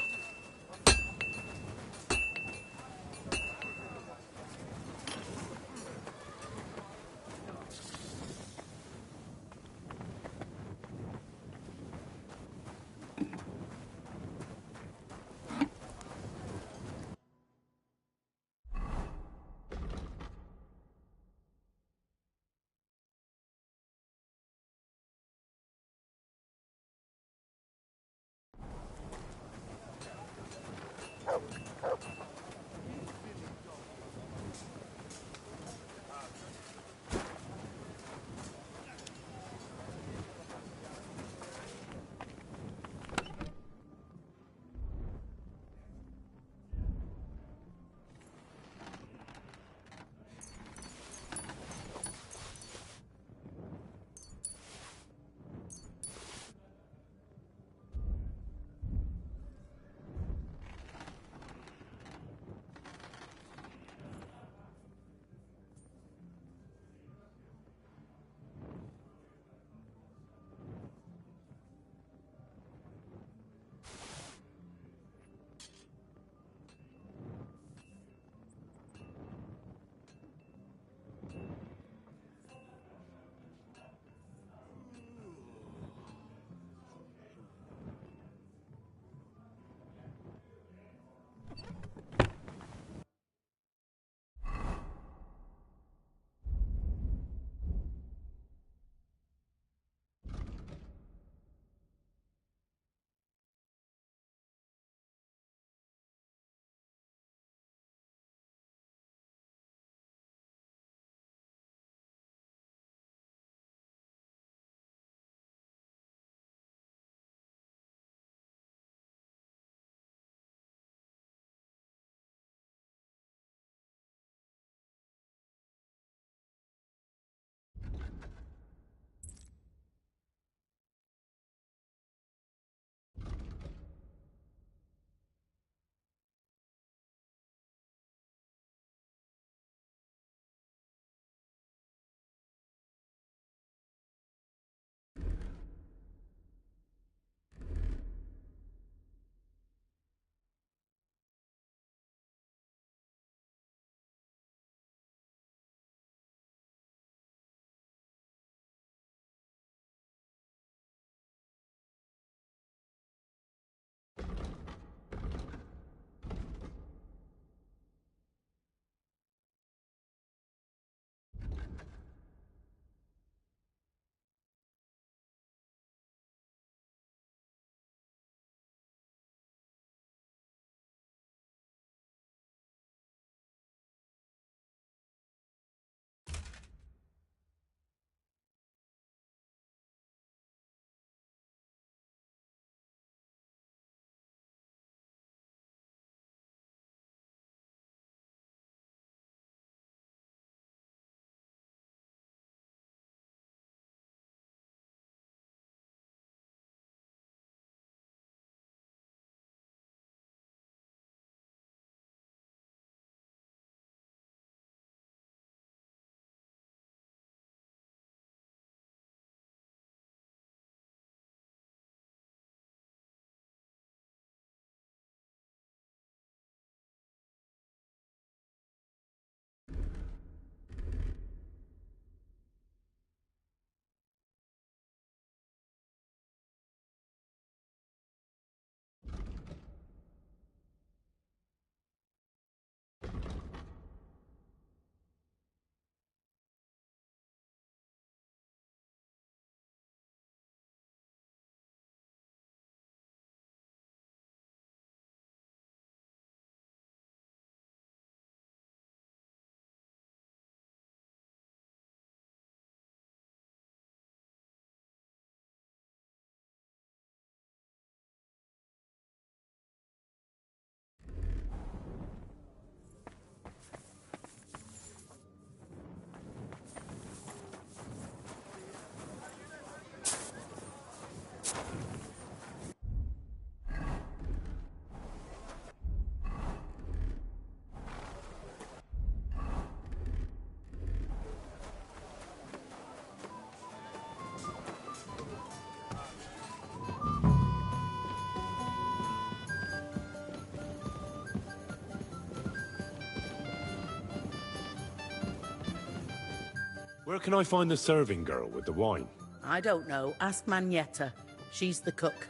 Where can I find the serving girl with the wine? I don't know. Ask Magnetta. She's the cook.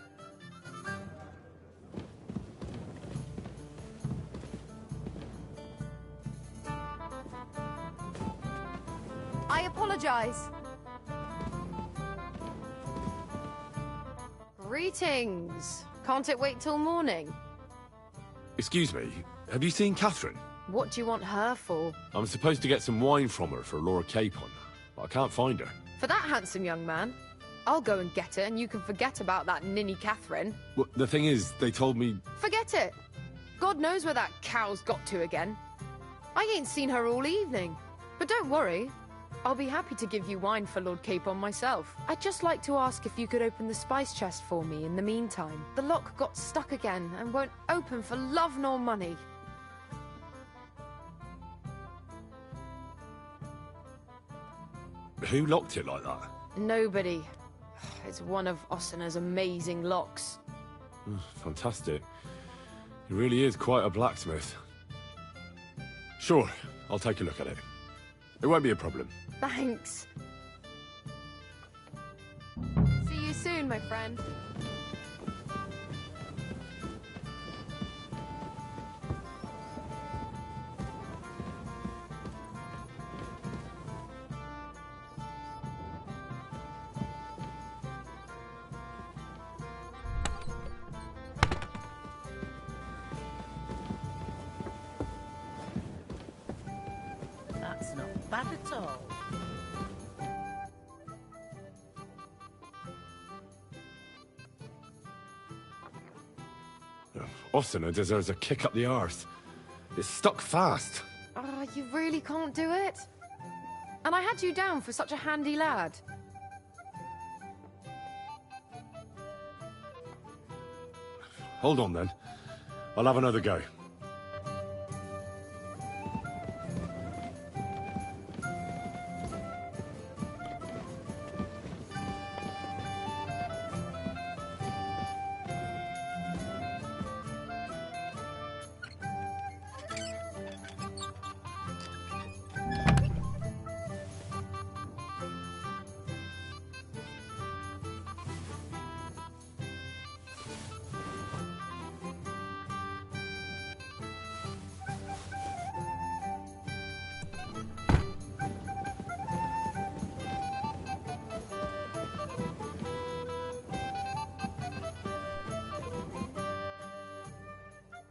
I apologize. Greetings. Can't it wait till morning? Excuse me, have you seen Catherine? What do you want her for? I'm supposed to get some wine from her for Lord Capon, but I can't find her. For that handsome young man? I'll go and get it, and you can forget about that ninny Catherine. Well, the thing is, they told me... Forget it! God knows where that cow's got to again. I ain't seen her all evening. But don't worry. I'll be happy to give you wine for Lord Capon myself. I'd just like to ask if you could open the spice chest for me in the meantime. The lock got stuck again and won't open for love nor money. Who locked it like that? Nobody. It's one of Ossina's amazing locks. Fantastic. He really is quite a blacksmith. Sure, I'll take a look at it. It won't be a problem. Thanks. See you soon, my friend. That's not bad at all. Ossina deserves a kick up the arse. It's stuck fast. Oh, you really can't do it? And I had you down for such a handy lad. Hold on then. I'll have another go.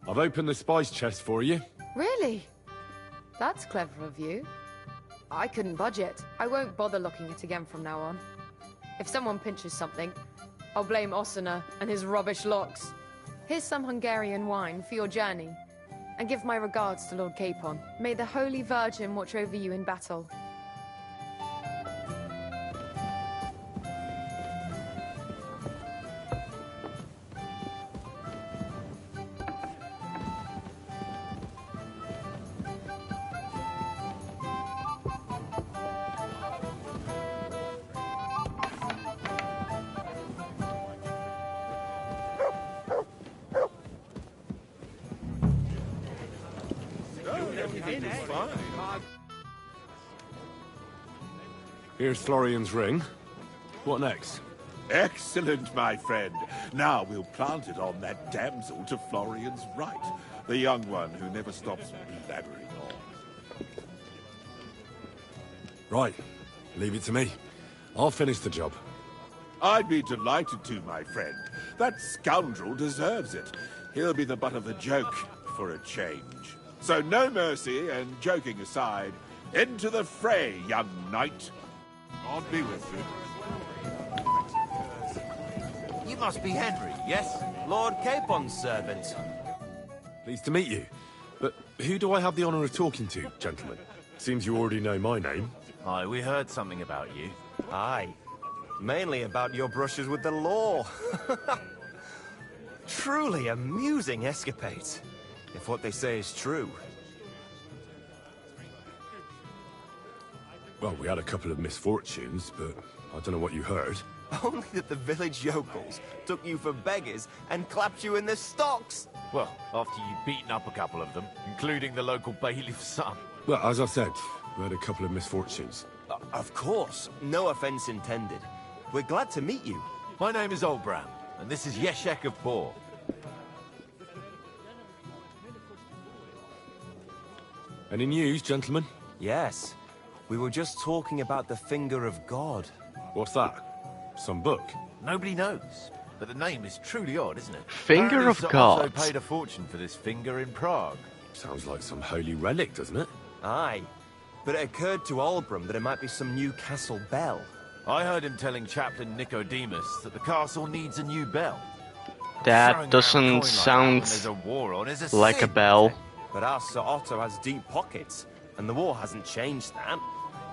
I've opened the spice chest for you. Really? That's clever of you. I couldn't budge it. I won't bother locking it again from now on. If someone pinches something, I'll blame Ossina and his rubbish locks. Here's some Hungarian wine for your journey. And give my regards to Lord Capon. May the Holy Virgin watch over you in battle. Here's Florian's ring. What next? Excellent, my friend. Now we'll plant it on that damsel to Florian's right. The young one who never stops blabbering on. Right. Leave it to me. I'll finish the job. I'd be delighted to, my friend. That scoundrel deserves it. He'll be the butt of the joke for a change. So no mercy, and joking aside, into the fray, young knight. God be with you. You must be Henry, yes? Lord Capon's servant. Pleased to meet you. But who do I have the honor of talking to, gentlemen? Seems you already know my name. Aye, we heard something about you. Aye. Mainly about your brushes with the law. Truly amusing escapades, if what they say is true. Well, we had a couple of misfortunes, but I don't know what you heard. Only that the village yokels took you for beggars and clapped you in the stocks. Well, after you'd beaten up a couple of them, including the local bailiff's son. Well, as I said, we had a couple of misfortunes. Of course. No offense intended. We're glad to meet you. My name is Olbram, and this is Yeshek of Bor. Any news, gentlemen? Yes. We were just talking about the Finger of God. What's that? Some book? Nobody knows, but the name is truly odd, isn't it? Finger of Sir God. Otto paid a fortune for this finger in Prague. Sounds like some holy relic, doesn't it? Aye. But it occurred to Olbram that it might be some new castle bell. I heard him telling Chaplain Nicodemus that the castle needs a new bell. That doesn't sound like a bell. But our Sir Otto has deep pockets, and the war hasn't changed that.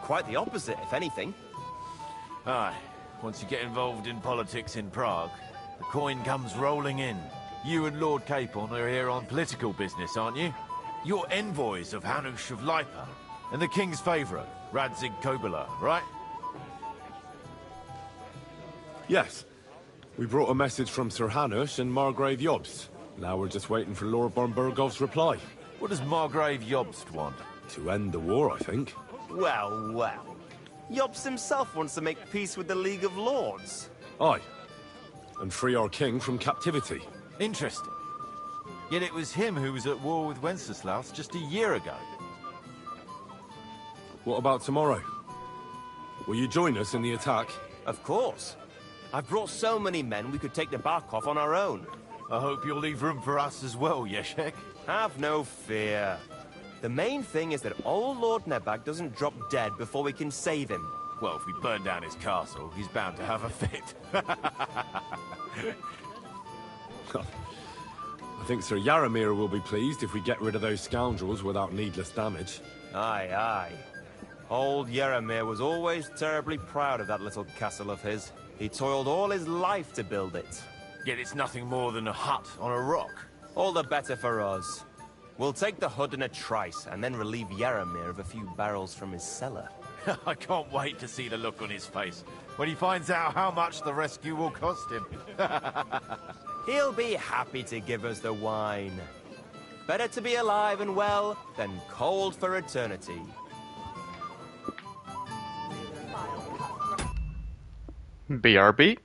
Quite the opposite, if anything. Aye. Once you get involved in politics in Prague, the coin comes rolling in. You and Lord Capon are here on political business, aren't you? You're envoys of Hanush of Lipa, and the king's favourite, Radzig Kobyla, right? Yes. We brought a message from Sir Hanush and Margrave Jobst. Now we're just waiting for Lord Bornbergov's reply. What does Margrave Jobst want? To end the war, I think. Well, well. Jobst himself wants to make peace with the League of Lords. Aye. And free our king from captivity. Interesting. Yet it was him who was at war with Wenceslaus just a year ago. What about tomorrow? Will you join us in the attack? Of course. I've brought so many men we could take the Barkov on our own. I hope you'll leave room for us as well, Yeshek. Have no fear. The main thing is that old Lord Nebag doesn't drop dead before we can save him. Well, if we burn down his castle, he's bound to have a fit. I think Sir Yaramir will be pleased if we get rid of those scoundrels without needless damage. Aye, aye. Old Yaramir was always terribly proud of that little castle of his. He toiled all his life to build it. Yet it's nothing more than a hut on a rock. All the better for us. We'll take the hut in a trice, and then relieve Yaramir of a few barrels from his cellar. I can't wait to see the look on his face when he finds out how much the rescue will cost him. He'll be happy to give us the wine. Better to be alive and well than cold for eternity. BRB?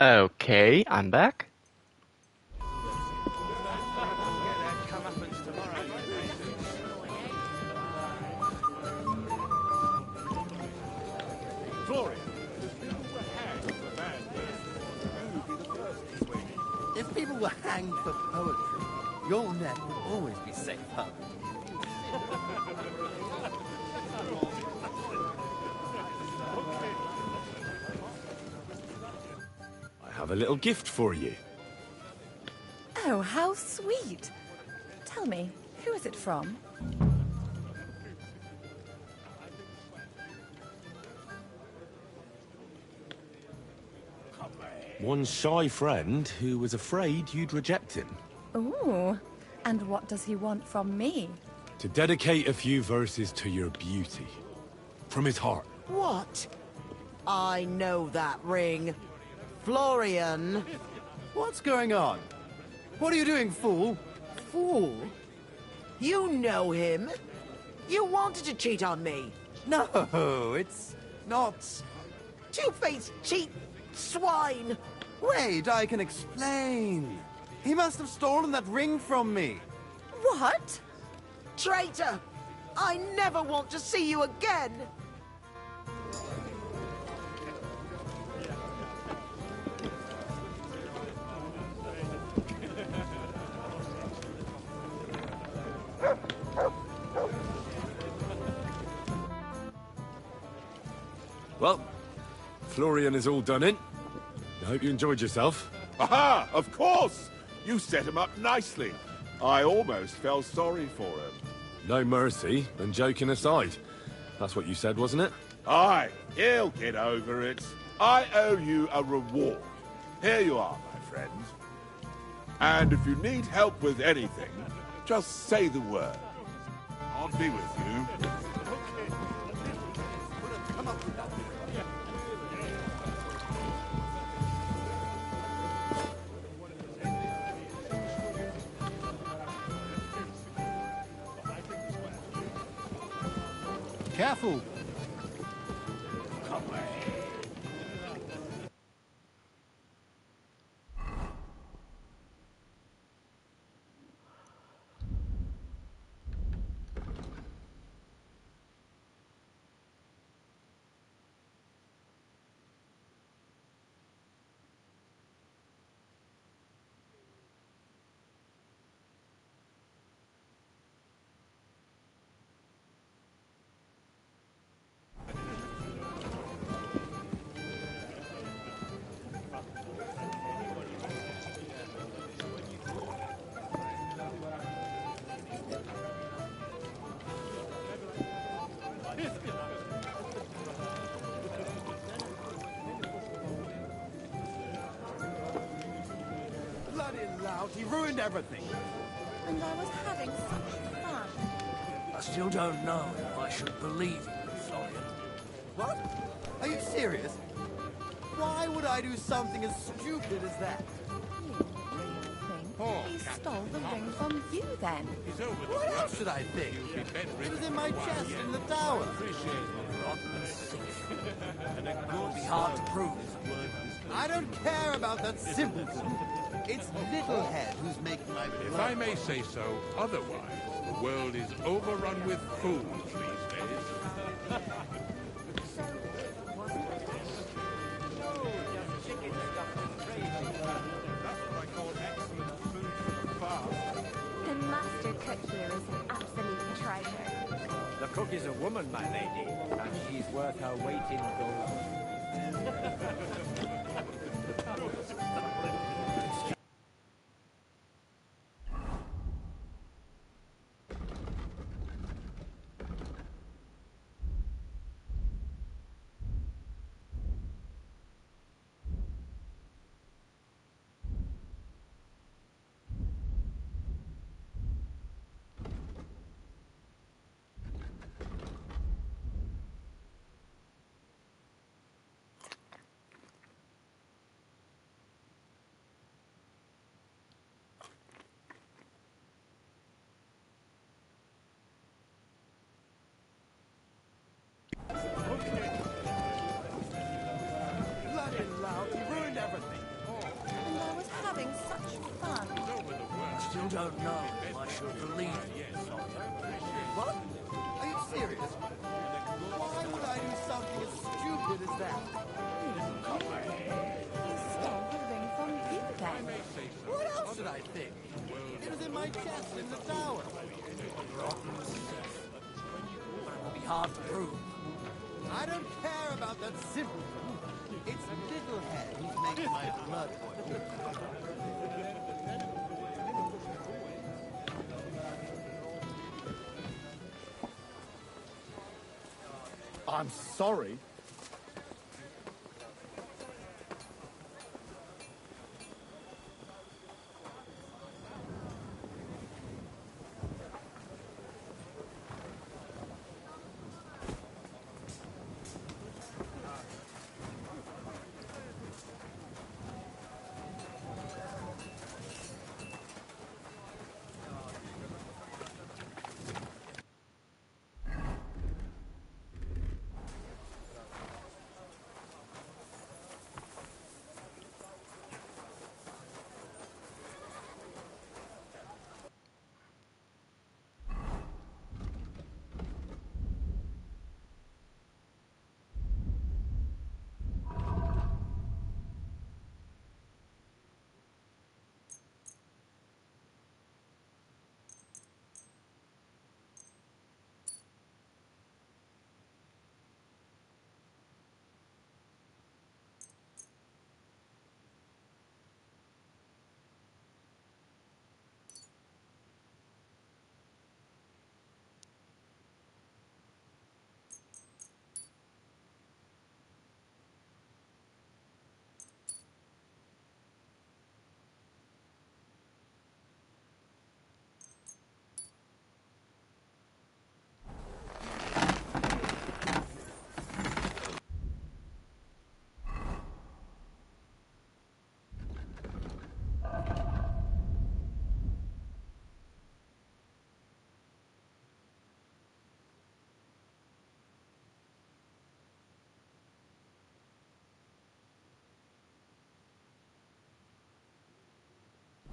Okay, I'm back. If people were hanged for poetry, your neck would always be safe harbor. I have a little gift for you. Oh, how sweet. Tell me, who is it from? One shy friend who was afraid you'd reject him. Ooh, and what does he want from me? To dedicate a few verses to your beauty. From his heart. What? I know that ring. Florian. What's going on? What are you doing, fool? Fool? You know him. You wanted to cheat on me. No, it's not... Two-faced cheat swine. Wait, I can explain. He must have stolen that ring from me. What? Traitor! I never want to see you again! Well, Florian is all done in. I hope you enjoyed yourself. Aha! Of course! You set him up nicely. I almost felt sorry for him. No mercy, and joking aside. That's what you said, wasn't it? Aye, he'll get over it. I owe you a reward. Here you are, my friend. And if you need help with anything, just say the word. I'll be with you. Careful. Bloody lout, he ruined everything. And I was having such fun. I still don't know if I should believe you, Florian. What? Are you serious? Why would I do something as stupid as that? He stole the ring from you then. What else should I think? It was in my chest in the tower. It would be hard to prove. I don't care about that simpleton. It's Littlehead who's making my blood. If I may say so, otherwise, the world is overrun with fools these days. The master cook here is an absolute treasure. The cook is a woman, my lady, and she's worth her weight in gold. don't know if I should believe you. What? Are you serious? Why would I do something as stupid as that? You stole the ring from you, then. What else should I think? It was in my chest in the tower. Rotten stuff. But it will be hard to prove. I don't care about that simpleton. It's Littlehead who's making my blood boil. I'm sorry.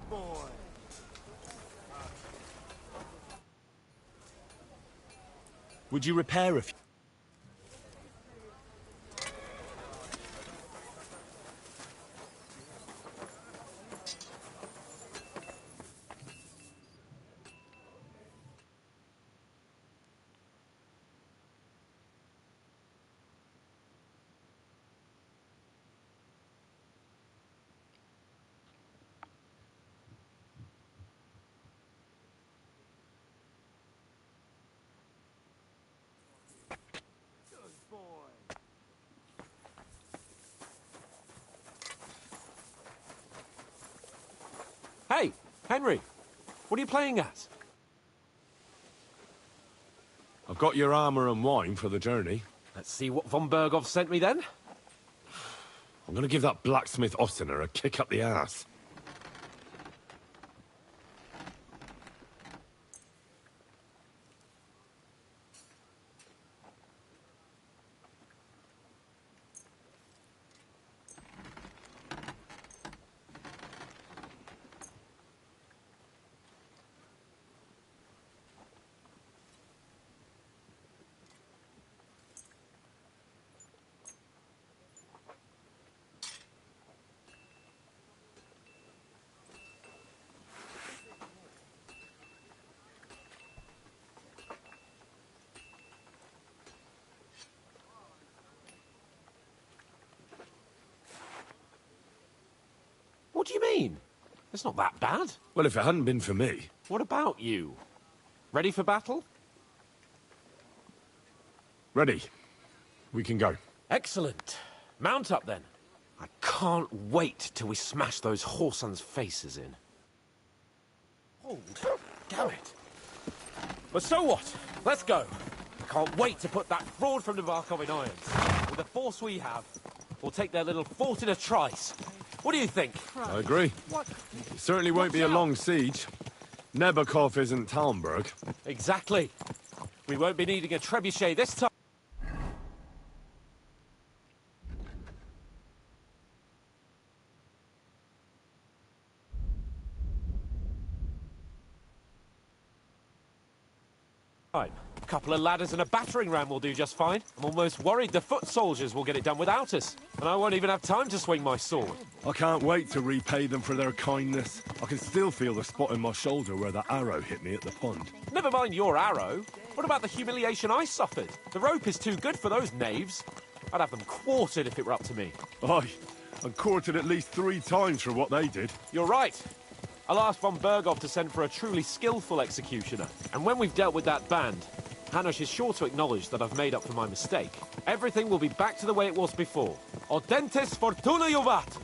Boy. Would you repair a few? Hey, Henry, what are you playing at? I've got your armor and wine for the journey. Let's see what von Berghoff sent me then. I'm gonna give that blacksmith Ostener a kick up the ass. What do you mean? It's not that bad. Well, if it hadn't been for me... What about you? Ready for battle? Ready. We can go. Excellent. Mount up then. I can't wait till we smash those whoresons' faces in. Hold. Damn it. But so what? Let's go. I can't wait to put that fraud from Navarkov in irons. With the force we have, we'll take their little fort in a trice. What do you think? I agree. What? It certainly won't be a long siege. Nebakov isn't Talmberg. Exactly. We won't be needing a trebuchet this time. A couple of ladders and a battering ram will do just fine. I'm almost worried the foot soldiers will get it done without us. And I won't even have time to swing my sword. I can't wait to repay them for their kindness. I can still feel the spot in my shoulder where that arrow hit me at the pond. Never mind your arrow. What about the humiliation I suffered? The rope is too good for those knaves. I'd have them quartered if it were up to me. Aye, and quartered at least 3 times for what they did. You're right. I'll ask von Berghoff to send for a truly skillful executioner. And when we've dealt with that band, Hanush is sure to acknowledge that I've made up for my mistake. Everything will be back to the way it was before. Audentes fortuna juvat!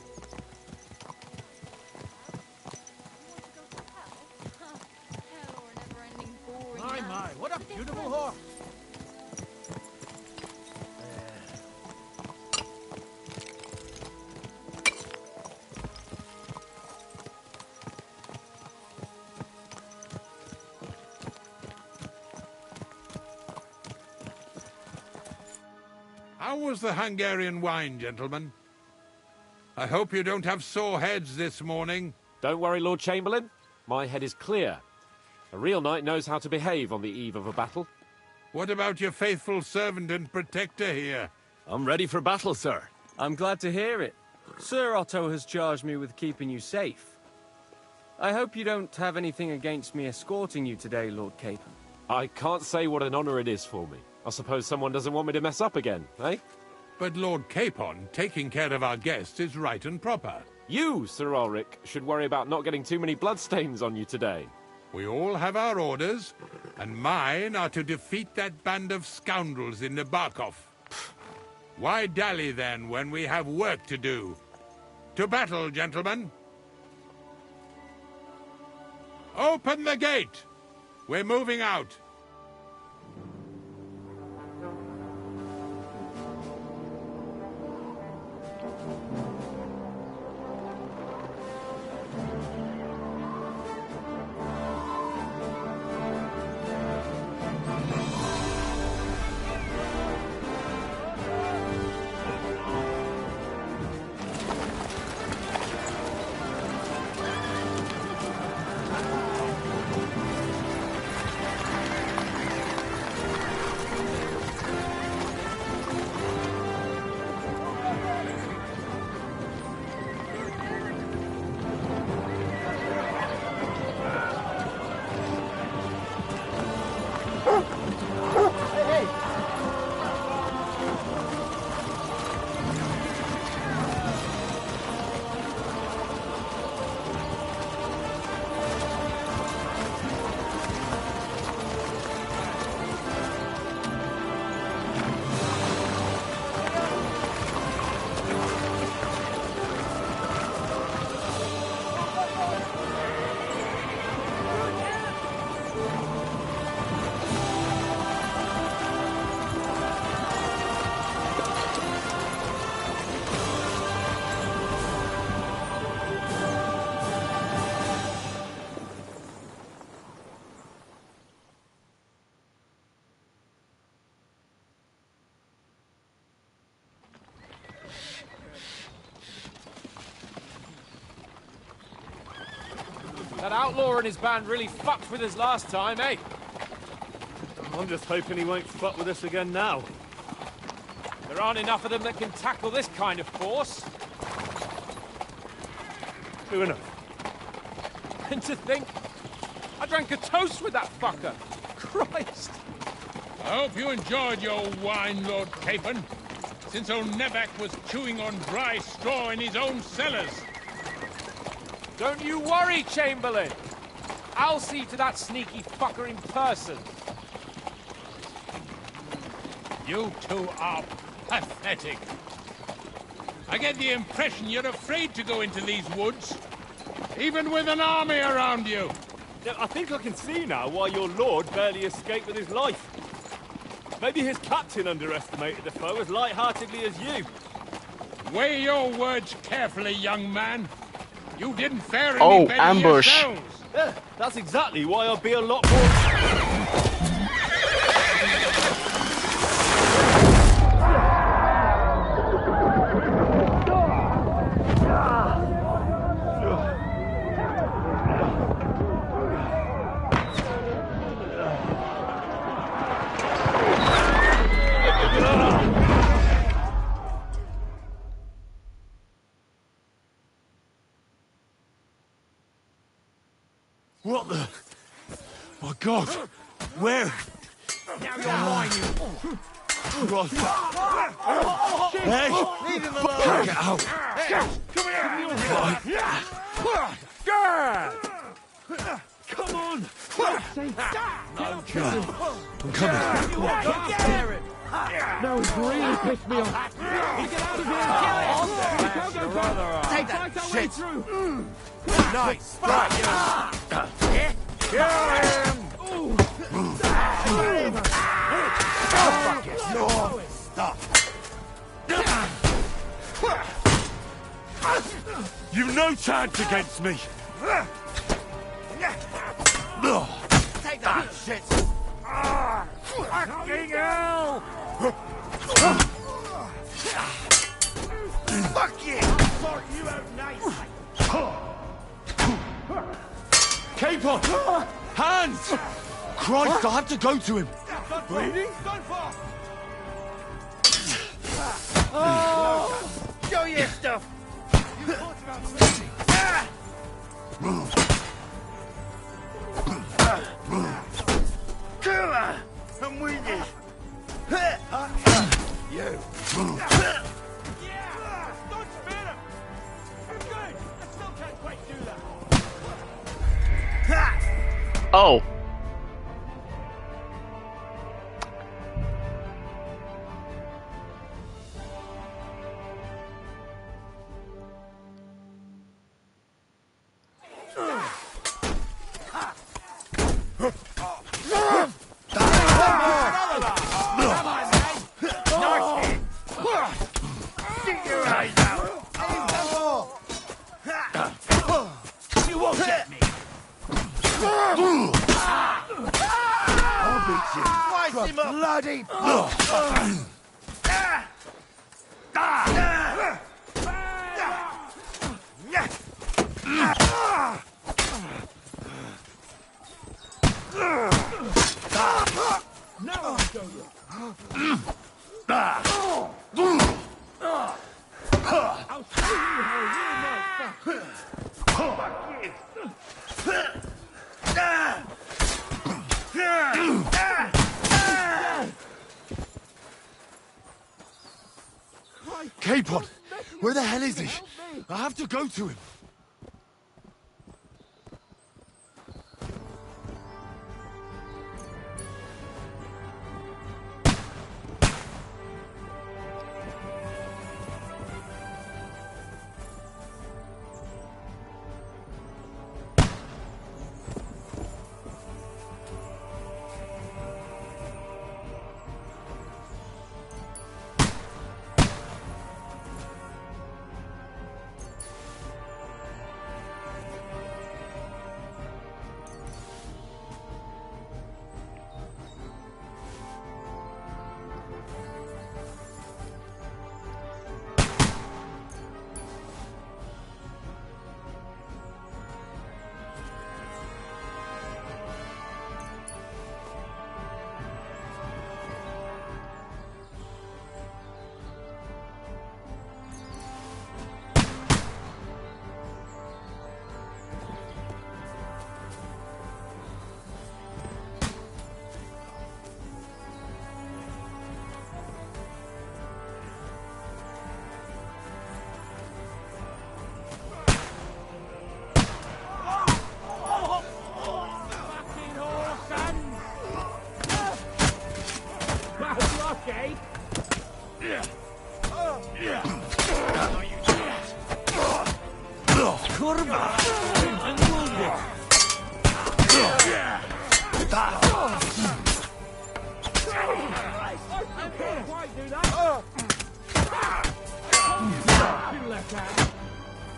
My, what a beautiful horse! How was the Hungarian wine, gentlemen? I hope you don't have sore heads this morning. Don't worry, Lord Chamberlain. My head is clear. A real knight knows how to behave on the eve of a battle. What about your faithful servant and protector here? I'm ready for battle, sir. I'm glad to hear it. Sir Otto has charged me with keeping you safe. I hope you don't have anything against me escorting you today, Lord Capon. I can't say what an honor it is for me. I suppose someone doesn't want me to mess up again, eh? But Lord Capon, taking care of our guests is right and proper. You, Sir Ulrich, should worry about not getting too many bloodstains on you today. We all have our orders, and mine are to defeat that band of scoundrels in Nebakov. Why dally, then, when we have work to do? To battle, gentlemen! Open the gate! We're moving out. That outlaw and his band really fucked with us last time, eh? I'm just hoping he won't fuck with us again now. There aren't enough of them that can tackle this kind of force. True enough. And to think, I drank a toast with that fucker. Christ! I hope you enjoyed your wine, Lord Capon, since old Nevac was chewing on dry straw in his own cellars. Don't you worry, Chamberlain. I'll see to that sneaky fucker in person. You two are pathetic. I get the impression you're afraid to go into these woods, even with an army around you. I think I can see now why your lord barely escaped with his life. Maybe his captain underestimated the foe as light-heartedly as you. Weigh your words carefully, young man. You didn't fare any better ambush. yourselves. Yeah, that's exactly why I'll be a lot more... What the? My God! Where? Now you're mine, you... Right. Hey! Leave him alone! Get out! Hey, come here! Right. Come on! No chance. I'm coming. No, he's really pissed me off. Get out of here! Take that shit! Nice! Right, Kill him! Fuck it! No! Stop! You've no chance against me! Take that shit! Fucking hell! Fuck you! I'll sort you out nicely! Capon! Hands! Christ, I have to go to him! Bleeding? Oh! Show your stuff! You thought about bleeding? Kill her! I'm with you! You! Don't spare him! I'm good! I still can't quite do that. Oh. You won't get me! I'll beat you! Slice him up! Bloody Now I'll show you. I'll show you how real nice fuck you. Capon! Where the hell is he? I have to go to him.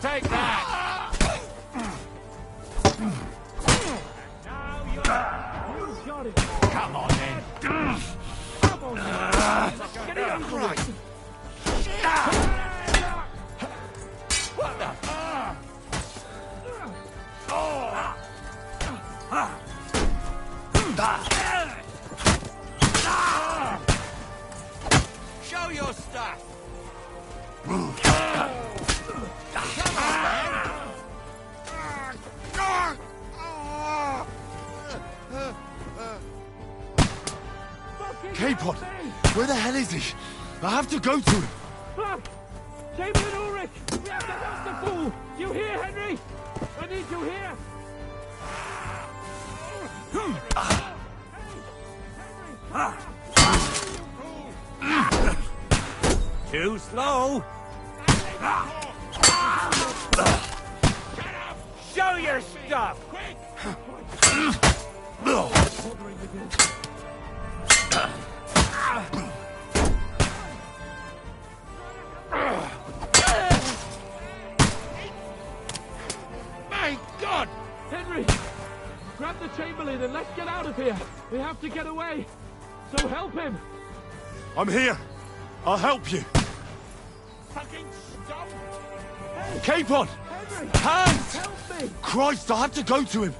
Take that! Come on then! Come on, get it over with. What the? Show your stuff! Come on, man! Capon! Where the hell is he? I have to go to him! Look! Chamberlain Ulrich! We have to help the fool! Do you hear, Henry? I need you here! Too slow. Show your stuff. My God! Henry! Grab the Chamberlain and let's get out of here! We have to get away! So help him! I'm here! I'll help you! Fucking stop! Hey! Capon! Henry! Hands! Help me! Christ, I have to go to him!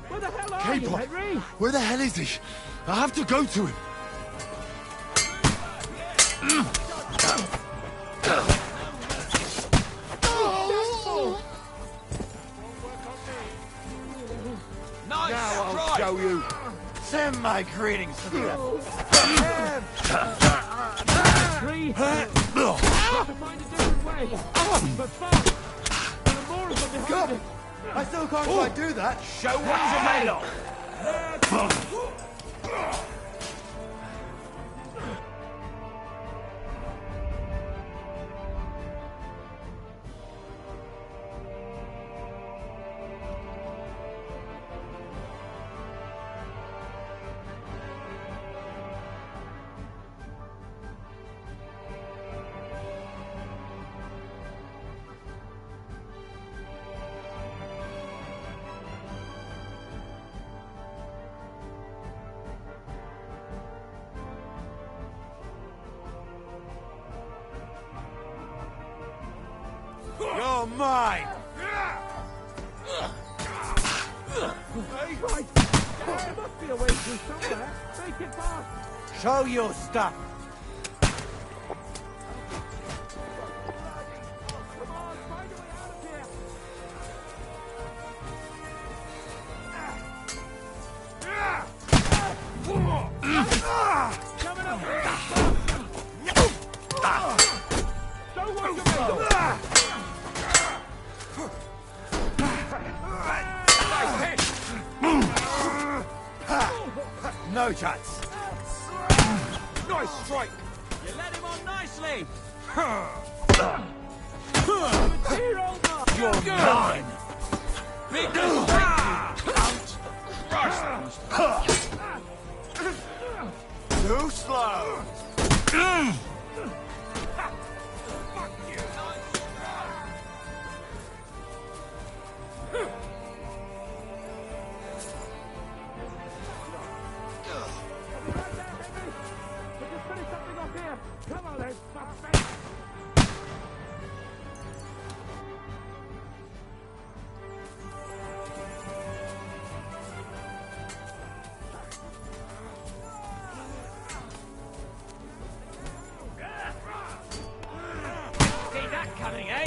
Where the hell are you, Henry? Where the hell is he? I have to go to him! Nice Now I'll strike. show you. Send my greetings to the Three. Have to find a different way. But fast. There are more of them behind Come. us. I still can't quite do that. Show what you're made of. You're mine. Right. There must be a way through somewhere. Make it fast. Show your stuff. Come on, find a way out of here. Coming up. Show what you're made of. No chance. Nice strike. You led him on nicely. You're mine. Big mistake. Too slow. Come on, then. See that coming, eh?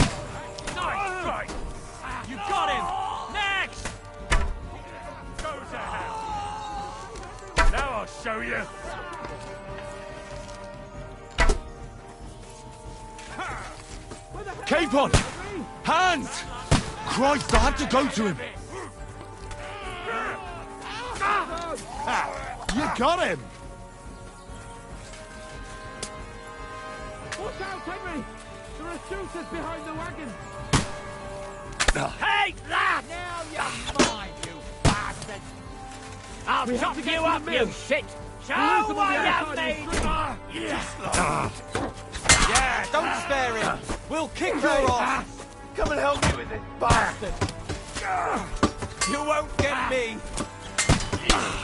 Nice strike. You got him. Next. Go to hell. Now I'll show you. Capon! Hands! Christ, I have to go to him! You got him! Watch out, Henry! There are shooters behind the wagon! Take that! Now you're mine, you bastard! I'll chop you up, you shit! Show what you made for! Yeah, don't spare him. We'll kick your ass. Come and help me with this bastard. You won't get me.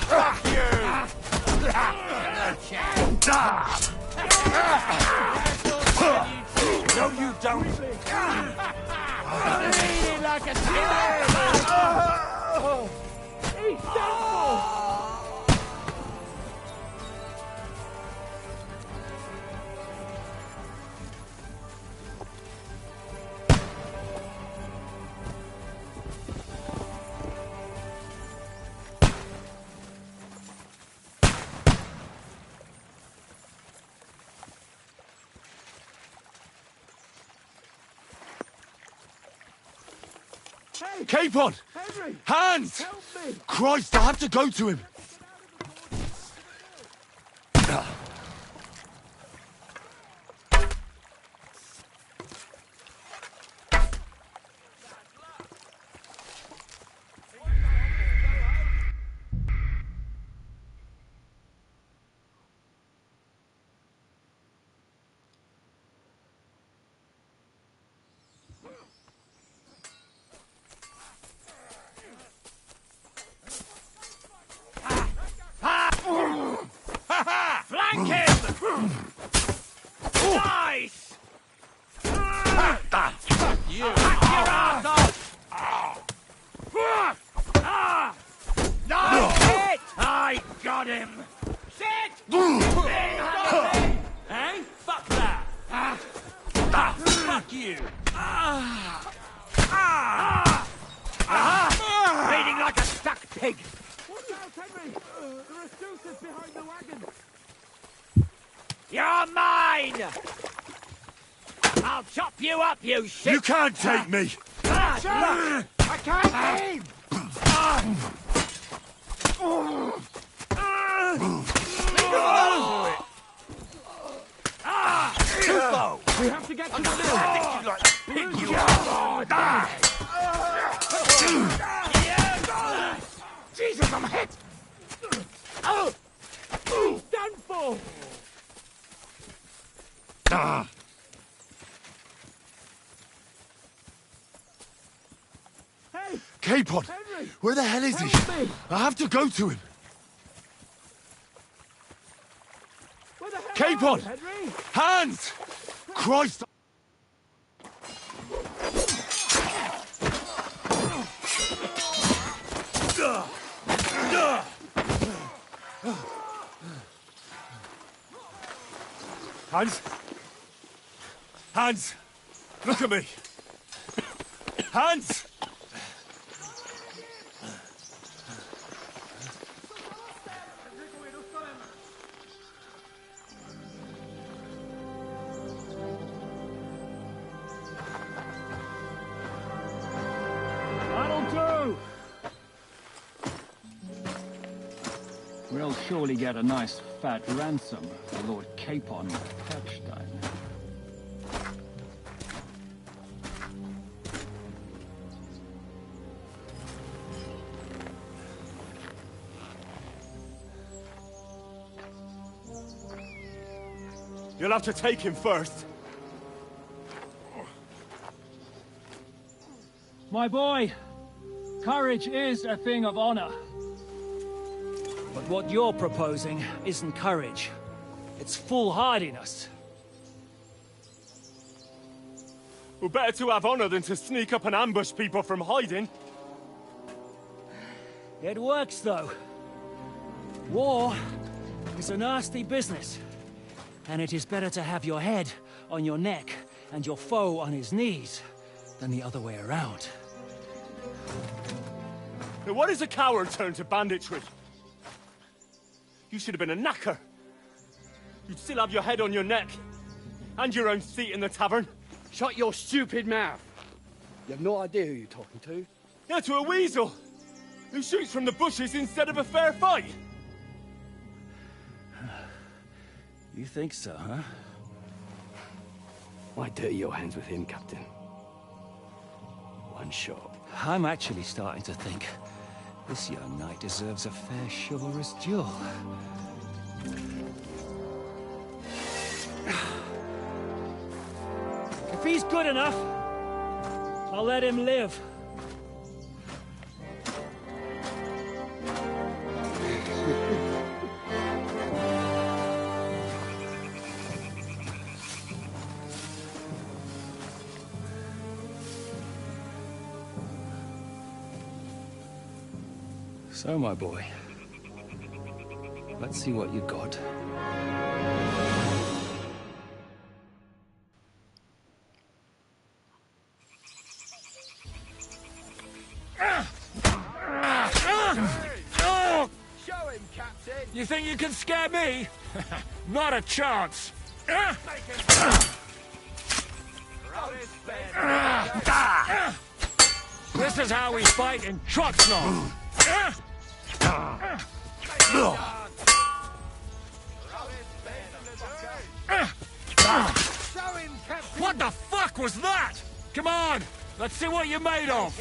Fuck you. No, you don't. Bleeding like a kid! He's done for! Capon! Henry! Hans! Help me! Christ, I have to go to him! Flank him! Nice! Fuck you! Hack your ass off! Nice hit! I got him! Shit! Hey? Fuck that! Fuck you! Bleeding like a stuck pig! Watch out, Henry! There are Stukas behind the wagon! You're mine! I'll chop you up, you shit! You can't take me! I can't aim! We have to get to the mill! Pig, you Jesus, I'm hit! He's done for! Hey! Capon! Henry! Where the hell is he? Help me! I have to go to him! Where the hell Capon! are you, Henry? Hans! Christ! Hans! Hans! Look at me! Hans! That'll do! We'll surely get a nice fat ransom for Lord Capon of Pepstein. You'll have to take him first. My boy, courage is a thing of honor. But what you're proposing isn't courage. It's foolhardiness. Well, better to have honor than to sneak up and ambush people from hiding. It works, though. War is a nasty business. And it is better to have your head on your neck and your foe on his knees than the other way around. Now, what is a coward turned to banditry? You should have been a knacker. You'd still have your head on your neck. And your own seat in the tavern. Shut your stupid mouth. You have no idea who you're talking to. Yeah, to a weasel. Who shoots from the bushes instead of a fair fight. You think so, huh? Why dirty your hands with him, Captain? One shot. I'm actually starting to think this young knight deserves a fair chivalrous duel. If he's good enough, I'll let him live. So, my boy, let's see what you got. Show him, Captain! You think you can scare me? Not a chance! This is how we fight in Trotsnov! What the fuck was that? Come on, let's see what you're made of.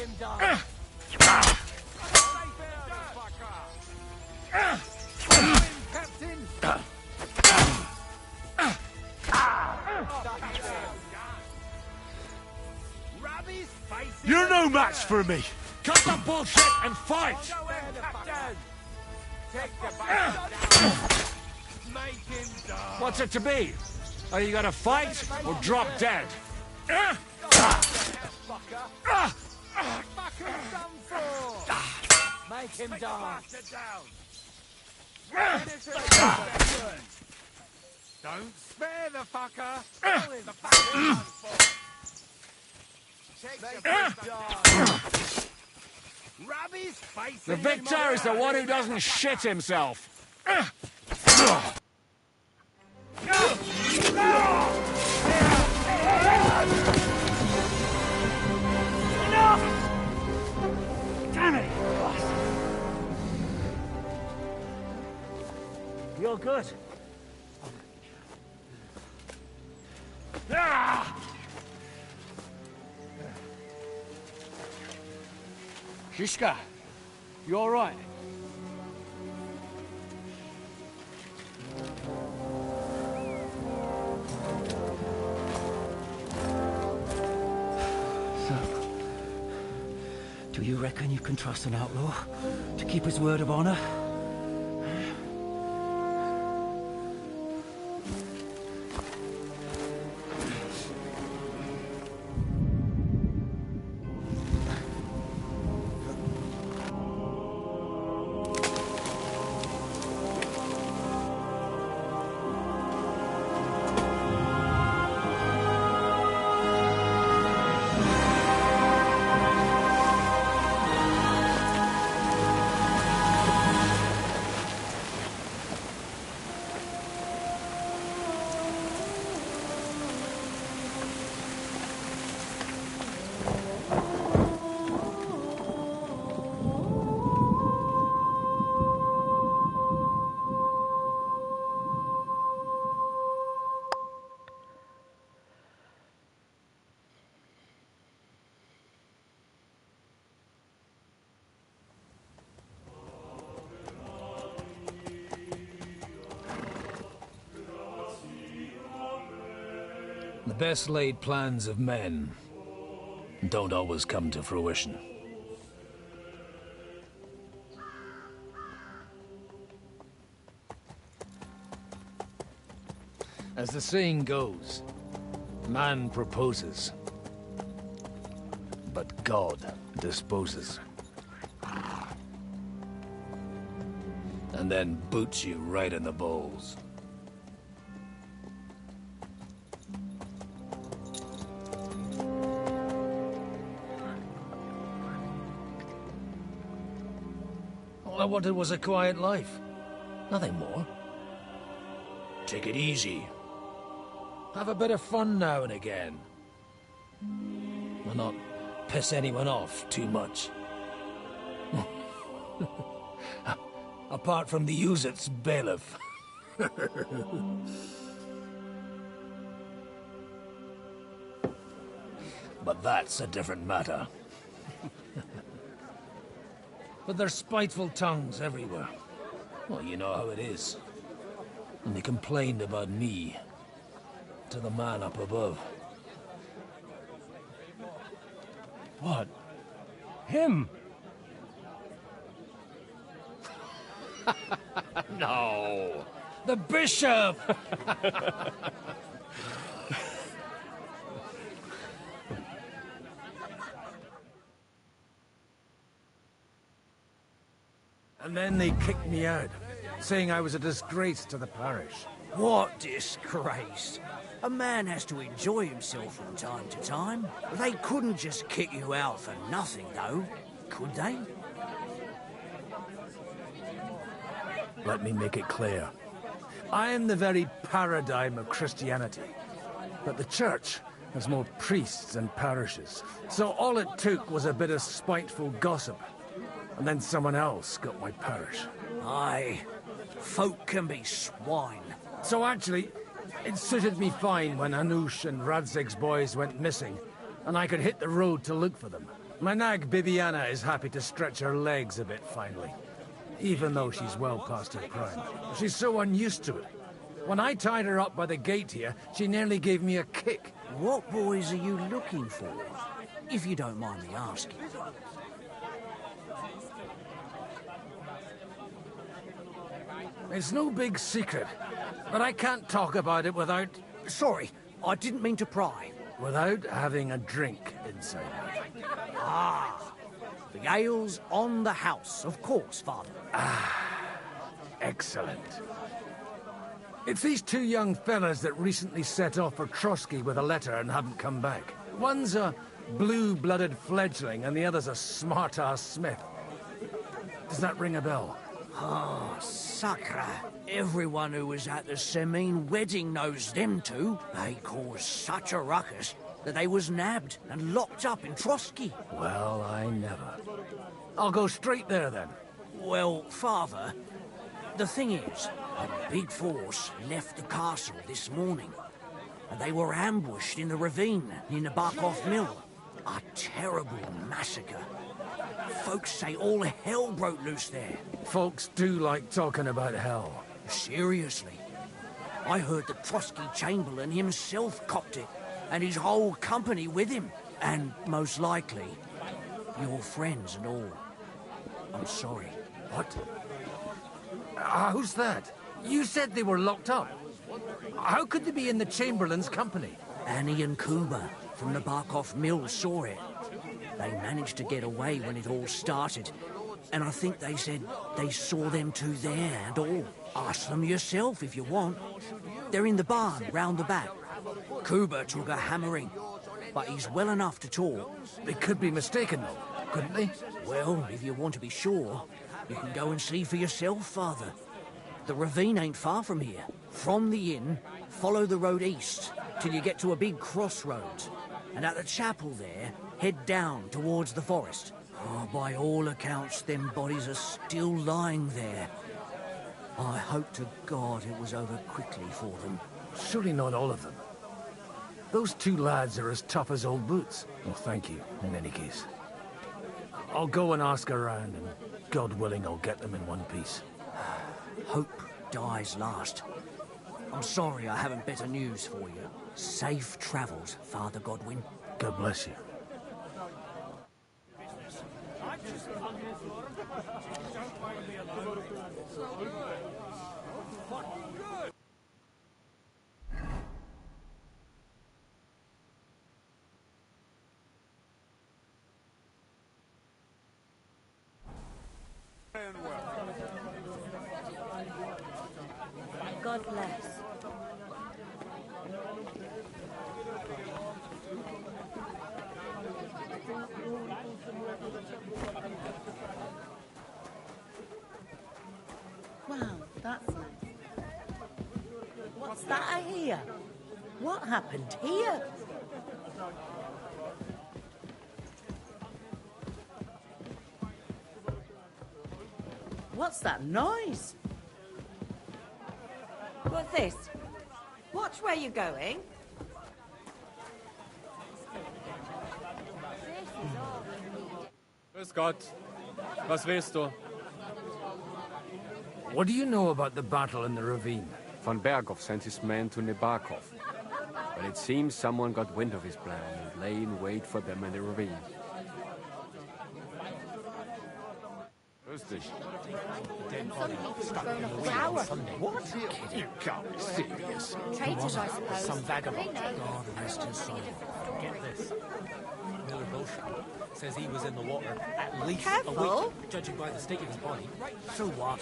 You're no match for me! Cut the bullshit and fight! What's it to be? Are you gonna fight or drop dead? Make him dance. Don't spare the fucker! The fucker's done for. Rub his face. The victor is the one who doesn't shit himself. Damn it! You're good. Shishka, you all right? So, do you reckon you can trust an outlaw to keep his word of honor? The best laid plans of men don't always come to fruition. As the saying goes, man proposes, but God disposes. And then boots you right in the balls. All I wanted was a quiet life. Nothing more. Take it easy. Have a bit of fun now and again. And not piss anyone off too much. Apart from the Uzit's bailiff. But that's a different matter. But there's spiteful tongues everywhere. Well, you know how it is. And they complained about me to the man up above. What? Him? No! The bishop! And then they kicked me out, saying I was a disgrace to the parish. What disgrace? A man has to enjoy himself from time to time. They couldn't just kick you out for nothing, though, could they? Let me make it clear. I am the very paradigm of Christianity. But the church has more priests and parishes. So all it took was a bit of spiteful gossip. And then someone else got my parish. Aye. Folk can be swine. So actually, it suited me fine when Anush and Radzig's boys went missing, and I could hit the road to look for them. My nag Bibiana is happy to stretch her legs a bit finally, even though she's well past her prime. She's so unused to it. When I tied her up by the gate here, she nearly gave me a kick. What boys are you looking for, if you don't mind me asking? It's no big secret, but I can't talk about it without... Sorry, I didn't mean to pry. Without having a drink inside me. Ah, the ale's on the house, of course, Father. Excellent. It's these two young fellas that recently set off for Trotsky with a letter and haven't come back. One's a blue-blooded fledgling and the other's a smart-ass smith. Does that ring a bell? Oh, Sakra. Everyone who was at the Semine wedding knows them two. They caused such a ruckus that they was nabbed and locked up in Trotsky. Well, I never. I'll go straight there, then. Well, Father, the thing is, a big force left the castle this morning, and they were ambushed in the ravine near the Barkov Mill. A terrible massacre. Folks say all hell broke loose there. Folks do like talking about hell. Seriously. I heard the Trotsky Chamberlain himself copped it, and his whole company with him. And most likely, your friends and all. I'm sorry. What? Who's that? You said they were locked up. How could they be in the Chamberlain's company? Annie and Kuba from the Barkov Mill saw it. They managed to get away when it all started, and I think they said they saw them two there and all. Ask them yourself if you want. They're in the barn round the back. Kuba took a hammering, but he's well enough to talk. They could be mistaken, though, couldn't they? Well, if you want to be sure, you can go and see for yourself, Father. The ravine ain't far from here. From the inn, follow the road east till you get to a big crossroads. And at the chapel there, head down towards the forest. Oh, by all accounts, them bodies are still lying there. I hope to God it was over quickly for them. Surely not all of them. Those two lads are as tough as old boots. Well, thank you, in any case. I'll go and ask around, and God willing, I'll get them in one piece. Hope dies last. I'm sorry I haven't better news for you. Safe travels, Father Godwin. God bless you. God bless. Wow, that's nice. What's that I hear? What happened here? What's that noise? What's this? Watch where you're going. Grüß Gott. Was willst du? What do you know about the battle in the ravine? Von Berghoff sent his men to Nebakov. But it seems someone got wind of his plan and lay in wait for them in the ravine. Grüß dich. What? You can't be serious. Traitors, I suppose. Some vagabond. God rest his soul. Get this. says he was in the water at least a Careful. week, judging by the state of his body. So what?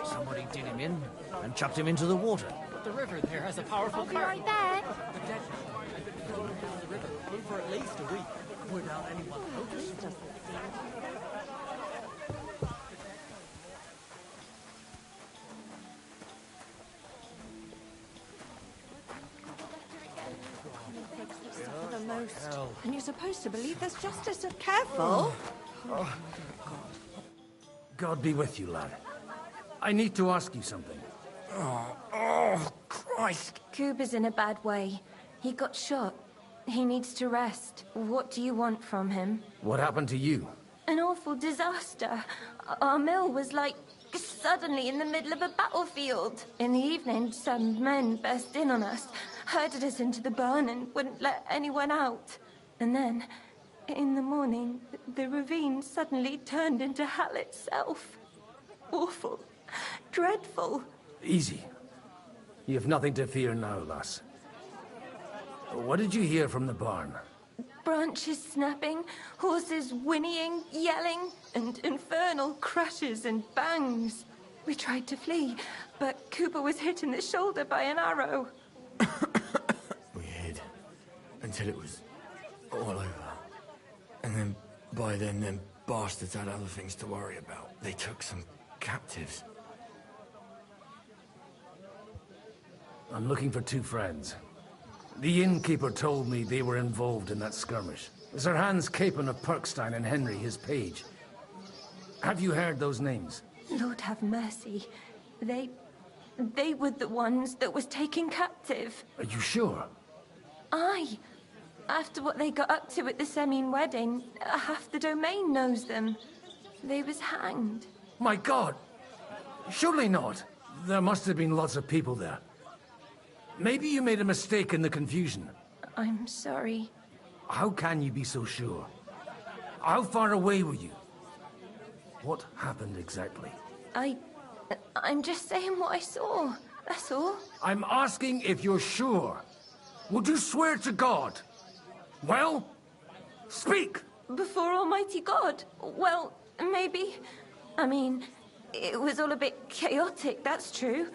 Somebody did him in and chucked him into the water. But the river there has a powerful I'll be current. right back. The dead man had been floating down the river for at least a week without anyone noticing. For the most. And you're supposed to believe there's justice. So careful. God be with you, lad. I need to ask you something. Oh, Christ. Cooper's in a bad way. He got shot. He needs to rest. What do you want from him? What happened to you? An awful disaster. Our mill was like suddenly in the middle of a battlefield. In the evening, some men burst in on us, herded us into the barn and wouldn't let anyone out. And then, in the morning, the ravine suddenly turned into hell itself. Awful. Dreadful. Easy. You have nothing to fear now, lass. What did you hear from the barn? Branches snapping, horses whinnying, yelling, and infernal crashes and bangs. We tried to flee, but Cooper was hit in the shoulder by an arrow. We hid until it was all over. And then, by then, them bastards had other things to worry about. They took some captives. I'm looking for two friends. The innkeeper told me they were involved in that skirmish. Sir Hans Capon of Perkstein and Henry, his page. Have you heard those names? Lord have mercy. They were the ones that was taken captive. Are you sure? Aye. After what they got up to at the Semine wedding, half the domain knows them. They was hanged. My God! Surely not. There must have been lots of people there. Maybe you made a mistake in the confusion. I'm sorry. How can you be so sure? How far away were you? What happened exactly? I'm just saying what I saw. That's all. I'm asking if you're sure. Would you swear to God? Well, speak! Before Almighty God? Well, maybe. I mean, it was all a bit chaotic, that's true.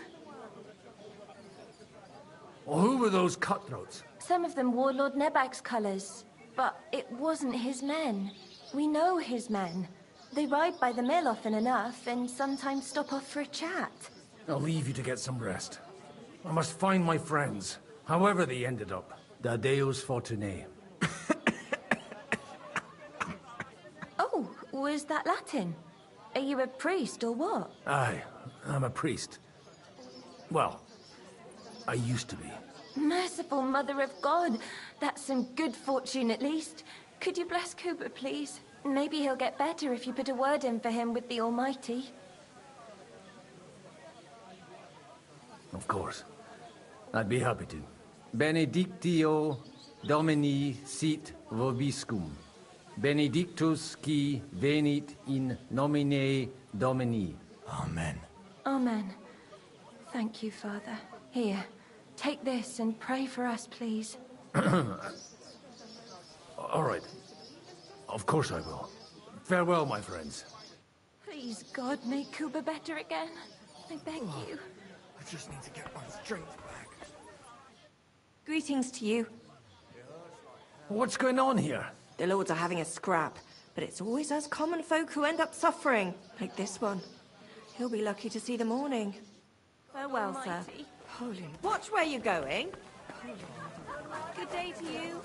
Well, who were those cutthroats? Some of them wore Lord Nebag's colours, but it wasn't his men. We know his men. They ride by the mill often enough, and sometimes stop off for a chat. I'll leave you to get some rest. I must find my friends, however they ended up. Da Deus Fortunae. Oh, was that Latin? Are you a priest or what? Aye, I'm a priest. Well, I used to be. Merciful Mother of God. That's some good fortune at least. Could you bless Cooper, please? Maybe he'll get better if you put a word in for him with the Almighty. Of course. I'd be happy to. Benedictio Domini sit vobiscum. Benedictus qui venit in nomine Domini. Amen. Amen. Thank you, Father. Here, take this and pray for us, please. All right. Of course I will. Farewell, my friends. Please, God, make Cooper better again. I beg you. I just need to get my strength back. Greetings to you. What's going on here? The lords are having a scrap, but it's always us common folk who end up suffering, like this one. He'll be lucky to see the morning. Farewell, sir. Holy... Watch where you're going. Good day to you.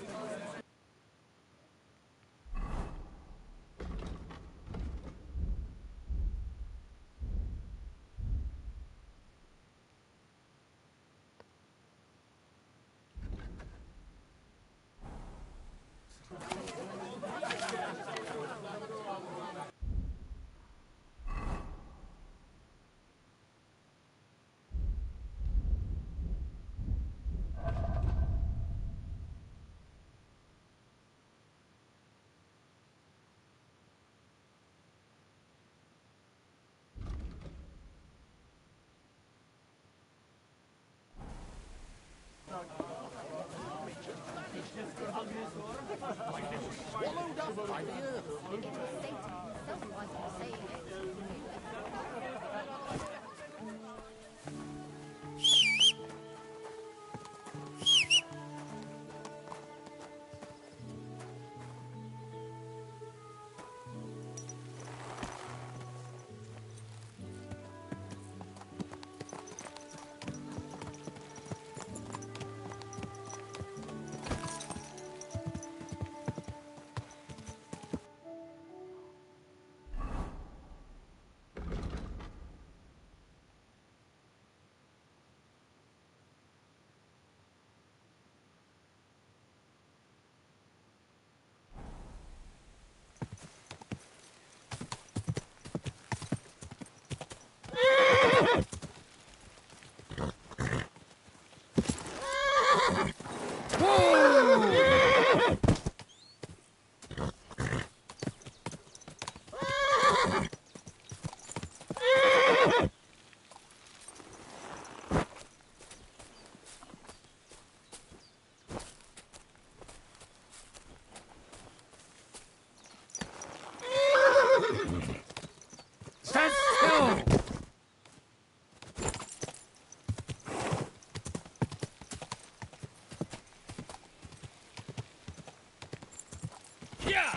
Stand still! Yeah!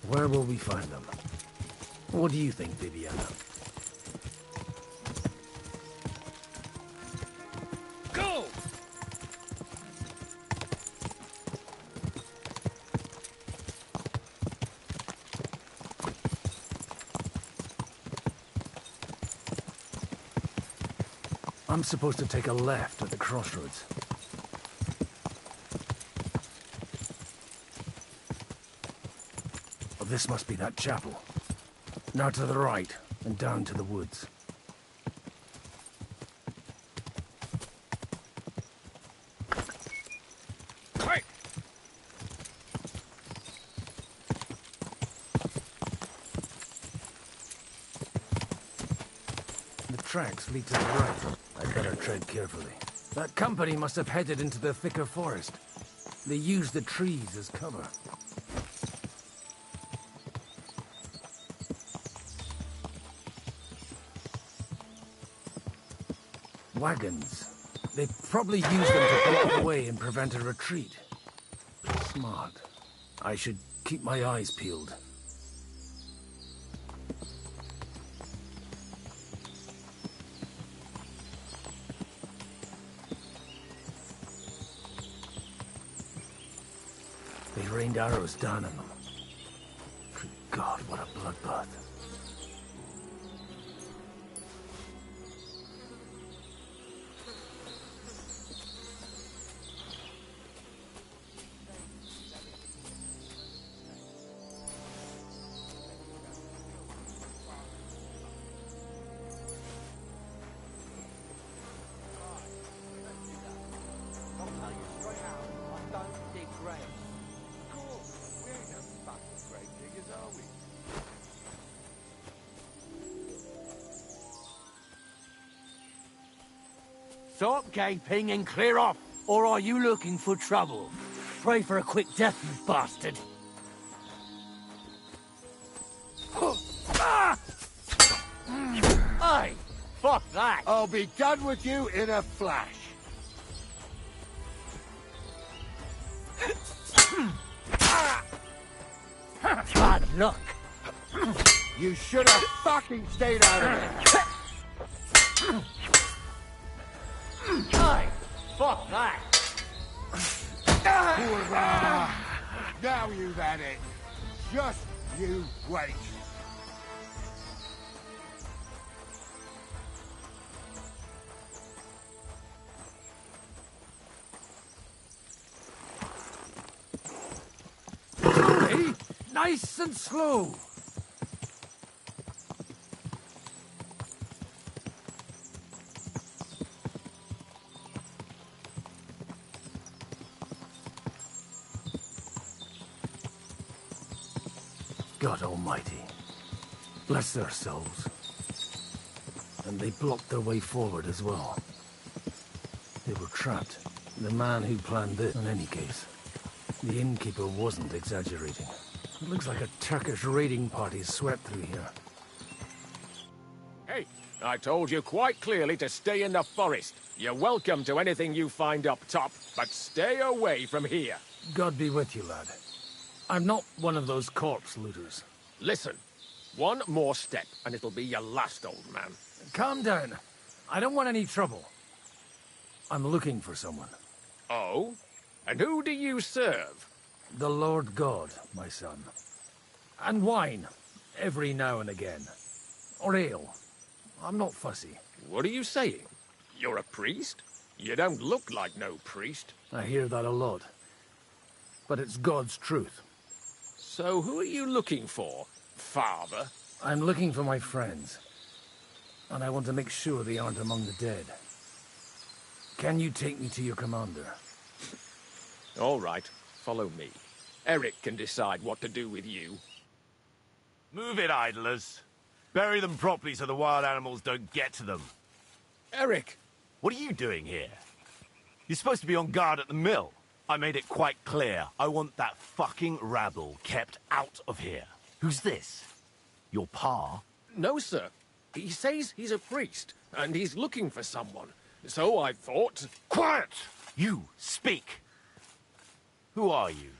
Where will we find them? What do you think, Viviana? Go! I'm supposed to take a left at the crossroads. Oh, this must be that chapel. Now to the right, and down to the woods. Quick! The tracks lead to the right. I'd better tread carefully. That company must have headed into the thicker forest. They used the trees as cover. Wagons. They probably used them to block the way and prevent a retreat. Smart. I should keep my eyes peeled. They rained arrows down on them. Good God, what a bloodbath. Stop gaping and clear off, or are you looking for trouble? Pray for a quick death, you bastard. Hey, fuck that. I'll be done with you in a flash. Bad luck. You should have fucking stayed out of it. Hey, fuck that. Hurrah! Now you've had it. Just you wait. Hey, nice and slow. God almighty. Bless their souls. And they blocked their way forward as well. They were trapped. The man who planned this, in any case. The innkeeper wasn't exaggerating. It looks like a Turkish raiding party swept through here. Hey, I told you quite clearly to stay in the forest. You're welcome to anything you find up top, but stay away from here. God be with you, lad. I'm not one of those corpse looters. Listen, one more step, and it'll be your last, old man. Calm down. I don't want any trouble. I'm looking for someone. Oh? And who do you serve? The Lord God, my son. And wine, every now and again. Or ale. I'm not fussy. What are you saying? You're a priest? You don't look like no priest. I hear that a lot. But it's God's truth. So who are you looking for, Father? I'm looking for my friends. And I want to make sure they aren't among the dead. Can you take me to your commander? All right, follow me. Eric can decide what to do with you. Move it, idlers. Bury them properly so the wild animals don't get to them. Eric! What are you doing here? You're supposed to be on guard at the mill. I made it quite clear. I want that fucking rabble kept out of here. Who's this? Your pa? No, sir. He says he's a priest, and he's looking for someone. So I thought... Quiet! You, speak! Who are you?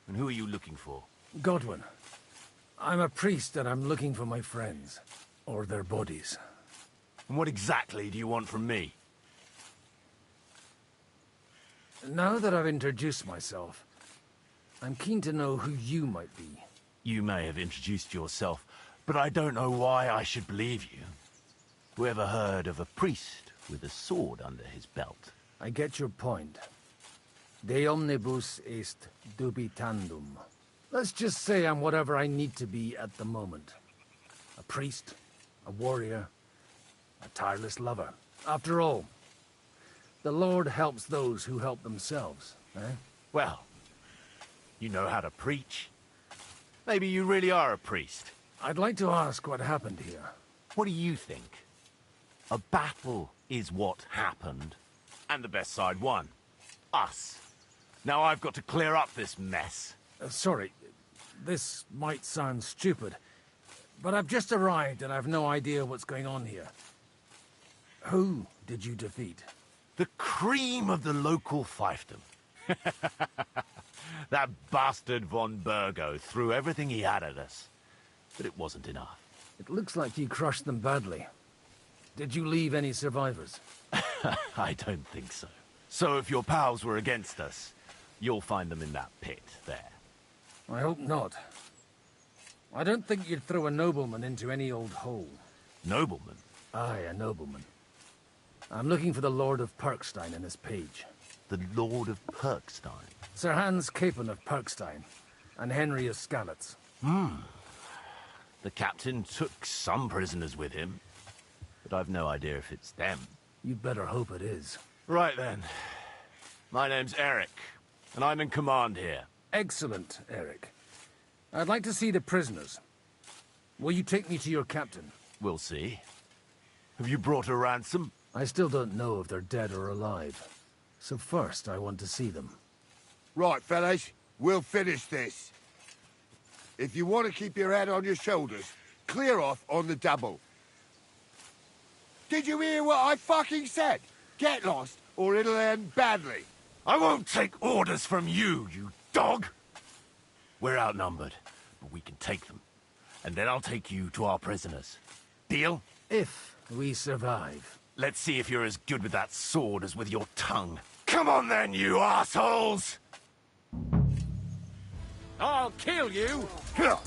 And who are you looking for? Godwin. I'm a priest and I'm looking for my friends. Or their bodies. And what exactly do you want from me? Now that I've introduced myself, I'm keen to know who you might be. You may have introduced yourself, but I don't know why I should believe you. Whoever heard of a priest with a sword under his belt? I get your point. De omnibus est dubitandum. Let's just say I'm whatever I need to be at the moment. A priest, a warrior, a tireless lover. After all, the Lord helps those who help themselves, eh? Well, you know how to preach. Maybe you really are a priest. I'd like to ask what happened here. What do you think? A battle is what happened, and the best side won. Us. Now I've got to clear up this mess. Sorry, this might sound stupid, but I've just arrived and I've no idea what's going on here. Who did you defeat? The cream of the local fiefdom. That bastard von Burgo threw everything he had at us, but it wasn't enough. It looks like you crushed them badly. Did you leave any survivors? I don't think so. So if your pals were against us, you'll find them in that pit there. I hope not. I don't think you'd throw a nobleman into any old hole. Nobleman? Aye, a nobleman. I'm looking for the Lord of Perkstein and his page. The Lord of Perkstein? Sir Hans Capon of Perkstein, and Henry of Skalitz. The captain took some prisoners with him, but I've no idea if it's them. You'd better hope it is. Right then. My name's Eric, and I'm in command here. Excellent, Eric. I'd like to see the prisoners. Will you take me to your captain? We'll see. Have you brought a ransom? I still don't know if they're dead or alive. So first, I want to see them. Right, fellas. We'll finish this. If you want to keep your head on your shoulders, clear off on the double. Did you hear what I fucking said? Get lost, or it'll end badly. I won't take orders from you, you dog! We're outnumbered, but we can take them. And then I'll take you to our prisoners. Deal? If we survive. Let's see if you're as good with that sword as with your tongue. Come on then, you assholes! I'll kill you! Come on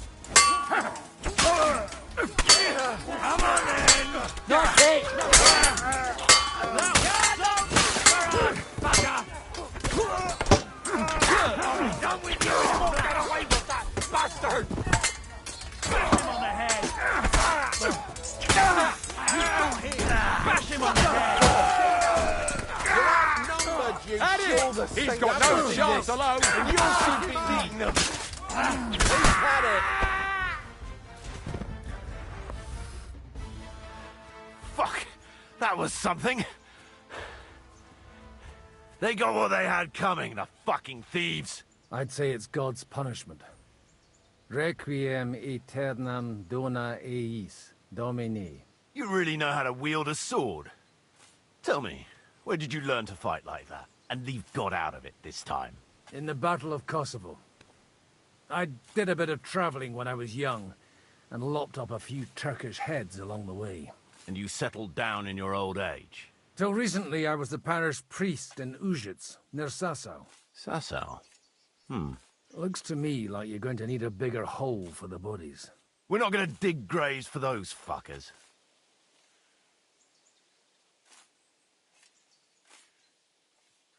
then! Not it! I'm done with you! You won't get away with that, bastard! Bash him on the head! Bash him on the head! At it! He's got no chance alone, and you'll soon be beaten him! He's had it! That was something. They got what they had coming, the fucking thieves. I'd say it's God's punishment. Requiem aeternam dona eis, Domini. You really know how to wield a sword. Tell me, where did you learn to fight like that? And leave God out of it this time? In the Battle of Kosovo. I did a bit of traveling when I was young, and lopped up a few Turkish heads along the way. And you settled down in your old age? Till recently, I was the parish priest in Užice, near Sasau. Sasau? Looks to me like you're going to need a bigger hole for the bodies. We're not going to dig graves for those fuckers.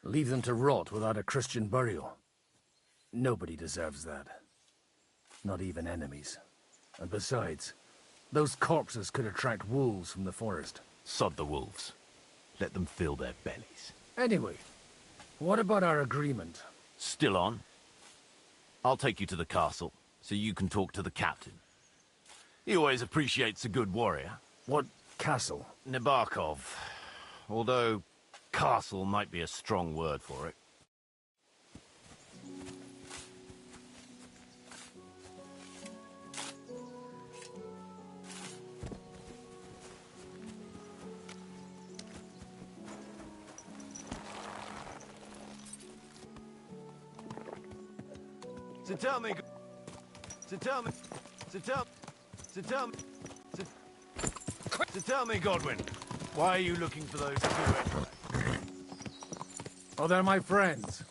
Leave them to rot without a Christian burial. Nobody deserves that. Not even enemies. And besides, those corpses could attract wolves from the forest. Sod the wolves. Let them fill their bellies. Anyway, what about our agreement? Still on? I'll take you to the castle, so you can talk to the captain. He always appreciates a good warrior. What castle? Nabokov. Although, castle might be a strong word for it. So tell me, Godwin, why are you looking for those two? Oh, they're my friends.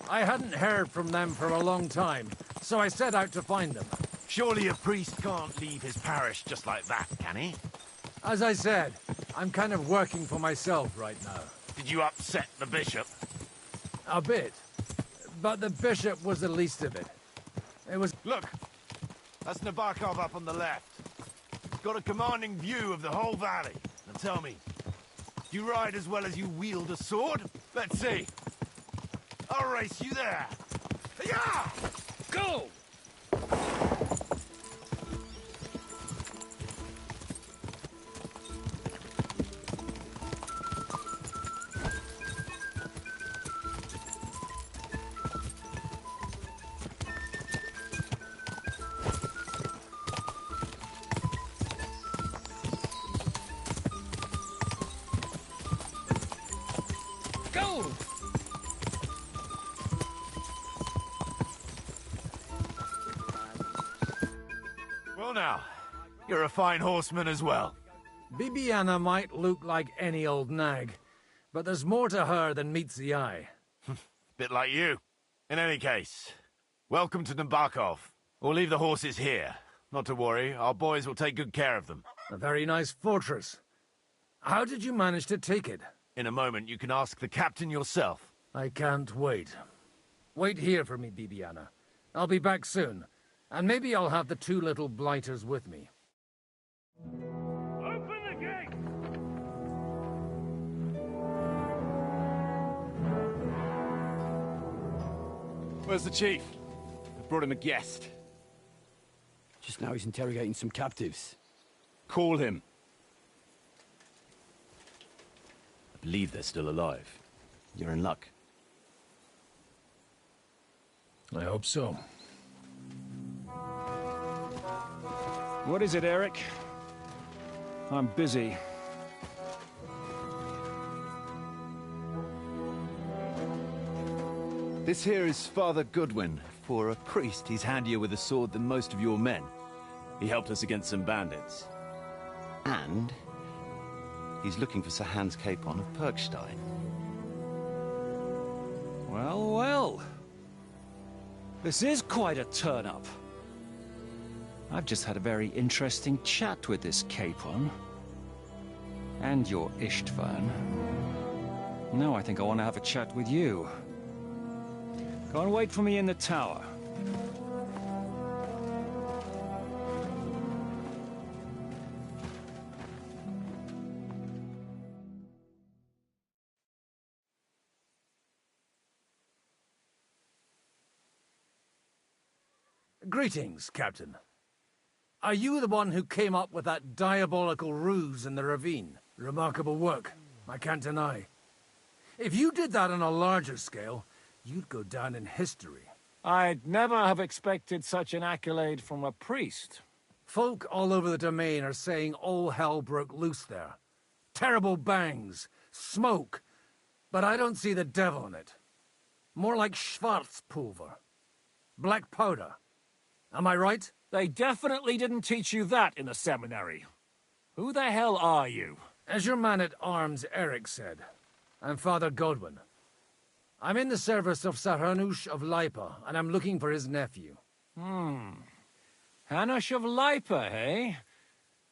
I hadn't heard from them for a long time, so I set out to find them. Surely a priest can't leave his parish just like that, can he? As I said, I'm kind of working for myself right now. Did you upset the bishop? A bit. But the bishop was the least of it. It was... Look! That's Nabokov up on the left. He's got a commanding view of the whole valley. Now tell me, do you ride as well as you wield a sword? Let's see. I'll race you there. Yeah! Go! Well now, you're a fine horseman as well. Bibiana might look like any old nag, but there's more to her than meets the eye. Bit like you. In any case, welcome to Nabokov. We'll leave the horses here. Not to worry, our boys will take good care of them. A very nice fortress. How did you manage to take it? In a moment, you can ask the captain yourself. I can't wait. Wait here for me, Bibiana. I'll be back soon, and maybe I'll have the two little blighters with me. Open the gate! Where's the chief? I brought him a guest. Just now he's interrogating some captives. Call him. I believe they're still alive. You're in luck. I hope so. What is it, Eric? I'm busy. This here is Father Goodwin. For a priest, he's handier with a sword than most of your men. He helped us against some bandits. And he's looking for Sir Hans Capon of Perkstein. Well, well. This is quite a turn-up. I've just had a very interesting chat with this Capon. And your Istvan. Now I think I want to have a chat with you. Go and wait for me in the tower. Greetings, Captain. Are you the one who came up with that diabolical ruse in the ravine? Remarkable work, I can't deny. If you did that on a larger scale, you'd go down in history. I'd never have expected such an accolade from a priest. Folk all over the domain are saying all hell broke loose there. Terrible bangs, smoke, but I don't see the devil in it. More like Schwarzpulver. Black powder. Am I right? They definitely didn't teach you that in the seminary. Who the hell are you? As your man-at-arms Eric said, I'm Father Godwin. I'm in the service of Sir Hanush of Lipa, and I'm looking for his nephew. Hanush of Lipa, eh?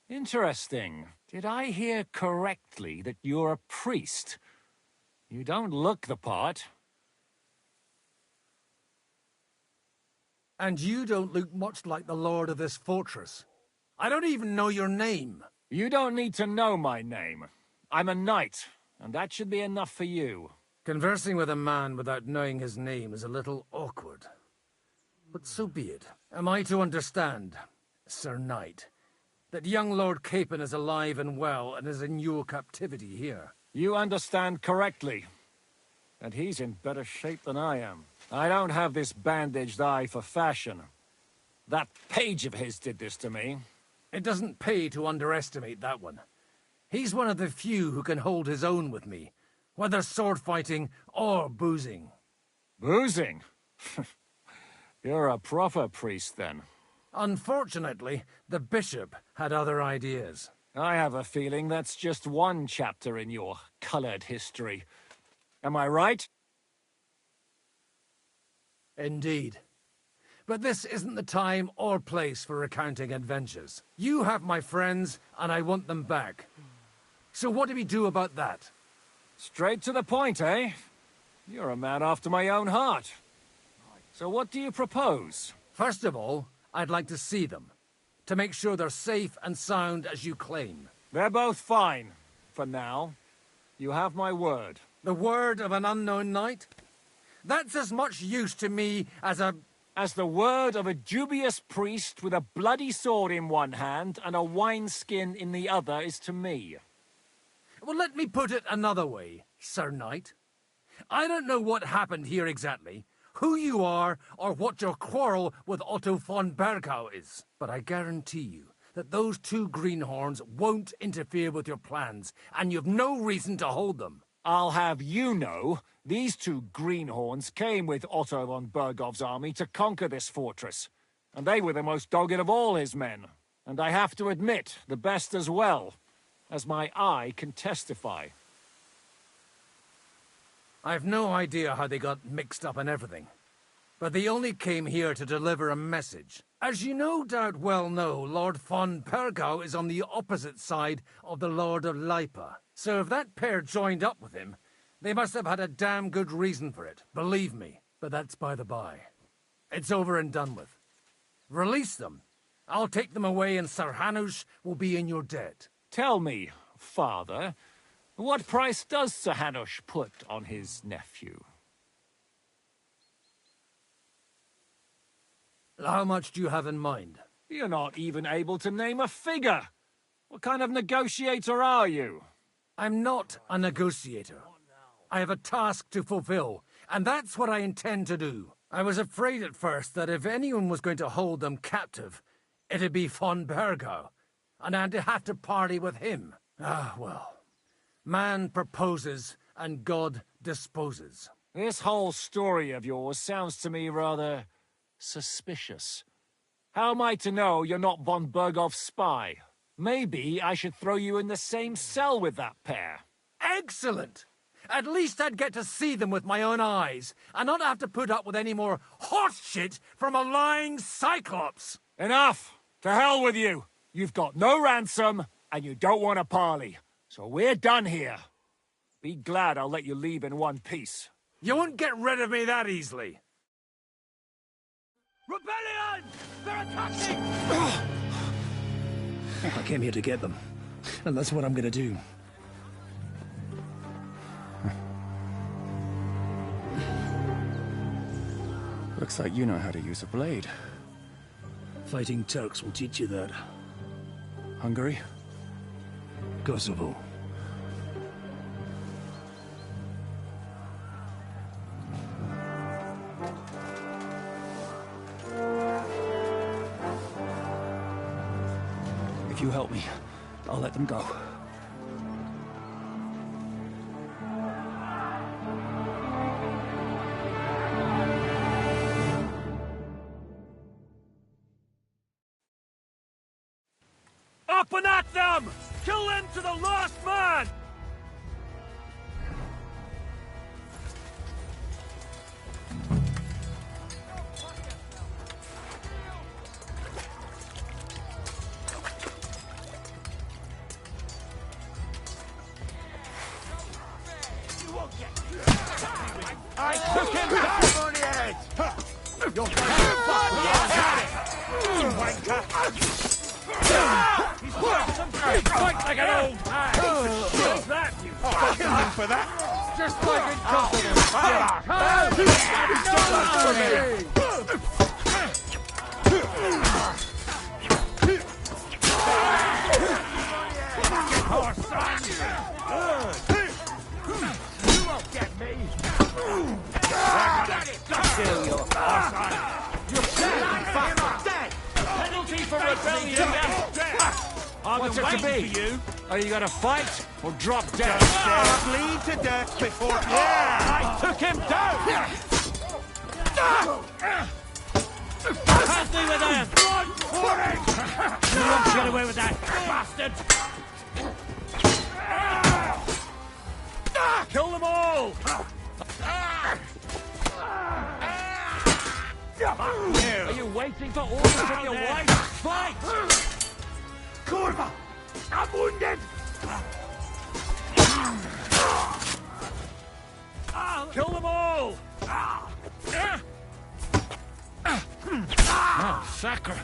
Interesting. Did I hear correctly that you're a priest? You don't look the part. And you don't look much like the lord of this fortress. I don't even know your name. You don't need to know my name. I'm a knight, and that should be enough for you. Conversing with a man without knowing his name is a little awkward. But so be it. Am I to understand, Sir Knight, that young Lord Capon is alive and well and is in your captivity here? You understand correctly. And he's in better shape than I am. I don't have this bandaged eye for fashion. That page of his did this to me. It doesn't pay to underestimate that one. He's one of the few who can hold his own with me, whether sword fighting or boozing. Boozing? You're a proper priest, then. Unfortunately, the bishop had other ideas. I have a feeling that's just one chapter in your colored history. Am I right? Indeed. But this isn't the time or place for recounting adventures. You have my friends, and I want them back. So what do we do about that? Straight to the point, eh? You're a man after my own heart. So what do you propose? First of all, I'd like to see them, to make sure they're safe and sound as you claim. They're both fine, for now. You have my word. The word of an unknown knight? That's as much use to me as the word of a dubious priest with a bloody sword in one hand and a wineskin in the other is to me. Well, let me put it another way, Sir Knight. I don't know what happened here exactly, who you are, or what your quarrel with Otto von Bergau is. But I guarantee you that those two greenhorns won't interfere with your plans, and you've no reason to hold them. I'll have you know, these two greenhorns came with Otto von Bergov's army to conquer this fortress, and they were the most dogged of all his men. And I have to admit, the best as well, as my eye can testify. I've no idea how they got mixed up in everything, but they only came here to deliver a message. As you no doubt well know, Lord von Bergau is on the opposite side of the Lord of Lipa. So if that pair joined up with him, they must have had a damn good reason for it, believe me. But that's by the by. It's over and done with. Release them. I'll take them away and Sir Hanush will be in your debt. Tell me, Father, what price does Sir Hanush put on his nephew? How much do you have in mind? You're not even able to name a figure. What kind of negotiator are you? I'm not a negotiator. I have a task to fulfill, and that's what I intend to do. I was afraid at first that if anyone was going to hold them captive, it'd be von Bergau, and I'd have to parley with him. Ah, well. Man proposes, and God disposes. This whole story of yours sounds to me rather suspicious. How am I to know you're not von Bergov's spy? Maybe I should throw you in the same cell with that pair. Excellent! At least I'd get to see them with my own eyes, and not have to put up with any more horse shit from a lying cyclops! Enough! To hell with you! You've got no ransom, and you don't want a parley. So we're done here. Be glad I'll let you leave in one piece. You won't get rid of me that easily. Rebellion! They're attacking! I came here to get them, and that's what I'm gonna do. Looks like you know how to use a blade. Fighting Turks will teach you that. Hungary? Kosovo. If you help me, I'll let them go. Up and at them! Kill them to the last man! I took him down on the head! You're going to fuck me, you wanker! He's got some great fight like an old man! What's that, you Kill him for that! Just like in You won't get me! Still your You're dead! Penalty for rebellion is death! What's it to be? For you? Are you gonna fight or drop dead? Bleed to death before... I took him down! Can't do with them! You won't get away with that, bastard! Kill them all! Are you waiting for orders from your wife? Fight! Kurva! I'm wounded! Kill them all! Oh, Sacre.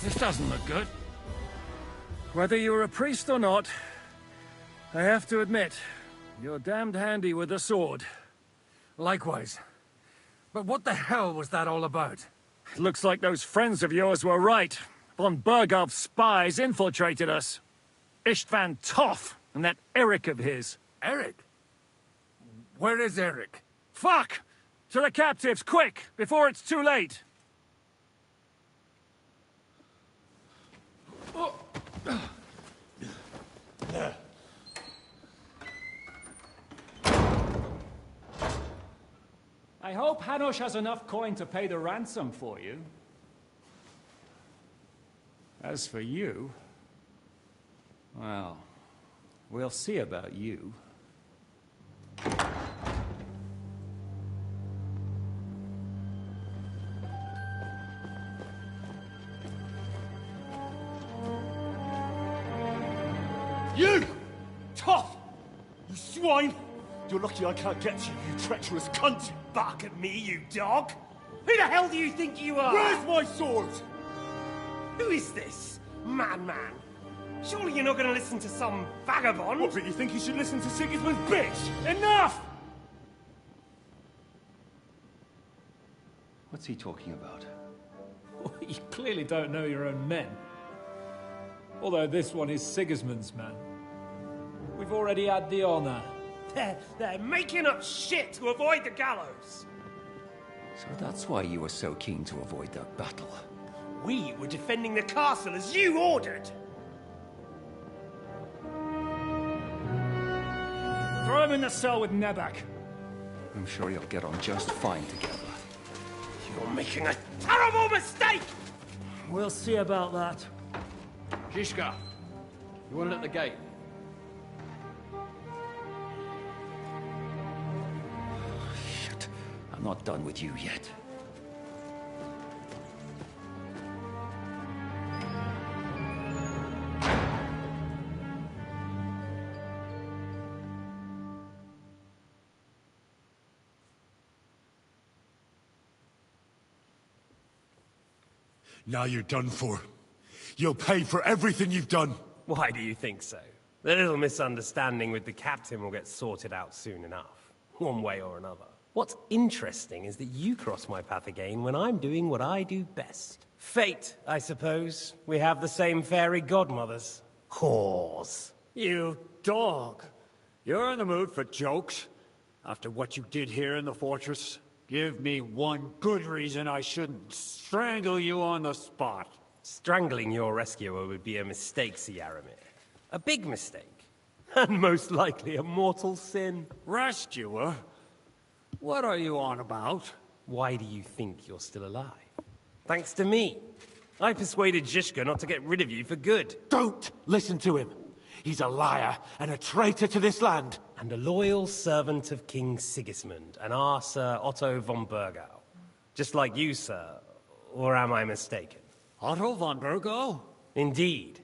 This doesn't look good. Whether you're a priest or not, I have to admit, you're damned handy with a sword. Likewise. But what the hell was that all about? It looks like those friends of yours were right. Von Berghoff's spies infiltrated us. Istvan Toth and that Eric of his. Eric? Where is Eric? Fuck! To the captives, quick, before it's too late! I hope Hanush has enough coin to pay the ransom for you. As for you... well, we'll see about you. You! Tough! You swine! You're lucky I can't get you, you treacherous cunt! Bark at me, you dog! Who the hell do you think you are? Where's my sword? Who is this? Man. Surely you're not going to listen to some vagabond? What, but you think you should listen to Sigismund's bitch? Enough! What's he talking about? You clearly don't know your own men. Although this one is Sigismund's man. We've already had the honor. They're making up shit to avoid the gallows! So that's why you were so keen to avoid that battle. We were defending the castle as you ordered! Throw him in the cell with Nebak. I'm sure you'll get on just fine together. You're making a terrible mistake! We'll see about that. Zhishka, you want it at the gate? Shit, I'm not done with you yet. Now you're done for. You'll pay for everything you've done. Why do you think so? The little misunderstanding with the captain will get sorted out soon enough, one way or another. What's interesting is that you cross my path again when I'm doing what I do best. Fate, I suppose. We have the same fairy godmothers. Whores. You dog. You're in the mood for jokes? After what you did here in the fortress? Give me one good reason I shouldn't strangle you on the spot. Strangling your rescuer would be a mistake, Sir Yaramir. A big mistake. And most likely a mortal sin. Rescuer? What are you on about? Why do you think you're still alive? Thanks to me. I persuaded Zhishka not to get rid of you for good. Don't listen to him. He's a liar and a traitor to this land. And a loyal servant of King Sigismund and our Sir Otto von Burgau. Just like you, sir. Or am I mistaken? Otto von Burgau? Indeed.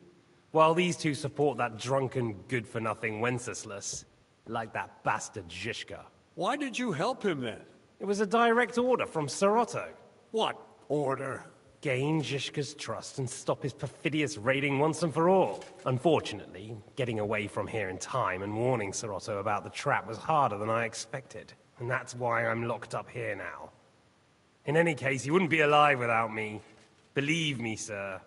While these two support that drunken, good-for-nothing Wenceslas, like that bastard Zhishka. Why did you help him then? It was a direct order from Sir Otto. What order? Gain Zhishka's trust and stop his perfidious raiding once and for all. Unfortunately, getting away from here in time and warning Sir Otto about the trap was harder than I expected. And that's why I'm locked up here now. In any case, he wouldn't be alive without me. Believe me, sir.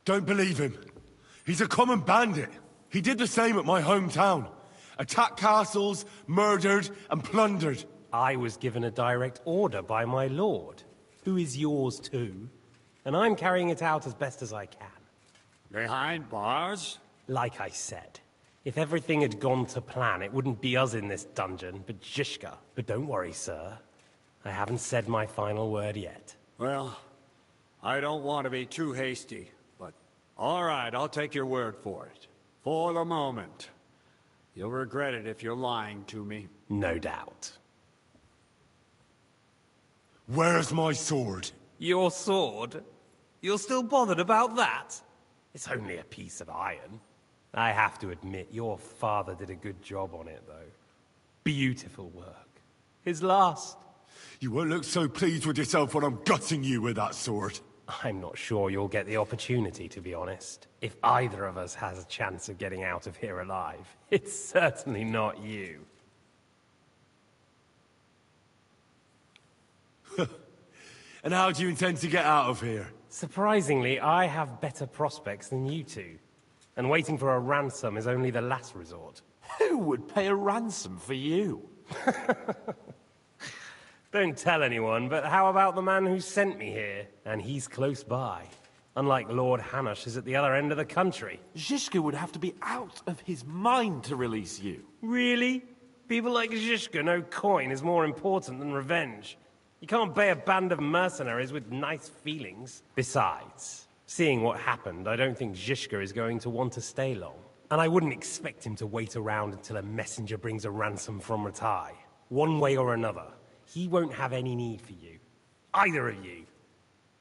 Don't believe him. He's a common bandit. He did the same at my hometown. Attacked castles, murdered, and plundered. I was given a direct order by my lord, who is yours too, and I'm carrying it out as best as I can. Behind bars? Like I said, if everything had gone to plan, it wouldn't be us in this dungeon, but Zhishka. But don't worry, sir. I haven't said my final word yet. Well, I don't want to be too hasty. All right, I'll take your word for it. For the moment. You'll regret it if you're lying to me. No doubt. Where's my sword? Your sword? You're still bothered about that? It's only a piece of iron. I have to admit, your father did a good job on it, though. Beautiful work. His last. You won't look so pleased with yourself when I'm gutting you with that sword. I'm not sure you'll get the opportunity, to be honest. If either of us has a chance of getting out of here alive, it's certainly not you. And how do you intend to get out of here? Surprisingly, I have better prospects than you two. And waiting for a ransom is only the last resort. Who would pay a ransom for you? Don't tell anyone, but how about the man who sent me here? And he's close by. Unlike Lord Hanush is at the other end of the country. Zhishka would have to be out of his mind to release you. Really? People like Zhishka know coin is more important than revenge. You can't pay a band of mercenaries with nice feelings. Besides, seeing what happened, I don't think Zhishka is going to want to stay long. And I wouldn't expect him to wait around until a messenger brings a ransom from Ratai. One way or another. He won't have any need for you. Either of you.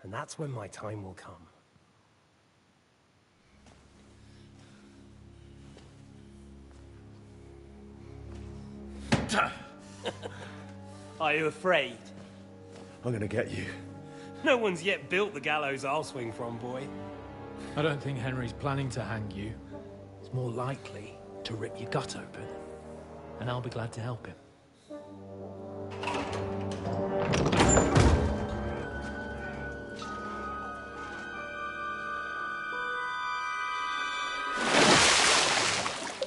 And that's when my time will come. Are you afraid? I'm gonna get you. No one's yet built the gallows I'll swing from, boy. I don't think Henry's planning to hang you. It's more likely to rip your gut open. And I'll be glad to help him.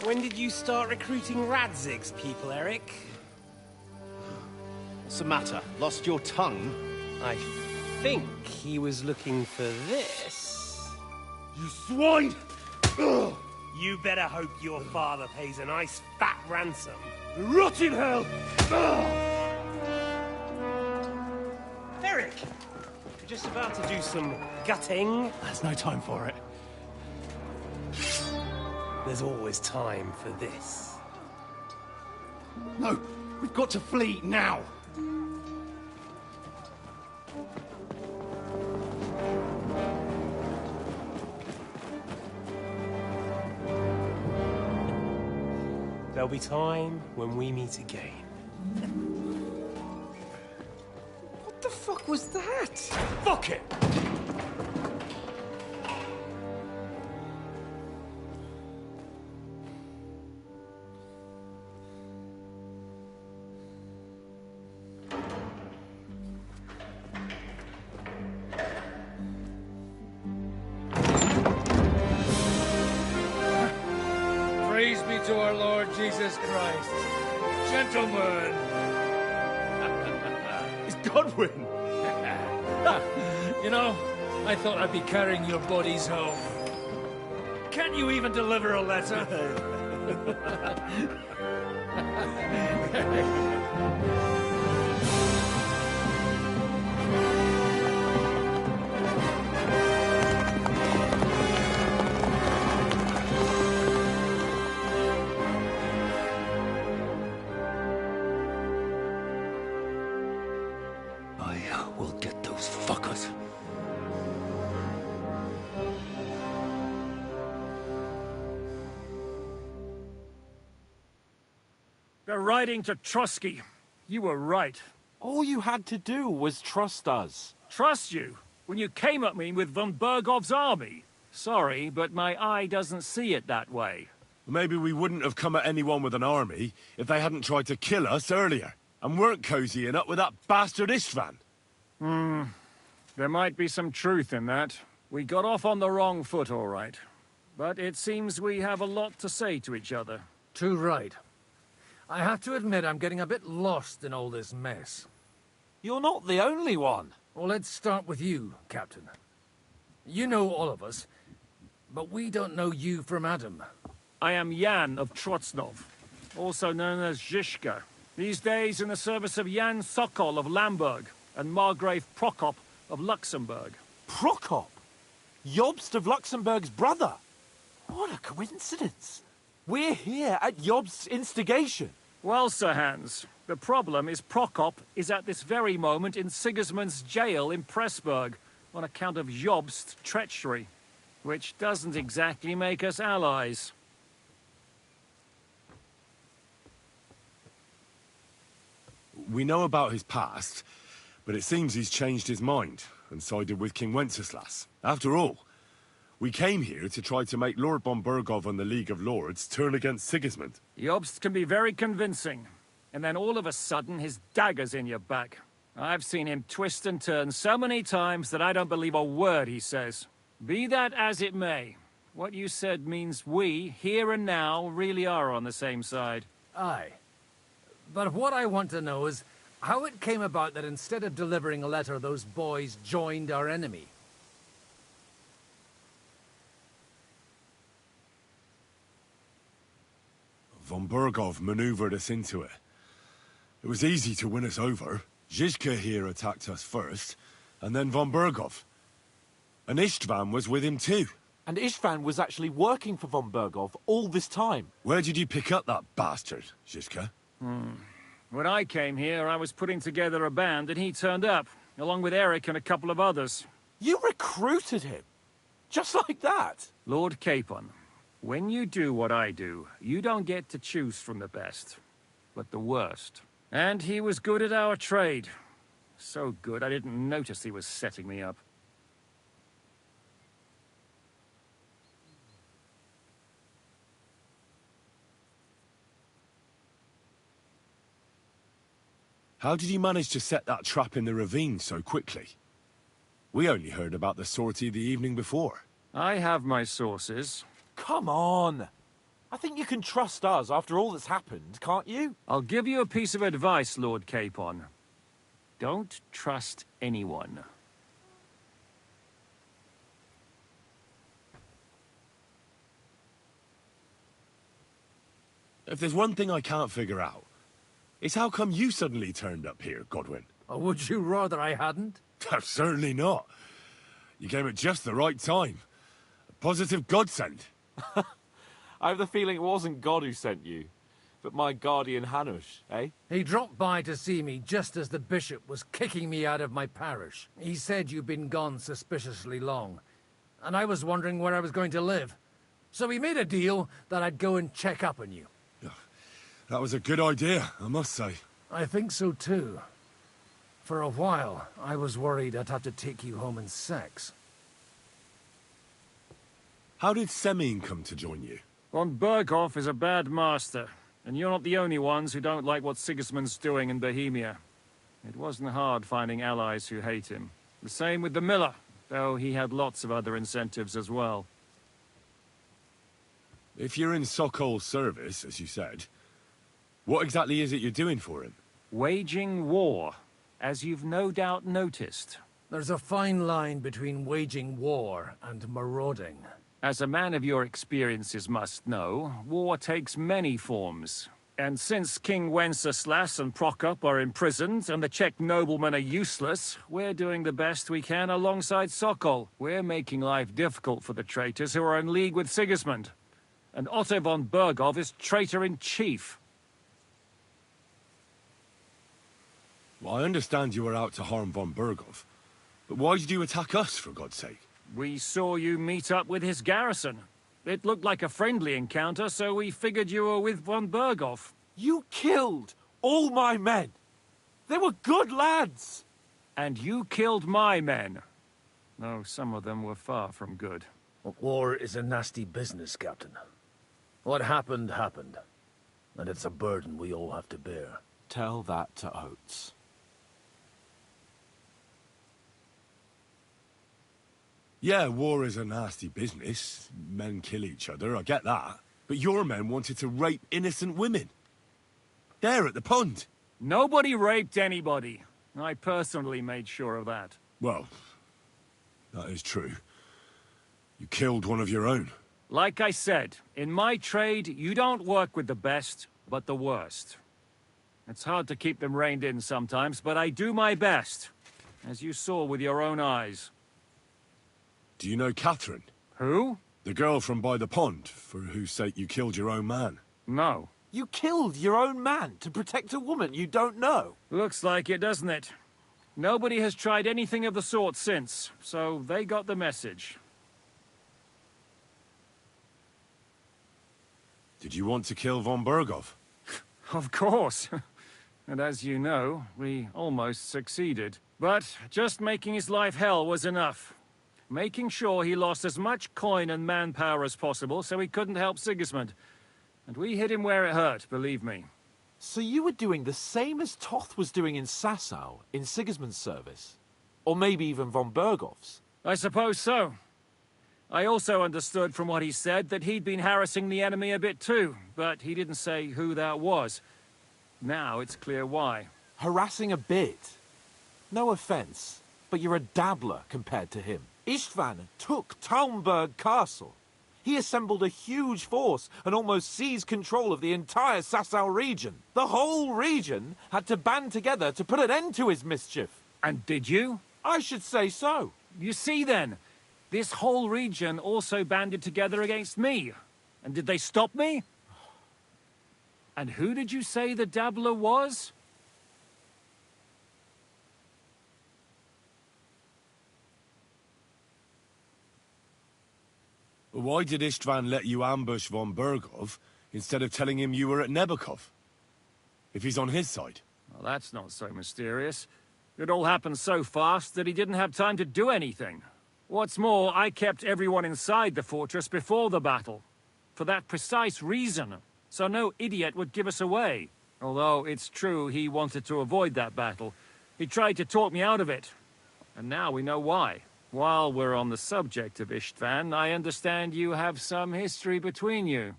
When did you start recruiting Radzig's people, Eric? What's the matter? Lost your tongue? I think he was looking for this. You swine! Ugh. You better hope your father pays a nice fat ransom. Rot in hell! Eric! You're just about to do some gutting. There's no time for it. There's always time for this. No, we've got to flee now. There'll be time when we meet again. What the fuck was that? Fuck it! to our Lord Jesus Christ. Gentlemen! It's Godwin! You know, I thought I'd be carrying your bodies home. Can't you even deliver a letter? I will get those fuckers. They're riding to Trotsky. You were right. All you had to do was trust us. Trust you? When you came at me with von Bergov's army? Sorry, but my eye doesn't see it that way. Maybe we wouldn't have come at anyone with an army if they hadn't tried to kill us earlier, and weren't cozying up with that bastard Istvan. There might be some truth in that. We got off on the wrong foot, all right. But it seems we have a lot to say to each other. Too right. I have to admit I'm getting a bit lost in all this mess. You're not the only one. Well, let's start with you, Captain. You know all of us, but we don't know you from Adam. I am Jan of Trotsnov, also known as Zizka. These days in the service of Jan Sokol of Lamberg and Margrave Prokop of Luxembourg. Prokop? Jobst of Luxembourg's brother? What a coincidence. We're here at Jobst's instigation. Well, Sir Hans, the problem is Prokop is at this very moment in Sigismund's jail in Pressburg on account of Jobst's treachery, which doesn't exactly make us allies. We know about his past, but it seems he's changed his mind and sided with King Wenceslas. After all, we came here to try to make Lord von Bergov and the League of Lords turn against Sigismund. Jobst can be very convincing, and then all of a sudden his dagger's in your back. I've seen him twist and turn so many times that I don't believe a word he says. Be that as it may, what you said means we, here and now, really are on the same side. Aye. But what I want to know is how it came about that instead of delivering a letter, those boys joined our enemy. Von Bergov maneuvered us into it. It was easy to win us over. Zizka here attacked us first, and then von Bergov. And Istvan was with him too. And Istvan was actually working for von Bergov all this time. Where did you pick up that bastard, Zizka? When I came here, I was putting together a band, and he turned up, along with Eric and a couple of others. You recruited him? Just like that? Lord Capon, when you do what I do, you don't get to choose from the best, but the worst. And he was good at our trade. So good, I didn't notice he was setting me up. How did you manage to set that trap in the ravine so quickly? We only heard about the sortie the evening before. I have my sources. Come on! I think you can trust us after all that's happened, can't you? I'll give you a piece of advice, Lord Capon. Don't trust anyone. If there's one thing I can't figure out, it's how come you suddenly turned up here, Godwin? Or would you rather I hadn't? Certainly not. You came at just the right time. A positive godsend. I have the feeling it wasn't God who sent you, but my guardian Hanush, eh? He dropped by to see me just as the bishop was kicking me out of my parish. He said you'd been gone suspiciously long, and I was wondering where I was going to live. So we made a deal that I'd go and check up on you. That was a good idea, I must say. I think so too. For a while, I was worried I'd have to take you home in sex. How did Semyon come to join you? Von Berghoff is a bad master, and you're not the only ones who don't like what Sigismund's doing in Bohemia. It wasn't hard finding allies who hate him. The same with the miller, though he had lots of other incentives as well. If you're in Sokol's service, as you said, what exactly is it you're doing for him? Waging war, as you've no doubt noticed. There's a fine line between waging war and marauding. As a man of your experiences must know, war takes many forms. And since King Wenceslas and Prokop are imprisoned and the Czech noblemen are useless, we're doing the best we can alongside Sokol. We're making life difficult for the traitors who are in league with Sigismund. And Otto von Bergov is traitor-in-chief. Well, I understand you were out to harm von Bergov, but why did you attack us, for God's sake? We saw you meet up with his garrison. It looked like a friendly encounter, so we figured you were with von Bergov. You killed all my men! They were good lads! And you killed my men. Though some of them were far from good. War is a nasty business, Captain. What happened, happened. And it's a burden we all have to bear. Tell that to Oates. Yeah, war is a nasty business. Men kill each other, I get that. But your men wanted to rape innocent women. There at the pond. Nobody raped anybody. I personally made sure of that. Well, that is true. You killed one of your own. Like I said, in my trade, you don't work with the best, but the worst. It's hard to keep them reined in sometimes, but I do my best. As you saw with your own eyes. Do you know Catherine? Who? The girl from by the pond, for whose sake you killed your own man. No. You killed your own man to protect a woman you don't know? Looks like it, doesn't it? Nobody has tried anything of the sort since, so they got the message. Did you want to kill von Bergov? Of course. And as you know, we almost succeeded. But just making his life hell was enough. Making sure he lost as much coin and manpower as possible so he couldn't help Sigismund. And we hit him where it hurt, believe me. So you were doing the same as Toth was doing in Sasau, in Sigismund's service? Or maybe even von Bergov's? I suppose so. I also understood from what he said that he'd been harassing the enemy a bit too, but he didn't say who that was. Now it's clear why. Harassing a bit? No offense, but you're a dabbler compared to him. Istvan took Talmberg Castle. He assembled a huge force and almost seized control of the entire Sasau region. The whole region had to band together to put an end to his mischief. And did you? I should say so. You see then, this whole region also banded together against me. And did they stop me? And who did you say the dabbler was? Why did Istvan let you ambush von Bergov instead of telling him you were at Nebakov? If he's on his side. Well, that's not so mysterious. It all happened so fast that he didn't have time to do anything. What's more, I kept everyone inside the fortress before the battle. For that precise reason. So no idiot would give us away. Although it's true he wanted to avoid that battle. He tried to talk me out of it. And now we know why. While we're on the subject of Istvan, I understand you have some history between you.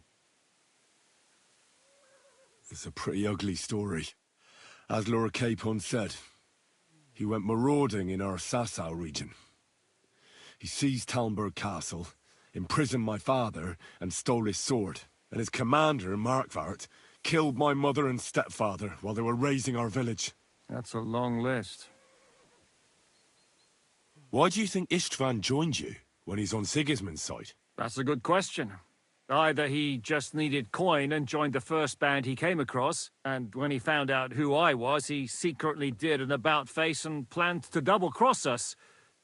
It's a pretty ugly story. As Lord Capon said, he went marauding in our Sasau region. He seized Talmberg Castle, imprisoned my father, and stole his sword. And his commander, Markvart, killed my mother and stepfather while they were raising our village. That's a long list. Why do you think Istvan joined you when he's on Sigismund's side? That's a good question. Either he just needed coin and joined the first band he came across, and when he found out who I was, he secretly did an about-face and planned to double-cross us.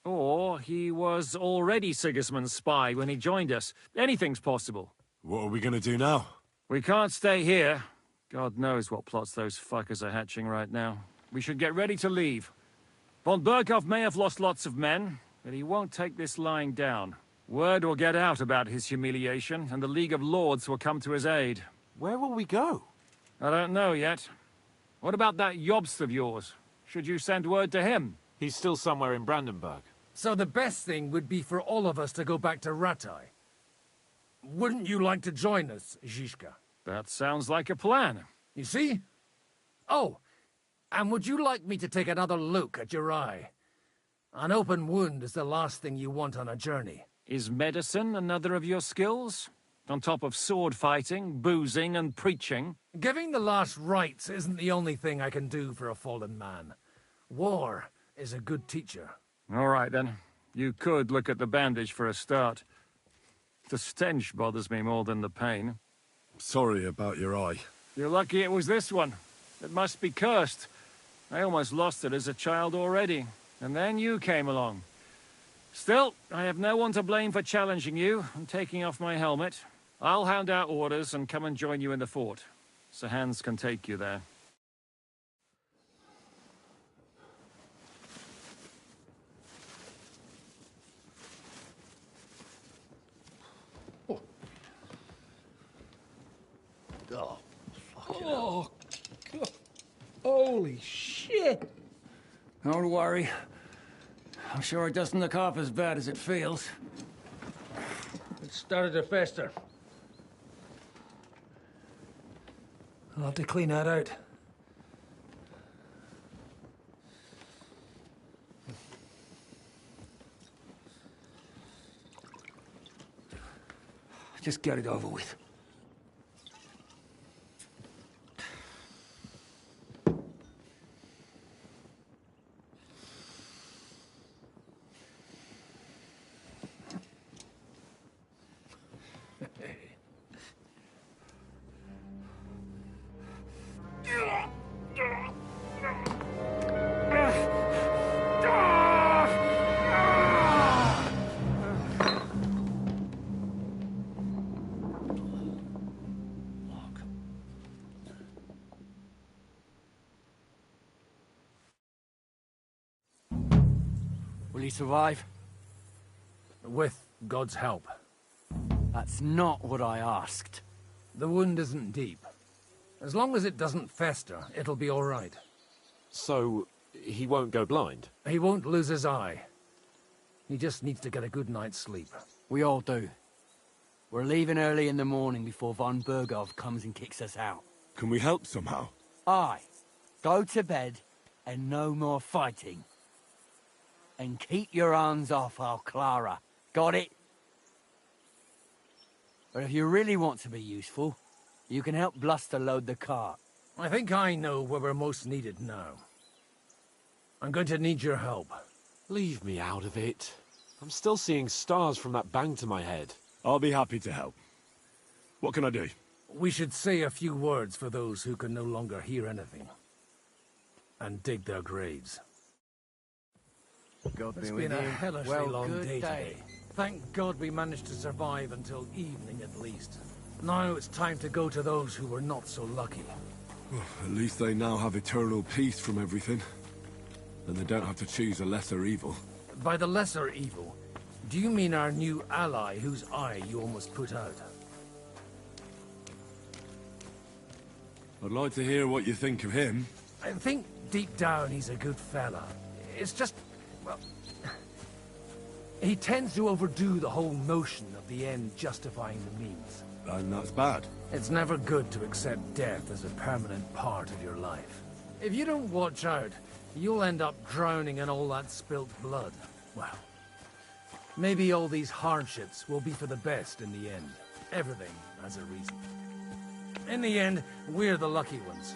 Or he was already Sigismund's spy when he joined us. Anything's possible. What are we gonna do now? We can't stay here. God knows what plots those fuckers are hatching right now. We should get ready to leave. Von Bergov may have lost lots of men, but he won't take this lying down. Word will get out about his humiliation, and the League of Lords will come to his aid. Where will we go? I don't know yet. What about that Jobst of yours? Should you send word to him? He's still somewhere in Brandenburg. So the best thing would be for all of us to go back to Ratai. Wouldn't you like to join us, Zizka? That sounds like a plan. You see? Oh, and would you like me to take another look at your eye? An open wound is the last thing you want on a journey. Is medicine another of your skills? On top of sword fighting, boozing, and preaching? Giving the last rites isn't the only thing I can do for a fallen man. War is a good teacher. All right, then. You could look at the bandage for a start. The stench bothers me more than the pain. Sorry about your eye. You're lucky it was this one. It must be cursed. I almost lost it as a child already. And then you came along. Still, I have no one to blame for challenging you and taking off my helmet. I'll hound out orders and come and join you in the fort. Sir Hans can take you there. Oh, oh, God. Holy shit! Don't worry. I'm sure it doesn't look half as bad as it feels. It started to fester. I'll have to clean that out. Just get it over with. Will he survive? With God's help. That's not what I asked. The wound isn't deep. As long as it doesn't fester, it'll be all right. So, he won't go blind? He won't lose his eye. He just needs to get a good night's sleep. We all do. We're leaving early in the morning before von Burgov comes and kicks us out. Can we help somehow? Aye. Go to bed and no more fighting. And keep your hands off our Clara. Got it? But if you really want to be useful, you can help Bluster load the cart. I think I know where we're most needed now. I'm going to need your help. Leave me out of it. I'm still seeing stars from that bang to my head. I'll be happy to help. What can I do? We should say a few words for those who can no longer hear anything. And dig their graves. It's been a hellishly long day today. Thank God we managed to survive until evening at least. Now it's time to go to those who were not so lucky. At least they now have eternal peace from everything. And they don't have to choose a lesser evil. By the lesser evil, do you mean our new ally whose eye you almost put out? I'd like to hear what you think of him. I think deep down he's a good fella. It's just, well, he tends to overdo the whole notion of the end justifying the means. And that's bad. It's never good to accept death as a permanent part of your life. If you don't watch out, you'll end up drowning in all that spilt blood. Well, maybe all these hardships will be for the best in the end. Everything has a reason. In the end, we're the lucky ones.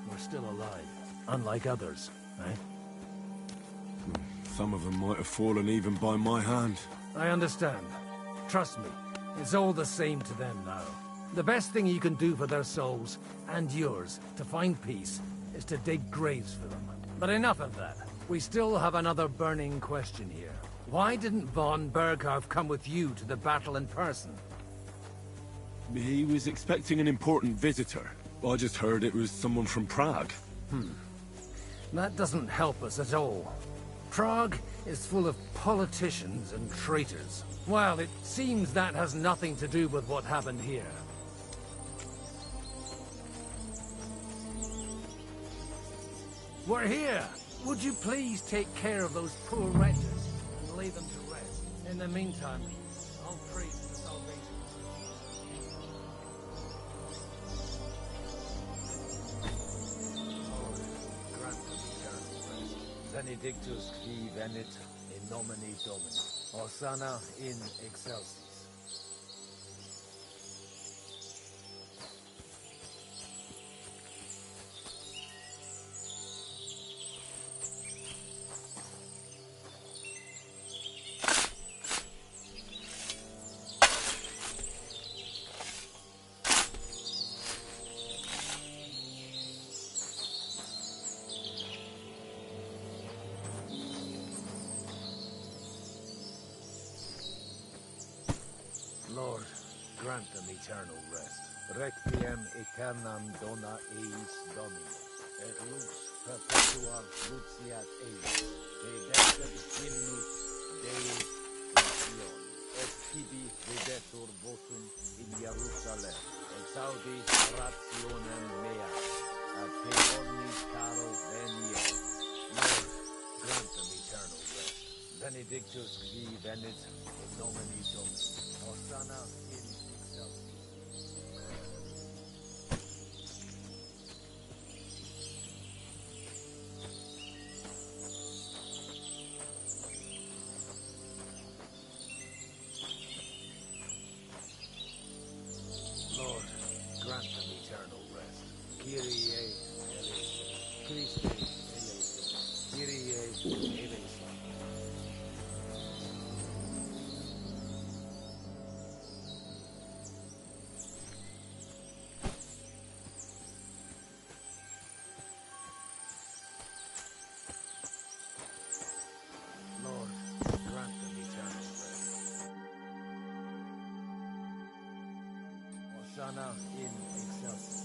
We're still alive, unlike others, eh? Some of them might have fallen even by my hand. I understand. Trust me, it's all the same to them now. The best thing you can do for their souls, and yours, to find peace, is to dig graves for them. But enough of that. We still have another burning question here. Why didn't von Berghoff come with you to the battle in person? He was expecting an important visitor. I just heard it was someone from Prague. That doesn't help us at all. Prague is full of politicians and traitors. Well, it seems that has nothing to do with what happened here. We're here! Would you please take care of those poor wretches and lay them to rest? In the meantime, I'll pray for the salvation. Benedictus qui venit in nomine Domini. Hosanna in excelsis. Lord, grant them eternal rest. Requiem aeternam dona eis Dominus, et lux perpetua luceat eis, de decet hymnus Dei in Sion, et tibi videtur votum in Jerusalem, exaudi rationem mea, ad te omnis caro venio. Lord, grant them eternal rest. Benedictus qui venit in nomine Domini. Hosanna in excelsis. Lord, grant them eternal rest. Kyrie eleison. Christe eleison. Kyrie eleison. Lord, grant them eternal rest. Hosanna in excelsis.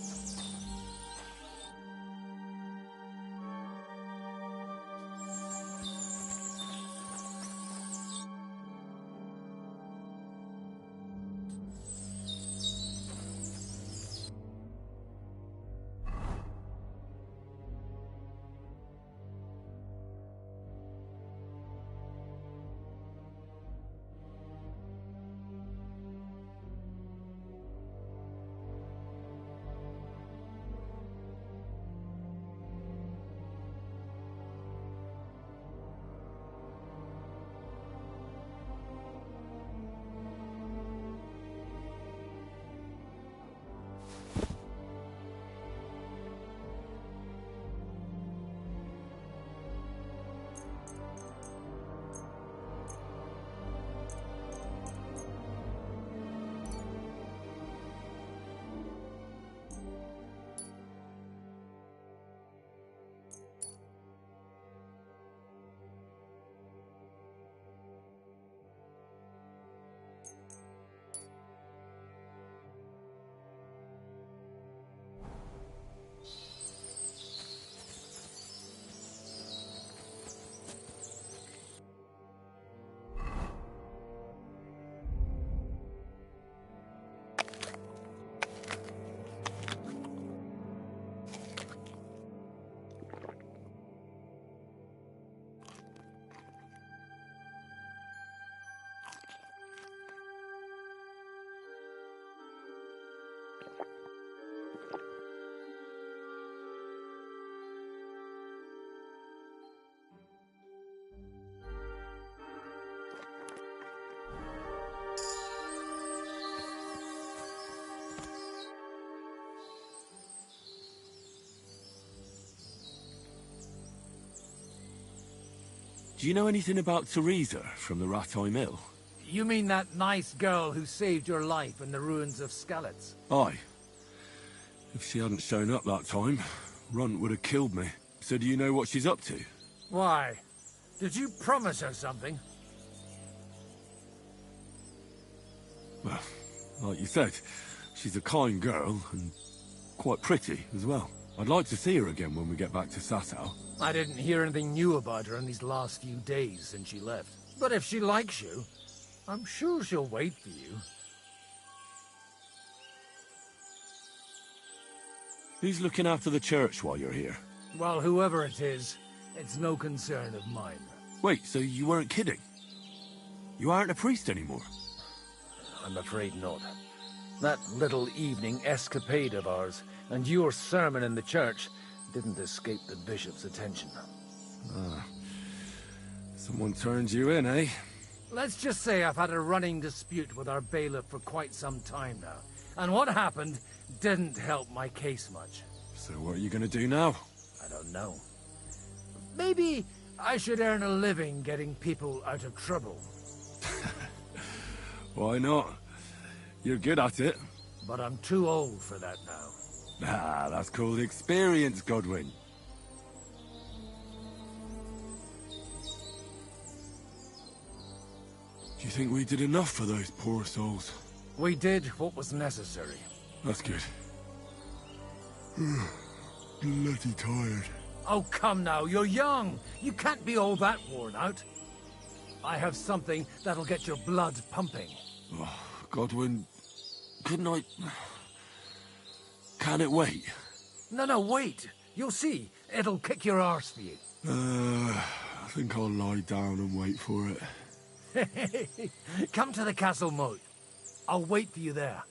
Do you know anything about Teresa from the Rattay Mill? You mean that nice girl who saved your life in the ruins of Skalitz? Aye. If she hadn't shown up that time, Runt would have killed me. So do you know what she's up to? Why? Did you promise her something? Well, like you said, she's a kind girl and quite pretty as well. I'd like to see her again when we get back to Sasau. I didn't hear anything new about her in these last few days since she left. But if she likes you, I'm sure she'll wait for you. Who's looking after the church while you're here? Well, whoever it is, it's no concern of mine. Wait, so you weren't kidding? You aren't a priest anymore? I'm afraid not. That little evening escapade of ours, and your sermon in the church, didn't escape the bishop's attention. Ah, Someone turned you in, eh? Let's just say I've had a running dispute with our bailiff for quite some time now. And what happened didn't help my case much. So what are you gonna do now? I don't know. Maybe I should earn a living getting people out of trouble. Why not? You're good at it. But I'm too old for that now. Ah, that's called experience, Godwin. Do you think we did enough for those poor souls? We did what was necessary. That's good. Bloody tired. Oh, come now, you're young. You can't be all that worn out. I have something that'll get your blood pumping. Oh, Godwin, couldn't I... Can it wait? No, wait. You'll see. It'll kick your arse for you. I think I'll lie down and wait for it. Come to the castle moat. I'll wait for you there.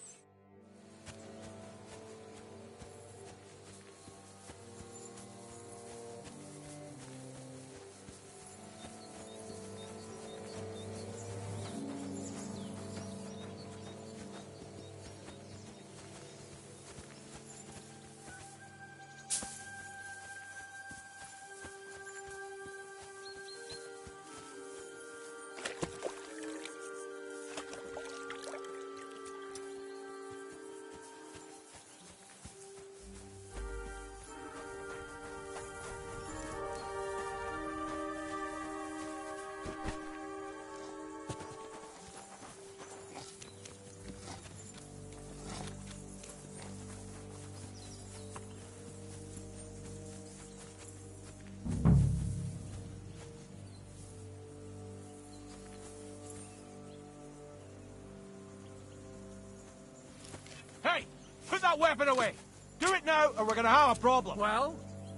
Hey! Put that weapon away! Do it now, or we're gonna have a problem. Well,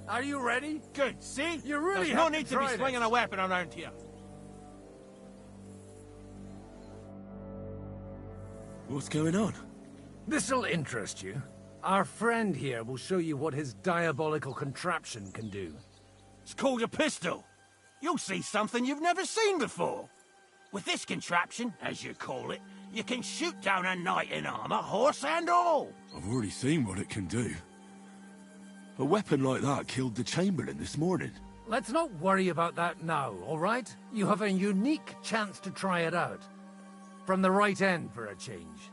are you ready? Good, see? You really There's no have need to try be swinging this. a weapon around here. What's going on? This'll interest you. Our friend here will show you what his diabolical contraption can do. It's called a pistol. You'll see something you've never seen before. With this contraption, as you call it, you can shoot down a knight in armor, horse and all. I've already seen what it can do. A weapon like that killed the Chamberlain this morning. Let's not worry about that now, all right? You have a unique chance to try it out. From the right end for a change.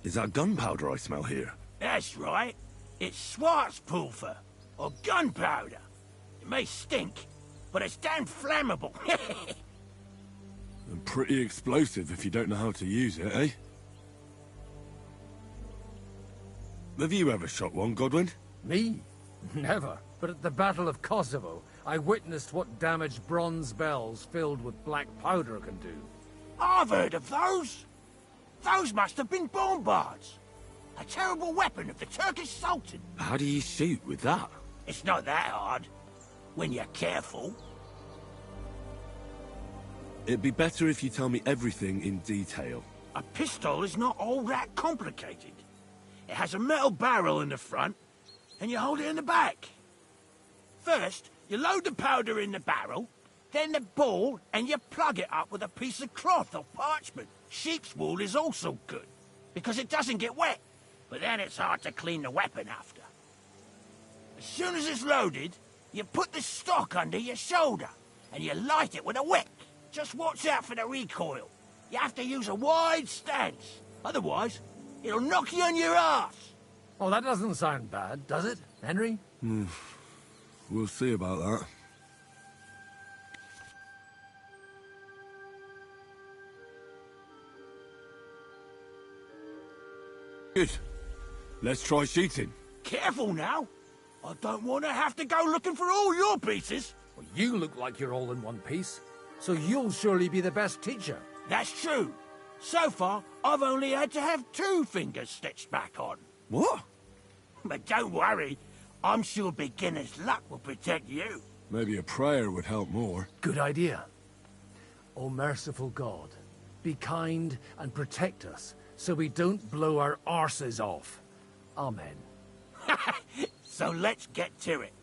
Is that gunpowder I smell here? That's right. It's Schwarzpulver, or gunpowder. It may stink, but it's damn flammable. And pretty explosive if you don't know how to use it, eh? Have you ever shot one, Godwin? Me? Never. But at the Battle of Kosovo, I witnessed what damage bronze bells filled with black powder can do. I've heard of those. Those must have been bombards. A terrible weapon of the Turkish Sultan. How do you shoot with that? It's not that hard, when you're careful. It'd be better if you tell me everything in detail. A pistol is not all that complicated. It has a metal barrel in the front, and you hold it in the back. First, you load the powder in the barrel, then the ball, and you plug it up with a piece of cloth or parchment. Sheep's wool is also good, because it doesn't get wet, but then it's hard to clean the weapon after. As soon as it's loaded, you put the stock under your shoulder, and you light it with a wick. Just watch out for the recoil. You have to use a wide stance, otherwise it'll knock you on your ass. Oh, that doesn't sound bad, does it, Henry? We'll see about that. Good. Let's try shooting. Careful now. I don't want to have to go looking for all your pieces. Well, you look like you're all in one piece, so you'll surely be the best teacher. That's true. So far, I've only had to have 2 fingers stitched back on. What? But don't worry. I'm sure beginner's luck will protect you. Maybe a prayer would help more. Good idea. O merciful God, be kind and protect us so we don't blow our arses off. Amen. So let's get to it.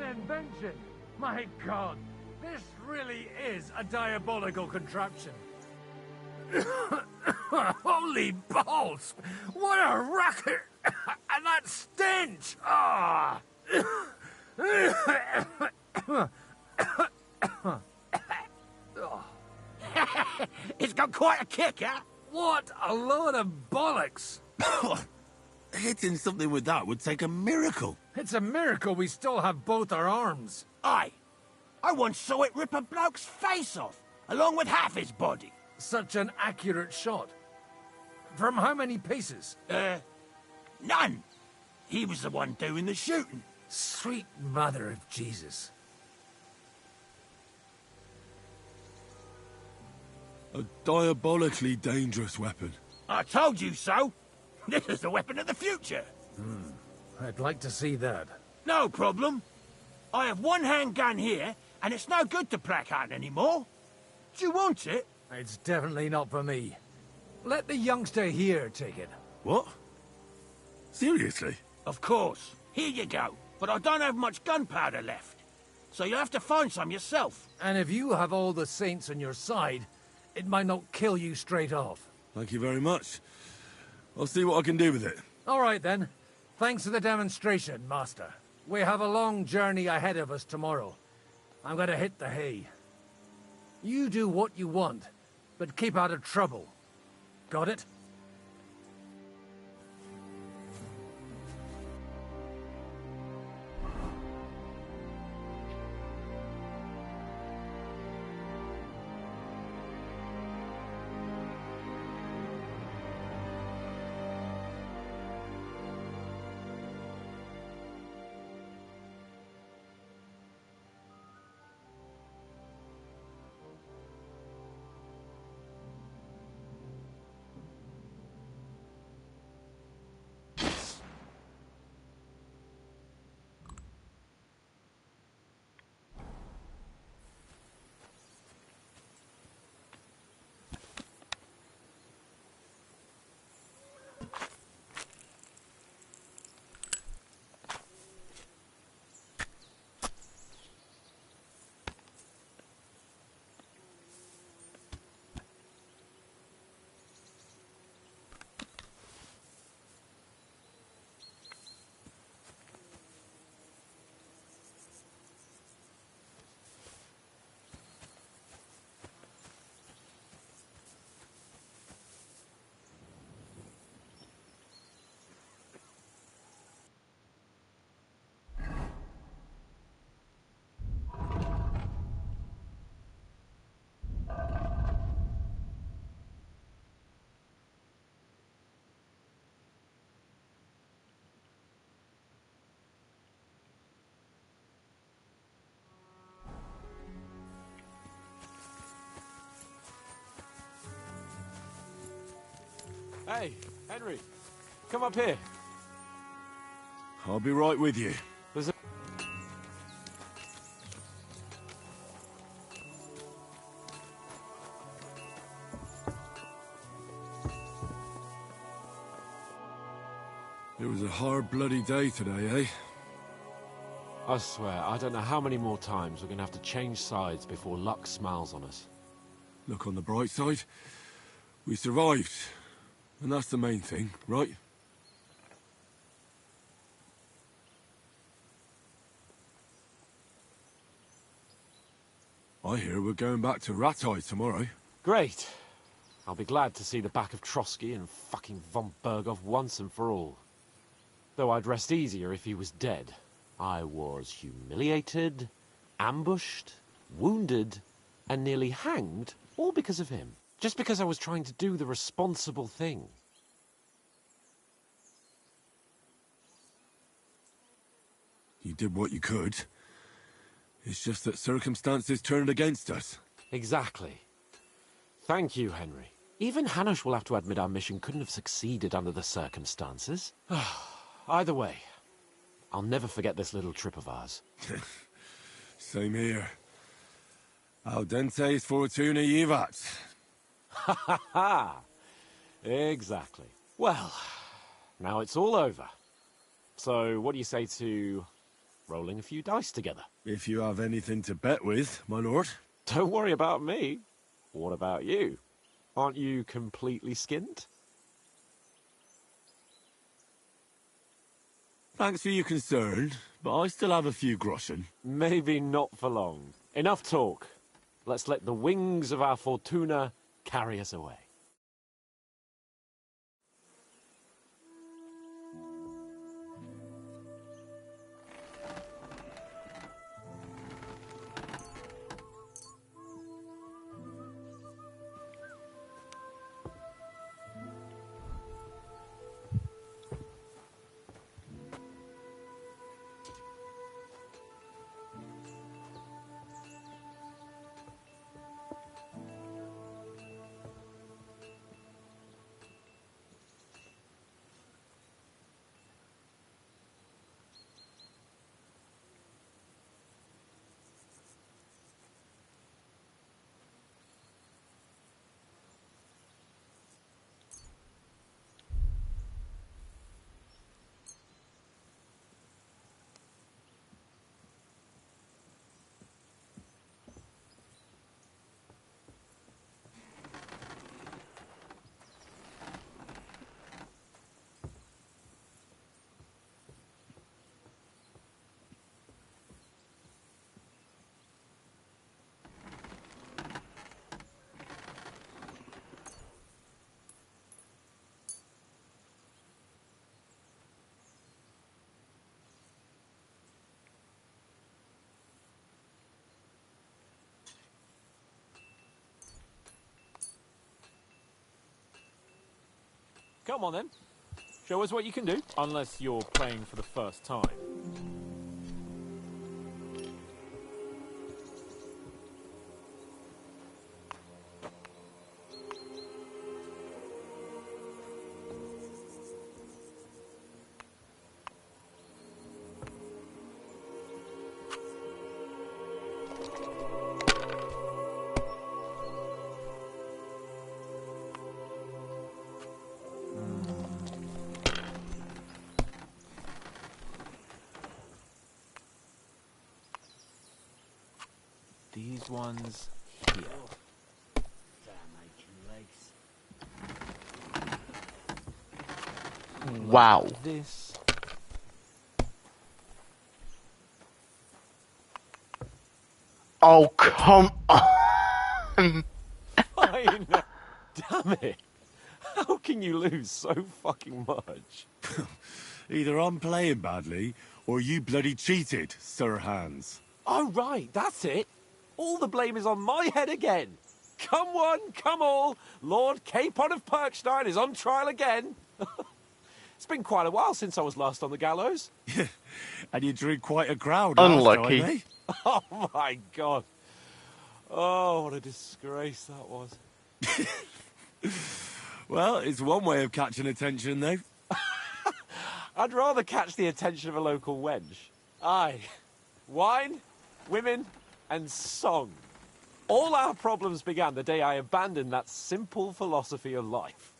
Invention! My God, this really is a diabolical contraption. Holy balls! What a racket! And that stench! Ah! It's got quite a kick, huh? What a load of bollocks! Hitting something with that would take a miracle. It's a miracle we still have both our arms. Aye. I once saw it rip a bloke's face off, along with half his body. Such an accurate shot. From how many paces? None. He was the one doing the shooting. Sweet mother of Jesus. A diabolically dangerous weapon. I told you so. This is the weapon of the future. I'd like to see that. No problem. I have one handgun here, and it's no good to placard anymore. Do you want it? It's definitely not for me. Let the youngster here take it. What? Seriously? Of course. Here you go. But I don't have much gunpowder left. So you'll have to find some yourself. And if you have all the saints on your side, it might not kill you straight off. Thank you very much. I'll see what I can do with it. All right, then. Thanks for the demonstration, Master. We have a long journey ahead of us tomorrow. I'm gonna hit the hay. You do what you want, but keep out of trouble. Got it? Hey, Henry, come up here. I'll be right with you. There's a... It was a hard bloody day today, eh? I swear, I don't know how many more times we're gonna have to change sides before luck smiles on us. Look on the bright side. We survived. And that's the main thing, right? I hear we're going back to Rattay tomorrow. Great. I'll be glad to see the back of Trotsky and fucking von Berghoff once and for all. Though I'd rest easier if he was dead. I was humiliated, ambushed, wounded, and nearly hanged, all because of him. Just because I was trying to do the responsible thing. You did what you could. It's just that circumstances turned against us. Exactly. Thank you, Henry. Even Hanush will have to admit our mission couldn't have succeeded under the circumstances. Either way, I'll never forget this little trip of ours. Same here. Al dente's fortuna jivat. Ha ha ha! Exactly. Well, now it's all over. So, what do you say to rolling a few dice together? If you have anything to bet with, my lord. Don't worry about me. What about you? Aren't you completely skinned? Thanks for your concern, but I still have a few groschen. Maybe not for long. Enough talk. Let's let the wings of our fortuna carry us away. Come on then. Show us what you can do. Unless you're playing for the first time. These ones here. Wow. Like this. Oh, come on. Fine. Damn it. How can you lose so fucking much? Either I'm playing badly, or you bloody cheated, Sir Hans. Oh, right, that's it. All the blame is on my head again. Come one, come all. Lord Capon of Perkstein is on trial again. It's been quite a while since I was last on the gallows. And you drew quite a crowd Unlucky. last time, eh? Oh, my God. Oh, what a disgrace that was. Well, it's one way of catching attention, though. I'd rather catch the attention of a local wench. Aye. Wine, women, and song. All our problems began the day I abandoned that simple philosophy of life.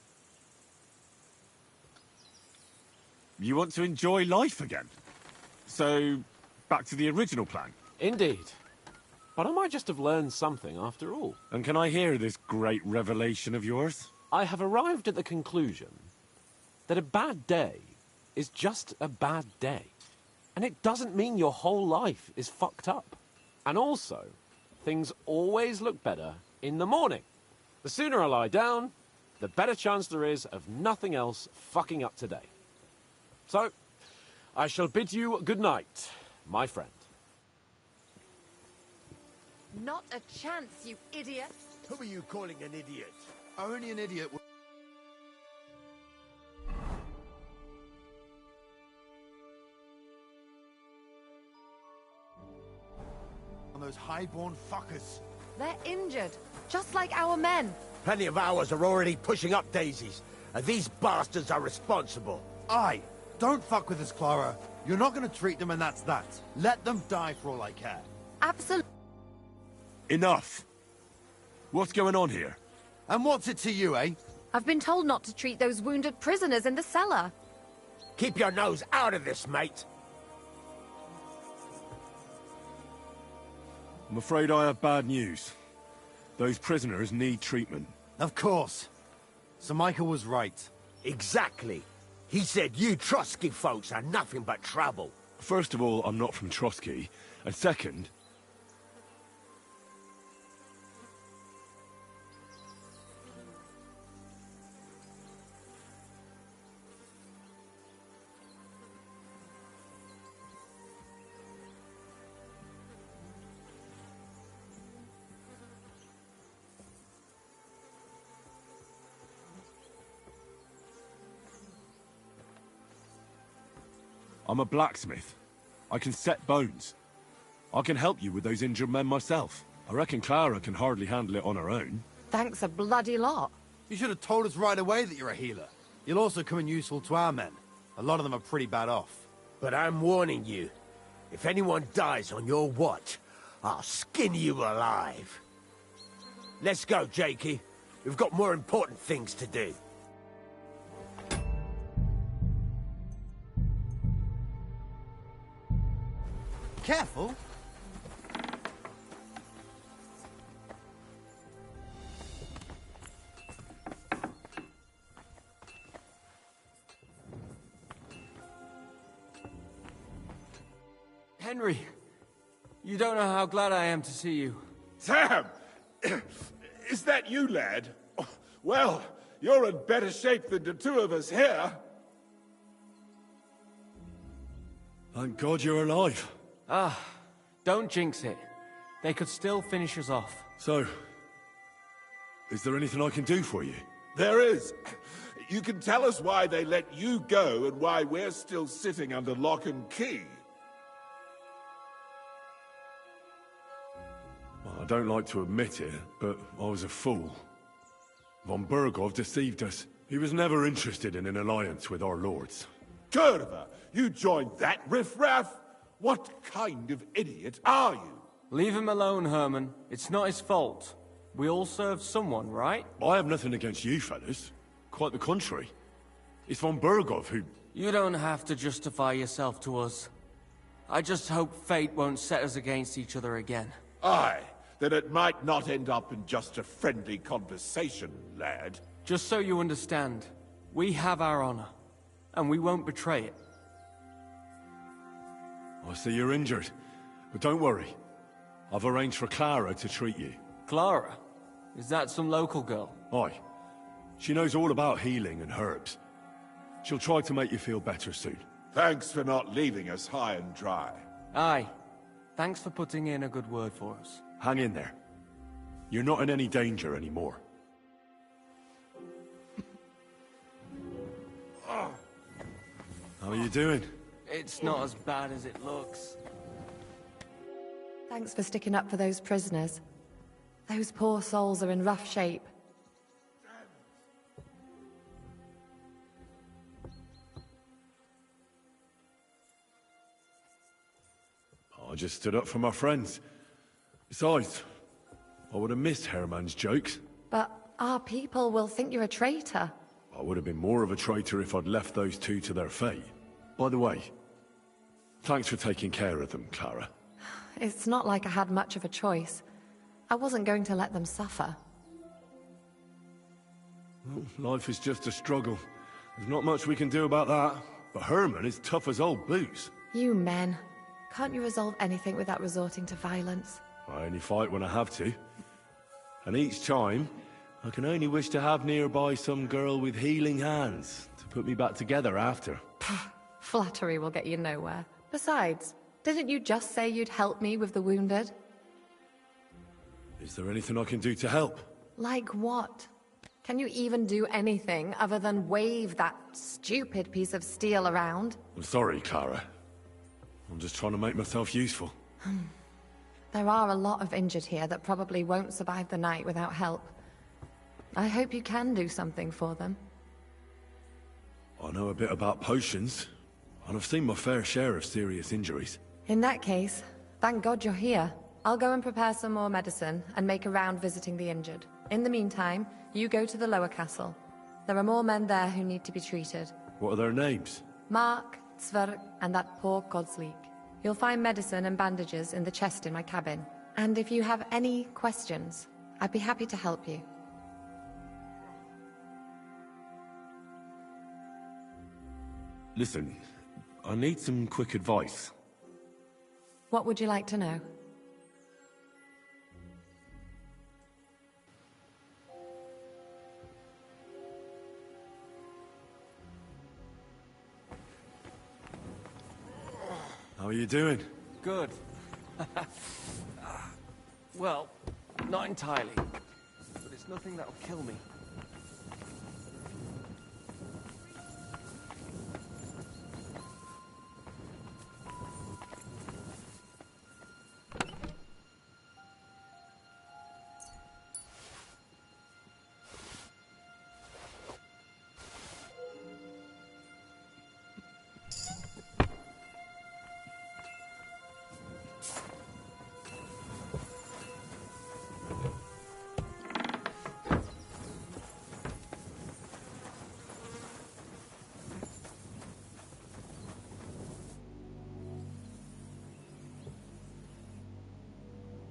You want to enjoy life again? So, back to the original plan? Indeed. But I might just have learned something after all. And can I hear this great revelation of yours? I have arrived at the conclusion that a bad day is just a bad day. And it doesn't mean your whole life is fucked up. And also, things always look better in the morning. The sooner I lie down, the better chance there is of nothing else fucking up today. So, I shall bid you good night, my friend. Not a chance, you idiot. Who are you calling an idiot? Only an idiot would... On those highborn fuckers. They're injured, just like our men. Plenty of ours are already pushing up daisies, and these bastards are responsible. Aye, don't fuck with us, Clara. You're not going to treat them and that's that. Let them die for all I care. Absolutely. Enough! What's going on here? And what's it to you, eh? I've been told not to treat those wounded prisoners in the cellar. Keep your nose out of this, mate. I'm afraid I have bad news. Those prisoners need treatment. Of course. Sir Michael was right. Exactly. He said you Trotsky folks are nothing but trouble. First of all, I'm not from Trotsky. And second... I'm a blacksmith. I can set bones. I can help you with those injured men myself. I reckon Clara can hardly handle it on her own. Thanks a bloody lot. You should have told us right away that you're a healer. You'll also come in useful to our men. A lot of them are pretty bad off. But I'm warning you. If anyone dies on your watch, I'll skin you alive. Let's go, Jakey. We've got more important things to do. Careful. Henry, you don't know how glad I am to see you. Sam! Is that you, lad? Well, you're in better shape than the two of us here. Thank God you're alive. Ah, don't jinx it. They could still finish us off. So, is there anything I can do for you? There is. You can tell us why they let you go and why we're still sitting under lock and key. Well, I don't like to admit it, but I was a fool. Von Burgov deceived us. He was never interested in an alliance with our lords. Curva, you joined that riffraff? What kind of idiot are you? Leave him alone, Herman. It's not his fault. We all serve someone, right? I have nothing against you, fellas. Quite the contrary. It's von Burgov who... You don't have to justify yourself to us. I just hope fate won't set us against each other again. Aye, that it might not end up in just a friendly conversation, lad. Just so you understand, we have our honor, and we won't betray it. I see you're injured, but don't worry. I've arranged for Clara to treat you. Clara? Is that some local girl? Aye. She knows all about healing and herbs. She'll try to make you feel better soon. Thanks for not leaving us high and dry. Aye. Thanks for putting in a good word for us. Hang in there. You're not in any danger anymore. How are you doing? It's not as bad as it looks. Thanks for sticking up for those prisoners. Those poor souls are in rough shape. I just stood up for my friends. Besides, I would have missed Herman's jokes. But our people will think you're a traitor. I would have been more of a traitor if I'd left those two to their fate. By the way, thanks for taking care of them, Clara. It's not like I had much of a choice. I wasn't going to let them suffer. Well, life is just a struggle. There's not much we can do about that. But Herman is tough as old boots. You men. Can't you resolve anything without resorting to violence? I only fight when I have to. And each time, I can only wish to have nearby some girl with healing hands to put me back together after. Flattery will get you nowhere. Besides, didn't you just say you'd help me with the wounded? Is there anything I can do to help? Like what? Can you even do anything other than wave that stupid piece of steel around? I'm sorry, Clara. I'm just trying to make myself useful. There are a lot of injured here that probably won't survive the night without help. I hope you can do something for them. I know a bit about potions, and I've seen my fair share of serious injuries. In that case, thank God you're here. I'll go and prepare some more medicine and make a round visiting the injured. In the meantime, you go to the lower castle. There are more men there who need to be treated. What are their names? Mark, Sverk, and that poor Godsleek. You'll find medicine and bandages in the chest in my cabin. And if you have any questions, I'd be happy to help you. Listen, I need some quick advice. What would you like to know? How are you doing? Good. Well, not entirely. But it's nothing that'll kill me.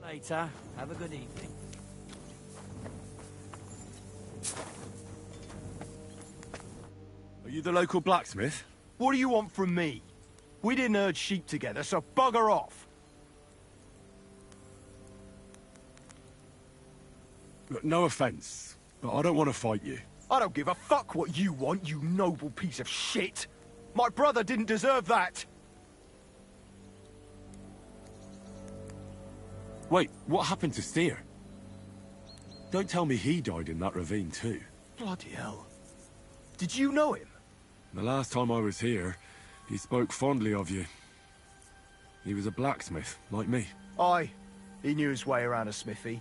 Later. Have a good evening. Are you the local blacksmith? What do you want from me? We didn't herd sheep together, so bugger off. Look, no offense, but I don't want to fight you. I don't give a fuck what you want, you noble piece of shit. My brother didn't deserve that. Wait, what happened to Steer? Don't tell me he died in that ravine too. Bloody hell. Did you know him? The last time I was here, he spoke fondly of you. He was a blacksmith, like me. Aye. He knew his way around a smithy.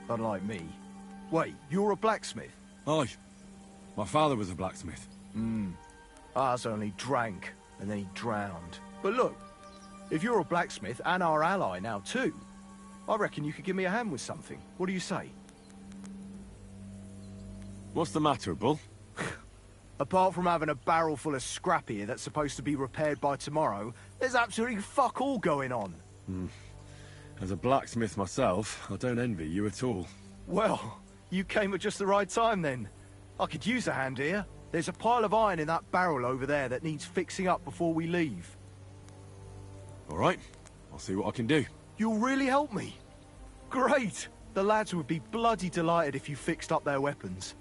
Unlike me. Wait, you're a blacksmith? Aye. My father was a blacksmith. Ours only drank, and then he drowned. But look, if you're a blacksmith and our ally now too, I reckon you could give me a hand with something. What do you say? What's the matter, Bull? Apart from having a barrel full of scrap here that's supposed to be repaired by tomorrow, there's absolutely fuck all going on. As a blacksmith myself, I don't envy you at all. Well, you came at just the right time then. I could use a hand here. There's a pile of iron in that barrel over there that needs fixing up before we leave. All right, I'll see what I can do. You'll really help me? Great! The lads would be bloody delighted if you fixed up their weapons.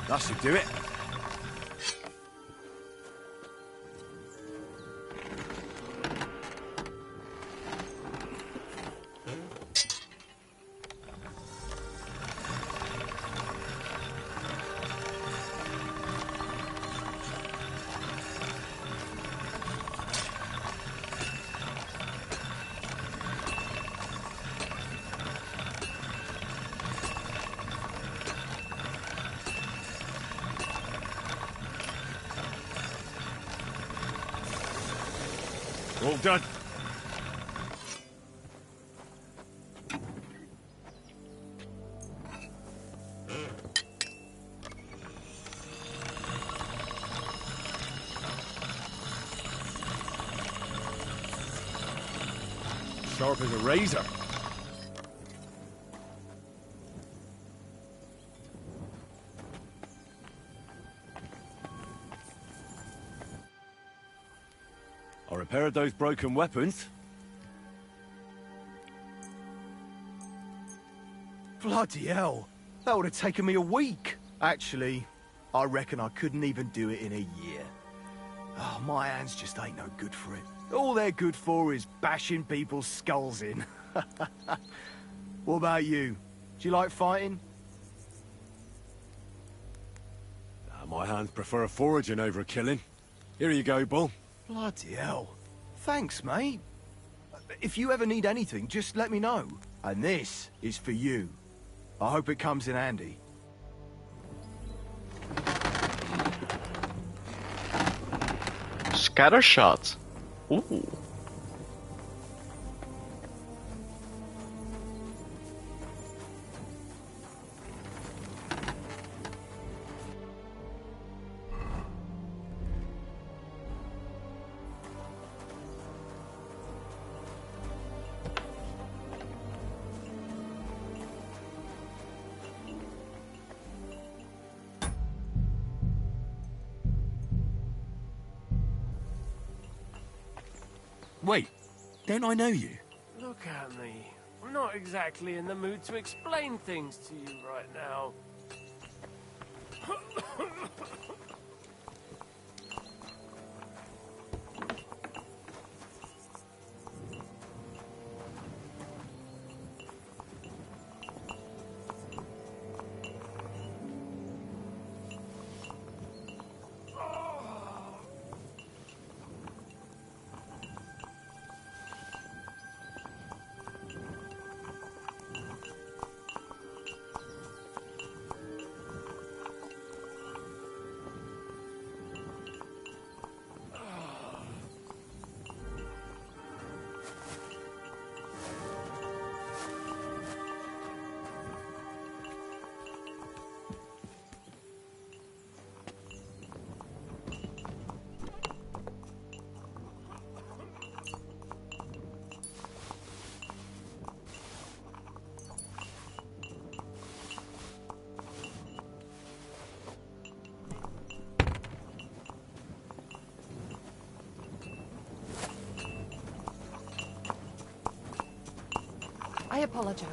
That should do it. All done. Sharp as a razor. I repaired those broken weapons. Bloody hell. That would have taken me a week. Actually, I reckon I couldn't even do it in a year. Oh, my hands just ain't no good for it. All they're good for is bashing people's skulls in. What about you? Do you like fighting? My hands prefer foraging over killing. Here you go, Bull. Bloody hell. Thanks, mate. If you ever need anything, just let me know. And this is for you. I hope it comes in handy. Scatter shots. Ooh. Wait, don't I know you? Look at me. I'm not exactly in the mood to explain things to you right now. I apologize.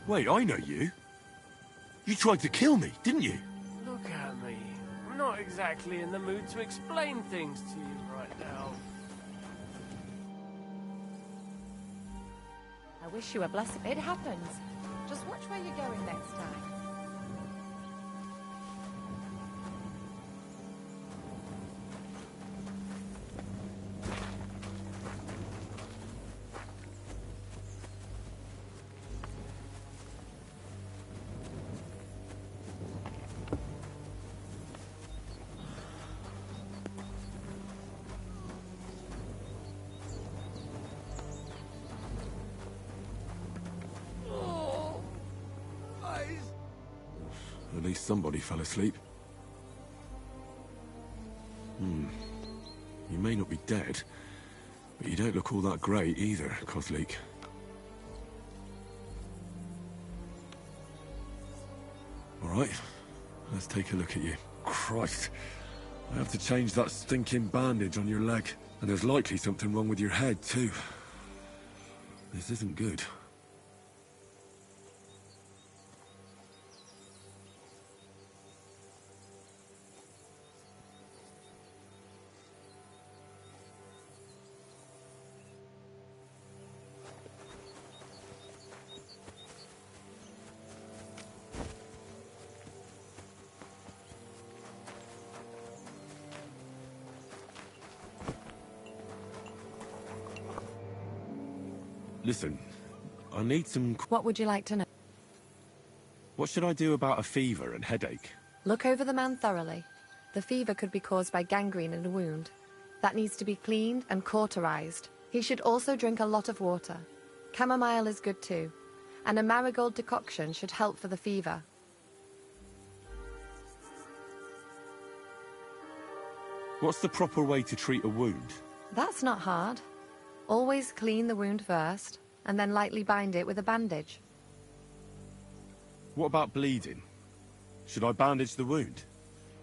Wait, I know you. You tried to kill me, didn't you? Look at me. I'm not exactly in the mood to explain things to you right now. I wish you were blessed. It happens. Just watch where you're going next time. At least somebody fell asleep. You may not be dead, but you don't look all that great either, Kozlik. All right, Let's take a look at you. Christ. I have to change that stinking bandage on your leg. And there's likely something wrong with your head, too. This isn't good. Listen, I need some... What would you like to know? What should I do about a fever and headache? Look over the man thoroughly. The fever could be caused by gangrene in a wound. That needs to be cleaned and cauterized. He should also drink a lot of water. Chamomile is good too. And a marigold decoction should help for the fever. What's the proper way to treat a wound? That's not hard. Always clean the wound first, and then lightly bind it with a bandage. What about bleeding? Should I bandage the wound?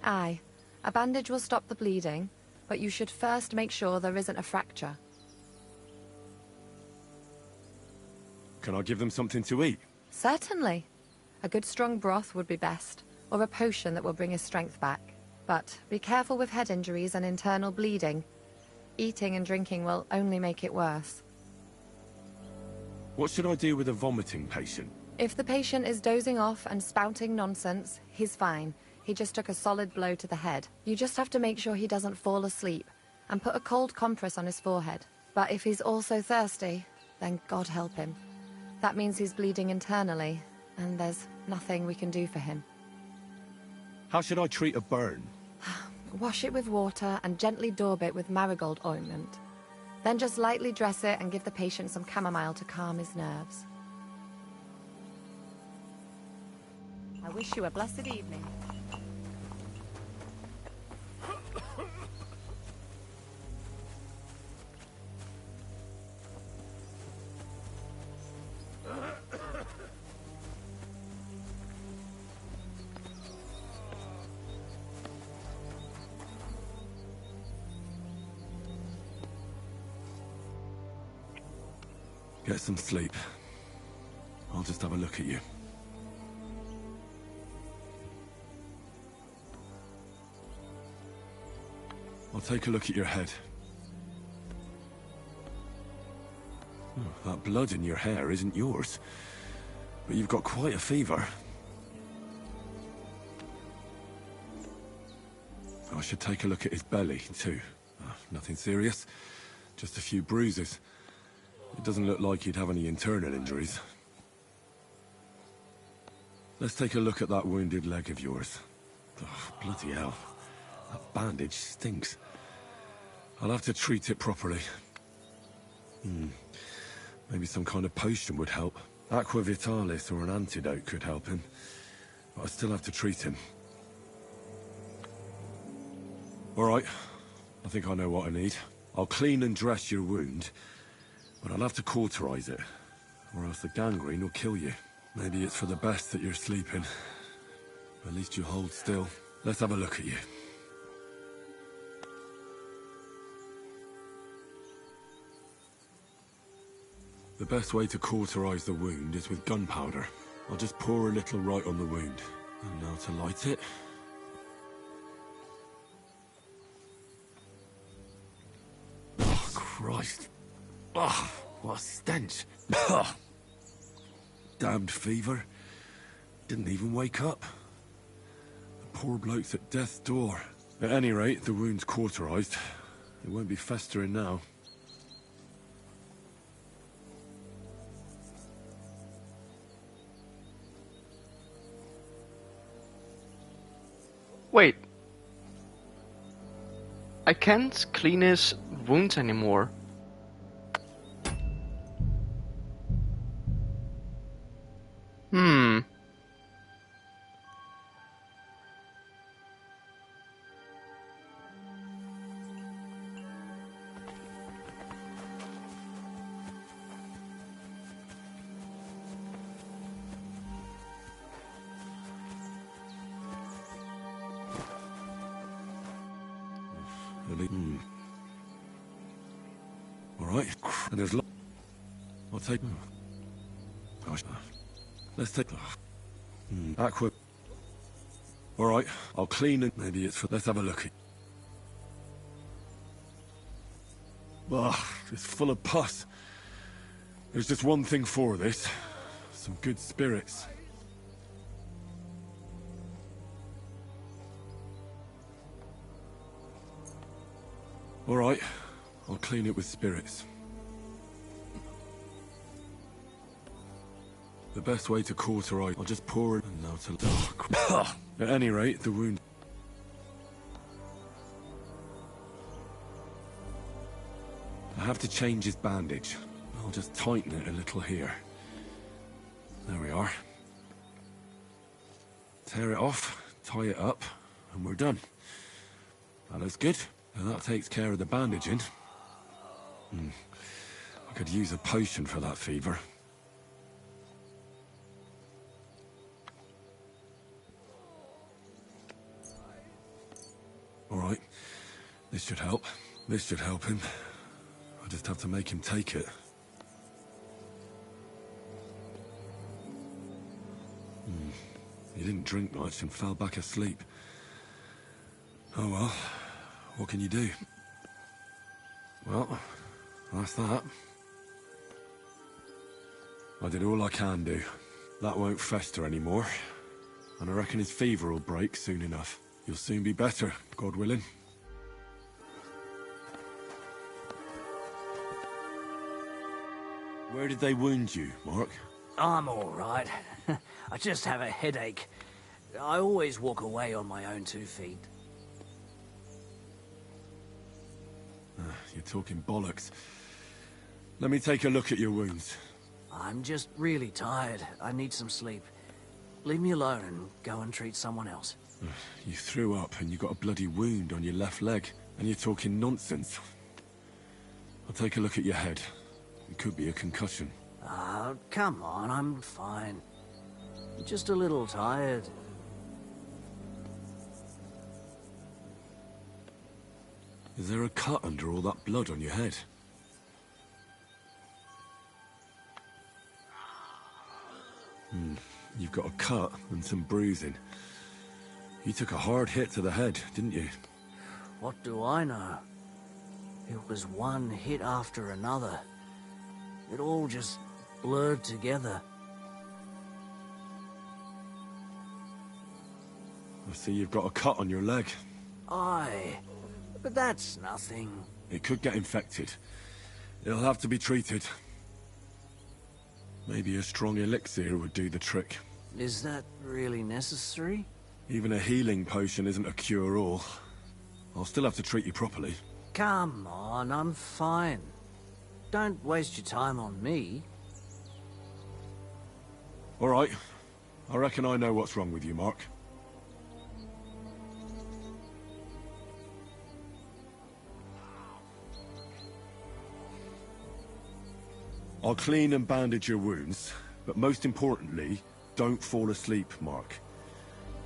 Aye. A bandage will stop the bleeding, but you should first make sure there isn't a fracture. Can I give them something to eat? Certainly. A good strong broth would be best, or a potion that will bring his strength back. But be careful with head injuries and internal bleeding. Eating and drinking will only make it worse. What should I do with a vomiting patient? If the patient is dozing off and spouting nonsense, he's fine. He just took a solid blow to the head. You just have to make sure he doesn't fall asleep, and put a cold compress on his forehead. But if he's also thirsty, then God help him. That means he's bleeding internally, and there's nothing we can do for him. How should I treat a burn? Wash it with water and gently daub it with marigold ointment. Then just lightly dress it and give the patient some chamomile to calm his nerves. I wish you a blessed evening. Get some sleep. I'll just have a look at you. I'll take a look at your head. Oh, that blood in your hair isn't yours. But you've got quite a fever. I should take a look at his belly, too. Nothing serious. Just a few bruises. It doesn't look like he'd have any internal injuries. Let's take a look at that wounded leg of yours. Oh, bloody hell. That bandage stinks. I'll have to treat it properly. Maybe some kind of potion would help. Aqua Vitalis or an antidote could help him. But I still have to treat him. All right. I think I know what I need. I'll clean and dress your wound. But I'll have to cauterize it, or else the gangrene will kill you. Maybe it's for the best that you're sleeping. At least you hold still. Let's have a look at you. The best way to cauterize the wound is with gunpowder. I'll just pour a little right on the wound. And now to light it. Oh, Christ. Oh, what a stench. Damned fever. Didn't even wake up. The poor bloke's at death's door. At any rate, the wound's cauterized. It won't be festering now. Wait. I can't clean his wounds anymore. right. And there's I'll take... Gosh. Let's take... Aqua... All right, I'll clean it. Maybe it's for... Let's have a look. Ugh, it's full of pus. There's just one thing for this. Some good spirits. All right, I'll clean it with spirits. The best way to cauterize... I'll just pour it and now to... At any rate, the wound... I have to change his bandage. I'll just tighten it a little here. There we are. Tear it off, tie it up, and we're done. That looks good. Now that takes care of the bandaging. I could use a potion for that fever. All right. This should help. This should help him. I just have to make him take it. He didn't drink much and fell back asleep. Oh well, what can you do? Well, that's that. I did all I can do. That won't fester anymore. And I reckon his fever will break soon enough. You'll soon be better, God willing. Where did they wound you, Mark? I'm all right. I just have a headache. I always walk away on my own 2 feet. You're talking bollocks. Let me take a look at your wounds. I'm just really tired. I need some sleep. Leave me alone and go and treat someone else. You threw up and you got a bloody wound on your left leg, and you're talking nonsense. I'll take a look at your head. It could be a concussion. Oh, come on, I'm fine. Just a little tired. Is there a cut under all that blood on your head? You've got a cut and some bruising. You took a hard hit to the head, didn't you? What do I know? It was one hit after another. It all just blurred together. I see you've got a cut on your leg. Aye, but that's nothing. It could get infected. It'll have to be treated. Maybe a strong elixir would do the trick. Is that really necessary? Even a healing potion isn't a cure-all. I'll still have to treat you properly. Come on, I'm fine. Don't waste your time on me. All right. I reckon I know what's wrong with you, Mark. I'll clean and bandage your wounds, but most importantly, don't fall asleep, Mark.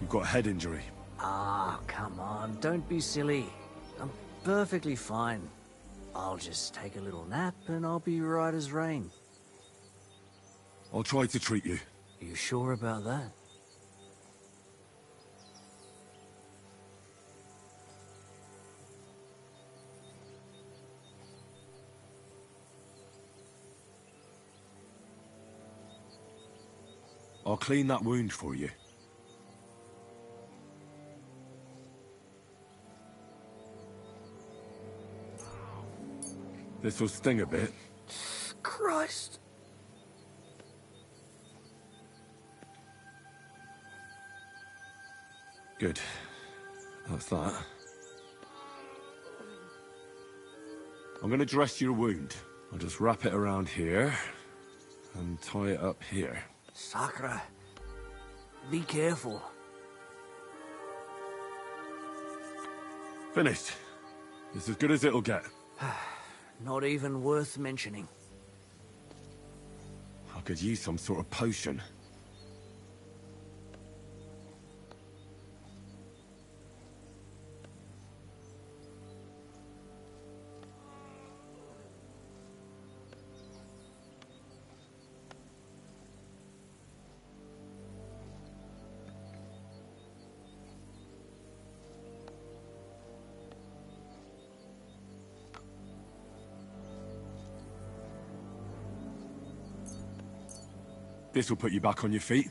You've got a head injury. Ah, come on, don't be silly. I'm perfectly fine. I'll just take a little nap and I'll be right as rain. I'll try to treat you. Are you sure about that? I'll clean that wound for you. This will sting a bit. Christ. Good. That's that. I'm gonna dress your wound. I'll just wrap it around here and tie it up here. Sakra. Be careful. Finished. It's as good as it'll get. Not even worth mentioning. I could use some sort of potion. This'll put you back on your feet.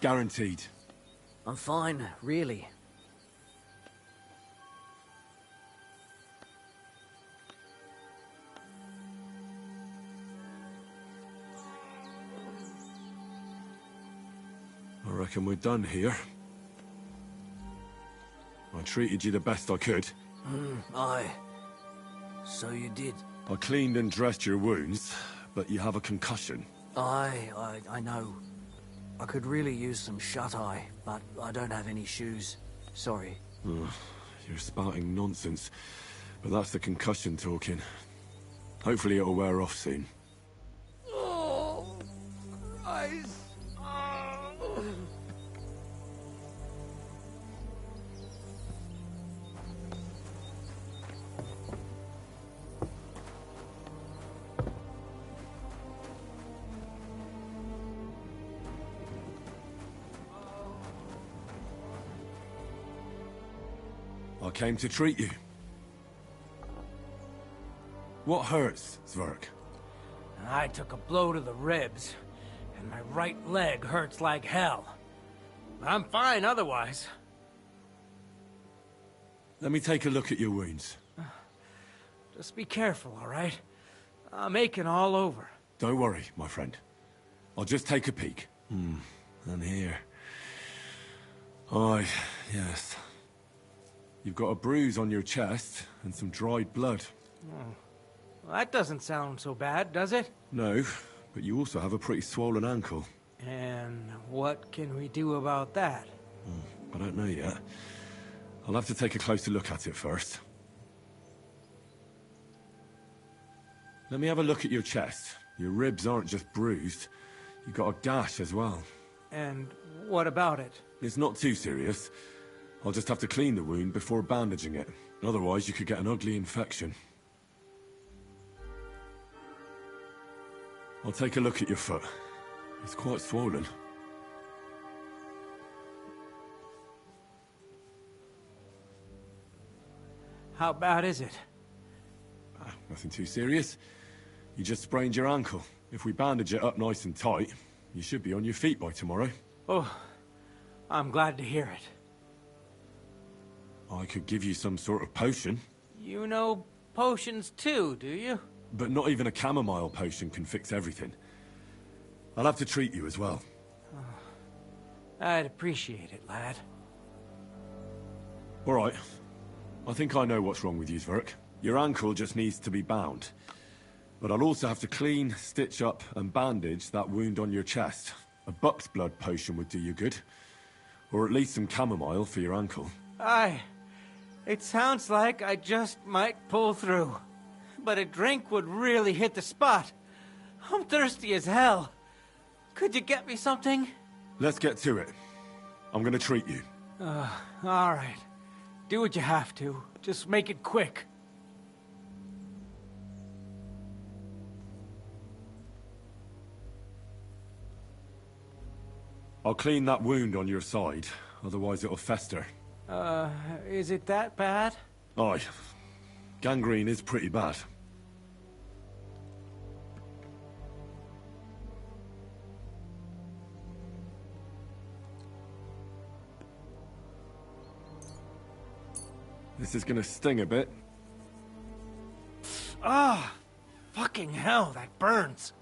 Guaranteed. I'm fine, really. I reckon we're done here. I treated you the best I could. Aye. So you did. I cleaned and dressed your wounds, but you have a concussion. Aye, I know. I could really use some shut-eye, but I don't have any shoes. Sorry. Ugh, you're spouting nonsense, but that's the concussion talking. Hopefully it'll wear off soon. Oh, eyes. I came to treat you. What hurts, Zwerg? I took a blow to the ribs, and my right leg hurts like hell. I'm fine otherwise. Let me take a look at your wounds. Just be careful, all right? I'm aching all over. Don't worry, my friend. I'll just take a peek. And here. Aye, yes. You've got a bruise on your chest and some dried blood. Well, that doesn't sound so bad, does it? No, but you also have a pretty swollen ankle. And what can we do about that? I don't know yet. I'll have to take a closer look at it first. Let me have a look at your chest. Your ribs aren't just bruised. You've got a gash as well. And what about it? It's not too serious. I'll just have to clean the wound before bandaging it. Otherwise, you could get an ugly infection. I'll take a look at your foot. It's quite swollen. How bad is it? Nothing too serious. You just sprained your ankle. If we bandage it up nice and tight, you should be on your feet by tomorrow. Oh, I'm glad to hear it. I could give you some sort of potion. You know potions too, do you? But not even a chamomile potion can fix everything. I'll have to treat you as well. I'd appreciate it, lad. All right. I think I know what's wrong with you, Zwerg. Your ankle just needs to be bound. But I'll also have to clean, stitch up, and bandage that wound on your chest. A buck's blood potion would do you good. Or at least some chamomile for your ankle. Aye. It sounds like I just might pull through. But a drink would really hit the spot. I'm thirsty as hell. Could you get me something? Let's get to it. I'm gonna treat you. All right. Do what you have to. Just make it quick. I'll clean that wound on your side, otherwise it'll fester. Is it that bad? Aye. Gangrene is pretty bad. This is gonna sting a bit. Ah! Fucking hell, that burns.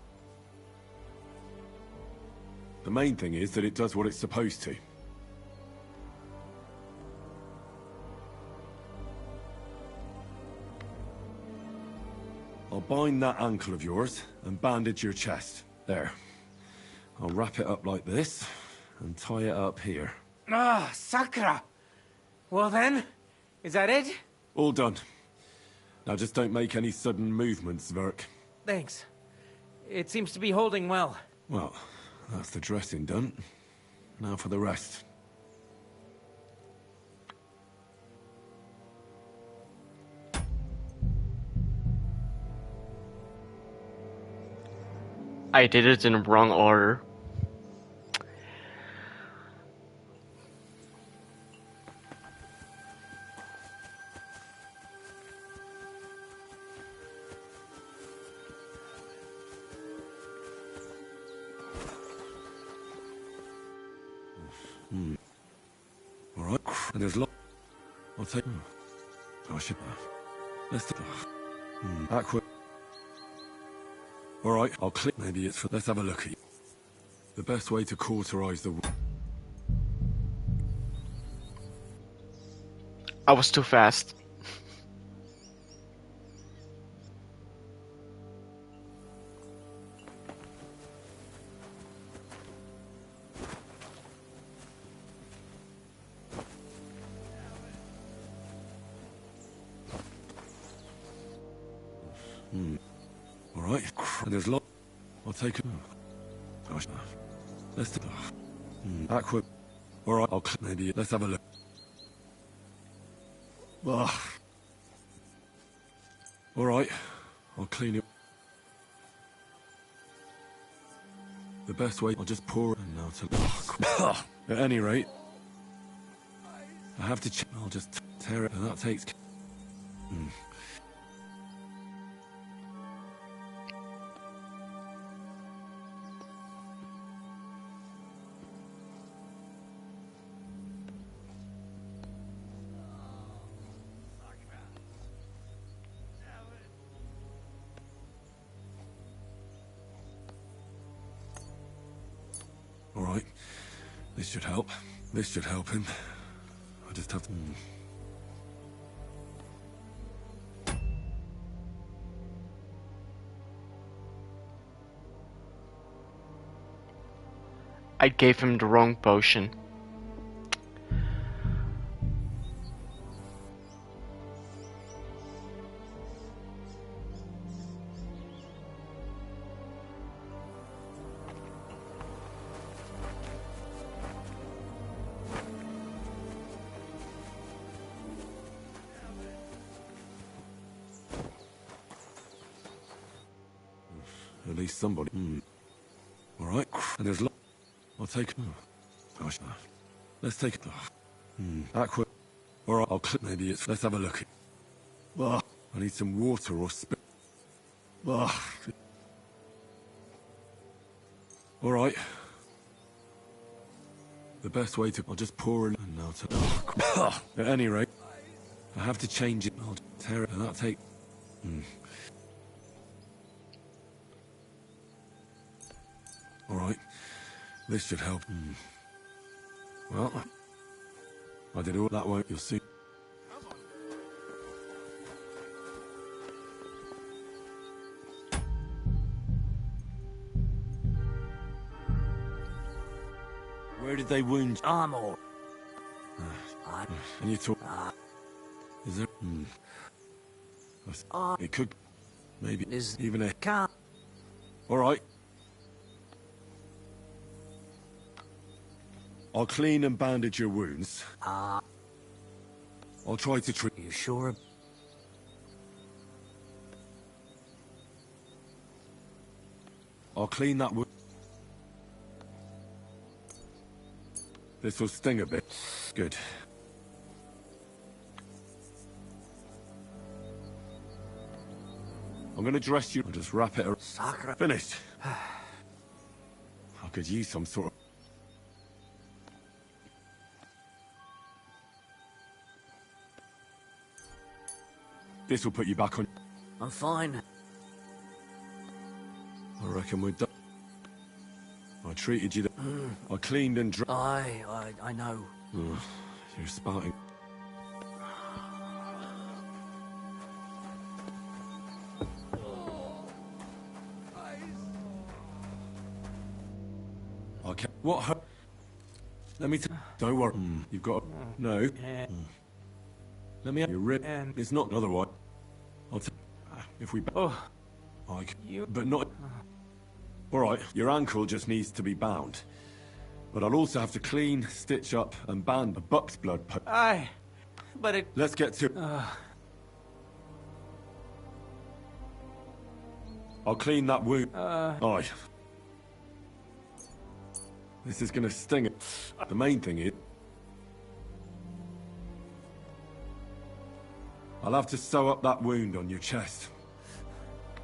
The main thing is that it does what it's supposed to. I'll bind that ankle of yours and bandage your chest. There. I'll wrap it up like this and tie it up here. Ah, Sakra! Well then, is that it? All done. Now just don't make any sudden movements, Zwerg. Thanks. It seems to be holding well. Well, that's the dressing done. Now for the rest. I did it in the wrong order. And there's I'll take... I should... Let's... Aqua... Alright, I'll click. Maybe it's for... Let's have a look at you. The best way to cauterize the... I was too fast. Alright, and there's I'll take it. Gosh, let's do... Aqua... Alright, I'll click. Maybe... Let's have a look. Alright, I'll clean it. The best way, I'll just pour it and now to... At any rate, I have to check. I'll just tear it and that takes... Alright, this should help. This should help him. I just have to... I gave him the wrong potion. At least somebody... Alright, and there's... I'll take... Gosh, let's take it. Aqua... Alright, I'll click. Maybe it's... Let's have a look. I need some water or spit. Alright. The best way to... I'll just pour in and now to... At any rate, I have to change it. I'll tear it and that'll take... Alright, this should help. Well, I did all that way, you'll see. Where did they wound you? Armor. And you talk... Is there... It could... Maybe... Is... Even a... Can't... Alright. I'll clean and bandage your wounds. I'll try to treat... You sure? I'll clean that wound. This will sting a bit. Good. I'm gonna dress you and just wrap it around. Sacre. Finished. I could use some sort of... This will put you back on... I'm fine. I reckon we're done. I treated you... I cleaned and I know. You're spouting... Okay. What? Let me... Don't worry. You've got... No. Let me... Your rib... It's not another one. I'll take... If we... But not... Alright, your ankle just needs to be bound. But I'll also have to clean, stitch up, and band a buck's blood... Aye, but it... Let's get to... I'll clean that wound. Aye. This is gonna sting it. The main thing is... I'll have to sew up that wound on your chest.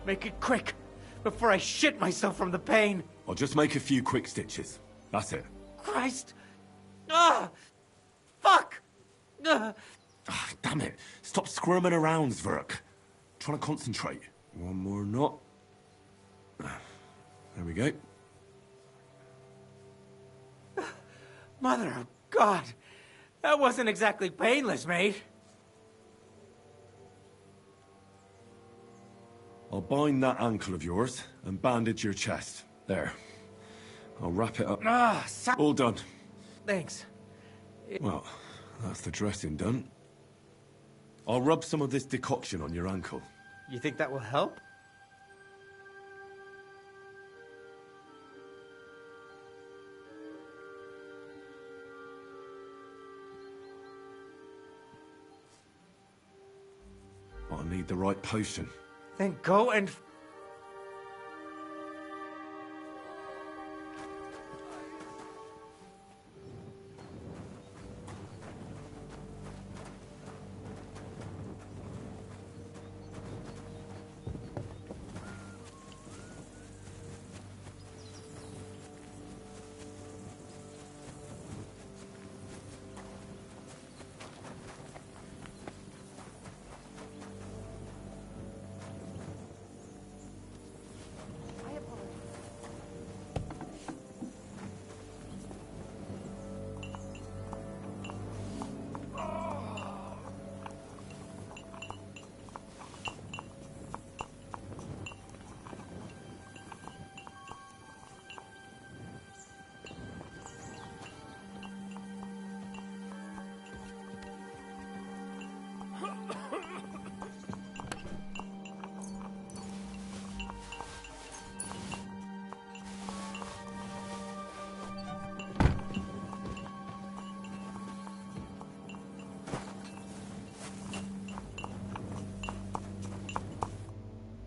Make it quick, before I shit myself from the pain. I'll just make a few quick stitches. That's it. Christ! Ah! Fuck! Damn it. Stop squirming around, Zverk. Trying to concentrate. One more knot. There we go. Mother of God! That wasn't exactly painless, mate. I'll bind that ankle of yours and bandage your chest. There. I'll wrap it up. All done. Thanks. Well, that's the dressing done. I'll rub some of this decoction on your ankle. You think that will help? I'll need the right potion. Then go and...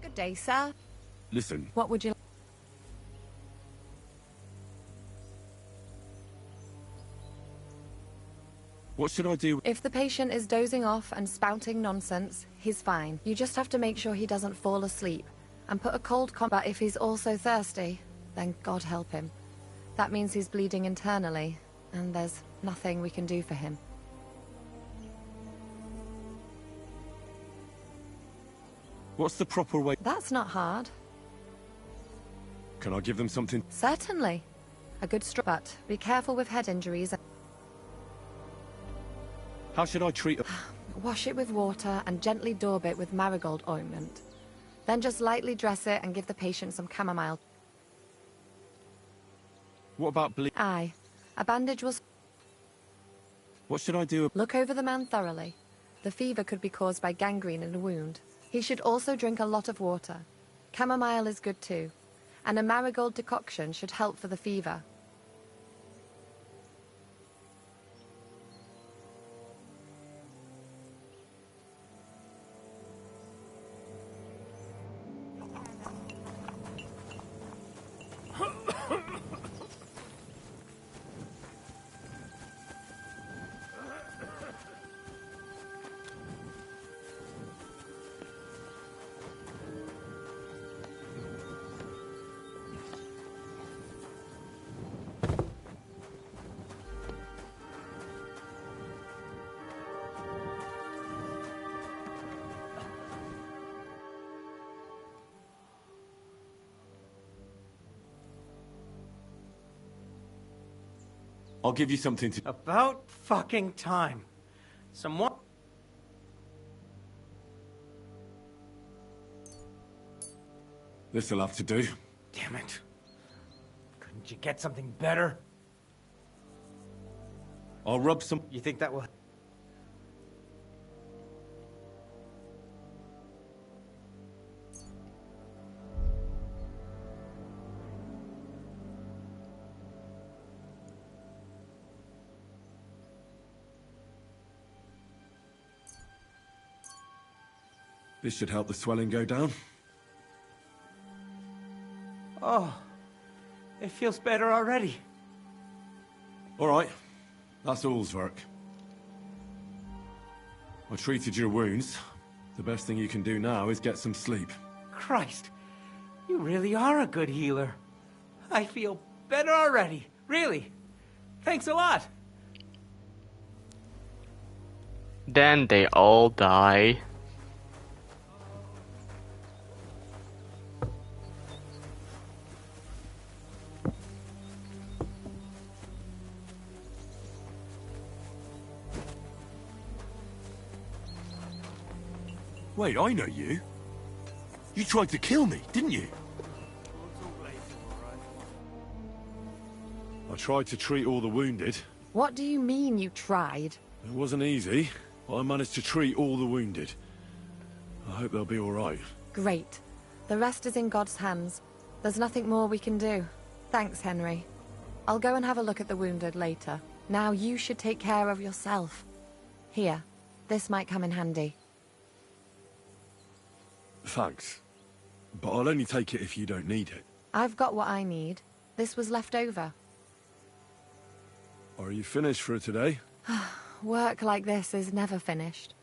Good day, sir. Listen. What would you... What should I do? If the patient is dozing off and spouting nonsense, he's fine. You just have to make sure he doesn't fall asleep. And put a cold but if he's also thirsty, then God help him. That means he's bleeding internally, and there's nothing we can do for him. What's the proper way? That's not hard. Can I give them something? Certainly. A good but be careful with head injuries. How should I treat a... Wash it with water and gently daub it with marigold ointment. Then just lightly dress it and give the patient some chamomile. What about Aye. A bandage will... What should I do? Look over the man thoroughly. The fever could be caused by gangrene in a wound. He should also drink a lot of water. Chamomile is good too. And a marigold decoction should help for the fever. I'll give you something to... About fucking time. Someone... This'll have to do. Damn it. Couldn't you get something better? I'll rub some... You think that will... This should help the swelling go down. Oh, it feels better already. All right. That's all, Zverk. I treated your wounds. The best thing you can do now is get some sleep. Christ, you really are a good healer. I feel better already, really. Thanks a lot. Then they all die. Wait, I know you. You tried to kill me, didn't you? I tried to treat all the wounded. What do you mean you tried? It wasn't easy, but I managed to treat all the wounded. I hope they'll be all right. Great. The rest is in God's hands. There's nothing more we can do. Thanks, Henry. I'll go and have a look at the wounded later. Now you should take care of yourself. Here, this might come in handy. Thanks. But I'll only take it if you don't need it. I've got what I need. This was left over. Are you finished for today? Work like this is never finished.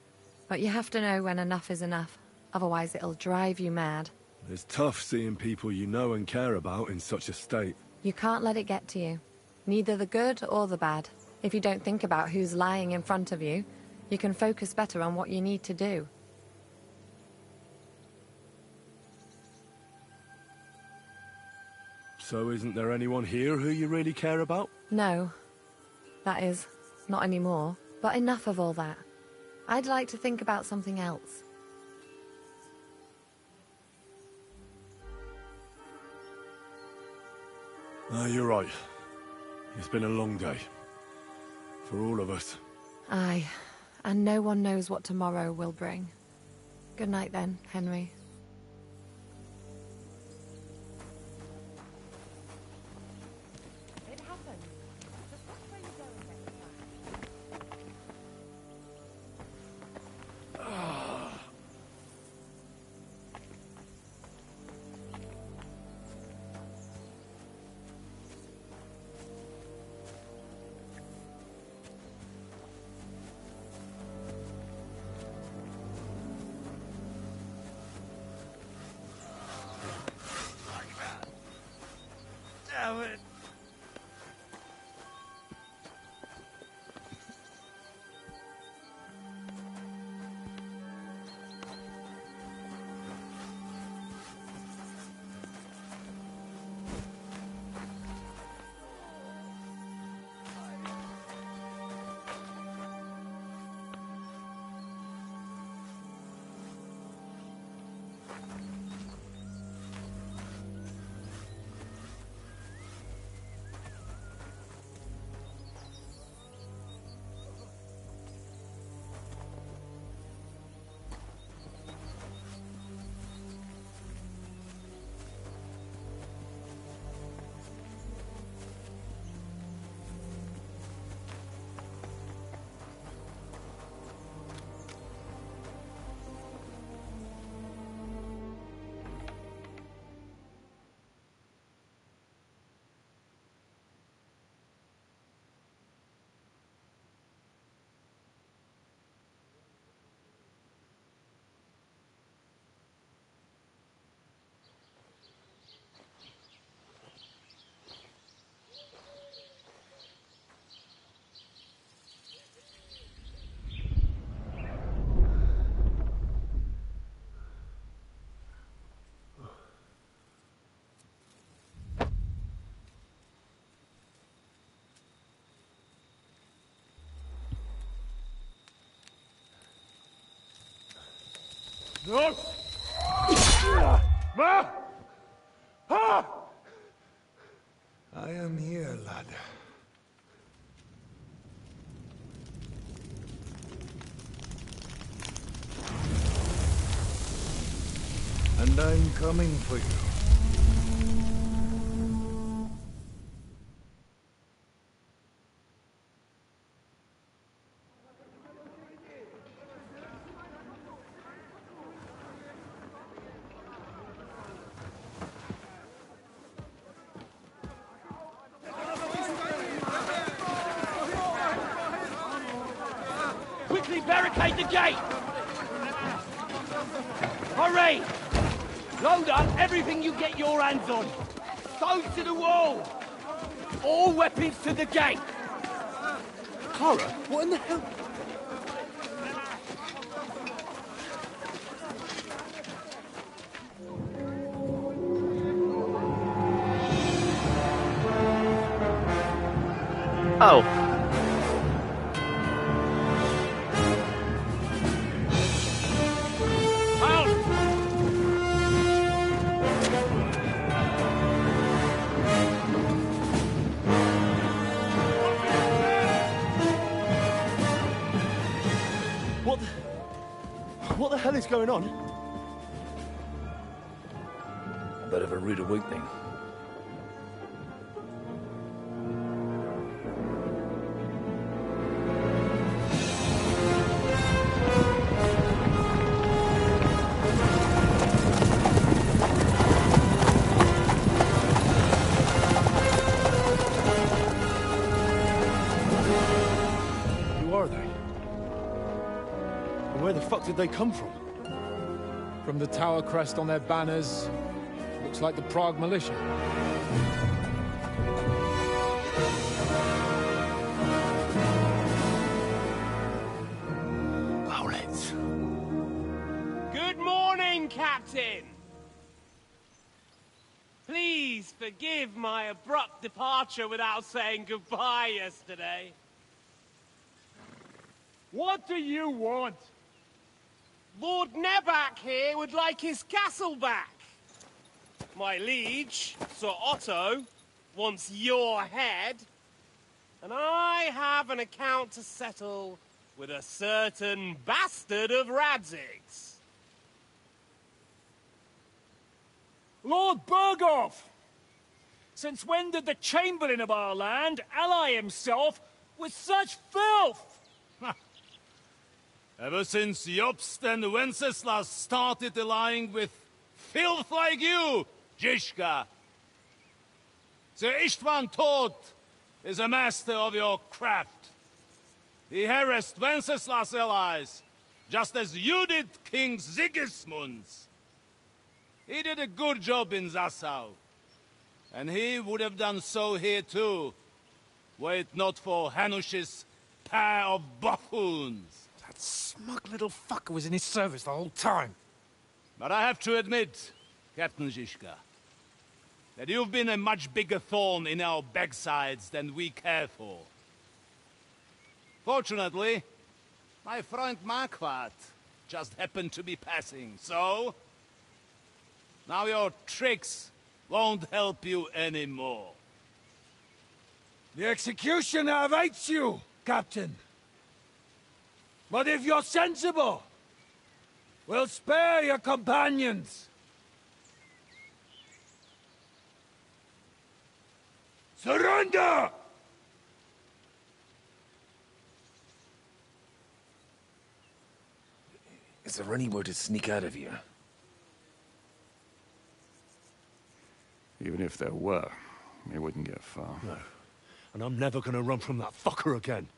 But you have to know when enough is enough. Otherwise it'll drive you mad. It's tough seeing people you know and care about in such a state. You can't let it get to you. Neither the good or the bad. If you don't think about who's lying in front of you, you can focus better on what you need to do. So isn't there anyone here who you really care about? No. That is, not anymore. But enough of all that. I'd like to think about something else. You're right. It's been a long day. For all of us. Aye. And no one knows what tomorrow will bring. Good night then, Henry. Damn it. No! Ma! Ah! I am here, lad. And I'm coming for you. Quickly barricade the gate! Hurry! Load up everything you get your hands on. Stones to the wall! All weapons to the gate! Clara, what in the hell? Oh. What the hell is going on? A bit of a rude awakening. Who are they? And where the fuck did they come from? From the tower crest on their banners, looks like the Prague militia. Owlets. Good morning, Captain! Please forgive my abrupt departure without saying goodbye yesterday. What do you want? Lord Nebak here would like his castle back. My liege, Sir Otto, wants your head. And I have an account to settle with a certain bastard of Radzig's. Lord Berghoff! Since when did the Chamberlain of our land ally himself with such filth? Ever since Jobst and Wenceslas started allying with filth like you, Zizka. Sir Istvan Tod is a master of your craft. He harassed Wenceslas' allies, just as you did King Sigismund's. He did a good job in Zassau, and he would have done so here too, were it not for Hanush's pair of buffoons. That smug little fucker was in his service the whole time. But I have to admit, Captain Zizka, that you've been a much bigger thorn in our backsides than we care for. Fortunately, my friend Marquardt just happened to be passing, so... now your tricks won't help you anymore. The executioner awaits you, Captain. But if you're sensible, we'll spare your companions. Surrender! Is there any way to sneak out of here? Even if there were, we wouldn't get far. No. And I'm never gonna run from that fucker again.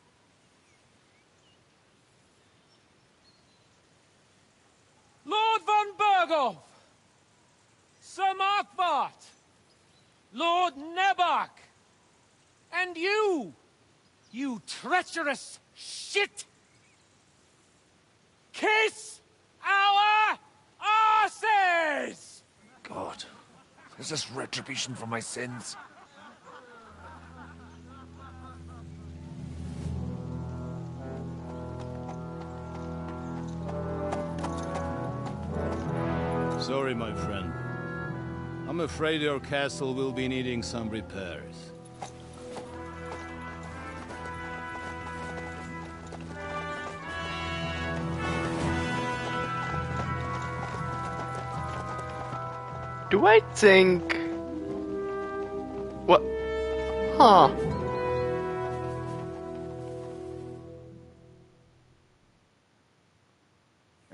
Lord von Berghoff! Sir Marquardt! Lord Nebak! And you! You treacherous shit! Kiss our asses! God, is this retribution for my sins? Sorry, my friend. I'm afraid your castle will be needing some repairs. Do I think... What? Huh.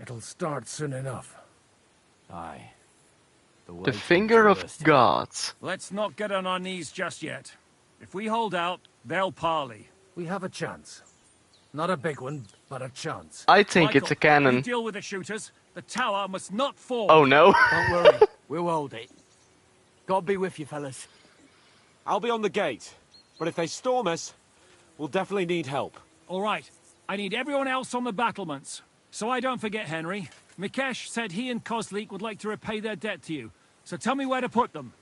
It'll start soon enough. Aye. The finger of gods. Let's not get on our knees just yet. If we hold out, they'll parley. We have a chance. Not a big one, but a chance. I think Michael, it's a cannon. you deal with the shooters. The tower must not fall. Oh no. Don't worry, we'll hold it. God be with you, fellas. I'll be on the gate, but if they storm us, we'll definitely need help. All right. I need everyone else on the battlements. So I don't forget, Henry. Mikesh said he and Kozlik would like to repay their debt to you. So tell me where to put them.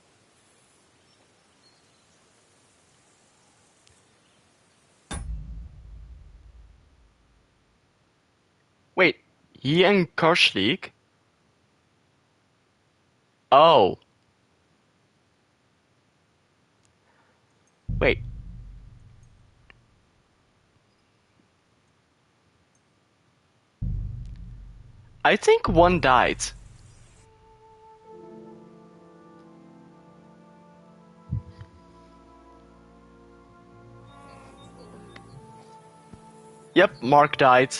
He and Koshlik? Oh. Wait. I think one died. Yep, Mark died.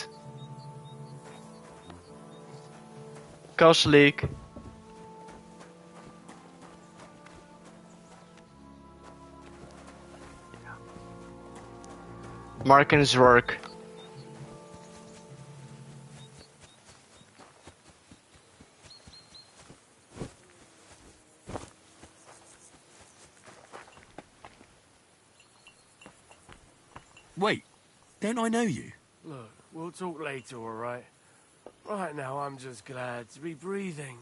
Koshlik. Mark and Zork. Wait, don't I know you? Look, we'll talk later, all right? Right now, I'm just glad to be breathing.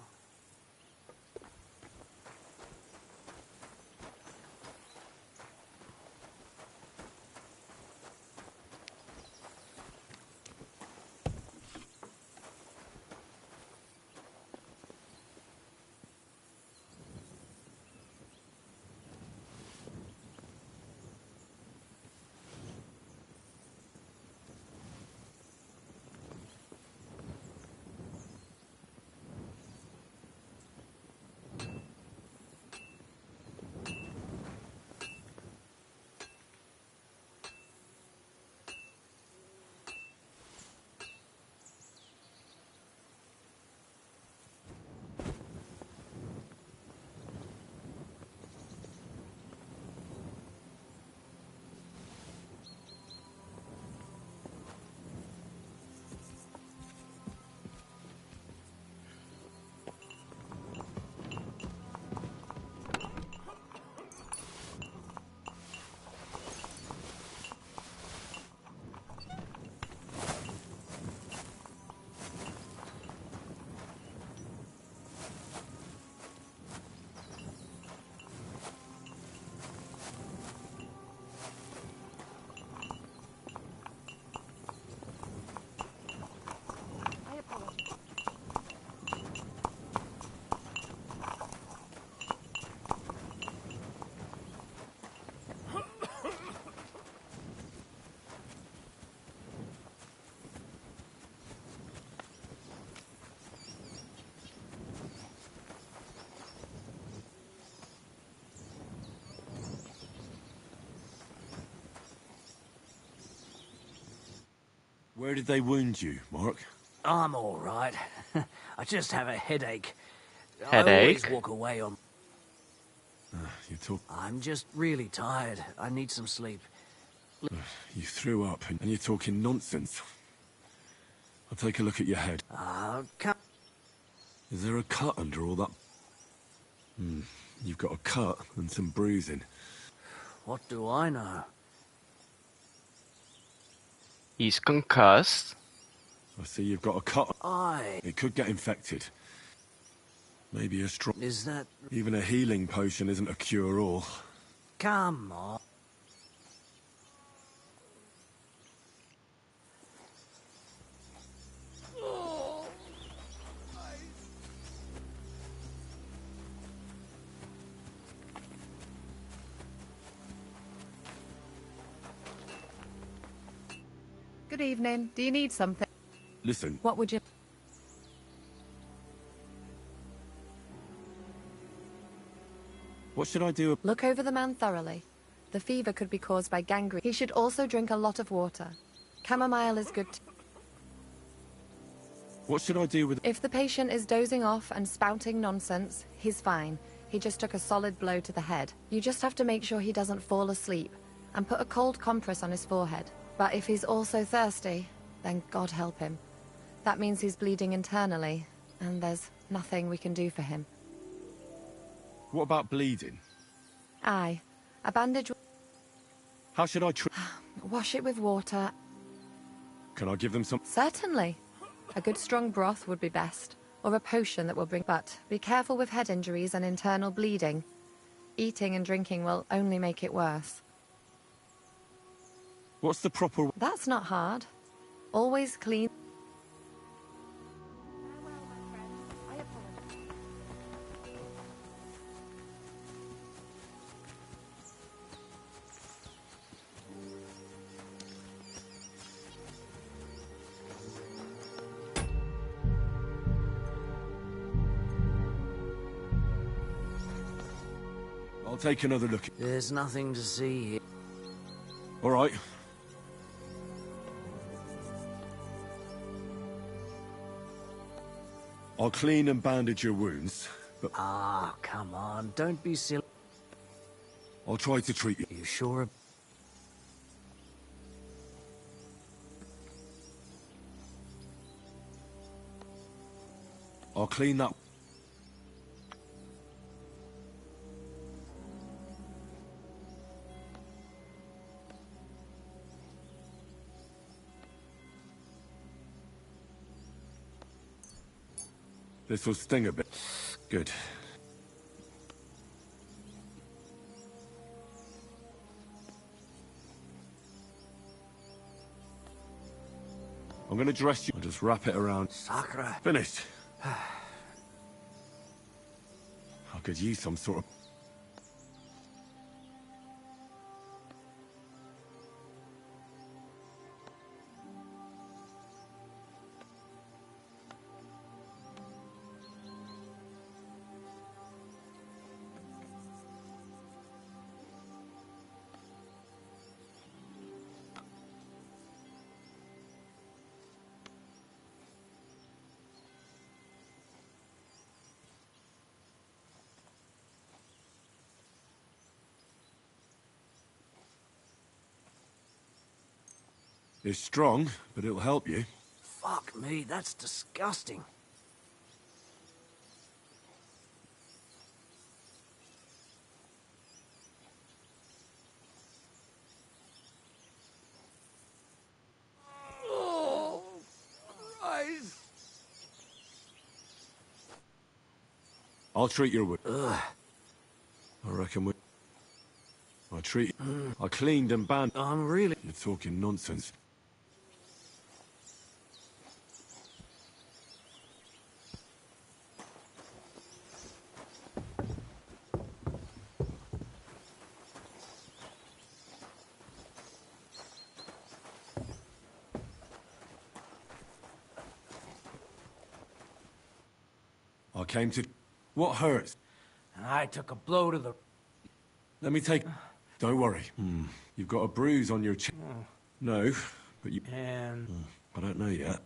Where did they wound you, Mark? I'm all right. I just have a headache. I Headache? always walk away on... You talk... I'm just really tired. I need some sleep. You threw up and you're talking nonsense. I'll take a look at your head. Is there a cut under all that? You've got a cut and some bruising. What do I know? He's concussed. I see you've got a cut. Aye. It could get infected. Maybe a strong... Is that... Even a healing potion isn't a cure-all. Come on. Good evening. Do you need something? Listen. What would you... What should I do? Look over the man thoroughly. The fever could be caused by gangrene. He should also drink a lot of water. Chamomile is good. What should I do with... If the patient is dozing off and spouting nonsense, he's fine. He just took a solid blow to the head. You just have to make sure he doesn't fall asleep and put a cold compress on his forehead. But if he's also thirsty, then God help him. That means he's bleeding internally, and there's nothing we can do for him. What about bleeding? Aye. A bandage... How should I Wash it with water. Can I give them some... Certainly. A good strong broth would be best, or a potion that will bring... But be careful with head injuries and internal bleeding. Eating and drinking will only make it worse. What's the proper... That's not hard. Always clean... I'll take another look. There's nothing to see here. All right. I'll clean and bandage your wounds, but... Ah, come on, don't be silly. I'll try to treat you. You sure? I'll clean that. This will sting a bit. Good. I'm gonna dress you. I'll just wrap it around. Sacre. Finished. I could use some sort of... It's strong, but it'll help you. Fuck me, that's disgusting. Oh, Christ. I'll treat your wound. I reckon we... I treat... I cleaned and bandaged... I'm really... You're talking nonsense. I came to... What hurts? I took a blow to the... Let me take... Don't worry. You've got a bruise on your chin. No, but you... And... I don't know yet.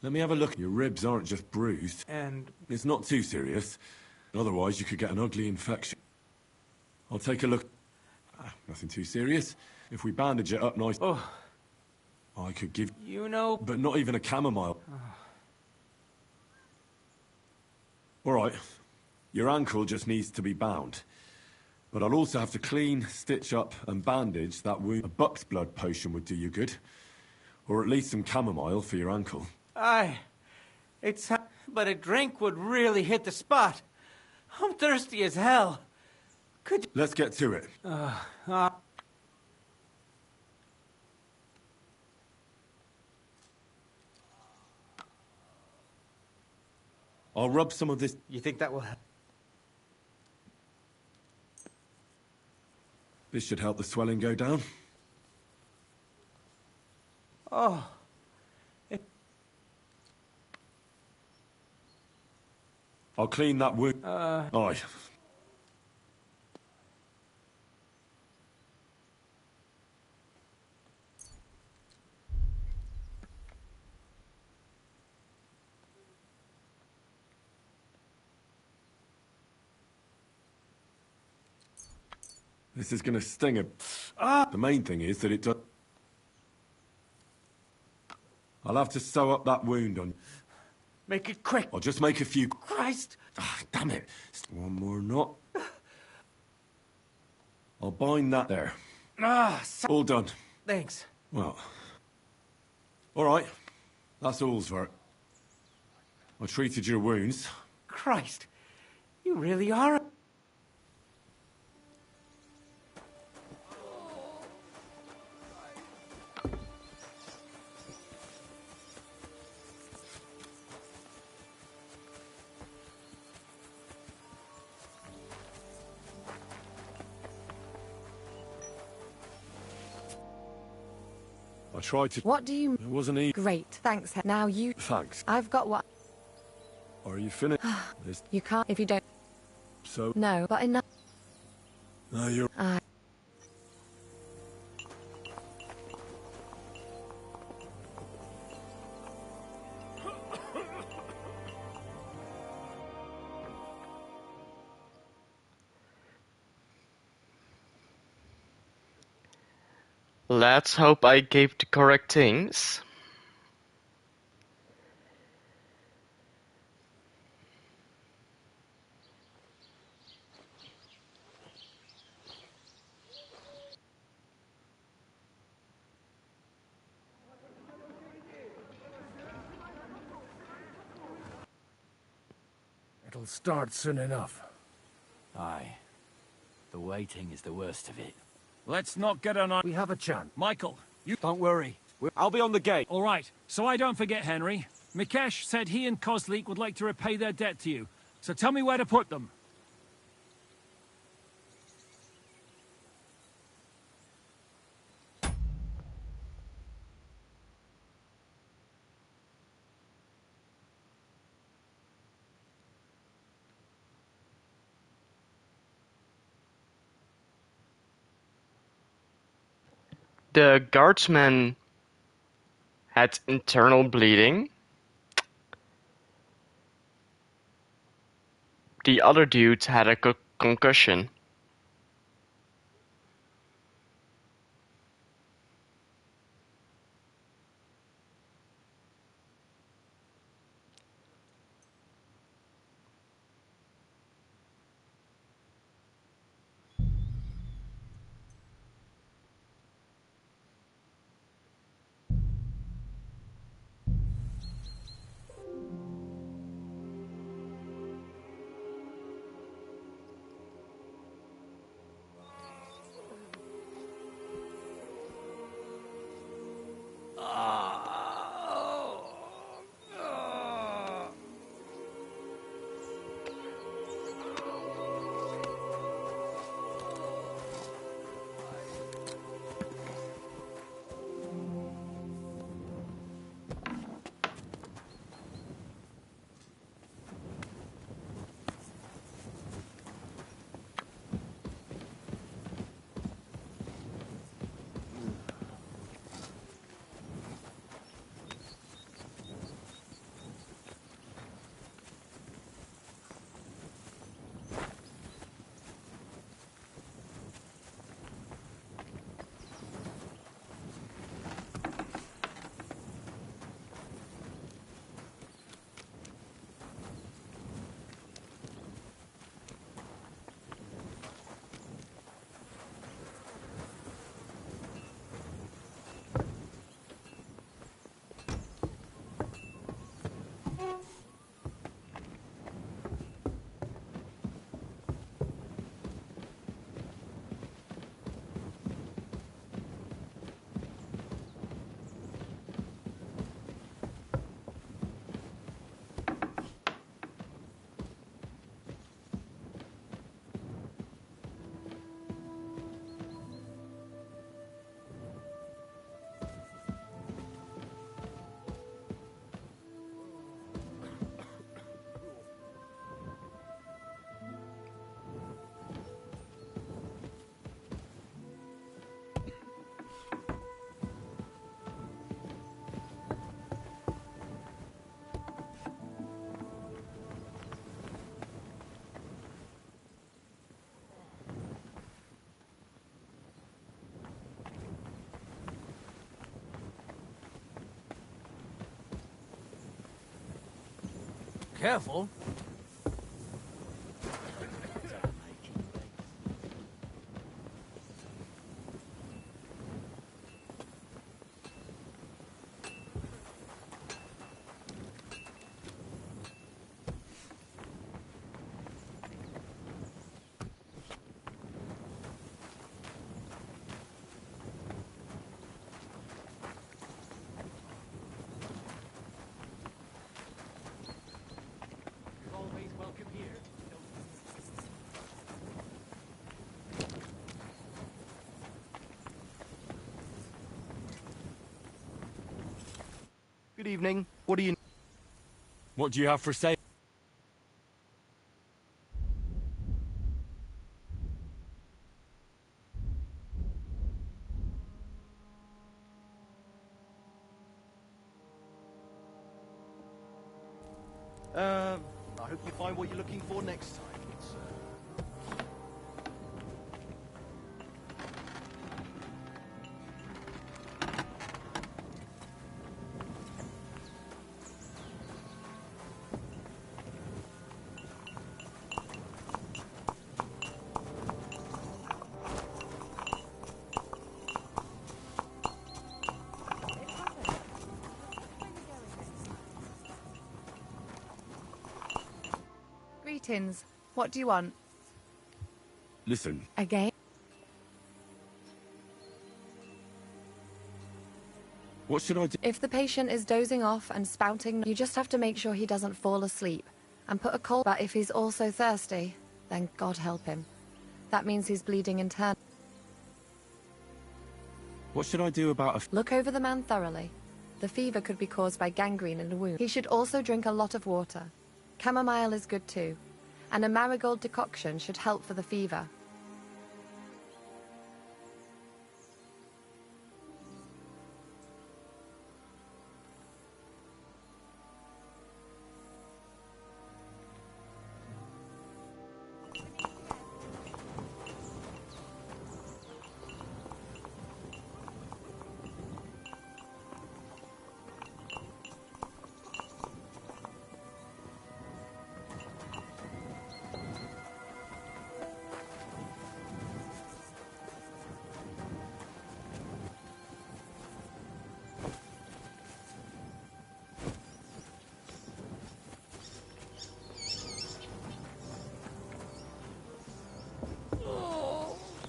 Let me have a look. Your ribs aren't just bruised. And... It's not too serious. Otherwise, you could get an ugly infection. I'll take a look. Nothing too serious. If we bandage it up nice... Oh. I could give... You know... But not even a chamomile. All right. Your ankle just needs to be bound. But I'll also have to clean, stitch up, and bandage that wound. A buck's blood potion would do you good. Or at least some chamomile for your ankle. Aye. But a drink would really hit the spot. I'm thirsty as hell. Could... Let's get to it. I'll rub some of this... You think that will help? This should help the swelling go down. Oh. I'll clean that wound. Aye. This is gonna sting a... The main thing is that it does... I'll have to sew up that wound on... Make it quick. I'll just make a few... Christ! Damn it. One more knot. I'll bind that there. All done. Thanks. Well... All right. That's all's for it. I treated your wounds. Christ. You really are... I tried to... What do you... It wasn't easy. Great, thanks. Now you... Thanks. I've got what... Are you finished? You can't if you don't... So... No, but enough... You're... Let's hope I gave the correct things. It'll start soon enough. Aye. The waiting is the worst of it. Let's not get on. We have a chance. Michael, you... Don't worry. I'll be on the gate. All right, so I don't forget, Henry. Mikesh said he and Kozlik would like to repay their debt to you. So tell me where to put them. The guardsman had internal bleeding. The other dude had a concussion. Careful. Good evening. What do you... What do you have for sale? I hope you find what you're looking for next time, sir. Greetings. What do you want? Listen, Again? what should I do? If the patient is dozing off and spouting, you just have to make sure he doesn't fall asleep. And put a cold... But if he's also thirsty, then God help him. That means he's bleeding internally. What should I do about a... Look over the man thoroughly. The fever could be caused by gangrene in a wound. He should also drink a lot of water. Chamomile is good too. And a marigold decoction should help for the fever.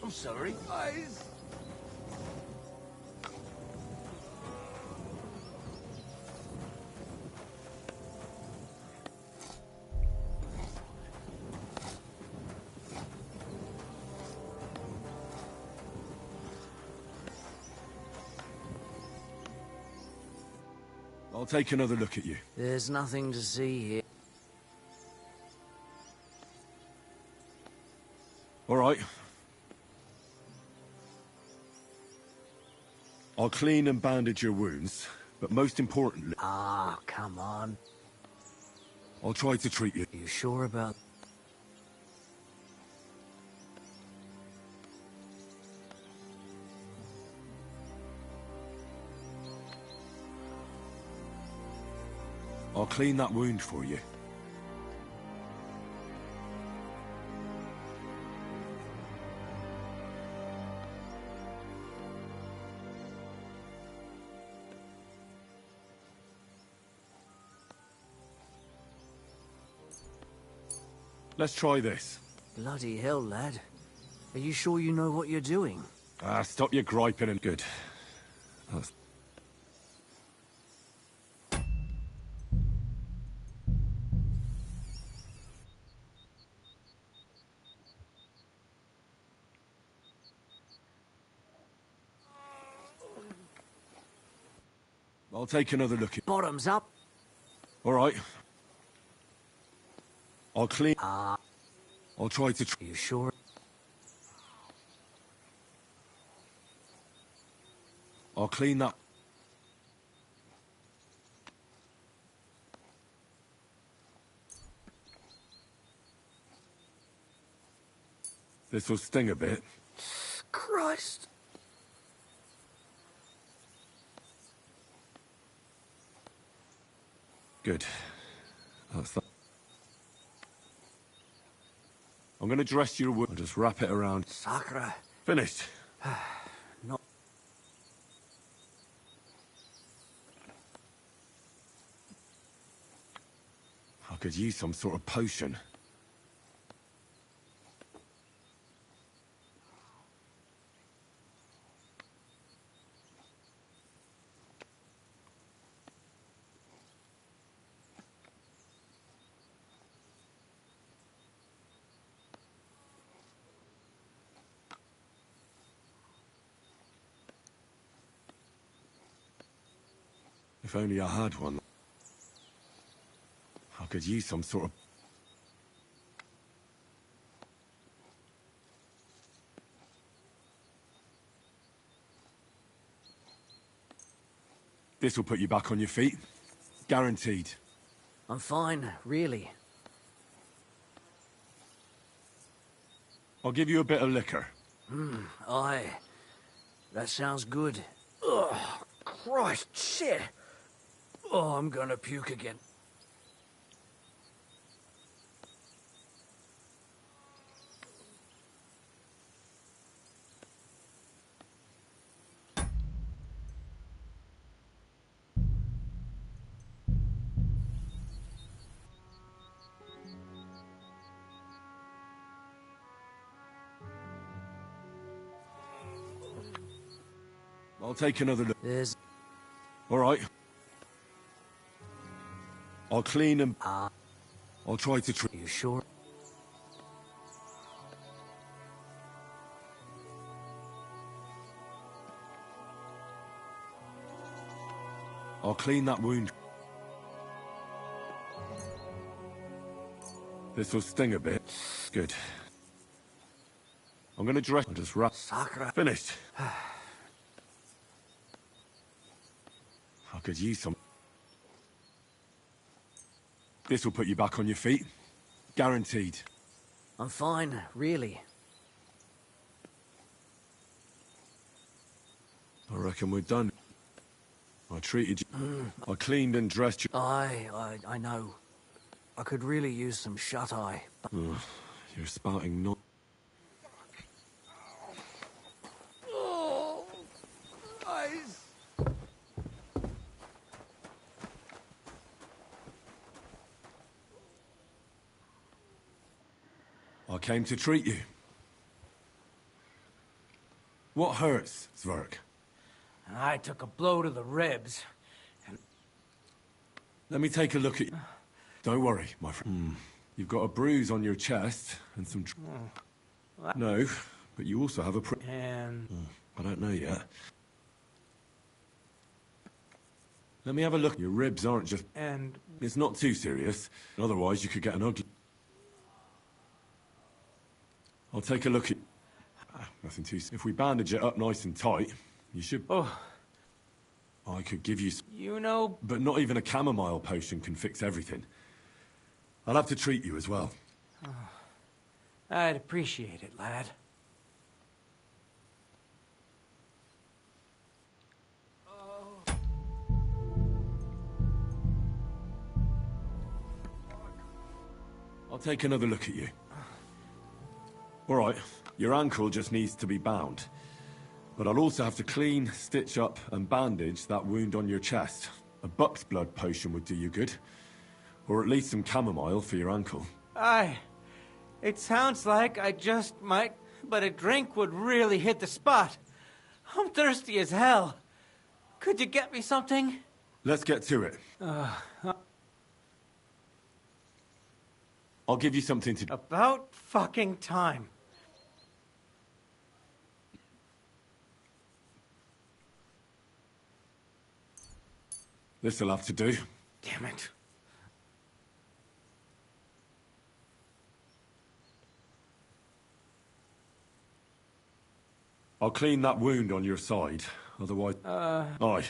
I'm sorry, guys. I'll take another look at you. There's nothing to see here. All right. I'll clean and bandage your wounds, but most importantly... Ah, come on. I'll try to treat you. You sure about... I'll clean that wound for you. Let's try this. Bloody hell, lad. Are you sure you know what you're doing? Stop your griping and... Good. That's... I'll take another look at... Bottoms up. All right. I'll clean... Ah. I'll try to... Are you sure? I'll clean that... This'll sting a bit. Christ. Good. That's that. I'm gonna dress your wound. I'll just wrap it around. Sacre. Finished. Not... I could use some sort of potion. If only I had one. I could use some sort of... This'll put you back on your feet. Guaranteed. I'm fine, really. I'll give you a bit of liquor. Aye. That sounds good. Ugh, Christ, shit! Oh, I'm gonna puke again. I'll take another look. There's... All right. I'll clean and... I'll try to treat... You sure? I'll clean that wound. This will sting a bit. Good. I'm gonna dress... I'll just wrap... Finished. I could use some... This will put you back on your feet. Guaranteed. I'm fine, really. I reckon we're done. I treated you... I cleaned and dressed you... I know. I could really use some shut-eye. Ugh, you're spouting no... Oh, eyes. I came to treat you. What hurts, Zwerg? I took a blow to the ribs, and... Let me take a look at you. Don't worry, my friend. You've got a bruise on your chest and some... No, but you also have a... And... I don't know yet. Let me have a look. Your ribs aren't just... And... It's not too serious. Otherwise, you could get an ugly... I'll take a look at... Nothing too... If we bandage it up nice and tight, you should... Oh. I could give you... You know... But not even a chamomile potion can fix everything. I'll have to treat you as well. Oh. I'd appreciate it, lad. I'll take another look at you. All right, your ankle just needs to be bound. But I'll also have to clean, stitch up, and bandage that wound on your chest. A buck's blood potion would do you good. Or at least some chamomile for your ankle. Aye. It sounds like I just might, but a drink would really hit the spot. I'm thirsty as hell. Could you get me something? Let's get to it. I'll give you something to... About fucking time. This'll have to do. Damn it. I'll clean that wound on your side. Otherwise... Aye.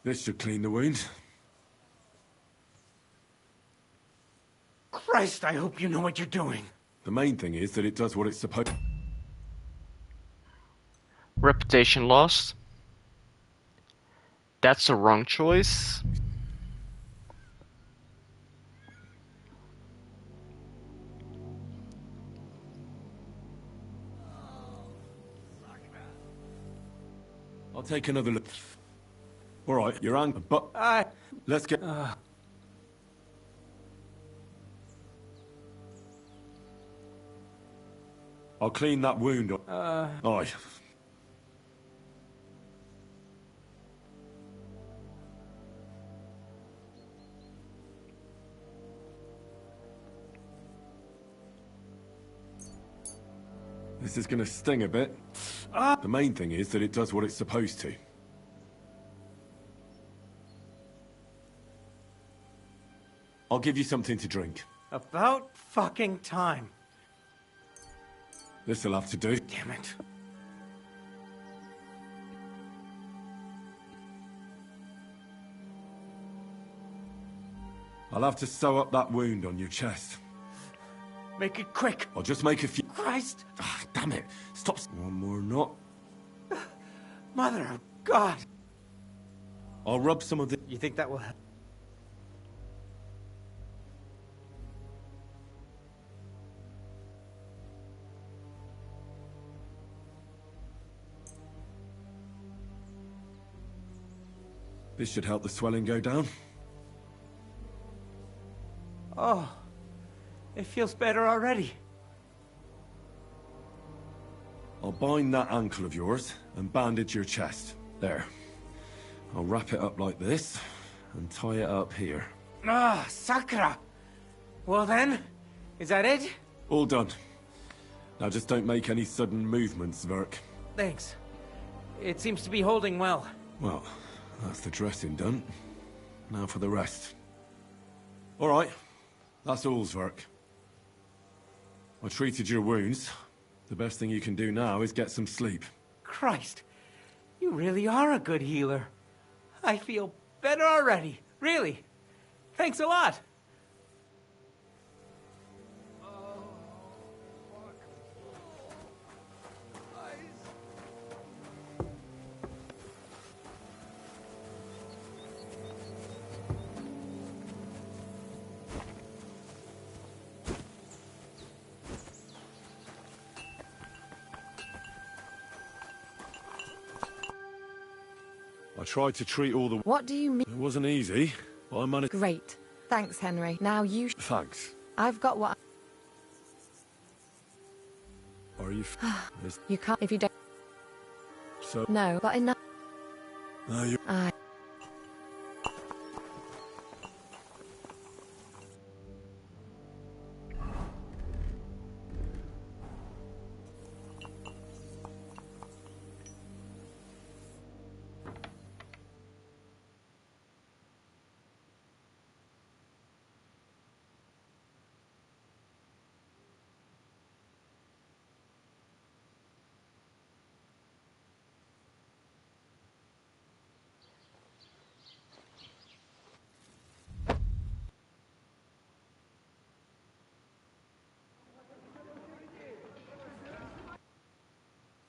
This should clean the wound. Christ, I hope you know what you're doing. The main thing is that it does what it's supposed... Reputation lost. That's a wrong choice. I'll take another look. All right, you're angry, but... Let's get... I'll clean that wound up. Aye. This is gonna sting a bit. The main thing is that it does what it's supposed to. I'll give you something to drink. About fucking time. This'll have to do. Damn it. I'll have to sew up that wound on your chest. Make it quick. I'll just make a few... Christ! Ah, damn it. Stop. One more knot. Mother of God! I'll rub some of the... You think that will help? This should help the swelling go down. Oh, it feels better already. I'll bind that ankle of yours and bandage your chest. There. I'll wrap it up like this and tie it up here. Ah, Sakra! Well then, is that it? All done. Now just don't make any sudden movements, Verk. Thanks. It seems to be holding well. Well, that's the dressing done. Now for the rest. All right. That's all, Zverk. I treated your wounds. The best thing you can do now is get some sleep. Christ, you really are a good healer. I feel better already, really. Thanks a lot. I tried to treat all the... What do you mean? It wasn't easy, but I managed... Great. Thanks, Henry. Now you... Thanks. I've got what... Are you... You can't if you don't... So... No, but enough... you...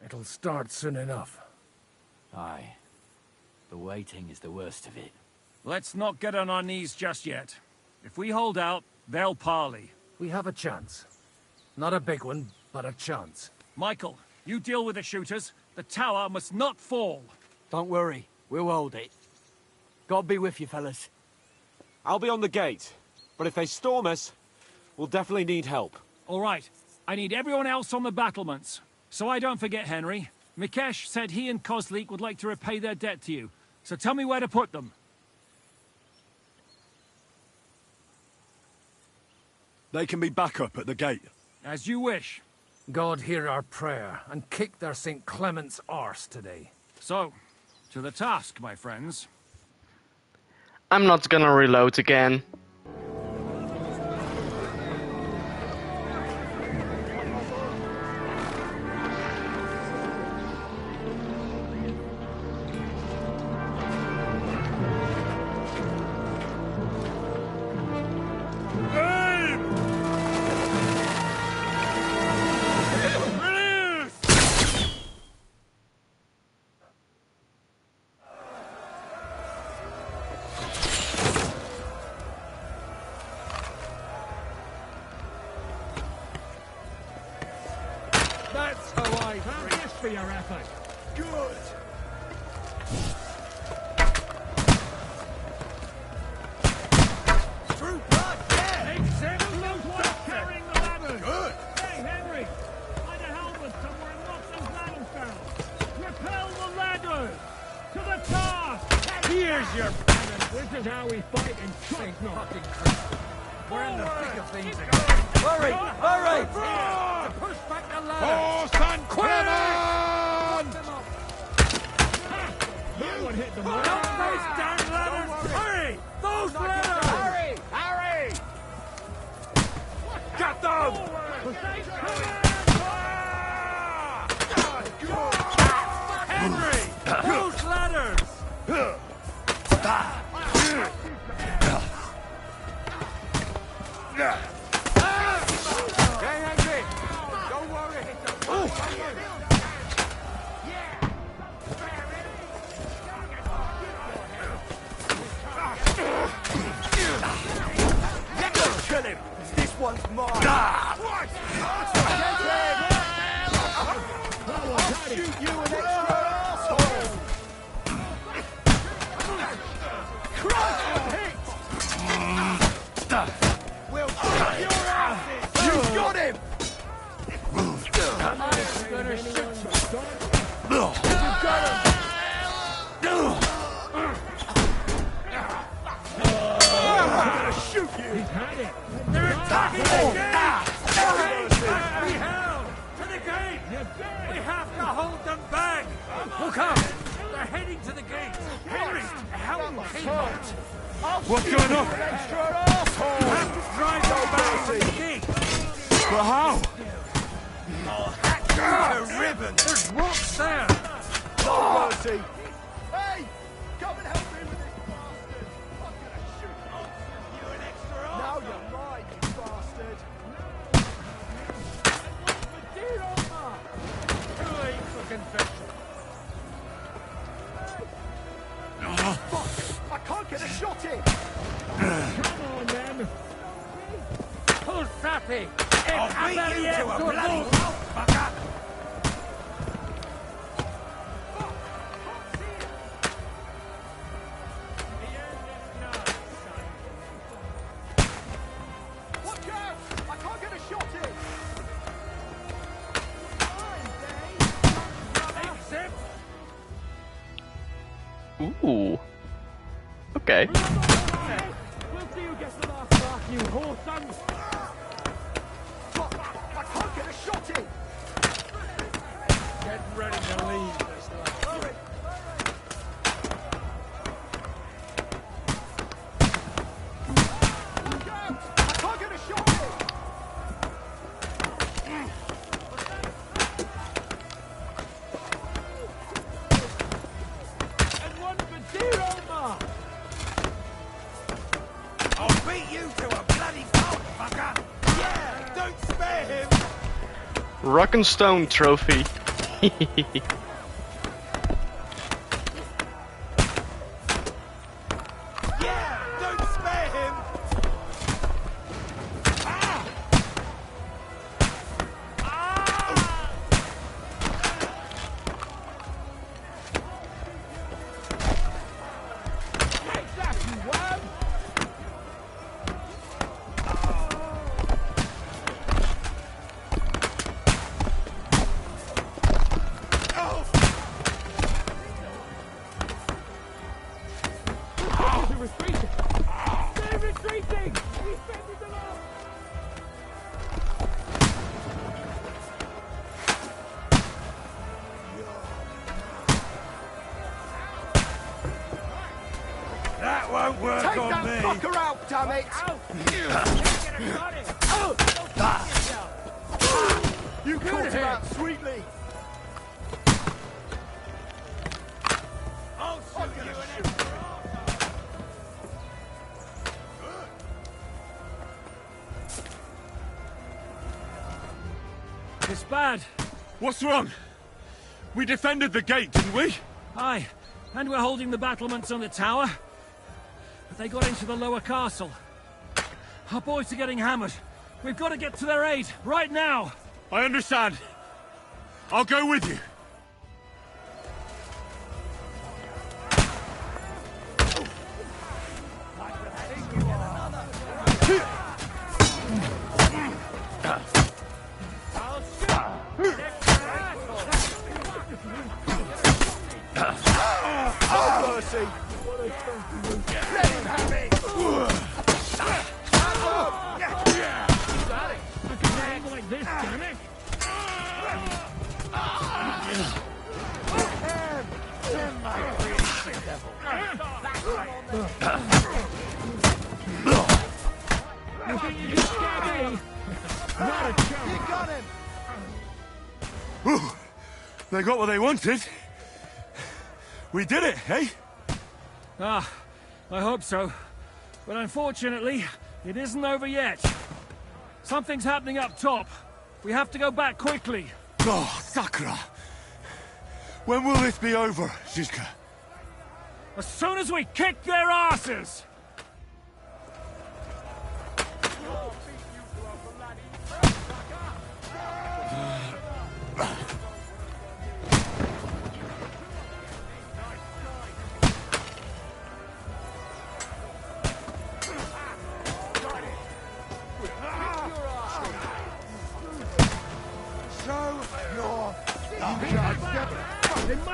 It'll start soon enough. Aye. The waiting is the worst of it. Let's not get on our knees just yet. If we hold out, they'll parley. We have a chance. Not a big one, but a chance. Michael, you deal with the shooters. The tower must not fall. Don't worry, we'll hold it. God be with you, fellas. I'll be on the gate, but if they storm us, we'll definitely need help. All right. I need everyone else on the battlements. So I don't forget, Henry. Mikesh said he and Kozlik would like to repay their debt to you. So tell me where to put them. They can be back up at the gate. As you wish. God hear our prayer and kick their St. Clement's arse today. So, to the task, my friends. I'm not gonna reload again. That's how I thank for your effort. Good. True blood, yeah! Make sense of what's carrying the ladders! Good! Hey, Henry! Find a helmet somewhere and lock those ladders down! Repel the ladders! To the task! Here's your cannon! This is how we fight in St. Fucking Christ! We're in the thick of things again! Hurry! Hurry! Push back the ladders! For St. Clement! That would hit them! Don't face down ladders! Hurry! Those ladders! Hurry! Hurry! Don't worry. Kill him! This one's mine! I'll shoot you an extra asshole! Crush hit! We'll kick your asses! You got him! I'm gonna shoot you! You got him! I'm gonna shoot you! He's had it! They're attacking the gate! Be held! To the gate! We have to hold them back! Look out! They're heading to the gate! Henry, help me! What's going on? Extra asshole! You have to drive them back from the gate! But how? I'll hack you to ribbons! There's rocks there! No mercy! Hey! Come and help me with this bastard! I'm gonna shoot you an extra arm! Now you're mine, you bastard! Too late for confession. Fuck! I can't get a shot in! Come on, then! Pulsati! I'll beat you to a bloody pulp, fucker! Watch out! I can't get a shot in! Ooh. Okay. We'll see who gets the last laugh, you whoreson! Fuck! I can't get a shot in! Get ready to leave this life. Look out! I can't get a shot in! And one for zero mark! I'll beat you to a bloody pulp, fucker! Yeah! Don't spare him! Rock and Stone trophy. Yeah! Don't spare him! Take that, you worm! They're retreating! They're retreating! He's bending them off! That won't work Take on that me! fucker out, damn it! You caught him out sweetly! I'll shoot you an extra It's bad. What's wrong? We defended the gate, didn't we? Aye, and we're holding the battlements on the tower. But they got into the lower castle. Our boys are getting hammered. We've got to get to their aid, right now! I understand. I'll go with you. Oh, mercy! Let him have it! Like this, damn it! You think you can scare me? Not a chance! You got him! Whew. They got what they wanted. We did it, eh? Ah, I hope so. But unfortunately, It isn't over yet. Something's happening up top. We have to go back quickly. Oh, Sakura! When will this be over, Zizka? As soon as we kick their asses!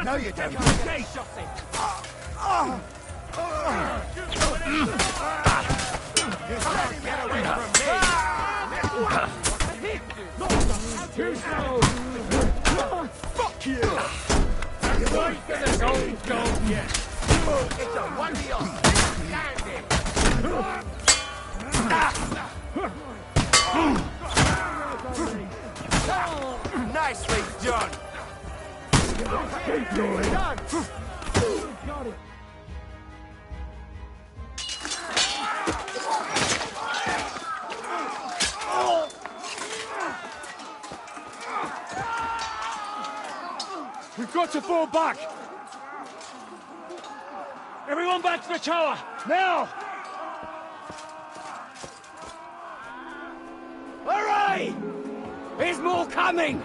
No, you don't. Get away from me! Fuck you! Wait for this old gold yet. It's a one-off. Nicely done! Keep going. Done. Got it. We've got to fall back! Everyone back to the tower! Now! Hurry! There's more coming!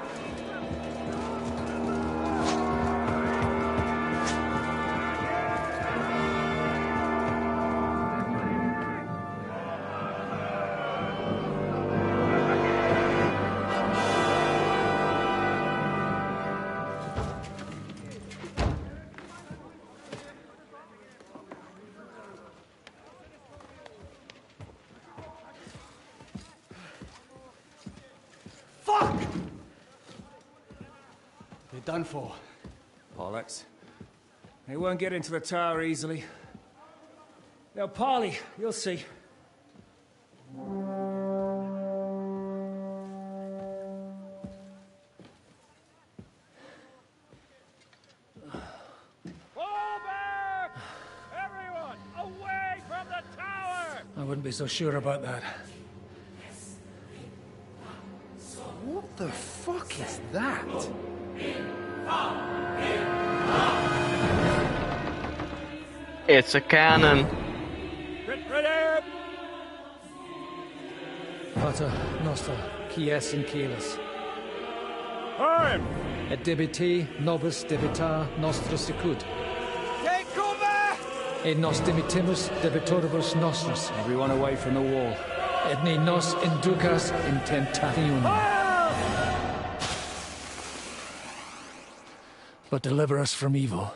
You're done for. Bollocks. They won't get into the tower easily. They'll parley, you'll see. Everyone, away from the tower! I wouldn't be so sure about that. What the fuck is that? It's a cannon. Ready! Pater Noster, Kies in Kelis. Time! Et debiti nobis debitar nostra sicut. Take cover! Et nos dimitimus debitoribus nostris. Everyone away from the wall. Et ni nos inducas in tentationem. But deliver us from evil.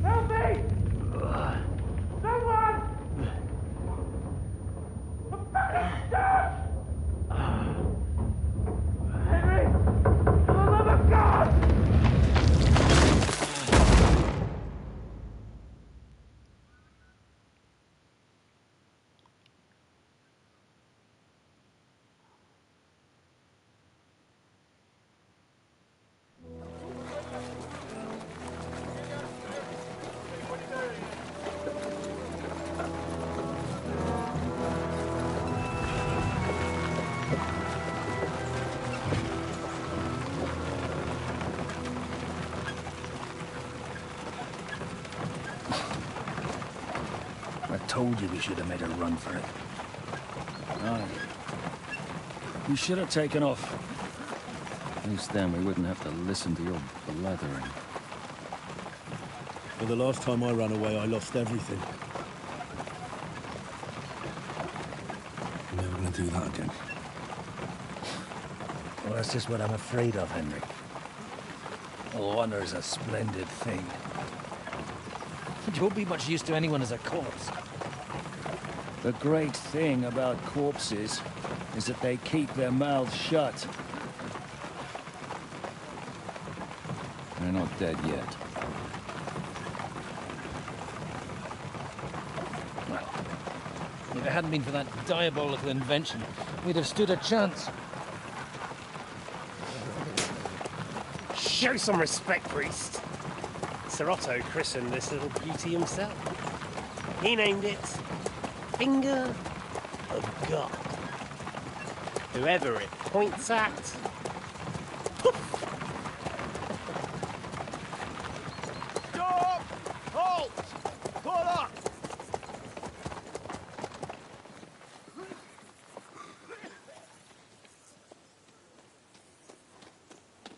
Help me! Someone! I'm fucking stuck! Henry! For the love of God! I told you we should have made a run for it. Aye. We should have taken off. At least then we wouldn't have to listen to your blathering. Well, the last time I ran away, I lost everything. I'm never gonna do that again. Well, that's just what I'm afraid of, Henry. Honor's a splendid thing. You won't be much use to anyone as a corpse. The great thing about corpses is that they keep their mouths shut. They're not dead yet. If it hadn't been for that diabolical invention, we'd have stood a chance. Show some respect, priest. Sir Otto christened this little beauty himself. He named it Finger of God. Whoever it points at... Stop! Halt! Pull up!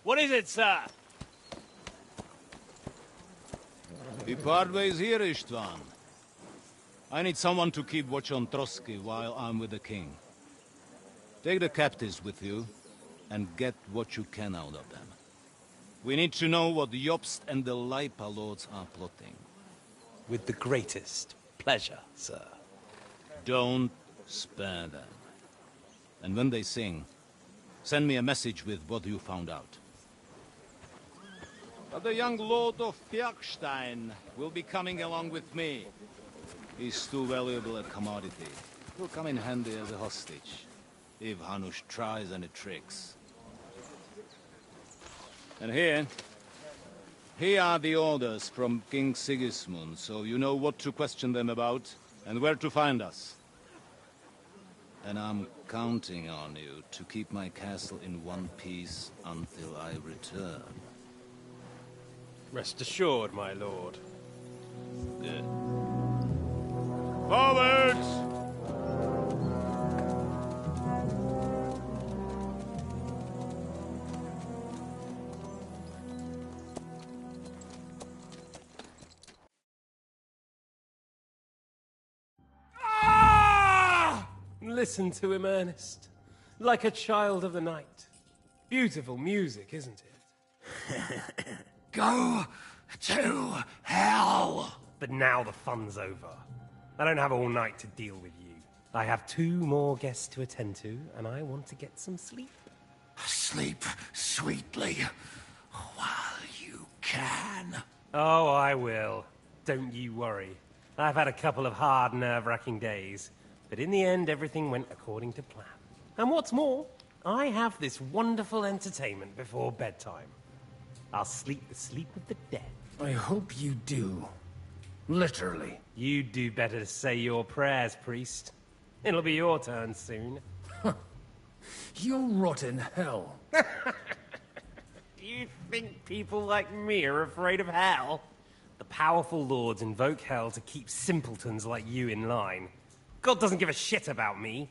What is it, sir? We part ways here, Istvan. I need someone to keep watch on Trotsky while I'm with the king. Take the captives with you, and get what you can out of them. We need to know what the Jobst and the Leipa lords are plotting. With the greatest pleasure, sir. Don't spare them. And when they sing, send me a message with what you found out. But the young lord of Bjergstein will be coming along with me. He's too valuable a commodity. He'll come in handy as a hostage, if Hanush tries any tricks. And here are the orders from King Sigismund, so you know what to question them about, and where to find us. And I'm counting on you to keep my castle in one piece until I return. Rest assured, my lord. Good. Forwards! Listen to him, Ernest. Like a child of the night. Beautiful music, isn't it? Go to hell! But now the fun's over. I don't have all night to deal with you. I have 2 more guests to attend to, and I want to get some sleep. Sleep sweetly while you can. Oh, I will. Don't you worry. I've had a couple of hard, nerve-wracking days, but in the end, everything went according to plan. And what's more, I have this wonderful entertainment before bedtime. I'll sleep the sleep of the dead. I hope you do. Literally. You'd do better to say your prayers, priest. It'll be your turn soon. You'll rot in hell. You think people like me are afraid of hell? The powerful lords invoke hell to keep simpletons like you in line. God doesn't give a shit about me.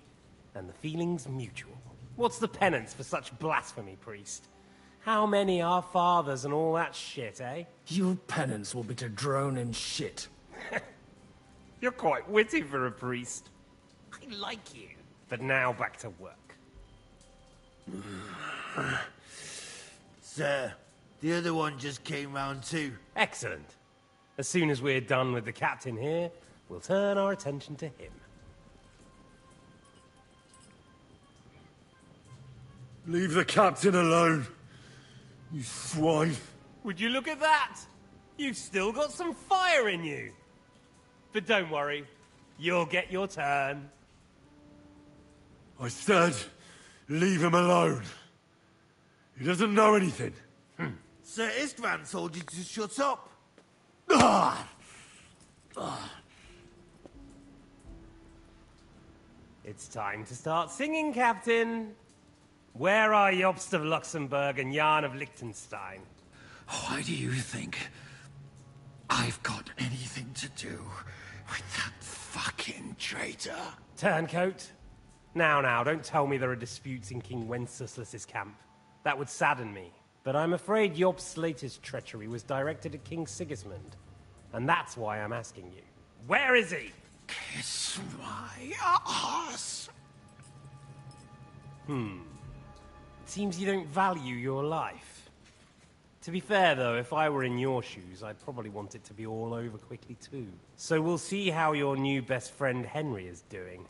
And the feeling's mutual. What's the penance for such blasphemy, priest? How many are fathers and all that shit, eh? Your penance will be to drown in shit. You're quite witty for a priest. I like you. But now back to work. Sir, the other one just came round too. Excellent. As soon as we're done with the captain here, we'll turn our attention to him. Leave the captain alone, you swine. Would you look at that? You've still got some fire in you. But don't worry, you'll get your turn. I said, leave him alone. He doesn't know anything. Sir Istvan told you to shut up. It's time to start singing, Captain. Where are Jobst of Luxembourg and Jan of Liechtenstein? Why do you think I've got anything to do with that fucking traitor? Turncoat. Now, don't tell me there are disputes in King Wenceslas's camp. That would sadden me. But I'm afraid Jobst's latest treachery was directed at King Sigismund. And that's why I'm asking you. Where is he? Kiss my ass. It seems you don't value your life. To be fair, though, if I were in your shoes, I'd probably want it to be all over quickly, too. So we'll see how your new best friend Henry is doing.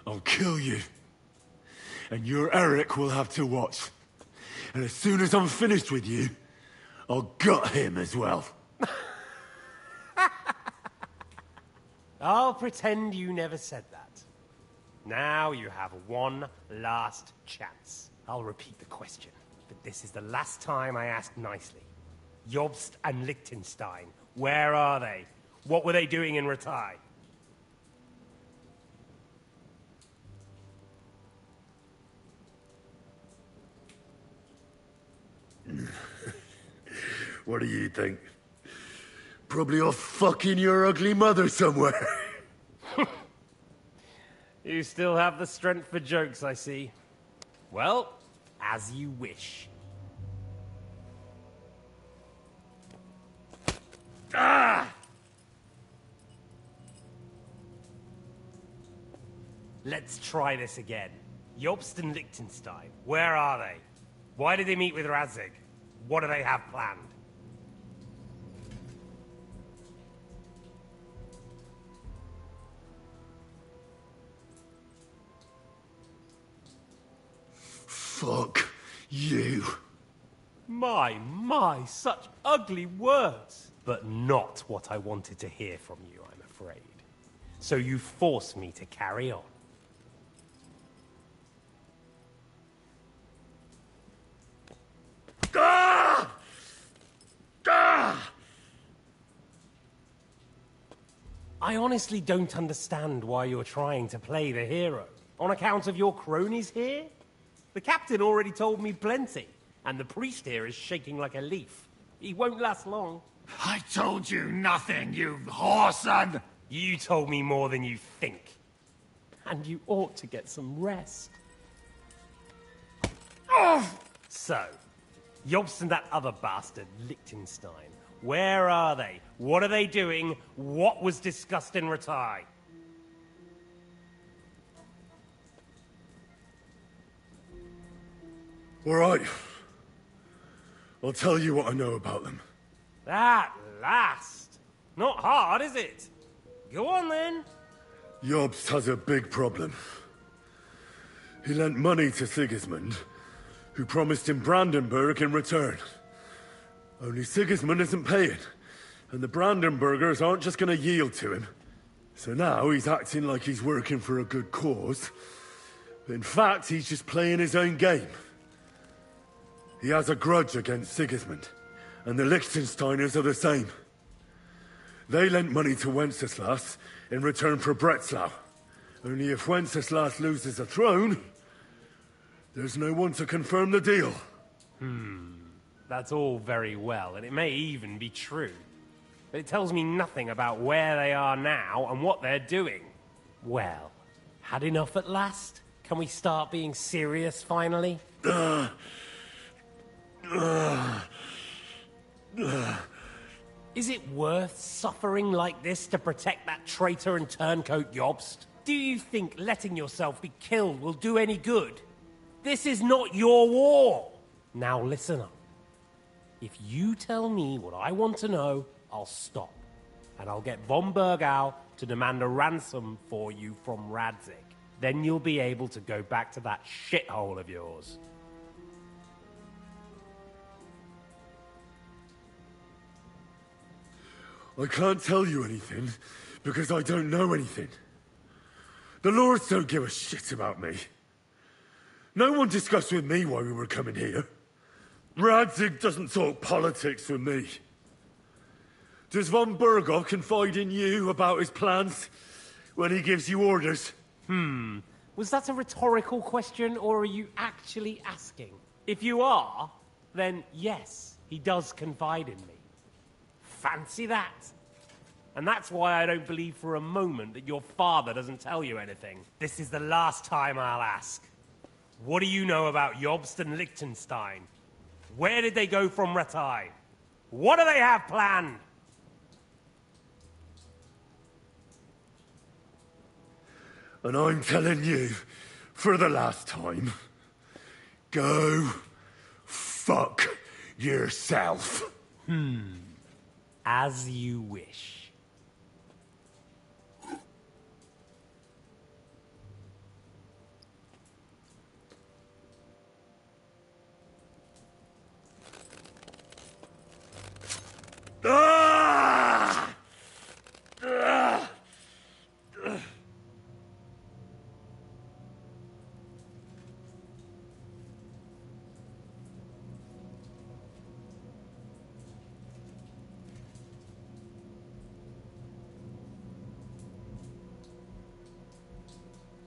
I'll kill you. And your Eric will have to watch. And as soon as I'm finished with you, I'll gut him as well. I'll pretend you never said that. Now you have one last chance. I'll repeat the question, but this is the last time I ask nicely. Jobst and Liechtenstein, where are they? What were they doing in Ratai? What do you think? Probably off fucking your ugly mother somewhere. You still have the strength for jokes, I see. Well, as you wish. Ah! Let's try this again. Jobst and Liechtenstein, where are they? Why did they meet with Radzig? What do they have planned? Fuck you. My, such ugly words. But not what I wanted to hear from you, I'm afraid. So you force me to carry on. Ah! Ah! I honestly don't understand why you're trying to play the hero. On account of your cronies here? The captain already told me plenty, and the priest here is shaking like a leaf. He won't last long. I told you nothing, you whoreson! You told me more than you think. And you ought to get some rest. Oh! So, Jobst and that other bastard, Liechtenstein. Where are they? What are they doing? What was discussed in Ratai? All right. I'll tell you what I know about them. At last! Not hard, is it? Go on, then. Jobst has a big problem. He lent money to Sigismund, who promised him Brandenburg in return. Only Sigismund isn't paying, and the Brandenburgers aren't just gonna yield to him. So now he's acting like he's working for a good cause. But in fact, he's just playing his own game. He has a grudge against Sigismund, and the Liechtensteiners are the same. They lent money to Wenceslas in return for Breslau. Only if Wenceslas loses the throne, there's no one to confirm the deal. That's all very well, and it may even be true. But it tells me nothing about where they are now and what they're doing. Well, had enough at last? Can we start being serious finally? Is it worth suffering like this to protect that traitor and turncoat Jobst? Do you think letting yourself be killed will do any good? This is not your war! Now listen up. If you tell me what I want to know, I'll stop. And I'll get von Bergau to demand a ransom for you from Radzig. Then you'll be able to go back to that shithole of yours. I can't tell you anything, because I don't know anything. The Lords don't give a shit about me. No one discussed with me why we were coming here. Radzig doesn't talk politics with me. Does von Bergov confide in you about his plans when he gives you orders? Was that a rhetorical question, or are you actually asking? If you are, then yes, he does confide in me. Fancy that. And that's why I don't believe for a moment that your father doesn't tell you anything. This is the last time I'll ask. What do you know about Jobst and Liechtenstein? Where did they go from Ratai? What do they have planned? And I'm telling you, for the last time, go fuck yourself. As you wish.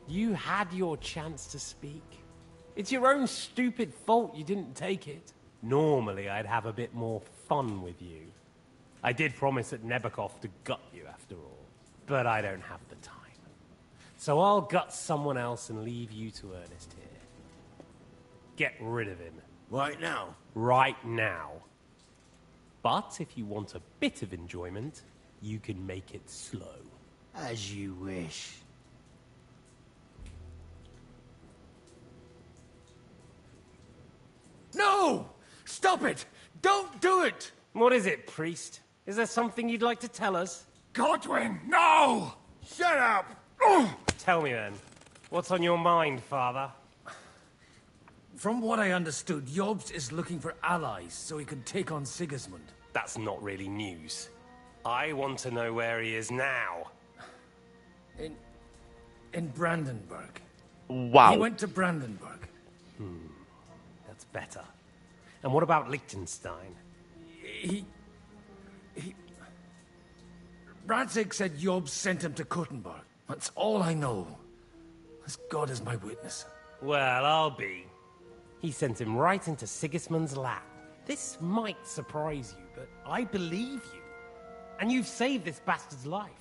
You had your chance to speak. It's your own stupid fault you didn't take it. Normally, I'd have a bit more fun with you. I did promise at Nebakov to gut you after all, but I don't have the time. So I'll gut someone else and leave you to Ernest here. Get rid of him. Right now? Right now. But if you want a bit of enjoyment, you can make it slow. As you wish. No! Stop it! Don't do it! What is it, priest? Is there something you'd like to tell us? Godwin, no! Shut up! Tell me then. What's on your mind, father? From what I understood, Jobst is looking for allies so he can take on Sigismund. That's not really news. I want to know where he is now. In Brandenburg. Wow. He went to Brandenburg. That's better. And what about Liechtenstein? Radzig said Jobst sent him to Kuttenberg. That's all I know. As God is my witness. Well, I'll be. He sent him right into Sigismund's lap. This might surprise you, but I believe you. And you've saved this bastard's life.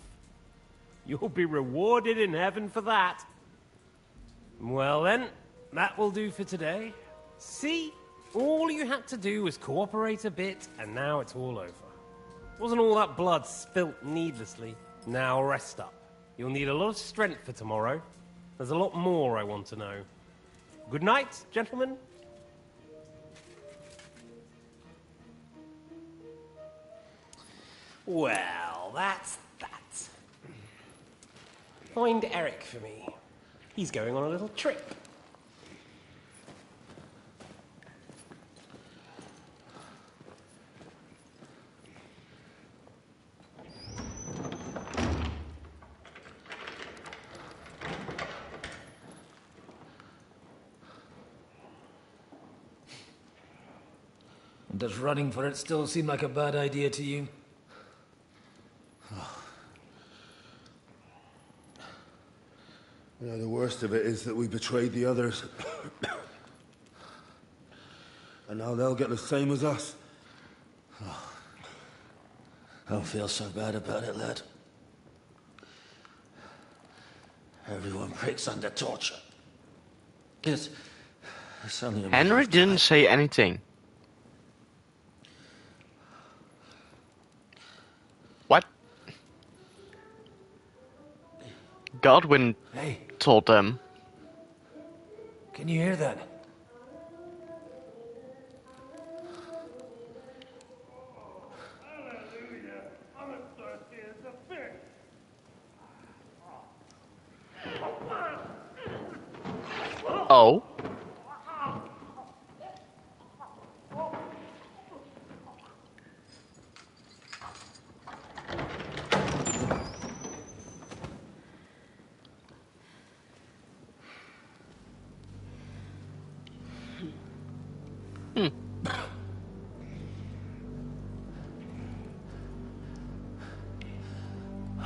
You'll be rewarded in heaven for that. Well then, that will do for today. See? All you had to do was cooperate a bit, and now it's all over. Wasn't all that blood spilt needlessly. Now rest up. You'll need a lot of strength for tomorrow. There's a lot more I want to know. Good night, gentlemen. Well, that's that. Find Eric for me. He's going on a little trip. Does running for it still seem like a bad idea to you? You know, the worst of it is that we betrayed the others. And now they'll get the same as us. Don't feel so bad about it, lad. Everyone breaks under torture. It's only a Henry didn't say anything. What? Godwin told them. Can you hear that? Oh.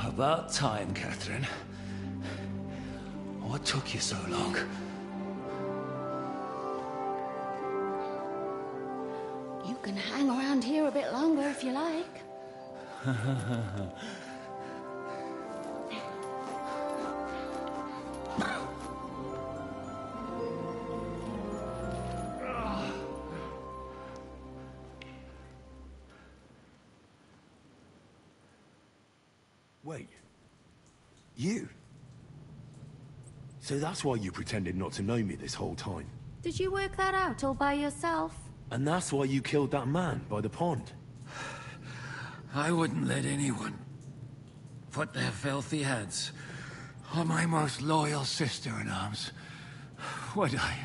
About time, Catherine. What took you so long? You can hang around here a bit longer if you like. Wait. You? So that's why you pretended not to know me this whole time? Did you work that out all by yourself? And that's why you killed that man by the pond? I wouldn't let anyone put their filthy hands on my most loyal sister-in-arms, would I?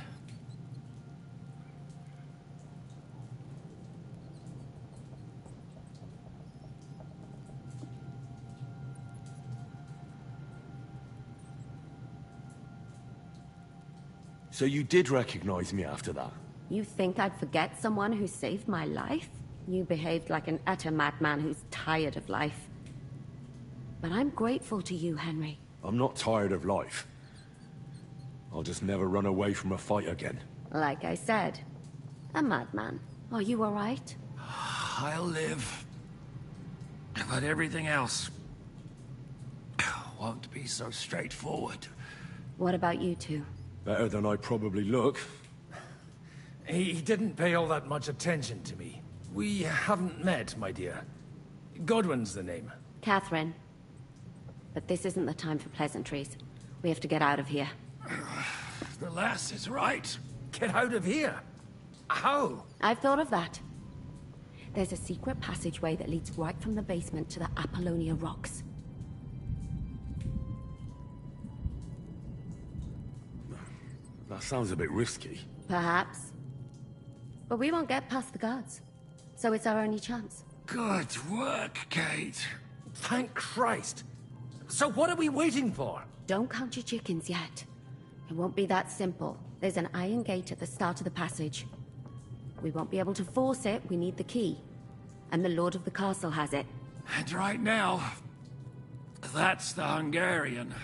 So you did recognize me after that? You think I'd forget someone who saved my life? You behaved like an utter madman who's tired of life. But I'm grateful to you, Henry. I'm not tired of life. I'll just never run away from a fight again. Like I said, a madman. Are you alright? I'll live. But everything else won't be so straightforward. What about you two? Better than I probably look. He didn't pay all that much attention to me. We haven't met, my dear. Godwin's the name. Catherine. But this isn't the time for pleasantries. We have to get out of here. The lass is right. Get out of here. How? I've thought of that. There's a secret passageway that leads right from the basement to the Apollonia Rocks. That sounds a bit risky. Perhaps. But we won't get past the guards. So it's our only chance. Good work, Kate. Thank Christ. So what are we waiting for? Don't count your chickens yet. It won't be that simple. There's an iron gate at the start of the passage. We won't be able to force it, we need the key. And the Lord of the Castle has it. And right now, that's the Hungarian.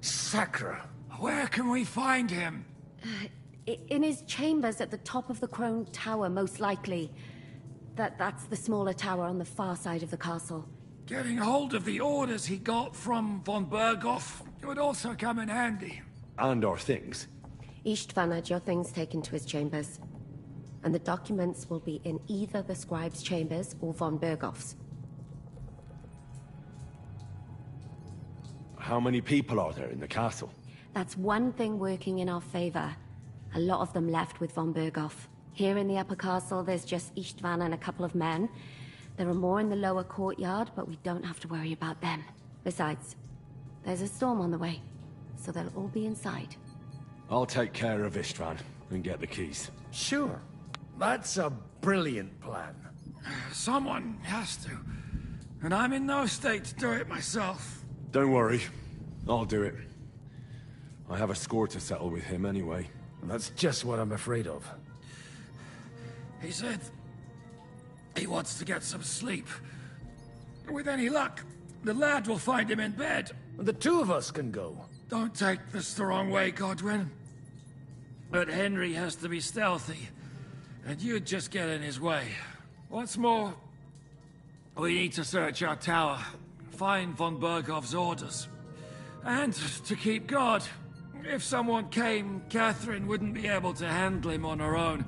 Sacre. Where can we find him? In his chambers at the top of the Crone Tower, most likely. That's the smaller tower on the far side of the castle. Getting hold of the orders he got from von Berghoff would also come in handy. And our things. Istvan had your things taken to his chambers. And the documents will be in either the scribe's chambers or von Berghoff's. How many people are there in the castle? That's one thing working in our favor. A lot of them left with von Berghoff. Here in the upper castle, there's just Istvan and a couple of men. There are more in the lower courtyard, but we don't have to worry about them. Besides, there's a storm on the way, so they'll all be inside. I'll take care of Istvan and get the keys. Sure. That's a brilliant plan. Someone has to. And I'm in no state to do it myself. Don't worry. I'll do it. I have a score to settle with him anyway. That's just what I'm afraid of. He said he wants to get some sleep. With any luck, the lad will find him in bed. The two of us can go. Don't take this the wrong way, Godwin. But Henry has to be stealthy, and you'd just get in his way. What's more, we need to search our tower, find von Berghoff's orders. And to keep guard. If someone came, Catherine wouldn't be able to handle him on her own.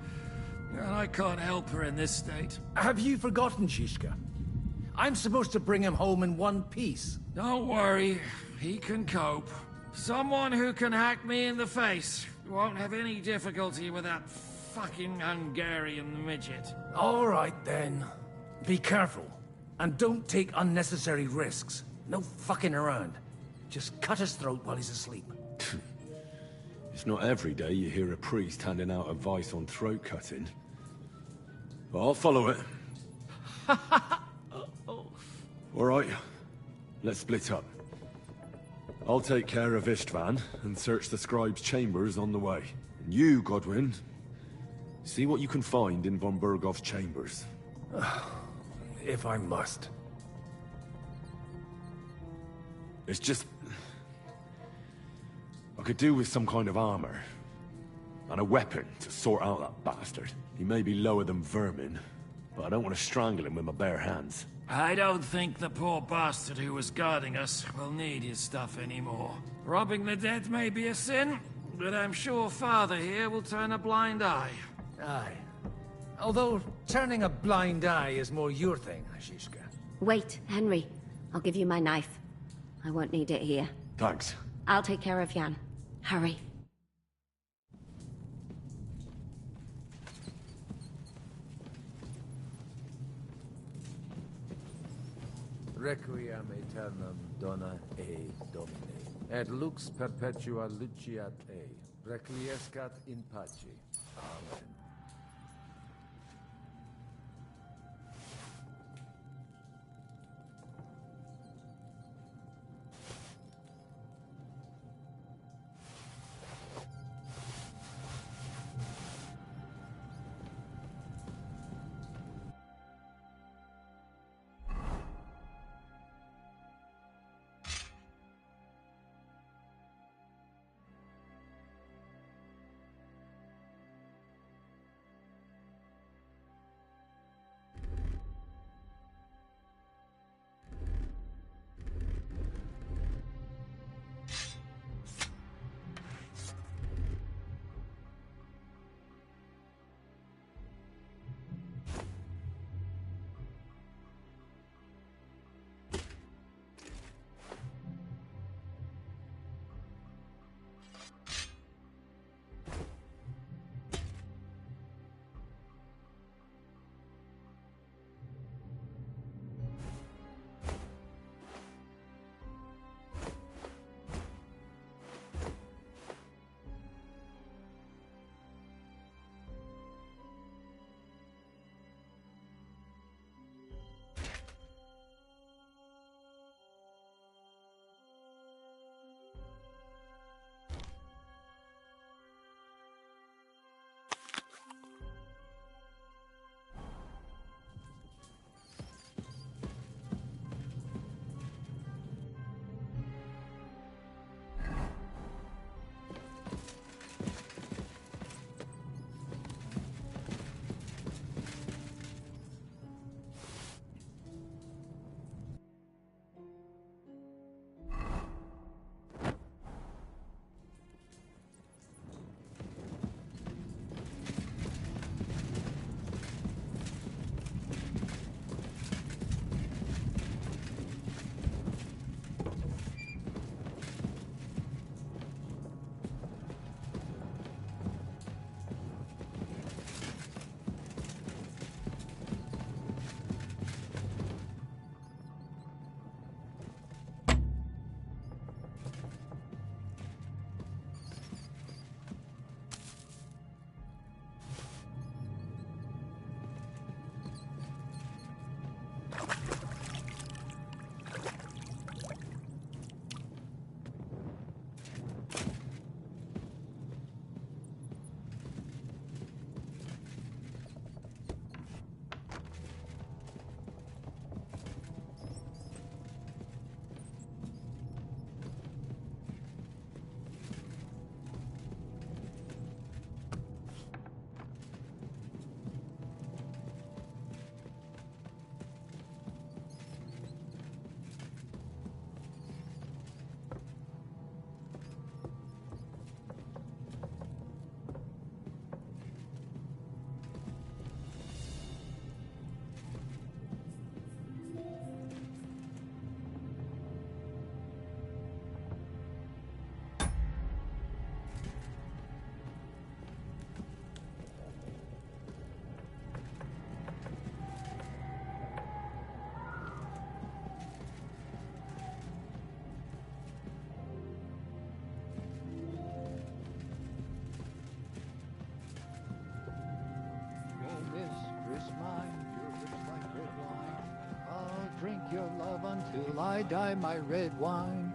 And I can't help her in this state. Have you forgotten, Shishka? I'm supposed to bring him home in one piece. Don't worry, he can cope. Someone who can hack me in the face won't have any difficulty with that fucking Hungarian midget. All right, then. Be careful. And don't take unnecessary risks. No fucking around. Just cut his throat while he's asleep. It's not every day you hear a priest handing out advice on throat cutting. But I'll follow it. All right, let's split up. I'll take care of Istvan and search the scribe's chambers on the way. And you, Godwin, see what you can find in von Berghoff's chambers. If I must. It's just... I could do with some kind of armor. And a weapon to sort out that bastard. He may be lower than vermin, but I don't want to strangle him with my bare hands. I don't think the poor bastard who was guarding us will need his stuff anymore. Robbing the dead may be a sin, but I'm sure Father here will turn a blind eye. Aye. Although, turning a blind eye is more your thing, Shishka. Wait, Henry. I'll give you my knife. I won't need it here. Thanks. I'll take care of Jan. Hurry. Requiem aeternam dona e domine, et lux perpetua luciat e, requiescat in pace. Amen. your love until I die, my red wine.